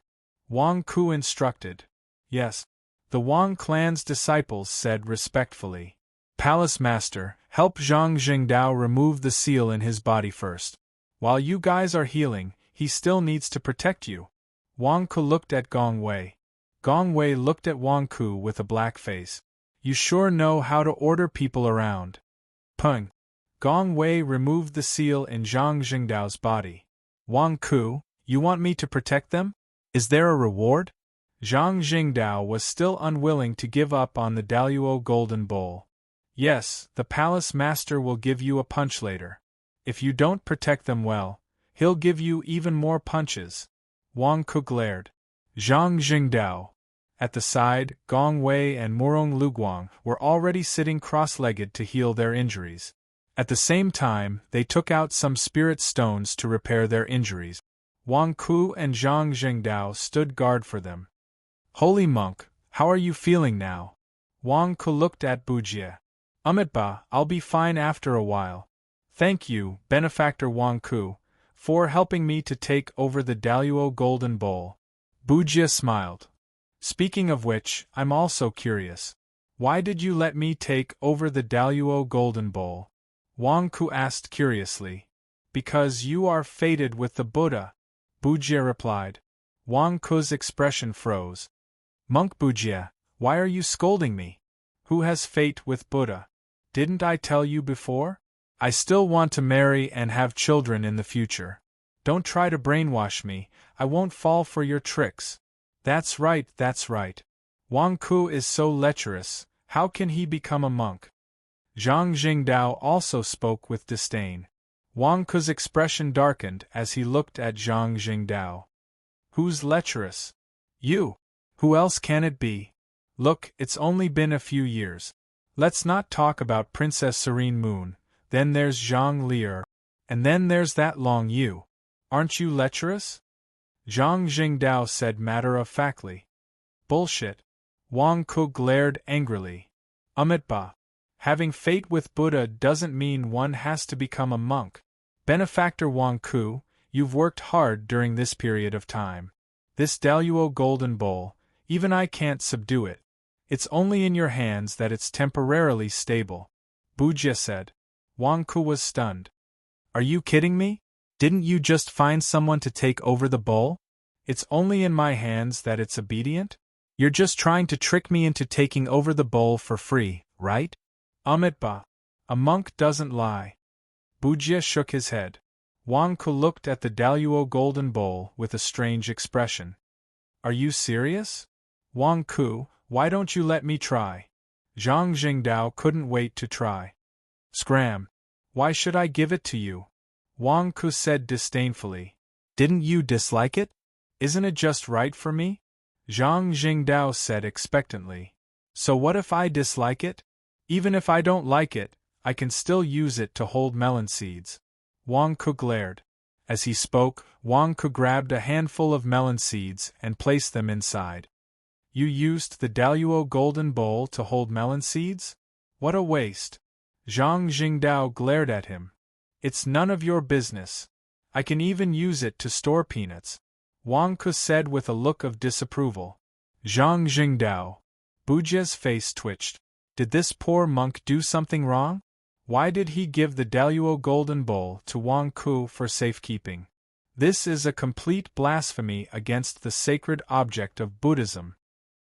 Wang Ku instructed. Yes. The Wang clan's disciples said respectfully. Palace Master, help Zhang Jingdao remove the seal in his body first. While you guys are healing, he still needs to protect you. Wang Ku looked at Gong Wei. Gong Wei looked at Wang Ku with a black face. You sure know how to order people around. Pung. Gong Wei removed the seal in Zhang Jingdao's body. Wang Ku, you want me to protect them? Is there a reward? Zhang Jingdao was still unwilling to give up on the Daluo Golden Bowl. Yes, the Palace Master will give you a punch later. If you don't protect them well, he'll give you even more punches. Wang Ku glared. Zhang Jingdao. At the side, Gong Wei and Murong Luguang were already sitting cross-legged to heal their injuries. At the same time, they took out some spirit stones to repair their injuries. Wang Ku and Zhang Jingdao stood guard for them. Holy monk, how are you feeling now? Wang Ku looked at Bujia. Ba, I'll be fine after a while. Thank you, benefactor Wang Ku, for helping me to take over the Daluo Golden Bowl. Bujia smiled. Speaking of which, I'm also curious. Why did you let me take over the Daluo Golden Bowl? Wang Ku asked curiously. Because you are fated with the Buddha, Bujie replied. Wang Ku's expression froze. Monk Bujie, why are you scolding me? Who has fate with Buddha? Didn't I tell you before? I still want to marry and have children in the future. Don't try to brainwash me, I won't fall for your tricks. That's right, that's right. Wang Ku is so lecherous, how can he become a monk? Zhang Jingdao also spoke with disdain. Wang Ku's expression darkened as he looked at Zhang Jingdao. Who's lecherous? You. Who else can it be? Look, it's only been a few years. Let's not talk about Princess Serene Moon, then there's Zhang Lier, and then there's that Long Yu. Aren't you lecherous? Zhang Jingdao said matter-of-factly. Bullshit. Wang Ku glared angrily. Amitabha. Having fate with Buddha doesn't mean one has to become a monk. Benefactor Wang Ku, you've worked hard during this period of time. This Daluo golden bowl, even I can't subdue it. It's only in your hands that it's temporarily stable. Bujie said. Wang Ku was stunned. Are you kidding me? Didn't you just find someone to take over the bowl? It's only in my hands that it's obedient? You're just trying to trick me into taking over the bowl for free, right? Amitabha. A monk doesn't lie. Bujie shook his head. Wang Ku looked at the Daluo golden bowl with a strange expression. Are you serious? Wang Ku, why don't you let me try? Zhang Jingdao couldn't wait to try. Scram. Why should I give it to you? Wang Ku said disdainfully. Didn't you dislike it? Isn't it just right for me? Zhang Jingdao said expectantly. So what if I dislike it? Even if I don't like it, I can still use it to hold melon seeds. Wang Ku glared. As he spoke, Wang Ku grabbed a handful of melon seeds and placed them inside. You used the Daluo golden bowl to hold melon seeds? What a waste. Zhang Jingdao glared at him. It's none of your business. I can even use it to store peanuts. Wang Ku said with a look of disapproval. Zhang Jingdao. Bujie's face twitched. Did this poor monk do something wrong? Why did he give the Daluo golden bowl to Wang Ku for safekeeping? This is a complete blasphemy against the sacred object of Buddhism.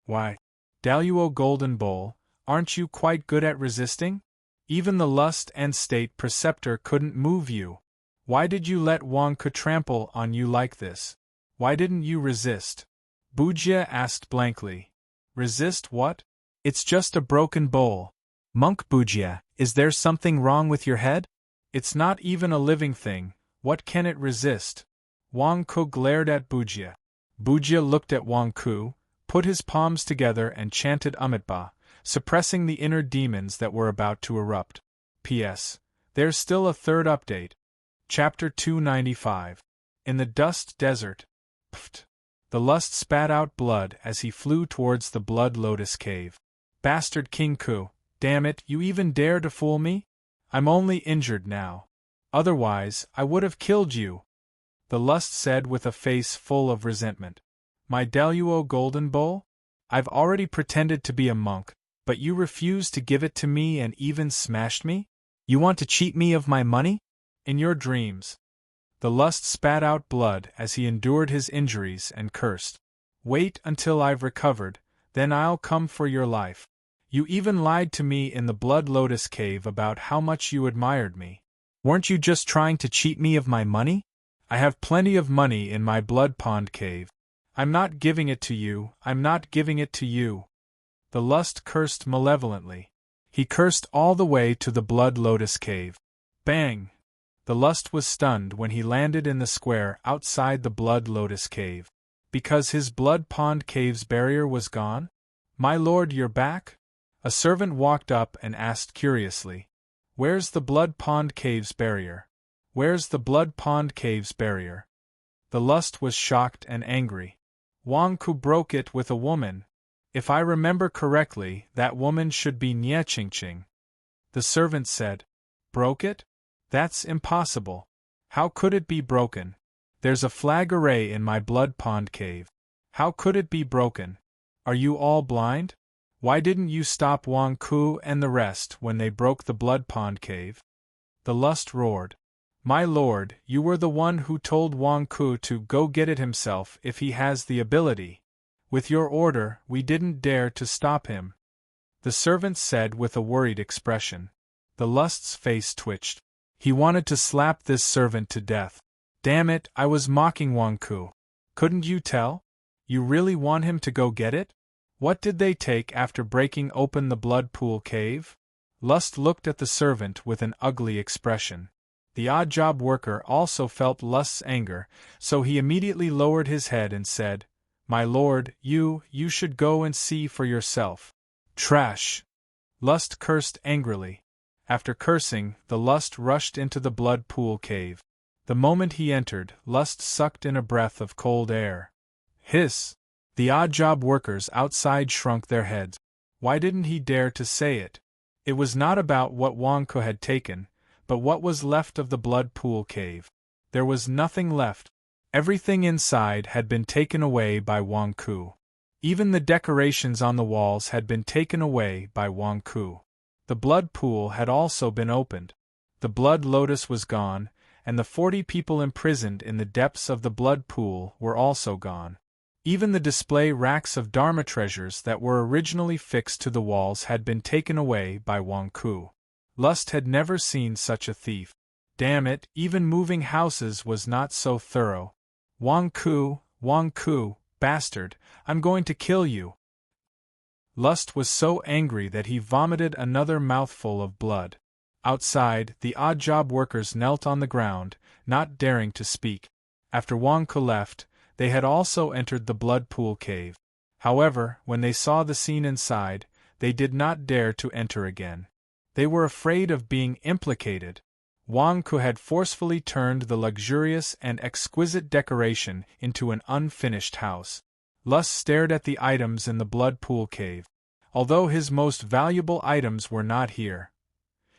Why? Daluo golden bowl, aren't you quite good at resisting? Even the lust and state preceptor couldn't move you. Why did you let Wang Ku trample on you like this? Why didn't you resist? Bujie asked blankly. Resist what? It's just a broken bowl. Monk Bujie, is there something wrong with your head? It's not even a living thing, what can it resist? Wang Ku glared at Bujie. Bujie looked at Wang Ku, put his palms together and chanted Amitabha, suppressing the inner demons that were about to erupt. P.S. There's still a third update. Chapter 295. In the Dust Desert. Pft. The lust spat out blood as he flew towards the Blood Lotus Cave. Bastard King Ku, damn it, you even dare to fool me? I'm only injured now. Otherwise, I would have killed you. The lust said with a face full of resentment. My Daluo golden bowl? I've already pretended to be a monk, but you refused to give it to me and even smashed me? You want to cheat me of my money? In your dreams. The lust spat out blood as he endured his injuries and cursed. Wait until I've recovered, then I'll come for your life. You even lied to me in the Blood Lotus Cave about how much you admired me. Weren't you just trying to cheat me of my money? I have plenty of money in my Blood Pond Cave. I'm not giving it to you, I'm not giving it to you. The lust cursed malevolently. He cursed all the way to the Blood Lotus Cave. Bang! The lust was stunned when he landed in the square outside the Blood Lotus Cave. Because his Blood Pond Cave's barrier was gone? My lord, you're back? A servant walked up and asked curiously. Where's the Blood Pond Cave's barrier? Where's the Blood Pond Cave's barrier? The lust was shocked and angry. Wang Ku broke it with a woman. If I remember correctly, that woman should be Nie Qingqing. The servant said. Broke it? That's impossible. How could it be broken? There's a flag array in my Blood Pond Cave. How could it be broken? Are you all blind? Why didn't you stop Wang Ku and the rest when they broke the Blood Pond Cave? The lust roared. My lord, you were the one who told Wang Ku to go get it himself if he has the ability. With your order, we didn't dare to stop him. The servant said with a worried expression. The Lust's face twitched. He wanted to slap this servant to death. Damn it, I was mocking Wang Ku. Couldn't you tell? You really want him to go get it? What did they take after breaking open the blood pool cave? Lust looked at the servant with an ugly expression. The odd job worker also felt Lust's anger, so he immediately lowered his head and said, My lord, you should go and see for yourself. Trash! Lust cursed angrily. After cursing, the Lust rushed into the blood pool cave. The moment he entered, Lust sucked in a breath of cold air. Hiss! The odd job workers outside shrunk their heads. Why didn't he dare to say it? It was not about what Wang Ku had taken, but what was left of the blood pool cave. There was nothing left. Everything inside had been taken away by Wang Ku. Even the decorations on the walls had been taken away by Wang Ku. The blood pool had also been opened. The blood lotus was gone, and the 40 people imprisoned in the depths of the blood pool were also gone. Even the display racks of Dharma treasures that were originally fixed to the walls had been taken away by Wang Ku. Lust had never seen such a thief. Damn it, even moving houses was not so thorough. Wang Ku, bastard, I'm going to kill you. Lust was so angry that he vomited another mouthful of blood. Outside, the odd job workers knelt on the ground, not daring to speak. After Wang Ku left, they had also entered the blood pool cave. However, when they saw the scene inside, they did not dare to enter again. They were afraid of being implicated. Wang Ku had forcefully turned the luxurious and exquisite decoration into an unfinished house. Lust stared at the items in the blood pool cave. Although his most valuable items were not here,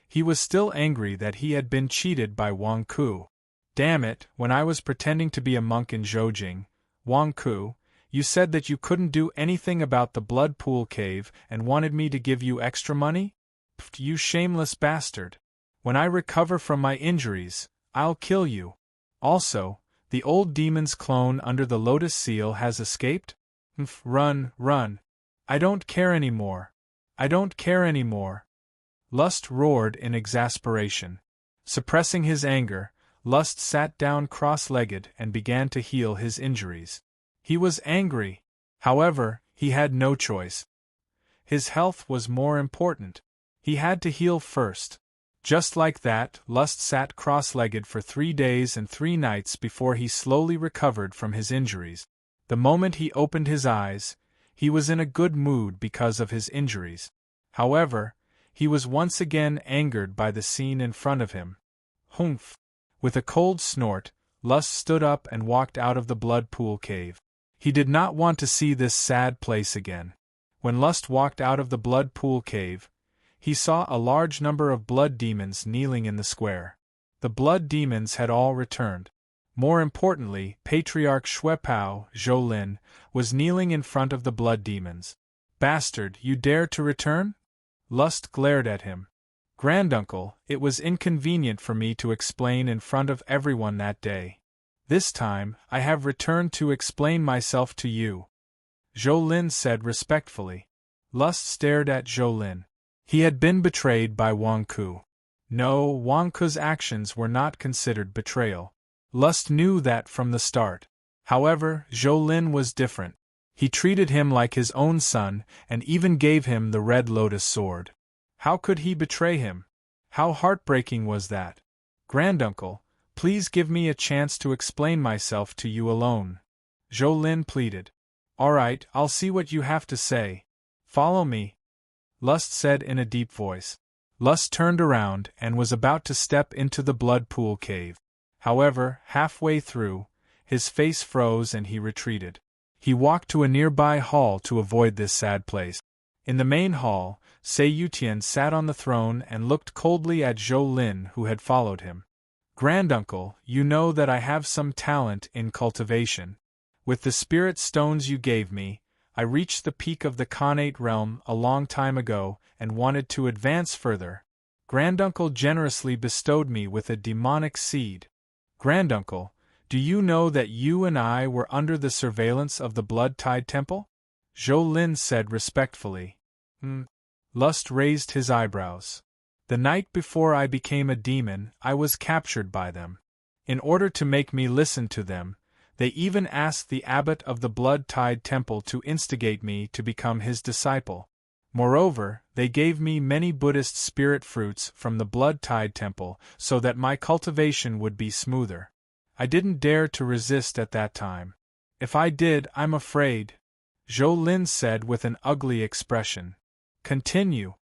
he was still angry that he had been cheated by Wang Ku. Damn it, when I was pretending to be a monk in Zhoujing, Wang Ku, you said that you couldn't do anything about the blood pool cave and wanted me to give you extra money? Pfft, you shameless bastard. When I recover from my injuries, I'll kill you. Also, the old demon's clone under the lotus seal has escaped? Run, run. I don't care anymore. I don't care anymore. Lust roared in exasperation. Suppressing his anger, Lust sat down cross-legged and began to heal his injuries. He was angry. However, he had no choice. His health was more important. He had to heal first. Just like that, Lust sat cross-legged for 3 days and 3 nights before he slowly recovered from his injuries. The moment he opened his eyes, he was in a good mood because of his injuries. However, he was once again angered by the scene in front of him. Humph! With a cold snort, Lust stood up and walked out of the blood pool cave. He did not want to see this sad place again. When Lust walked out of the blood pool cave, he saw a large number of blood demons kneeling in the square. The blood demons had all returned. More importantly, Patriarch Xuepao, Zhoulin, was kneeling in front of the blood demons. Bastard, you dare to return? Lust glared at him. Granduncle, it was inconvenient for me to explain in front of everyone that day. This time, I have returned to explain myself to you. Zhoulin said respectfully. Lust stared at Zhoulin. He had been betrayed by Wang Ku. No, Wang Ku's actions were not considered betrayal. Lust knew that from the start. However, Zhoulin was different. He treated him like his own son and even gave him the red lotus sword. How could he betray him? How heartbreaking was that? Granduncle, please give me a chance to explain myself to you alone. Zhoulin pleaded. All right, I'll see what you have to say. Follow me. Lust said in a deep voice. Lust turned around and was about to step into the blood pool cave. However, halfway through, his face froze and he retreated. He walked to a nearby hall to avoid this sad place. In the main hall, Sei Yutian sat on the throne and looked coldly at Zhoulin, who had followed him. Granduncle, you know that I have some talent in cultivation. With the spirit stones you gave me, I reached the peak of the Khanate realm a long time ago and wanted to advance further. Granduncle generously bestowed me with a demonic seed. Granduncle, do you know that you and I were under the surveillance of the blood-tied temple? Zhou Lin said respectfully. Lust raised his eyebrows. The night before I became a demon, I was captured by them. In order to make me listen to them, they even asked the abbot of the blood-tied temple to instigate me to become his disciple. Moreover, they gave me many Buddhist spirit fruits from the blood-tied temple so that my cultivation would be smoother. I didn't dare to resist at that time. If I did, I'm afraid, Zhou Lin said with an ugly expression. Continue,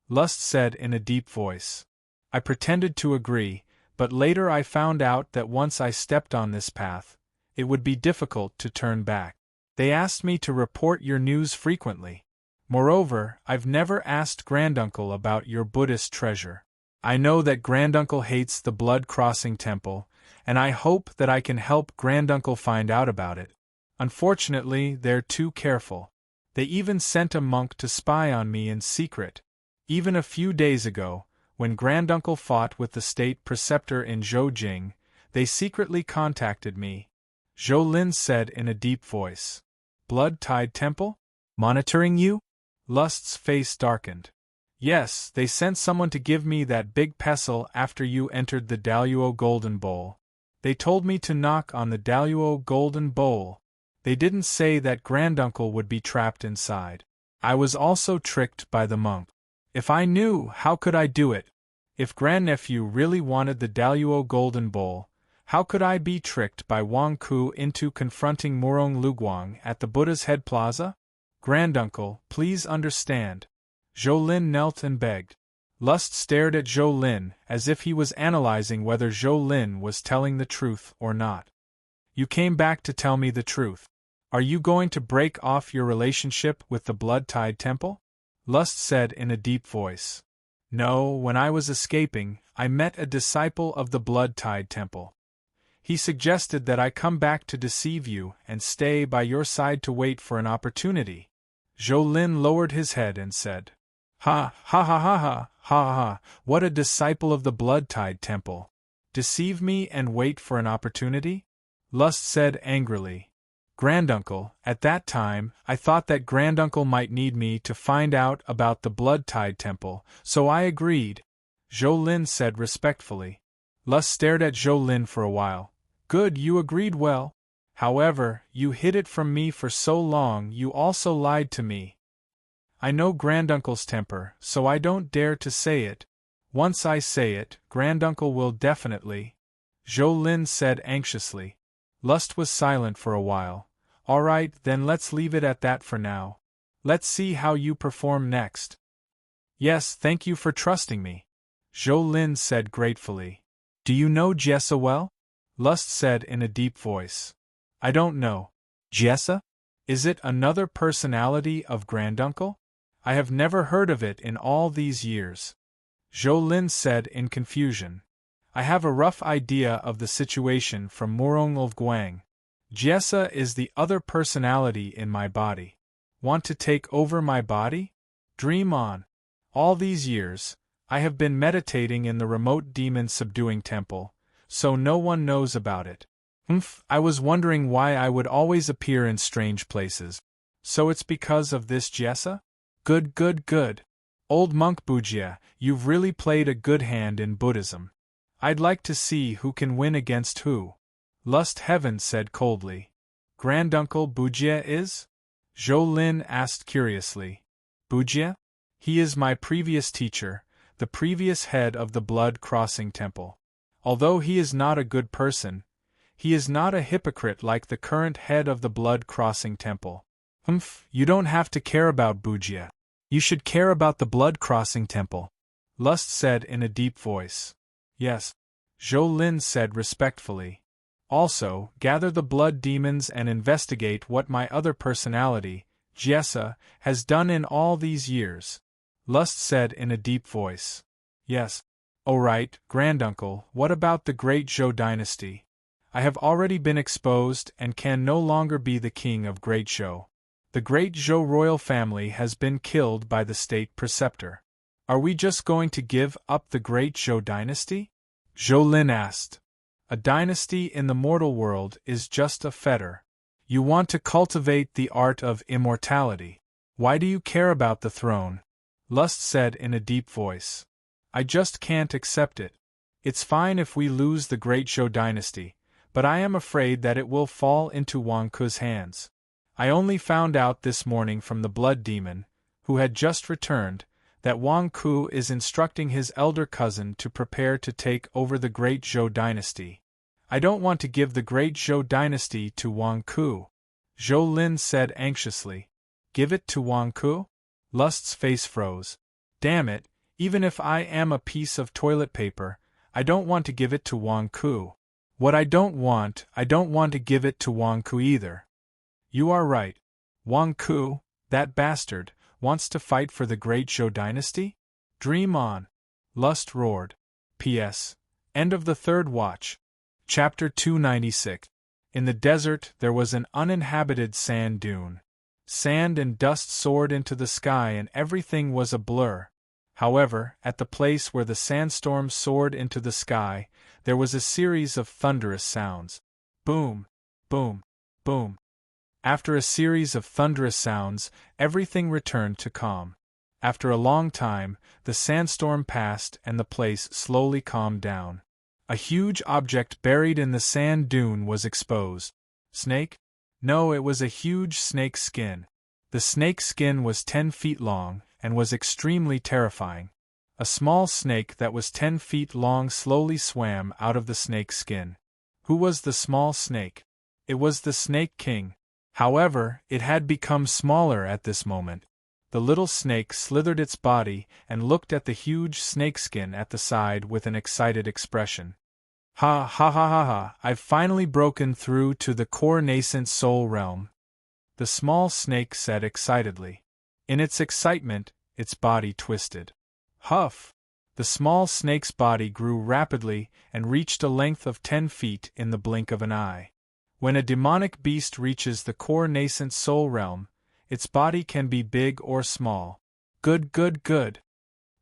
Lust said in a deep voice. I pretended to agree, but later I found out that once I stepped on this path, it would be difficult to turn back. They asked me to report your news frequently. Moreover, I've never asked Granduncle about your Buddhist treasure. I know that Granduncle hates the blood-crossing temple, and I hope that I can help Granduncle find out about it. Unfortunately, they're too careful. They even sent a monk to spy on me in secret. Even a few days ago, when Granduncle fought with the state preceptor in Zhoujing, they secretly contacted me. Zhou Lin said in a deep voice. Blood-tied temple? Monitoring you? Lust's face darkened. Yes, they sent someone to give me that big pestle after you entered the Daluo Golden Bowl. They told me to knock on the Daluo Golden Bowl. They didn't say that Granduncle would be trapped inside. I was also tricked by the monk. If I knew, how could I do it? If Grandnephew really wanted the Daluo Golden Bowl, how could I be tricked by Wang Ku into confronting Murong Luguang at the Buddha's Head Plaza? Granduncle, please understand. Zhou Lin knelt and begged. Lust stared at Zhou Lin as if he was analyzing whether Zhou Lin was telling the truth or not. You came back to tell me the truth. Are you going to break off your relationship with the blood-tied temple? Lust said in a deep voice. No, when I was escaping, I met a disciple of the blood-tied temple. He suggested that I come back to deceive you and stay by your side to wait for an opportunity. Zhou Lin lowered his head and said, Ha, ha ha ha ha, ha ha, what a disciple of the blood-tied temple. Deceive me and wait for an opportunity? Lust said angrily. Granduncle, at that time, I thought that Granduncle might need me to find out about the blood-tied temple, so I agreed. Zhou Lin said respectfully. Lust stared at Zhou Lin for a while. Good, you agreed well. However, you hid it from me for so long you also lied to me. I know Granduncle's temper, so I don't dare to say it. Once I say it, Granduncle will definitely. Zhou Lin said anxiously. Lust was silent for a while. All right, then let's leave it at that for now. Let's see how you perform next. Yes, thank you for trusting me. Zhou Lin said gratefully. Do you know Jessa well? Lust said in a deep voice. I don't know. Jessa? Is it another personality of Granduncle? I have never heard of it in all these years. Zhou Lin said in confusion. I have a rough idea of the situation from Murong Guang. Jessa is the other personality in my body. Want to take over my body? Dream on. All these years, I have been meditating in the remote demon-subduing temple, so no one knows about it. I was wondering why I would always appear in strange places. So it's because of this Jessa? Good, good, good. Old monk Bujia, you've really played a good hand in Buddhism. I'd like to see who can win against who. Lust Heaven said coldly. Granduncle Bujia is? Zhou Lin asked curiously. Bujia? He is my previous teacher, the previous head of the blood-crossing temple. Although he is not a good person, he is not a hypocrite like the current head of the blood-crossing temple. You don't have to care about Bujia. You should care about the blood-crossing temple. Lust said in a deep voice. Yes. Zhou Lin said respectfully. Also, gather the blood demons and investigate what my other personality, Jessa, has done in all these years. Lust said in a deep voice. Yes. Oh right, Granduncle, what about the great Zhou dynasty? I have already been exposed and can no longer be the king of Great Zhou. The great Zhou royal family has been killed by the state preceptor. Are we just going to give up the great Zhou dynasty? Zhou Lin asked. A dynasty in the mortal world is just a fetter. You want to cultivate the art of immortality. Why do you care about the throne? Lust said in a deep voice. I just can't accept it. It's fine if we lose the great Zhou dynasty, but I am afraid that it will fall into Wang Ku's hands. I only found out this morning from the blood demon, who had just returned, that Wang Ku is instructing his elder cousin to prepare to take over the great Zhou dynasty. I don't want to give the great Zhou dynasty to Wang Ku, Zhou Lin said anxiously. Give it to Wang Ku? Lust's face froze. Damn it, even if I am a piece of toilet paper, I don't want to give it to Wang Ku. What I don't want to give it to Wang Ku either. You are right. Wang Ku, that bastard, wants to fight for the great Zhou dynasty? Dream on. Lust roared. P.S. End of the third watch. Chapter 296. In the desert there was an uninhabited sand dune. Sand and dust soared into the sky and everything was a blur. However, at the place where the sandstorm soared into the sky, there was a series of thunderous sounds. Boom, boom, boom. After a series of thunderous sounds, everything returned to calm. After a long time, the sandstorm passed and the place slowly calmed down. A huge object buried in the sand dune was exposed. Snake? No, it was a huge snake skin. The snake skin was 10 feet long and was extremely terrifying. A small snake that was 10 feet long slowly swam out of the snake skin. Who was the small snake? It was the Snake King. However, it had become smaller at this moment. The little snake slithered its body and looked at the huge snakeskin at the side with an excited expression. Ha ha ha ha ha, I've finally broken through to the core nascent soul realm. The small snake said excitedly. In its excitement, its body twisted. Huff! The small snake's body grew rapidly and reached a length of 10 feet in the blink of an eye. When a demonic beast reaches the core nascent soul realm, its body can be big or small. Good, good, good.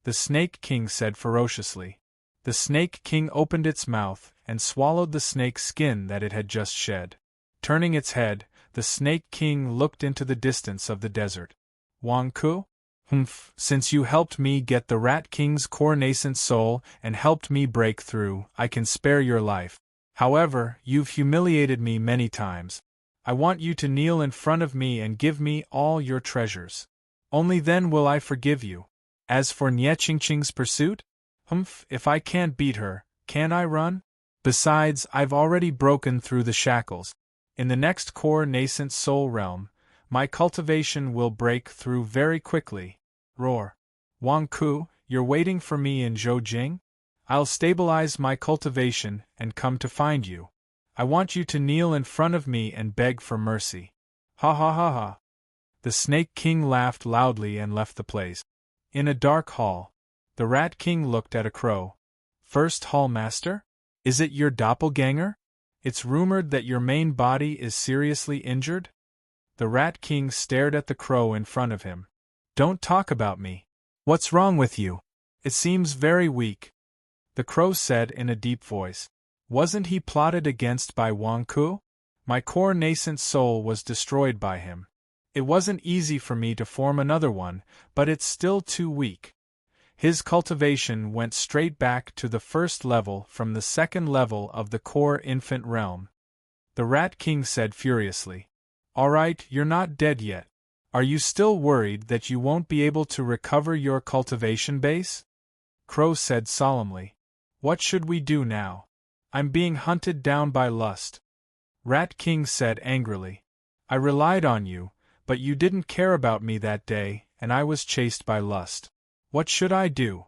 The Snake King said ferociously. The Snake King opened its mouth and swallowed the snake skin that it had just shed. Turning its head, the Snake King looked into the distance of the desert. Wang Ku? Humph, since you helped me get the Rat King's core nascent soul and helped me break through, I can spare your life. However, you've humiliated me many times. I want you to kneel in front of me and give me all your treasures. Only then will I forgive you. As for Nie Qingqing's pursuit? Humph, if I can't beat her, can I run? Besides, I've already broken through the shackles. In the next core nascent soul realm, my cultivation will break through very quickly. Roar. Wang Ku, you're waiting for me in Zhoujing? I'll stabilize my cultivation and come to find you. I want you to kneel in front of me and beg for mercy. Ha ha ha ha. The Snake King laughed loudly and left the place. In a dark hall, the Rat King looked at a crow. First Hall Master? Is it your doppelganger? It's rumored that your main body is seriously injured? The Rat King stared at the crow in front of him. Don't talk about me. What's wrong with you? It seems very weak. The crow said in a deep voice. Wasn't he plotted against by Wang Ku? My core nascent soul was destroyed by him. It wasn't easy for me to form another one, but it's still too weak. His cultivation went straight back to the first level from the second level of the core infant realm. The Rat King said furiously. All right, you're not dead yet. Are you still worried that you won't be able to recover your cultivation base? Crow said solemnly. What should we do now? I'm being hunted down by lust. Rat King said angrily. I relied on you, but you didn't care about me that day, and I was chased by lust. What should I do?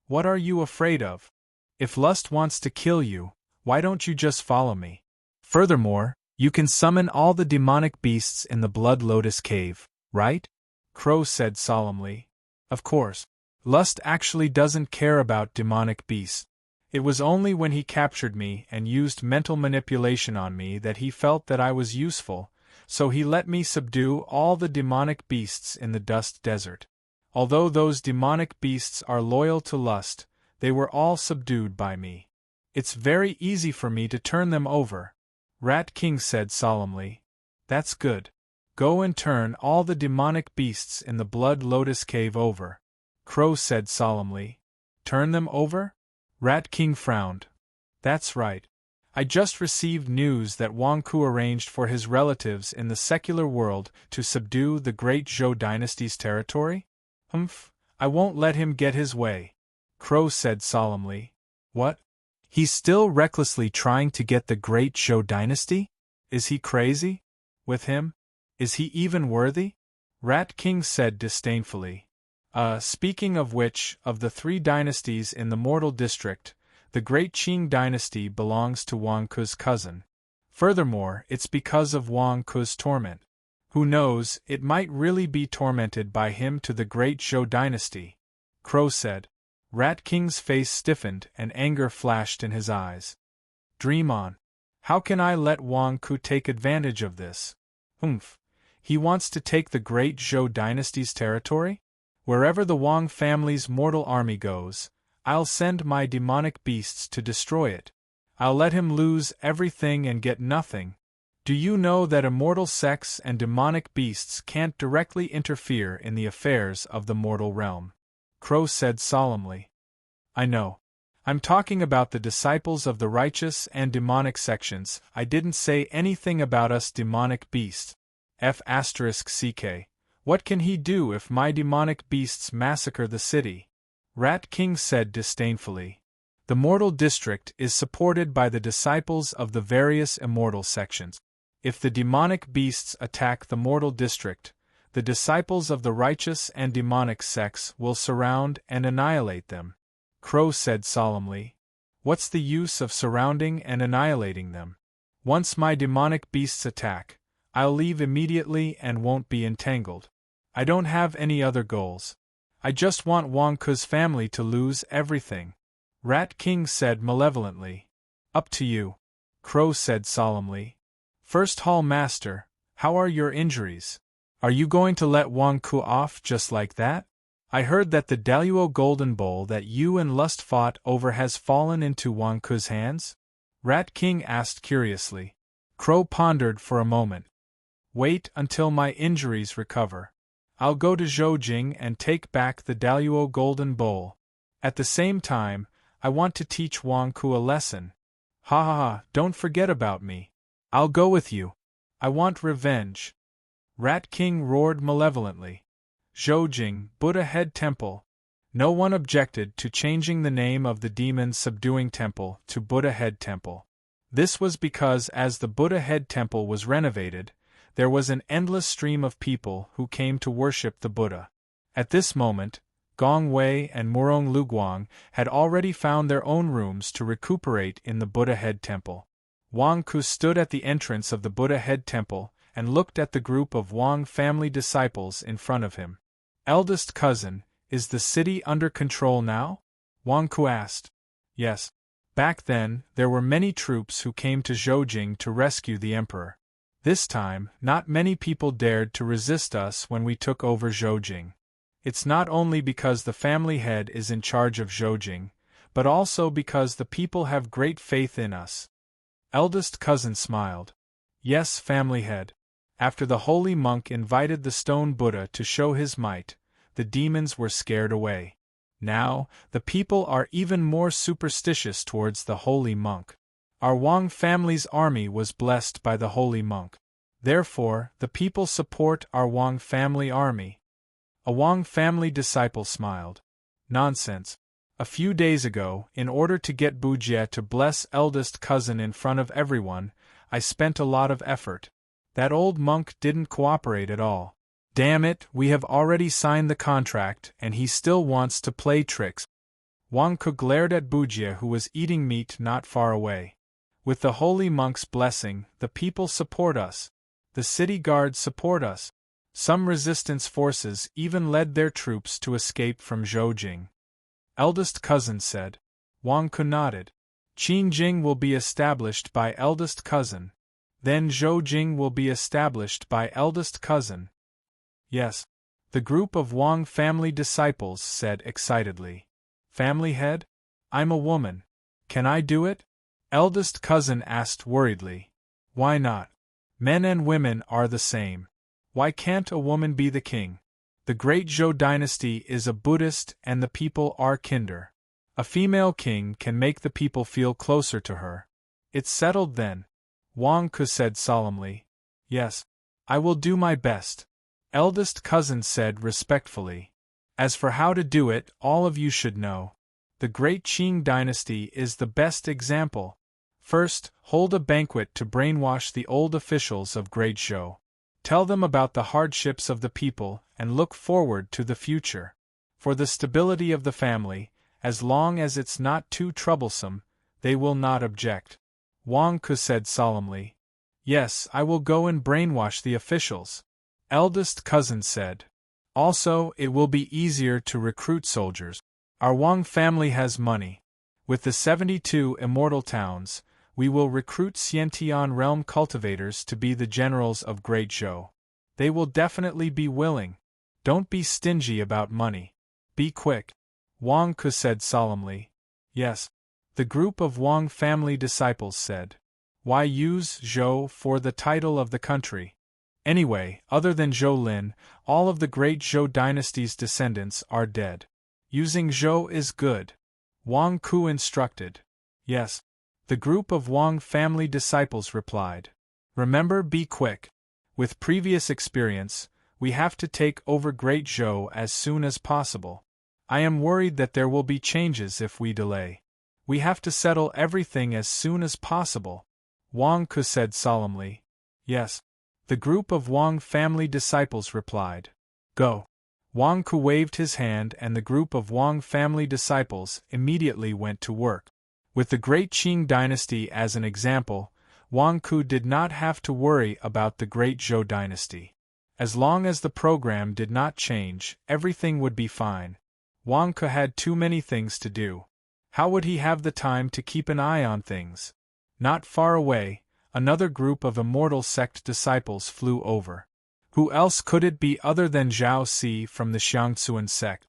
What are you afraid of? If lust wants to kill you, why don't you just follow me? Furthermore, you can summon all the demonic beasts in the Blood Lotus Cave, right? Crow said solemnly. Of course. Lust actually doesn't care about demonic beasts. It was only when he captured me and used mental manipulation on me that he felt that I was useful, so he let me subdue all the demonic beasts in the Dust Desert. Although those demonic beasts are loyal to lust, they were all subdued by me. It's very easy for me to turn them over, Rat King said solemnly. That's good. Go and turn all the demonic beasts in the Blood Lotus Cave over, Crow said solemnly. Turn them over? Rat King frowned. That's right. I just received news that Wangku arranged for his relatives in the secular world to subdue the great Zhou dynasty's territory? I won't let him get his way, Crow said solemnly. What? He's still recklessly trying to get the great Zhou dynasty? Is he crazy? With him? Is he even worthy? Rat King said disdainfully. Speaking of which, of the 3 dynasties in the Mortal District, the great Qing dynasty belongs to Wang Ku's cousin. Furthermore, it's because of Wang Ku's torment. Who knows, it might really be tormented by him to the great Zhou dynasty, Crow said. Rat King's face stiffened and anger flashed in his eyes. Dream on. How can I let Wang Ku take advantage of this? He wants to take the great Zhou dynasty's territory? Wherever the Wang family's mortal army goes, I'll send my demonic beasts to destroy it. I'll let him lose everything and get nothing. Do you know that immortal sex and demonic beasts can't directly interfere in the affairs of the mortal realm? Crow said solemnly. I know. I'm talking about the disciples of the righteous and demonic sections. I didn't say anything about us demonic beasts. F***ck. What can he do if my demonic beasts massacre the city? Rat King said disdainfully. The Mortal District is supported by the disciples of the various immortal sections. If the demonic beasts attack the Mortal District, the disciples of the righteous and demonic sects will surround and annihilate them, Crow said solemnly. What's the use of surrounding and annihilating them? Once my demonic beasts attack, I'll leave immediately and won't be entangled. I don't have any other goals. I just want Wang Ku's family to lose everything. Rat King said malevolently. Up to you, Crow said solemnly. First Hall Master, how are your injuries? Are you going to let Wang Ku off just like that? I heard that the Daluo Golden Bowl that you and Lust fought over has fallen into Wang Ku's hands? Rat King asked curiously. Crow pondered for a moment. Wait until my injuries recover. I'll go to Zhoujing and take back the Daluo Golden Bowl. At the same time, I want to teach Wang Ku a lesson. Ha ha ha, don't forget about me. I'll go with you. I want revenge. Rat King roared malevolently. Zhoujing, Buddha Head Temple. No one objected to changing the name of the demon subduing temple to Buddha Head Temple. This was because as the Buddha Head Temple was renovated, there was an endless stream of people who came to worship the Buddha. At this moment, Gong Wei and Murong Luguang had already found their own rooms to recuperate in the Buddha Head Temple. Wang Ku stood at the entrance of the Buddha Head Temple and looked at the group of Wang family disciples in front of him. Eldest cousin, is the city under control now? Wang Ku asked. Yes. Back then, there were many troops who came to Zhoujing to rescue the emperor. This time, not many people dared to resist us when we took over Zhoujing. It's not only because the family head is in charge of Zhoujing, but also because the people have great faith in us. Eldest cousin smiled. Yes, family head. After the holy monk invited the stone Buddha to show his might, the demons were scared away. Now, the people are even more superstitious towards the holy monk. Our Wang family's army was blessed by the holy monk. Therefore, the people support our Wang family army. A Wang family disciple smiled. Nonsense. A few days ago, in order to get Bujie to bless eldest cousin in front of everyone, I spent a lot of effort. That old monk didn't cooperate at all. Damn it, we have already signed the contract and he still wants to play tricks. Wang Ku glared at Bujie who was eating meat not far away. With the holy monk's blessing, the people support us. The city guards support us. Some resistance forces even led their troops to escape from Zhoujing. Eldest cousin said. Wang Ku nodded. Qingjing will be established by eldest cousin. Then Zhoujing will be established by eldest cousin. Yes. The group of Wang family disciples said excitedly. Family head? I'm a woman. Can I do it? Eldest cousin asked worriedly. Why not? Men and women are the same. Why can't a woman be the king? The great Zhou dynasty is a Buddhist and the people are kinder. A female king can make the people feel closer to her. It's settled then. Wang Ke said solemnly. Yes. I will do my best. Eldest cousin said respectfully. As for how to do it, all of you should know. The great Qing dynasty is the best example. First, hold a banquet to brainwash the old officials of Great Zhou. Tell them about the hardships of the people and look forward to the future. For the stability of the family, as long as it's not too troublesome, they will not object. Wang Ke said solemnly. Yes, I will go and brainwash the officials. Eldest cousin said. Also, it will be easier to recruit soldiers. Our Wang family has money. With the 72 immortal towns, we will recruit Xiantian realm cultivators to be the generals of Great Zhou. They will definitely be willing. Don't be stingy about money. Be quick. Wang Ke said solemnly. Yes. The group of Wang family disciples said. Why use Zhou for the title of the country? Anyway, other than Zhou Lin, all of the great Zhou dynasty's descendants are dead. Using Zhou is good. Wang Ku instructed. Yes. The group of Wang family disciples replied. Remember, be quick. With previous experience, we have to take over Great Zhou as soon as possible. I am worried that there will be changes if we delay. We have to settle everything as soon as possible. Wang Ke said solemnly. Yes. The group of Wang family disciples replied. Go. Wang Ke waved his hand and the group of Wang family disciples immediately went to work. With the great Qing dynasty as an example, Wang Ke did not have to worry about the great Zhou dynasty. As long as the program did not change, everything would be fine. Wang Ke had too many things to do. How would he have the time to keep an eye on things? Not far away, another group of immortal sect disciples flew over. Who else could it be other than Zhao Si from the Xiangsuan sect?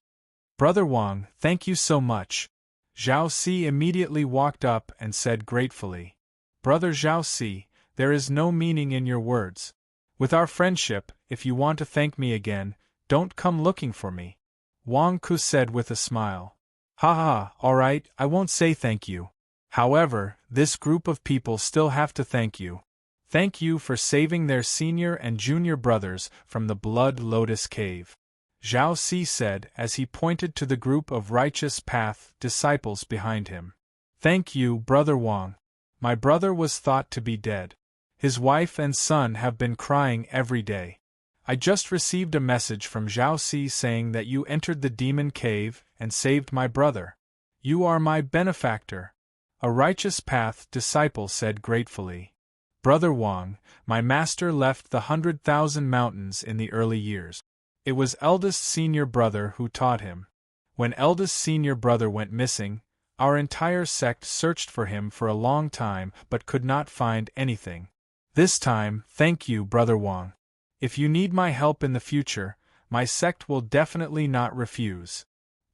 Brother Wang, thank you so much. Zhao Si immediately walked up and said gratefully. Brother Zhao Si, there is no meaning in your words. With our friendship, if you want to thank me again, don't come looking for me. Wang Ke said with a smile. Ha ha, alright, I won't say thank you. However, this group of people still have to thank you. Thank you for saving their senior and junior brothers from the Blood Lotus Cave. Zhao Si said as he pointed to the group of Righteous Path disciples behind him. Thank you, Brother Wang. My brother was thought to be dead. His wife and son have been crying every day. I just received a message from Zhao Si saying that you entered the demon cave and saved my brother. You are my benefactor. A Righteous Path disciple said gratefully. Brother Wang, my master left the 100,000 mountains in the early years. It was eldest senior brother who taught him. When eldest senior brother went missing, our entire sect searched for him for a long time but could not find anything. This time, thank you, Brother Wang. If you need my help in the future, my sect will definitely not refuse.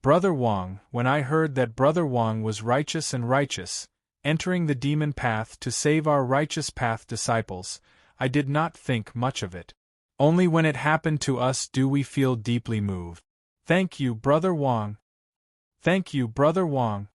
Brother Wang, when I heard that Brother Wang was righteous and righteous, entering the demon path to save our Righteous Path disciples, I did not think much of it. Only when it happened to us do we feel deeply moved. Thank you, Brother Wang. Thank you, Brother Wang.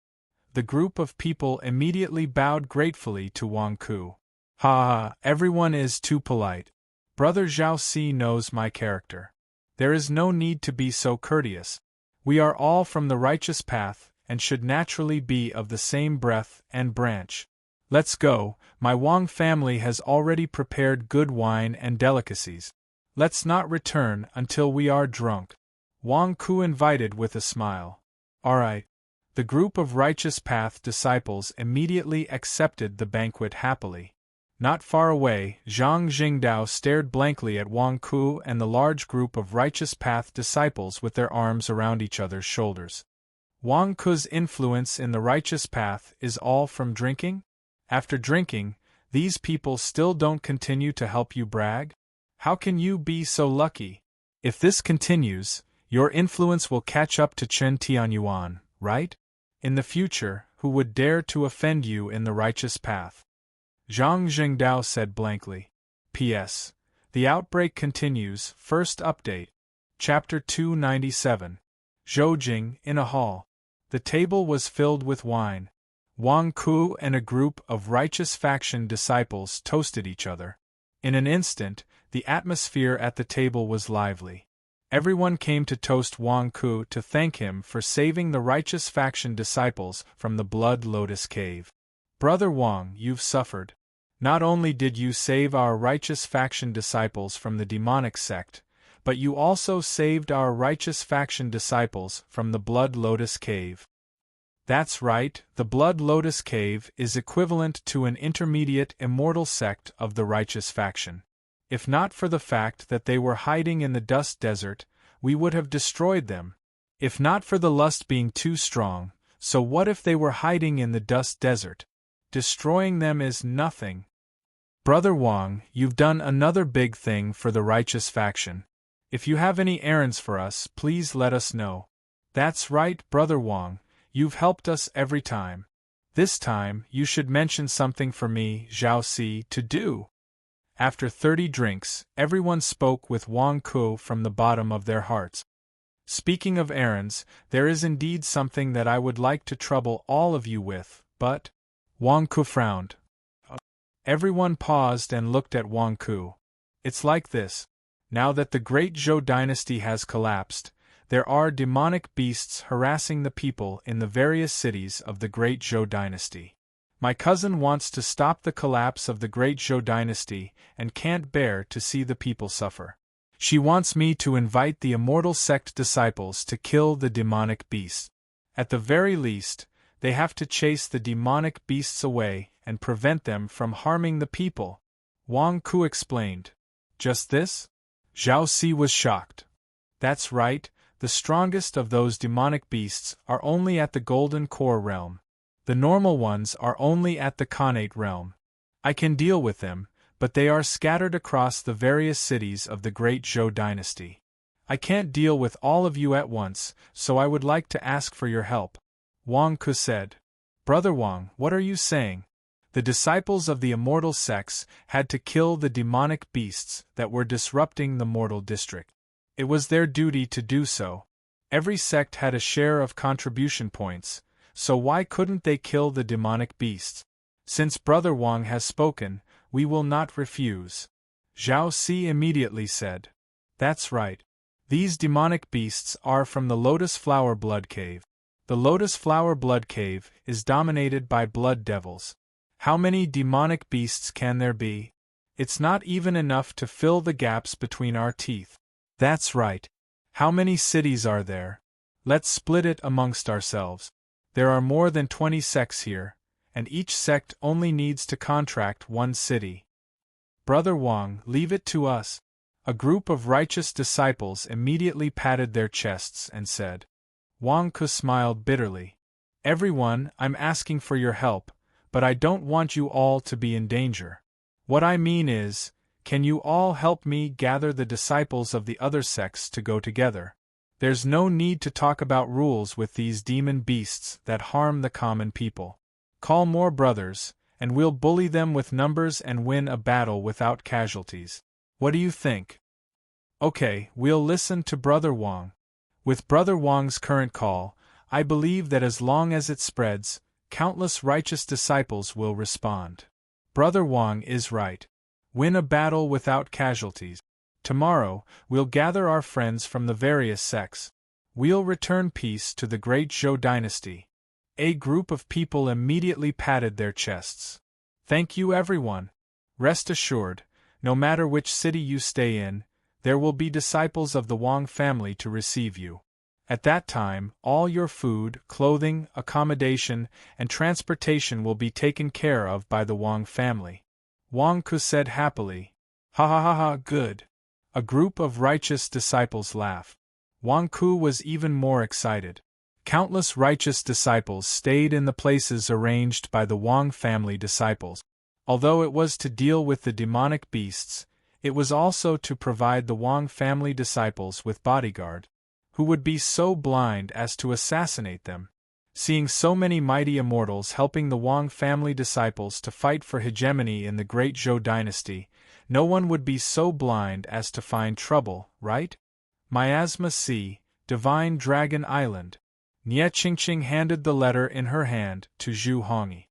The group of people immediately bowed gratefully to Wang Ku. Ha, everyone is too polite. Brother Zhao Si knows my character. There is no need to be so courteous. We are all from the Righteous Path, and should naturally be of the same breath and branch. Let's go, my Wang family has already prepared good wine and delicacies. Let's not return until we are drunk. Wang Ku invited with a smile. Alright. The group of Righteous Path disciples immediately accepted the banquet happily. Not far away, Zhang Jingdao stared blankly at Wang Ku and the large group of Righteous Path disciples with their arms around each other's shoulders. Wang Ku's influence in the Righteous Path is all from drinking? After drinking, these people still don't continue to help you brag? How can you be so lucky? If this continues, your influence will catch up to Chen Tianyuan, right? In the future, who would dare to offend you in the righteous path? Zhang Zhengdao said blankly. P.S. The outbreak continues. First update. Chapter 297. Zhoujing, in a hall. The table was filled with wine. Wang Ku and a group of righteous faction disciples toasted each other. In an instant, the atmosphere at the table was lively. Everyone came to toast Wang Ku to thank him for saving the righteous faction disciples from the Blood Lotus Cave. Brother Wang, you've suffered. Not only did you save our righteous faction disciples from the demonic sect, but you also saved our righteous faction disciples from the Blood Lotus Cave. That's right, the Blood Lotus Cave is equivalent to an intermediate immortal sect of the righteous faction. If not for the fact that they were hiding in the dust desert, we would have destroyed them. If not for the lust being too strong, so what if they were hiding in the dust desert? Destroying them is nothing. Brother Wang, you've done another big thing for the righteous faction. If you have any errands for us, please let us know. That's right, Brother Wang, you've helped us every time. This time, you should mention something for me, Zhao Si, to do. After 30 drinks, everyone spoke with Wang Ku from the bottom of their hearts. Speaking of errands, there is indeed something that I would like to trouble all of you with, but… Wang Ku frowned. Everyone paused and looked at Wang Ku. It's like this. Now that the great Zhou dynasty has collapsed, there are demonic beasts harassing the people in the various cities of the great Zhou dynasty. My cousin wants to stop the collapse of the great Zhou dynasty and can't bear to see the people suffer. She wants me to invite the immortal sect disciples to kill the demonic beasts. At the very least, they have to chase the demonic beasts away and prevent them from harming the people. Wang Ku explained. Just this? Zhao Si was shocked. That's right, the strongest of those demonic beasts are only at the Golden Core realm. The normal ones are only at the Khanate realm. I can deal with them, but they are scattered across the various cities of the great Zhou dynasty. I can't deal with all of you at once, so I would like to ask for your help. Wang Ku said. Brother Wang, what are you saying? The disciples of the immortal sects had to kill the demonic beasts that were disrupting the mortal district. It was their duty to do so. Every sect had a share of contribution points, so why couldn't they kill the demonic beasts? Since Brother Wang has spoken, we will not refuse. Zhao Si immediately said. That's right. These demonic beasts are from the Lotus Flower Blood Cave. The Lotus Flower Blood Cave is dominated by blood devils. How many demonic beasts can there be? It's not even enough to fill the gaps between our teeth. That's right. How many cities are there? Let's split it amongst ourselves. There are more than 20 sects here, and each sect only needs to contract one city. Brother Wang, leave it to us. A group of righteous disciples immediately patted their chests and said. Wang Ku smiled bitterly. Everyone, I'm asking for your help, but I don't want you all to be in danger. What I mean is, can you all help me gather the disciples of the other sects to go together? There's no need to talk about rules with these demon beasts that harm the common people. Call more brothers, and we'll bully them with numbers and win a battle without casualties. What do you think? Okay, we'll listen to Brother Wang. With Brother Wang's current call, I believe that as long as it spreads, countless righteous disciples will respond. Brother Wang is right. Win a battle without casualties. Tomorrow, we'll gather our friends from the various sects. We'll return peace to the great Zhou dynasty. A group of people immediately patted their chests. Thank you, everyone. Rest assured, no matter which city you stay in, there will be disciples of the Wang family to receive you. At that time, all your food, clothing, accommodation, and transportation will be taken care of by the Wang family. Wang Ku said happily. Ha ha ha ha, good. A group of righteous disciples laughed. Wang Ku was even more excited. Countless righteous disciples stayed in the places arranged by the Wang family disciples. Although it was to deal with the demonic beasts, It was also to provide the Wang family disciples with bodyguard, who would be so blind as to assassinate them. Seeing so many mighty immortals helping the Wang family disciples to fight for hegemony in the great Zhou dynasty, no one would be so blind as to find trouble, right? Miasma C, Divine Dragon Island. Nie Qingqing handed the letter in her hand to Zhu Hongyi.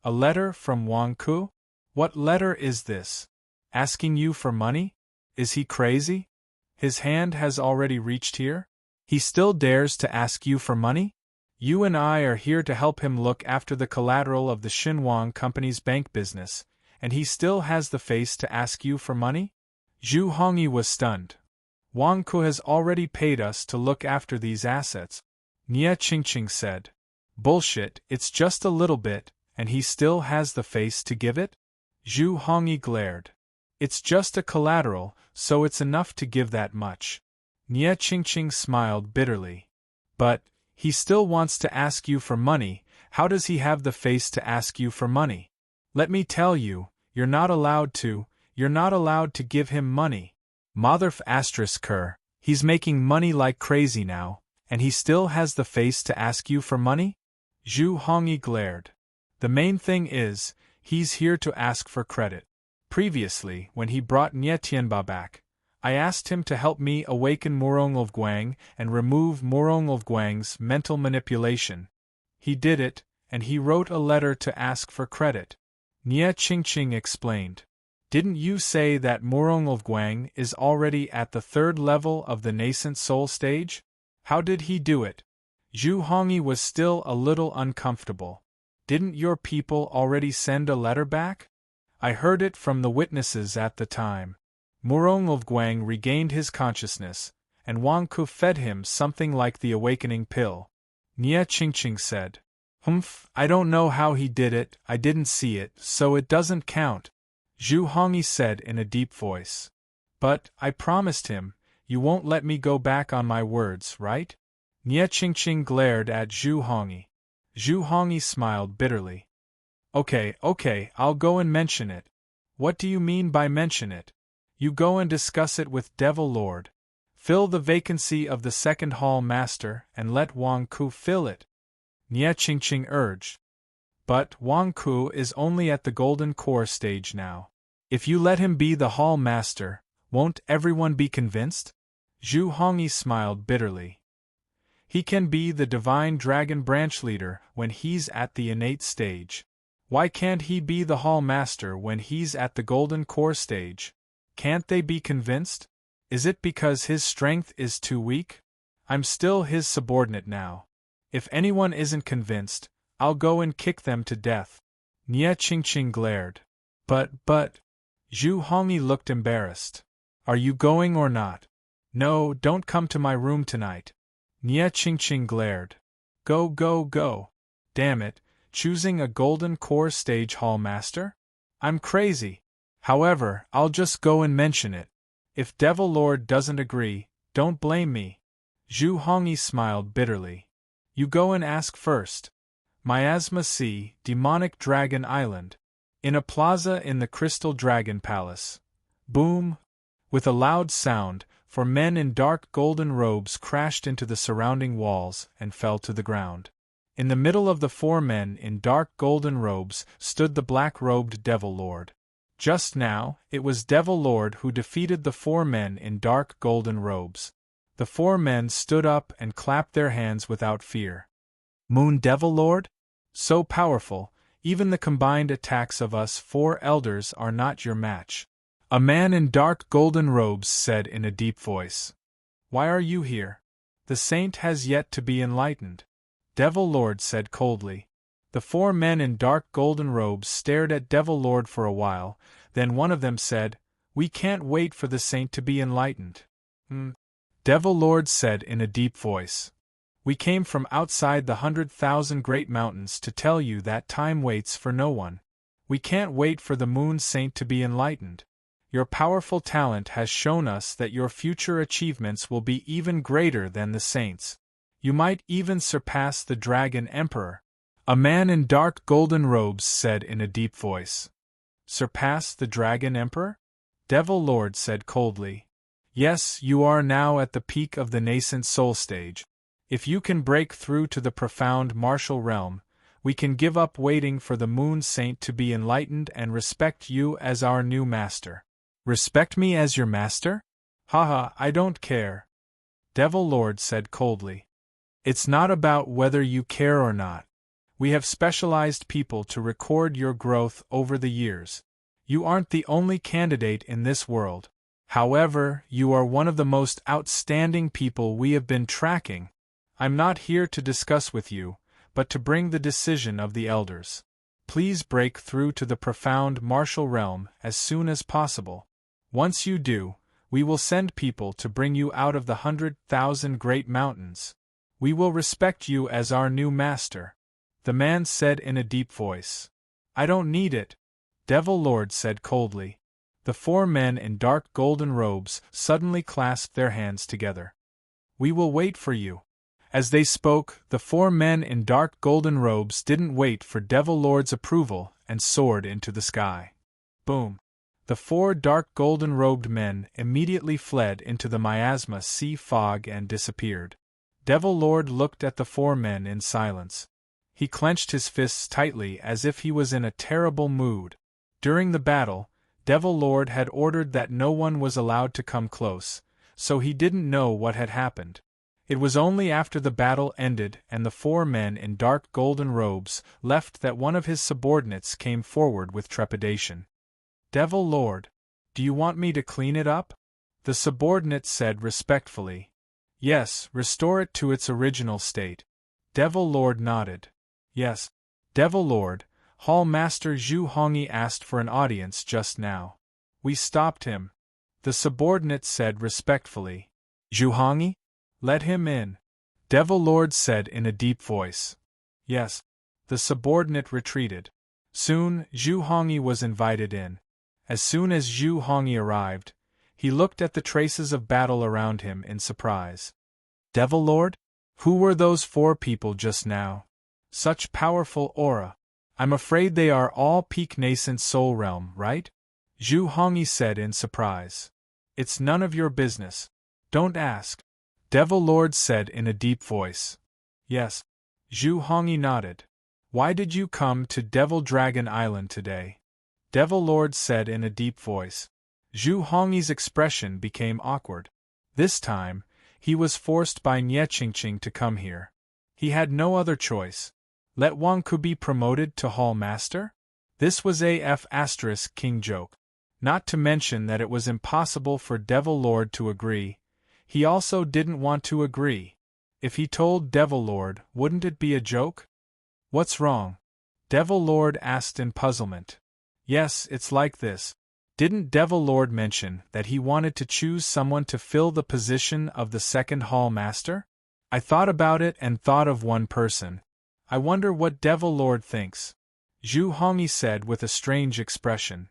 A letter from Wang Ku? What letter is this? Asking you for money? Is he crazy? His hand has already reached here? He still dares to ask you for money? You and I are here to help him look after the collateral of the Xinhuang Company's bank business, and he still has the face to ask you for money? Zhu Hongyi was stunned. Wang Ku has already paid us to look after these assets. Nie Qingqing said. Bullshit, it's just a little bit, and he still has the face to give it? Zhu Hongyi glared. It's just a collateral, so it's enough to give that much. Nie Qingqing smiled bitterly. But, he still wants to ask you for money. How does he have the face to ask you for money? Let me tell you, you're not allowed to give him money. Motherf ***, he's making money like crazy now, and he still has the face to ask you for money? Zhu Hongyi glared. The main thing is, he's here to ask for credit. Previously, when he brought Nie Tianba back, I asked him to help me awaken Murong Guang and remove Murong Guang's mental manipulation. He did it, and he wrote a letter to ask for credit. Nie Qingqing explained. Didn't you say that Murong Guang is already at the 3rd level of the nascent soul stage? How did he do it? Zhu Hongyi was still a little uncomfortable. Didn't your people already send a letter back? I heard it from the witnesses at the time. Murong Guang regained his consciousness, and Wang Ku fed him something like the awakening pill. Nie Qingqing said. I don't know how he did it, I didn't see it, so it doesn't count. Zhu Hongyi said in a deep voice. But, I promised him, you won't let me go back on my words, right? Nie Qingqing glared at Zhu Hongyi. Zhu Hongyi smiled bitterly. Okay, I'll go and mention it. What do you mean by mention it? You go and discuss it with Devil Lord. Fill the vacancy of the 2nd Hall Master and let Wang Ku fill it. Nie Qingqing urged. But Wang Ku is only at the Golden Core stage now. If you let him be the Hall Master, won't everyone be convinced? Zhu Hongyi smiled bitterly. He can be the Divine Dragon Branch Leader when he's at the innate stage. Why can't he be the Hall Master when he's at the Golden Core stage? Can't they be convinced? Is it because his strength is too weak? I'm still his subordinate now. If anyone isn't convinced, I'll go and kick them to death. Nie Qingqing glared. But, Zhu Hongyi looked embarrassed. Are you going or not? No, don't come to my room tonight. Nie Qingqing glared. Go. Damn it, choosing a Golden Core stage Hall Master? I'm crazy. However, I'll just go and mention it. If Devil Lord doesn't agree, don't blame me. Zhu Hongyi smiled bitterly. You go and ask first. Miasma C, Demonic Dragon Island. In a plaza in the Crystal Dragon Palace. Boom! With a loud sound, 4 men in dark golden robes crashed into the surrounding walls and fell to the ground. In the middle of the 4 men in dark golden robes stood the black-robed Devil Lord. Just now, it was Devil Lord who defeated the 4 men in dark golden robes. The 4 men stood up and clapped their hands without fear. Moon Devil Lord? So powerful, even the combined attacks of us 4 elders are not your match. A man in dark golden robes said in a deep voice. Why are you here? The saint has yet to be enlightened. Devil Lord said coldly. The 4 men in dark golden robes stared at Devil Lord for a while, then one of them said, We can't wait for the saint to be enlightened. Devil Lord said in a deep voice. We came from outside the 100,000 great mountains to tell you that time waits for no one. We can't wait for the moon saint to be enlightened. Your powerful talent has shown us that your future achievements will be even greater than the saints. You might even surpass the Dragon Emperor. A man in dark golden robes said in a deep voice. Surpass the Dragon Emperor? Devil Lord said coldly. Yes, you are now at the peak of the nascent soul stage. If you can break through to the profound martial realm, we can give up waiting for the Moon Saint to be enlightened and respect you as our new master. Respect me as your master? Haha, I don't care. Devil Lord said coldly. It's not about whether you care or not. We have specialized people to record your growth over the years. You aren't the only candidate in this world. However, you are one of the most outstanding people we have been tracking. I'm not here to discuss with you, but to bring the decision of the elders. Please break through to the profound martial realm as soon as possible. Once you do, we will send people to bring you out of the 100,000 great mountains. We will respect you as our new master. The man said in a deep voice. I don't need it, Devil Lord said coldly. The 4 men in dark golden robes suddenly clasped their hands together. We will wait for you. As they spoke, the 4 men in dark golden robes didn't wait for Devil Lord's approval and soared into the sky. Boom! The 4 dark golden-robed men immediately fled into the miasma sea fog and disappeared. Devil Lord looked at the 4 men in silence. He clenched his fists tightly as if he was in a terrible mood. During the battle, Devil Lord had ordered that no one was allowed to come close, so he didn't know what had happened. It was only after the battle ended and the 4 men in dark golden robes left that one of his subordinates came forward with trepidation. Devil Lord, do you want me to clean it up? The subordinate said respectfully. Yes, restore it to its original state. Devil Lord nodded. Yes. Devil Lord, Hall Master Zhu Hongyi asked for an audience just now. We stopped him. The subordinate said respectfully. Zhu Hongyi? Let him in. Devil Lord said in a deep voice. Yes. The subordinate retreated. Soon, Zhu Hongyi was invited in. As soon as Zhu Hongyi arrived, he looked at the traces of battle around him in surprise. Devil Lord? Who were those 4 people just now? Such powerful aura. I'm afraid they are all peak nascent soul realm, right? Zhu Hongyi said in surprise. It's none of your business. Don't ask. Devil Lord said in a deep voice. Yes. Zhu Hongyi nodded. Why did you come to Devil Dragon Island today? Devil Lord said in a deep voice. Zhu Hongyi's expression became awkward. This time, he was forced by Nye Qingqing to come here. He had no other choice. Let Wang Ku be promoted to Hall Master? This was a King joke. Not to mention that it was impossible for Devil Lord to agree. He also didn't want to agree. If he told Devil Lord, wouldn't it be a joke? What's wrong? Devil Lord asked in puzzlement. Yes, it's like this. Didn't Devil Lord mention that he wanted to choose someone to fill the position of the 2nd Hall Master? I thought about it and thought of one person. I wonder what Devil Lord thinks. Zhu Hongyi said with a strange expression.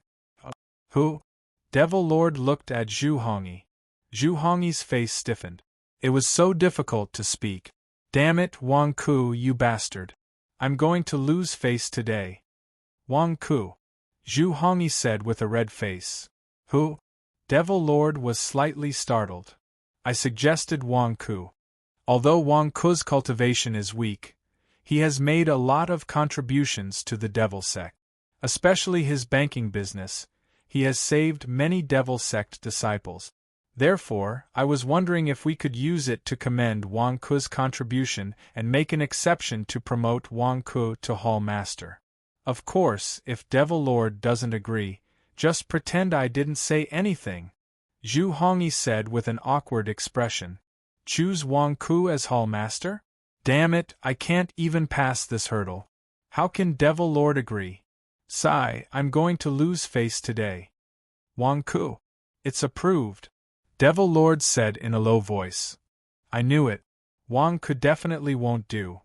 Who? Devil Lord looked at Zhu Hongyi. Zhu Hongyi's face stiffened. It was so difficult to speak. Damn it, Wang Ku, you bastard. I'm going to lose face today. Wang Ku. Zhu Hongyi said with a red face. Who? Devil Lord was slightly startled. I suggested Wang Ku. Although Wang Ku's cultivation is weak, he has made a lot of contributions to the Devil Sect. Especially his banking business. He has saved many Devil Sect disciples. Therefore, I was wondering if we could use it to commend Wang Ku's contribution and make an exception to promote Wang Ku to Hall Master. Of course, if Devil Lord doesn't agree, just pretend I didn't say anything. Zhu Hongyi said with an awkward expression. Choose Wang Ku as Hall Master? Damn it, I can't even pass this hurdle. How can Devil Lord agree? Sigh, I'm going to lose face today. Wang Ku. It's approved. Devil Lord said in a low voice. I knew it. Wang Ku definitely won't do.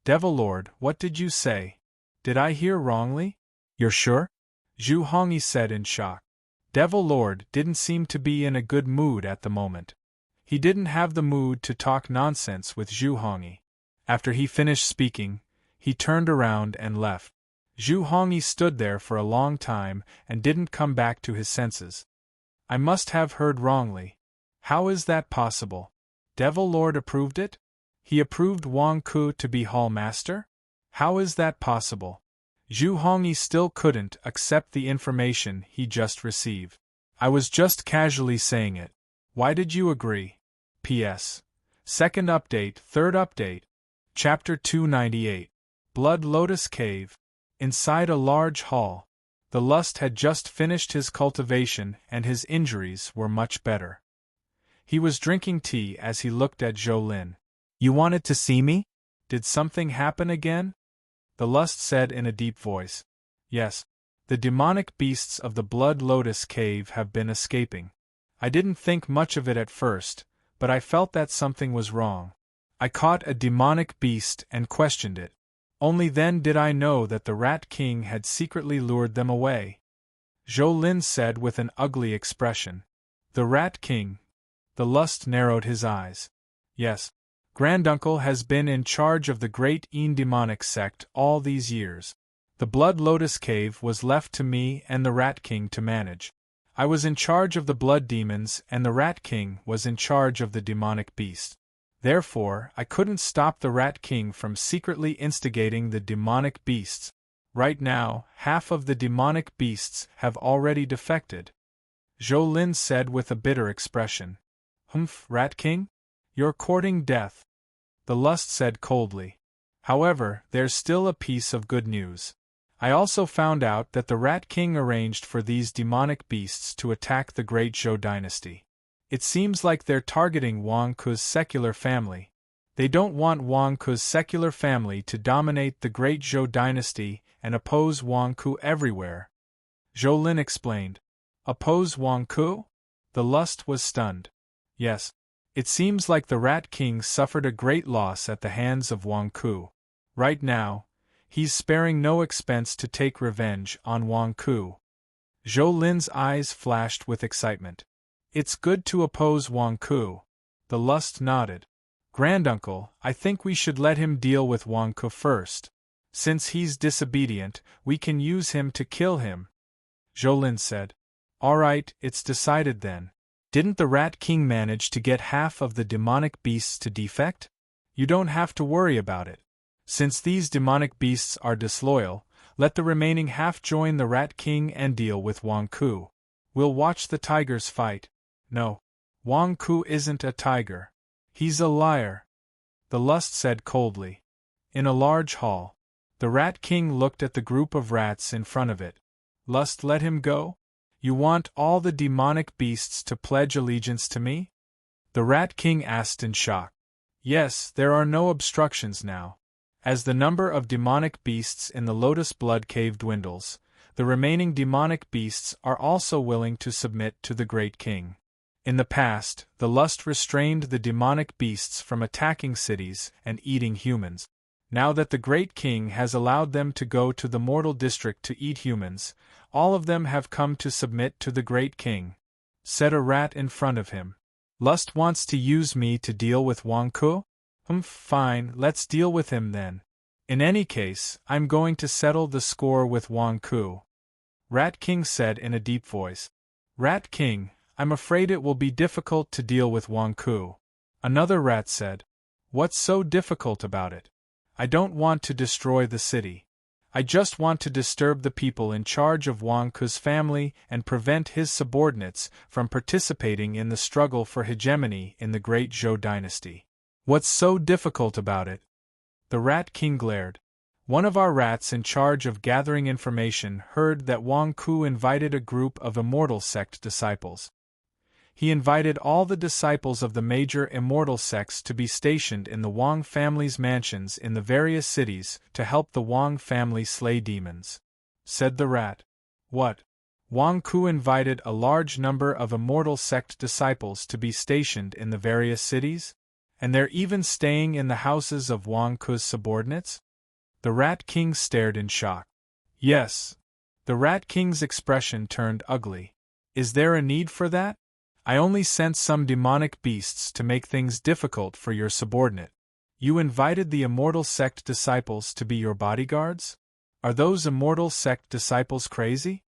Devil Lord, what did you say? Did I hear wrongly? You're sure? Zhu Hongyi said in shock. Devil Lord didn't seem to be in a good mood at the moment. He didn't have the mood to talk nonsense with Zhu Hongyi. After he finished speaking, he turned around and left. Zhu Hongyi stood there for a long time and didn't come back to his senses. I must have heard wrongly. How is that possible? Devil Lord approved it? He approved Wang Ku to be Hall Master? How is that possible? Zhu Hongyi still couldn't accept the information he just received. I was just casually saying it. Why did you agree? P.S. Second update, third update. Chapter 298. Blood Lotus Cave. Inside a large hall. The Lust had just finished his cultivation and his injuries were much better. He was drinking tea as he looked at Zhou Lin. You wanted to see me? Did something happen again? The Lust said in a deep voice. Yes. The demonic beasts of the Blood Lotus Cave have been escaping. I didn't think much of it at first, but I felt that something was wrong. I caught a demonic beast and questioned it. Only then did I know that the Rat King had secretly lured them away. Zhou Lin said with an ugly expression. The Rat King. The Lust narrowed his eyes. Yes. Granduncle has been in charge of the great Yin demonic sect all these years. The Blood Lotus Cave was left to me and the Rat King to manage. I was in charge of the blood demons and the Rat King was in charge of the demonic beast. Therefore, I couldn't stop the Rat King from secretly instigating the demonic beasts. Right now, half of the demonic beasts have already defected. Zhou Lin said with a bitter expression. Humph, Rat King? You're courting death. The Lust said coldly. However, there's still a piece of good news. I also found out that the Rat King arranged for these demonic beasts to attack the Great Zhou dynasty. It seems like they're targeting Wang Ku's secular family. They don't want Wang Ku's secular family to dominate the Great Zhou dynasty and oppose Wang Ku everywhere. Zhou Lin explained. Oppose Wang Ku? The Lust was stunned. Yes. It seems like the Rat King suffered a great loss at the hands of Wang Ku. Right now, he's sparing no expense to take revenge on Wang Ku. Zhou Lin's eyes flashed with excitement. It's good to oppose Wang Ku. The Lust nodded. Granduncle, I think we should let him deal with Wang Ku first. Since he's disobedient, we can use him to kill him. Zhou Lin said. All right, it's decided then. Didn't the Rat King manage to get half of the demonic beasts to defect? You don't have to worry about it. Since these demonic beasts are disloyal, let the remaining half join the Rat King and deal with Wang Ku. We'll watch the tigers fight. No. Wang Ku isn't a tiger. He's a liar. The Lust said coldly. In a large hall. The Rat King looked at the group of rats in front of it. Lust let him go? You want all the demonic beasts to pledge allegiance to me? The Rat King asked in shock. Yes, there are no obstructions now. As the number of demonic beasts in the Lotus Blood Cave dwindles, the remaining demonic beasts are also willing to submit to the Great King. In the past, the Lust restrained the demonic beasts from attacking cities and eating humans. Now that the Great King has allowed them to go to the mortal district to eat humans, all of them have come to submit to the Great King. Said a rat in front of him. Lust wants to use me to deal with Wang Ku? Fine, let's deal with him then. In any case, I'm going to settle the score with Wang Ku. Rat King said in a deep voice. Rat King, I'm afraid it will be difficult to deal with Wang Ku. Another rat said. What's so difficult about it? I don't want to destroy the city. I just want to disturb the people in charge of Wang Ku's family and prevent his subordinates from participating in the struggle for hegemony in the Great Zhou dynasty. What's so difficult about it? The Rat King glared. One of our rats in charge of gathering information heard that Wang Ku invited a group of immortal sect disciples. He invited all the disciples of the major immortal sects to be stationed in the Wang family's mansions in the various cities to help the Wang family slay demons. Said the rat. What? Wang Ku invited a large number of immortal sect disciples to be stationed in the various cities? And they're even staying in the houses of Wang Ku's subordinates? The Rat King stared in shock. Yes. The Rat King's expression turned ugly. Is there a need for that? I only sent some demonic beasts to make things difficult for your subordinate. You invited the immortal sect disciples to be your bodyguards? Are those immortal sect disciples crazy?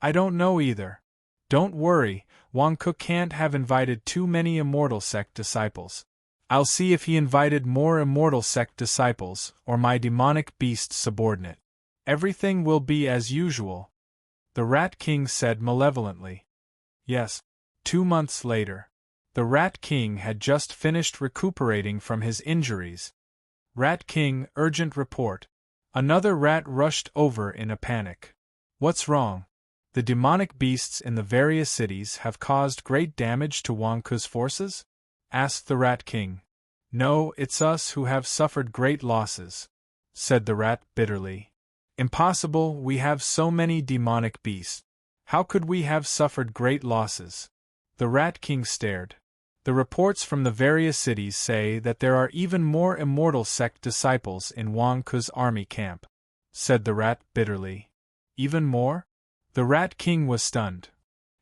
I don't know either. Don't worry, Wang Ku can't have invited too many immortal sect disciples. I'll see if he invited more immortal sect disciples, or my demonic beast subordinate. Everything will be as usual, the Rat King said malevolently. Yes. 2 months later. The Rat King had just finished recuperating from his injuries. Rat King, urgent report. Another rat rushed over in a panic. What's wrong? The demonic beasts in the various cities have caused great damage to Wang Ku's forces? Asked the Rat King. No, it's us who have suffered great losses, said the rat bitterly. Impossible, we have so many demonic beasts. How could we have suffered great losses? The Rat King stared. The reports from the various cities say that there are even more immortal sect disciples in Wang Ku's army camp, said the rat bitterly. Even more? The Rat King was stunned.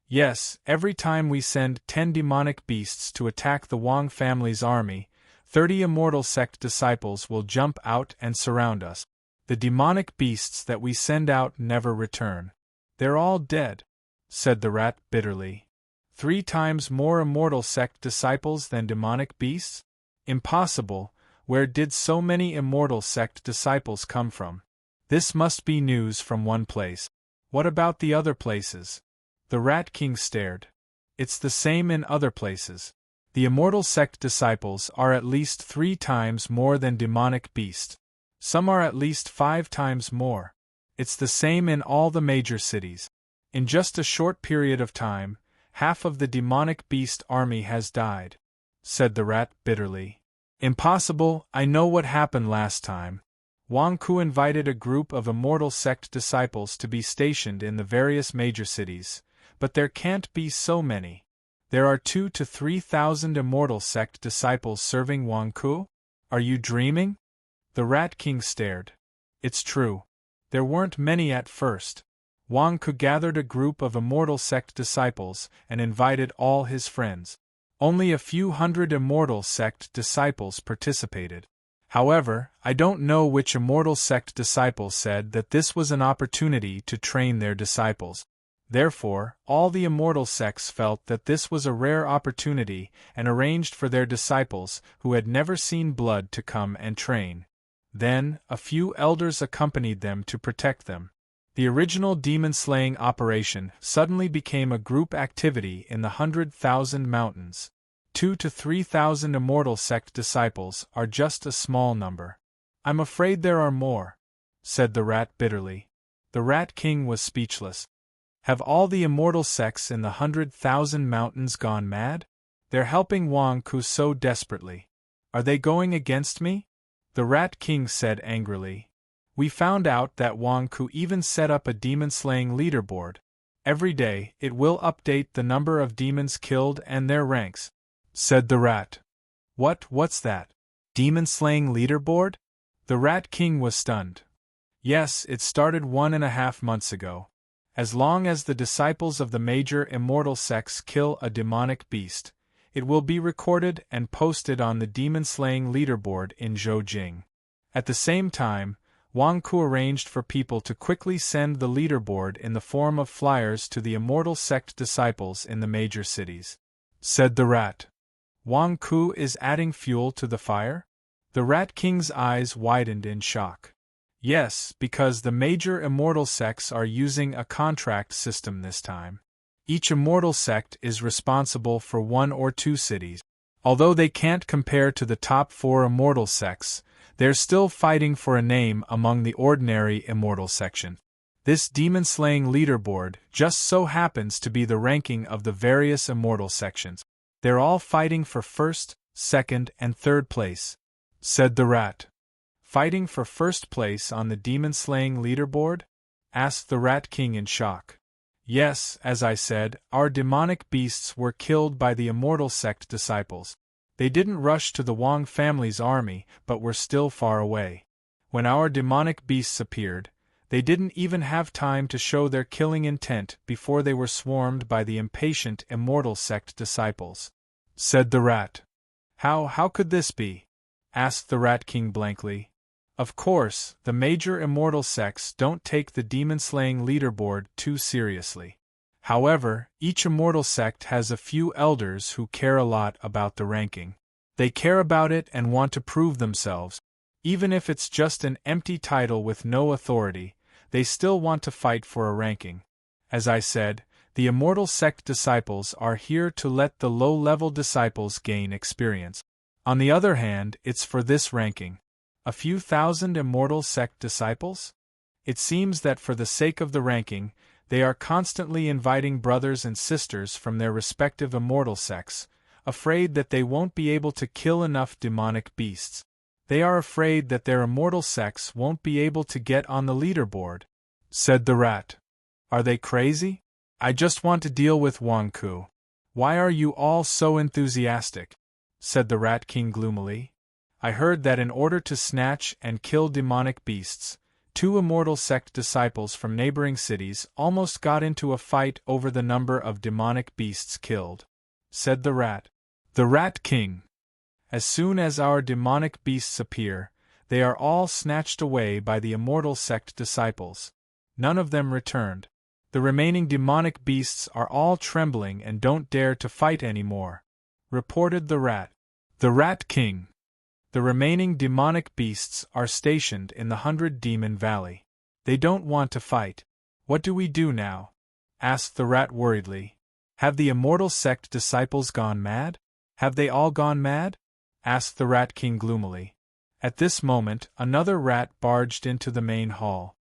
Yes, every time we send 10 demonic beasts to attack the Wang family's army, 30 immortal sect disciples will jump out and surround us. The demonic beasts that we send out never return. They're all dead, said the rat bitterly. 3 times more immortal sect disciples than demonic beasts? Impossible, where did so many immortal sect disciples come from? This must be news from one place. What about the other places? The Rat King stared. It's the same in other places. The immortal sect disciples are at least 3 times more than demonic beasts. Some are at least 5 times more. It's the same in all the major cities. In just a short period of time, half of the demonic beast army has died, said the rat bitterly. Impossible, I know what happened last time. Wang Ku invited a group of immortal sect disciples to be stationed in the various major cities, but there can't be so many. There are 2,000 to 3,000 immortal sect disciples serving Wang Ku? Are you dreaming? The Rat King stared. It's true. There weren't many at first. Wang Ku gathered a group of immortal sect disciples and invited all his friends. Only a few hundred immortal sect disciples participated. However, I don't know which immortal sect disciple said that this was an opportunity to train their disciples. Therefore, all the immortal sects felt that this was a rare opportunity and arranged for their disciples who had never seen blood to come and train. Then, a few elders accompanied them to protect them. The original demon-slaying operation suddenly became a group activity in the 100,000 mountains. 2,000 to 3,000 immortal sect disciples are just a small number. I'm afraid there are more, said the rat bitterly. The Rat King was speechless. Have all the immortal sects in the 100,000 mountains gone mad? They're helping Wang Ku so desperately. Are they going against me? The Rat King said angrily. We found out that Wang Ku even set up a demon-slaying leaderboard. Every day, it will update the number of demons killed and their ranks, said the rat. What's that? Demon-slaying leaderboard? The Rat King was stunned. Yes, it started 1.5 months ago. As long as the disciples of the major immortal sects kill a demonic beast, it will be recorded and posted on the demon-slaying leaderboard in Zhoujing. At the same time, Wang Ku arranged for people to quickly send the leaderboard in the form of flyers to the immortal sect disciples in the major cities, said the rat. Wang Ku is adding fuel to the fire? The Rat King's eyes widened in shock. Yes, because the major immortal sects are using a contract system this time. Each immortal sect is responsible for 1 or 2 cities. Although they can't compare to the top 4 immortal sects, they're still fighting for a name among the ordinary immortal section. This demon-slaying leaderboard just so happens to be the ranking of the various immortal sections. They're all fighting for 1st, 2nd, and 3rd place, said the rat. Fighting for 1st place on the demon-slaying leaderboard? Asked the Rat King in shock. Yes, as I said, our demonic beasts were killed by the immortal sect disciples. They didn't rush to the Wang family's army, but were still far away. When our demonic beasts appeared, they didn't even have time to show their killing intent before they were swarmed by the impatient immortal sect disciples, said the rat. How could this be? Asked the Rat King blankly. Of course, the major immortal sects don't take the demon-slaying leaderboard too seriously. However, each immortal sect has a few elders who care a lot about the ranking. They care about it and want to prove themselves. Even if it's just an empty title with no authority, they still want to fight for a ranking. As I said, the immortal sect disciples are here to let the low-level disciples gain experience. On the other hand, it's for this ranking. A few thousand immortal sect disciples? It seems that for the sake of the ranking, they are constantly inviting brothers and sisters from their respective immortal sects, afraid that they won't be able to kill enough demonic beasts. They are afraid that their immortal sects won't be able to get on the leaderboard, said the rat. Are they crazy? I just want to deal with Wang Ku. Why are you all so enthusiastic? Said the Rat King gloomily. I heard that in order to snatch and kill demonic beasts, 2 immortal sect disciples from neighboring cities almost got into a fight over the number of demonic beasts killed, said the rat. The Rat King. As soon as our demonic beasts appear, they are all snatched away by the immortal sect disciples. None of them returned. The remaining demonic beasts are all trembling and don't dare to fight anymore, reported the rat. The Rat King. The remaining demonic beasts are stationed in the 100-Demon Valley. They don't want to fight. What do we do now? Asked the rat worriedly. Have the immortal sect disciples gone mad? Have they all gone mad? Asked the Rat King gloomily. At this moment, another rat barged into the main hall.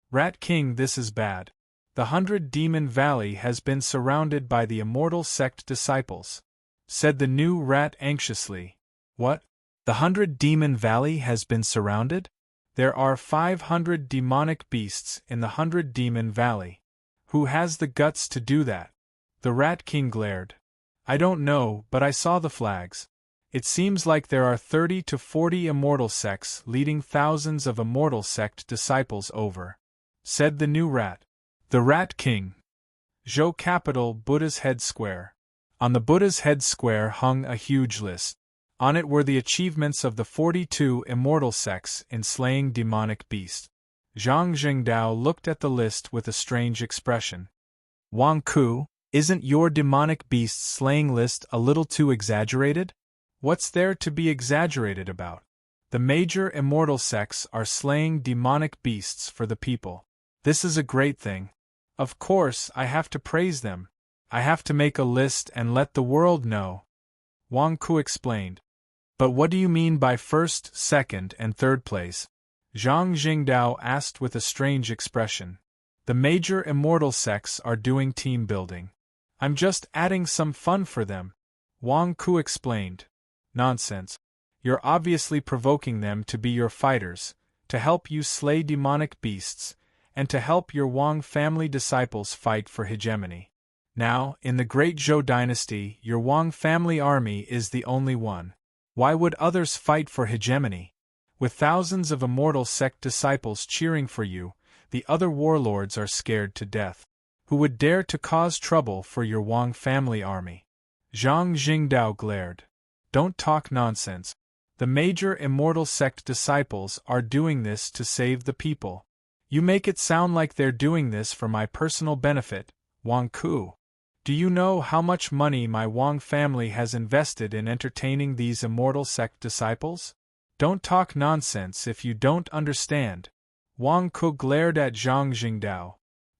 Rat King, this is bad. The 100-Demon Valley has been surrounded by the immortal sect disciples, said the new rat anxiously. What? The 100-Demon Valley has been surrounded? There are 500 demonic beasts in the 100-Demon Valley. Who has the guts to do that? The Rat King glared. I don't know, but I saw the flags. It seems like there are 30 to 40 immortal sects leading thousands of immortal sect disciples over, said the new rat. The Rat King. Zhou Capital, Buddha's Head Square. On the Buddha's Head Square hung a huge list. On it were the achievements of the 42 immortal sects in slaying demonic beasts. Zhang Jingdao looked at the list with a strange expression. Wang Ku, isn't your demonic beast slaying list a little too exaggerated? What's there to be exaggerated about? The major immortal sects are slaying demonic beasts for the people. This is a great thing. Of course, I have to praise them. I have to make a list and let the world know. Wang Ku explained. But what do you mean by first, second, and third place? Zhang Jingdao asked with a strange expression. The major immortal sects are doing team building. I'm just adding some fun for them. Wang Ku explained. Nonsense. You're obviously provoking them to be your fighters, to help you slay demonic beasts, and to help your Wang family disciples fight for hegemony. Now, in the Great Zhou dynasty, your Wang family army is the only one. Why would others fight for hegemony? With thousands of immortal sect disciples cheering for you, the other warlords are scared to death. Who would dare to cause trouble for your Wang family army? Zhang Jingdao glared. Don't talk nonsense. The major immortal sect disciples are doing this to save the people. You make it sound like they're doing this for my personal benefit, Wang Ku. Do you know how much money my Wang family has invested in entertaining these immortal sect disciples? Don't talk nonsense if you don't understand. Wang Ku glared at Zhang Jingdao.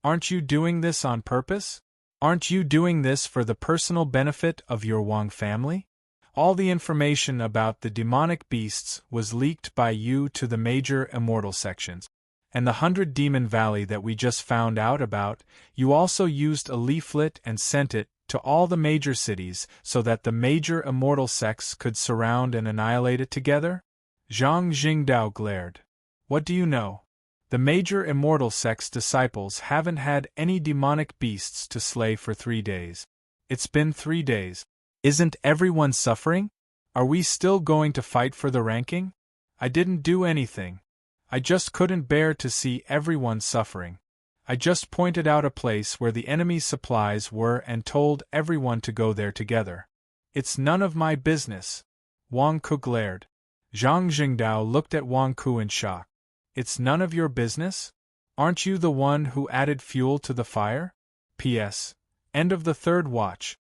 Aren't you doing this on purpose? Aren't you doing this for the personal benefit of your Wang family? All the information about the demonic beasts was leaked by you to the major immortal sections. And the 100-Demon Valley that we just found out about, you also used a leaflet and sent it to all the major cities so that the major immortal sects could surround and annihilate it together? Zhang Jingdao glared. What do you know? The major immortal sects' disciples haven't had any demonic beasts to slay for 3 days. It's been 3 days. Isn't everyone suffering? Are we still going to fight for the ranking? I didn't do anything. I just couldn't bear to see everyone suffering. I just pointed out a place where the enemy's supplies were and told everyone to go there together. It's none of my business. Wang Ku glared. Zhang Jingdao looked at Wang Ku in shock. It's none of your business? Aren't you the one who added fuel to the fire? P.S. End of the third watch.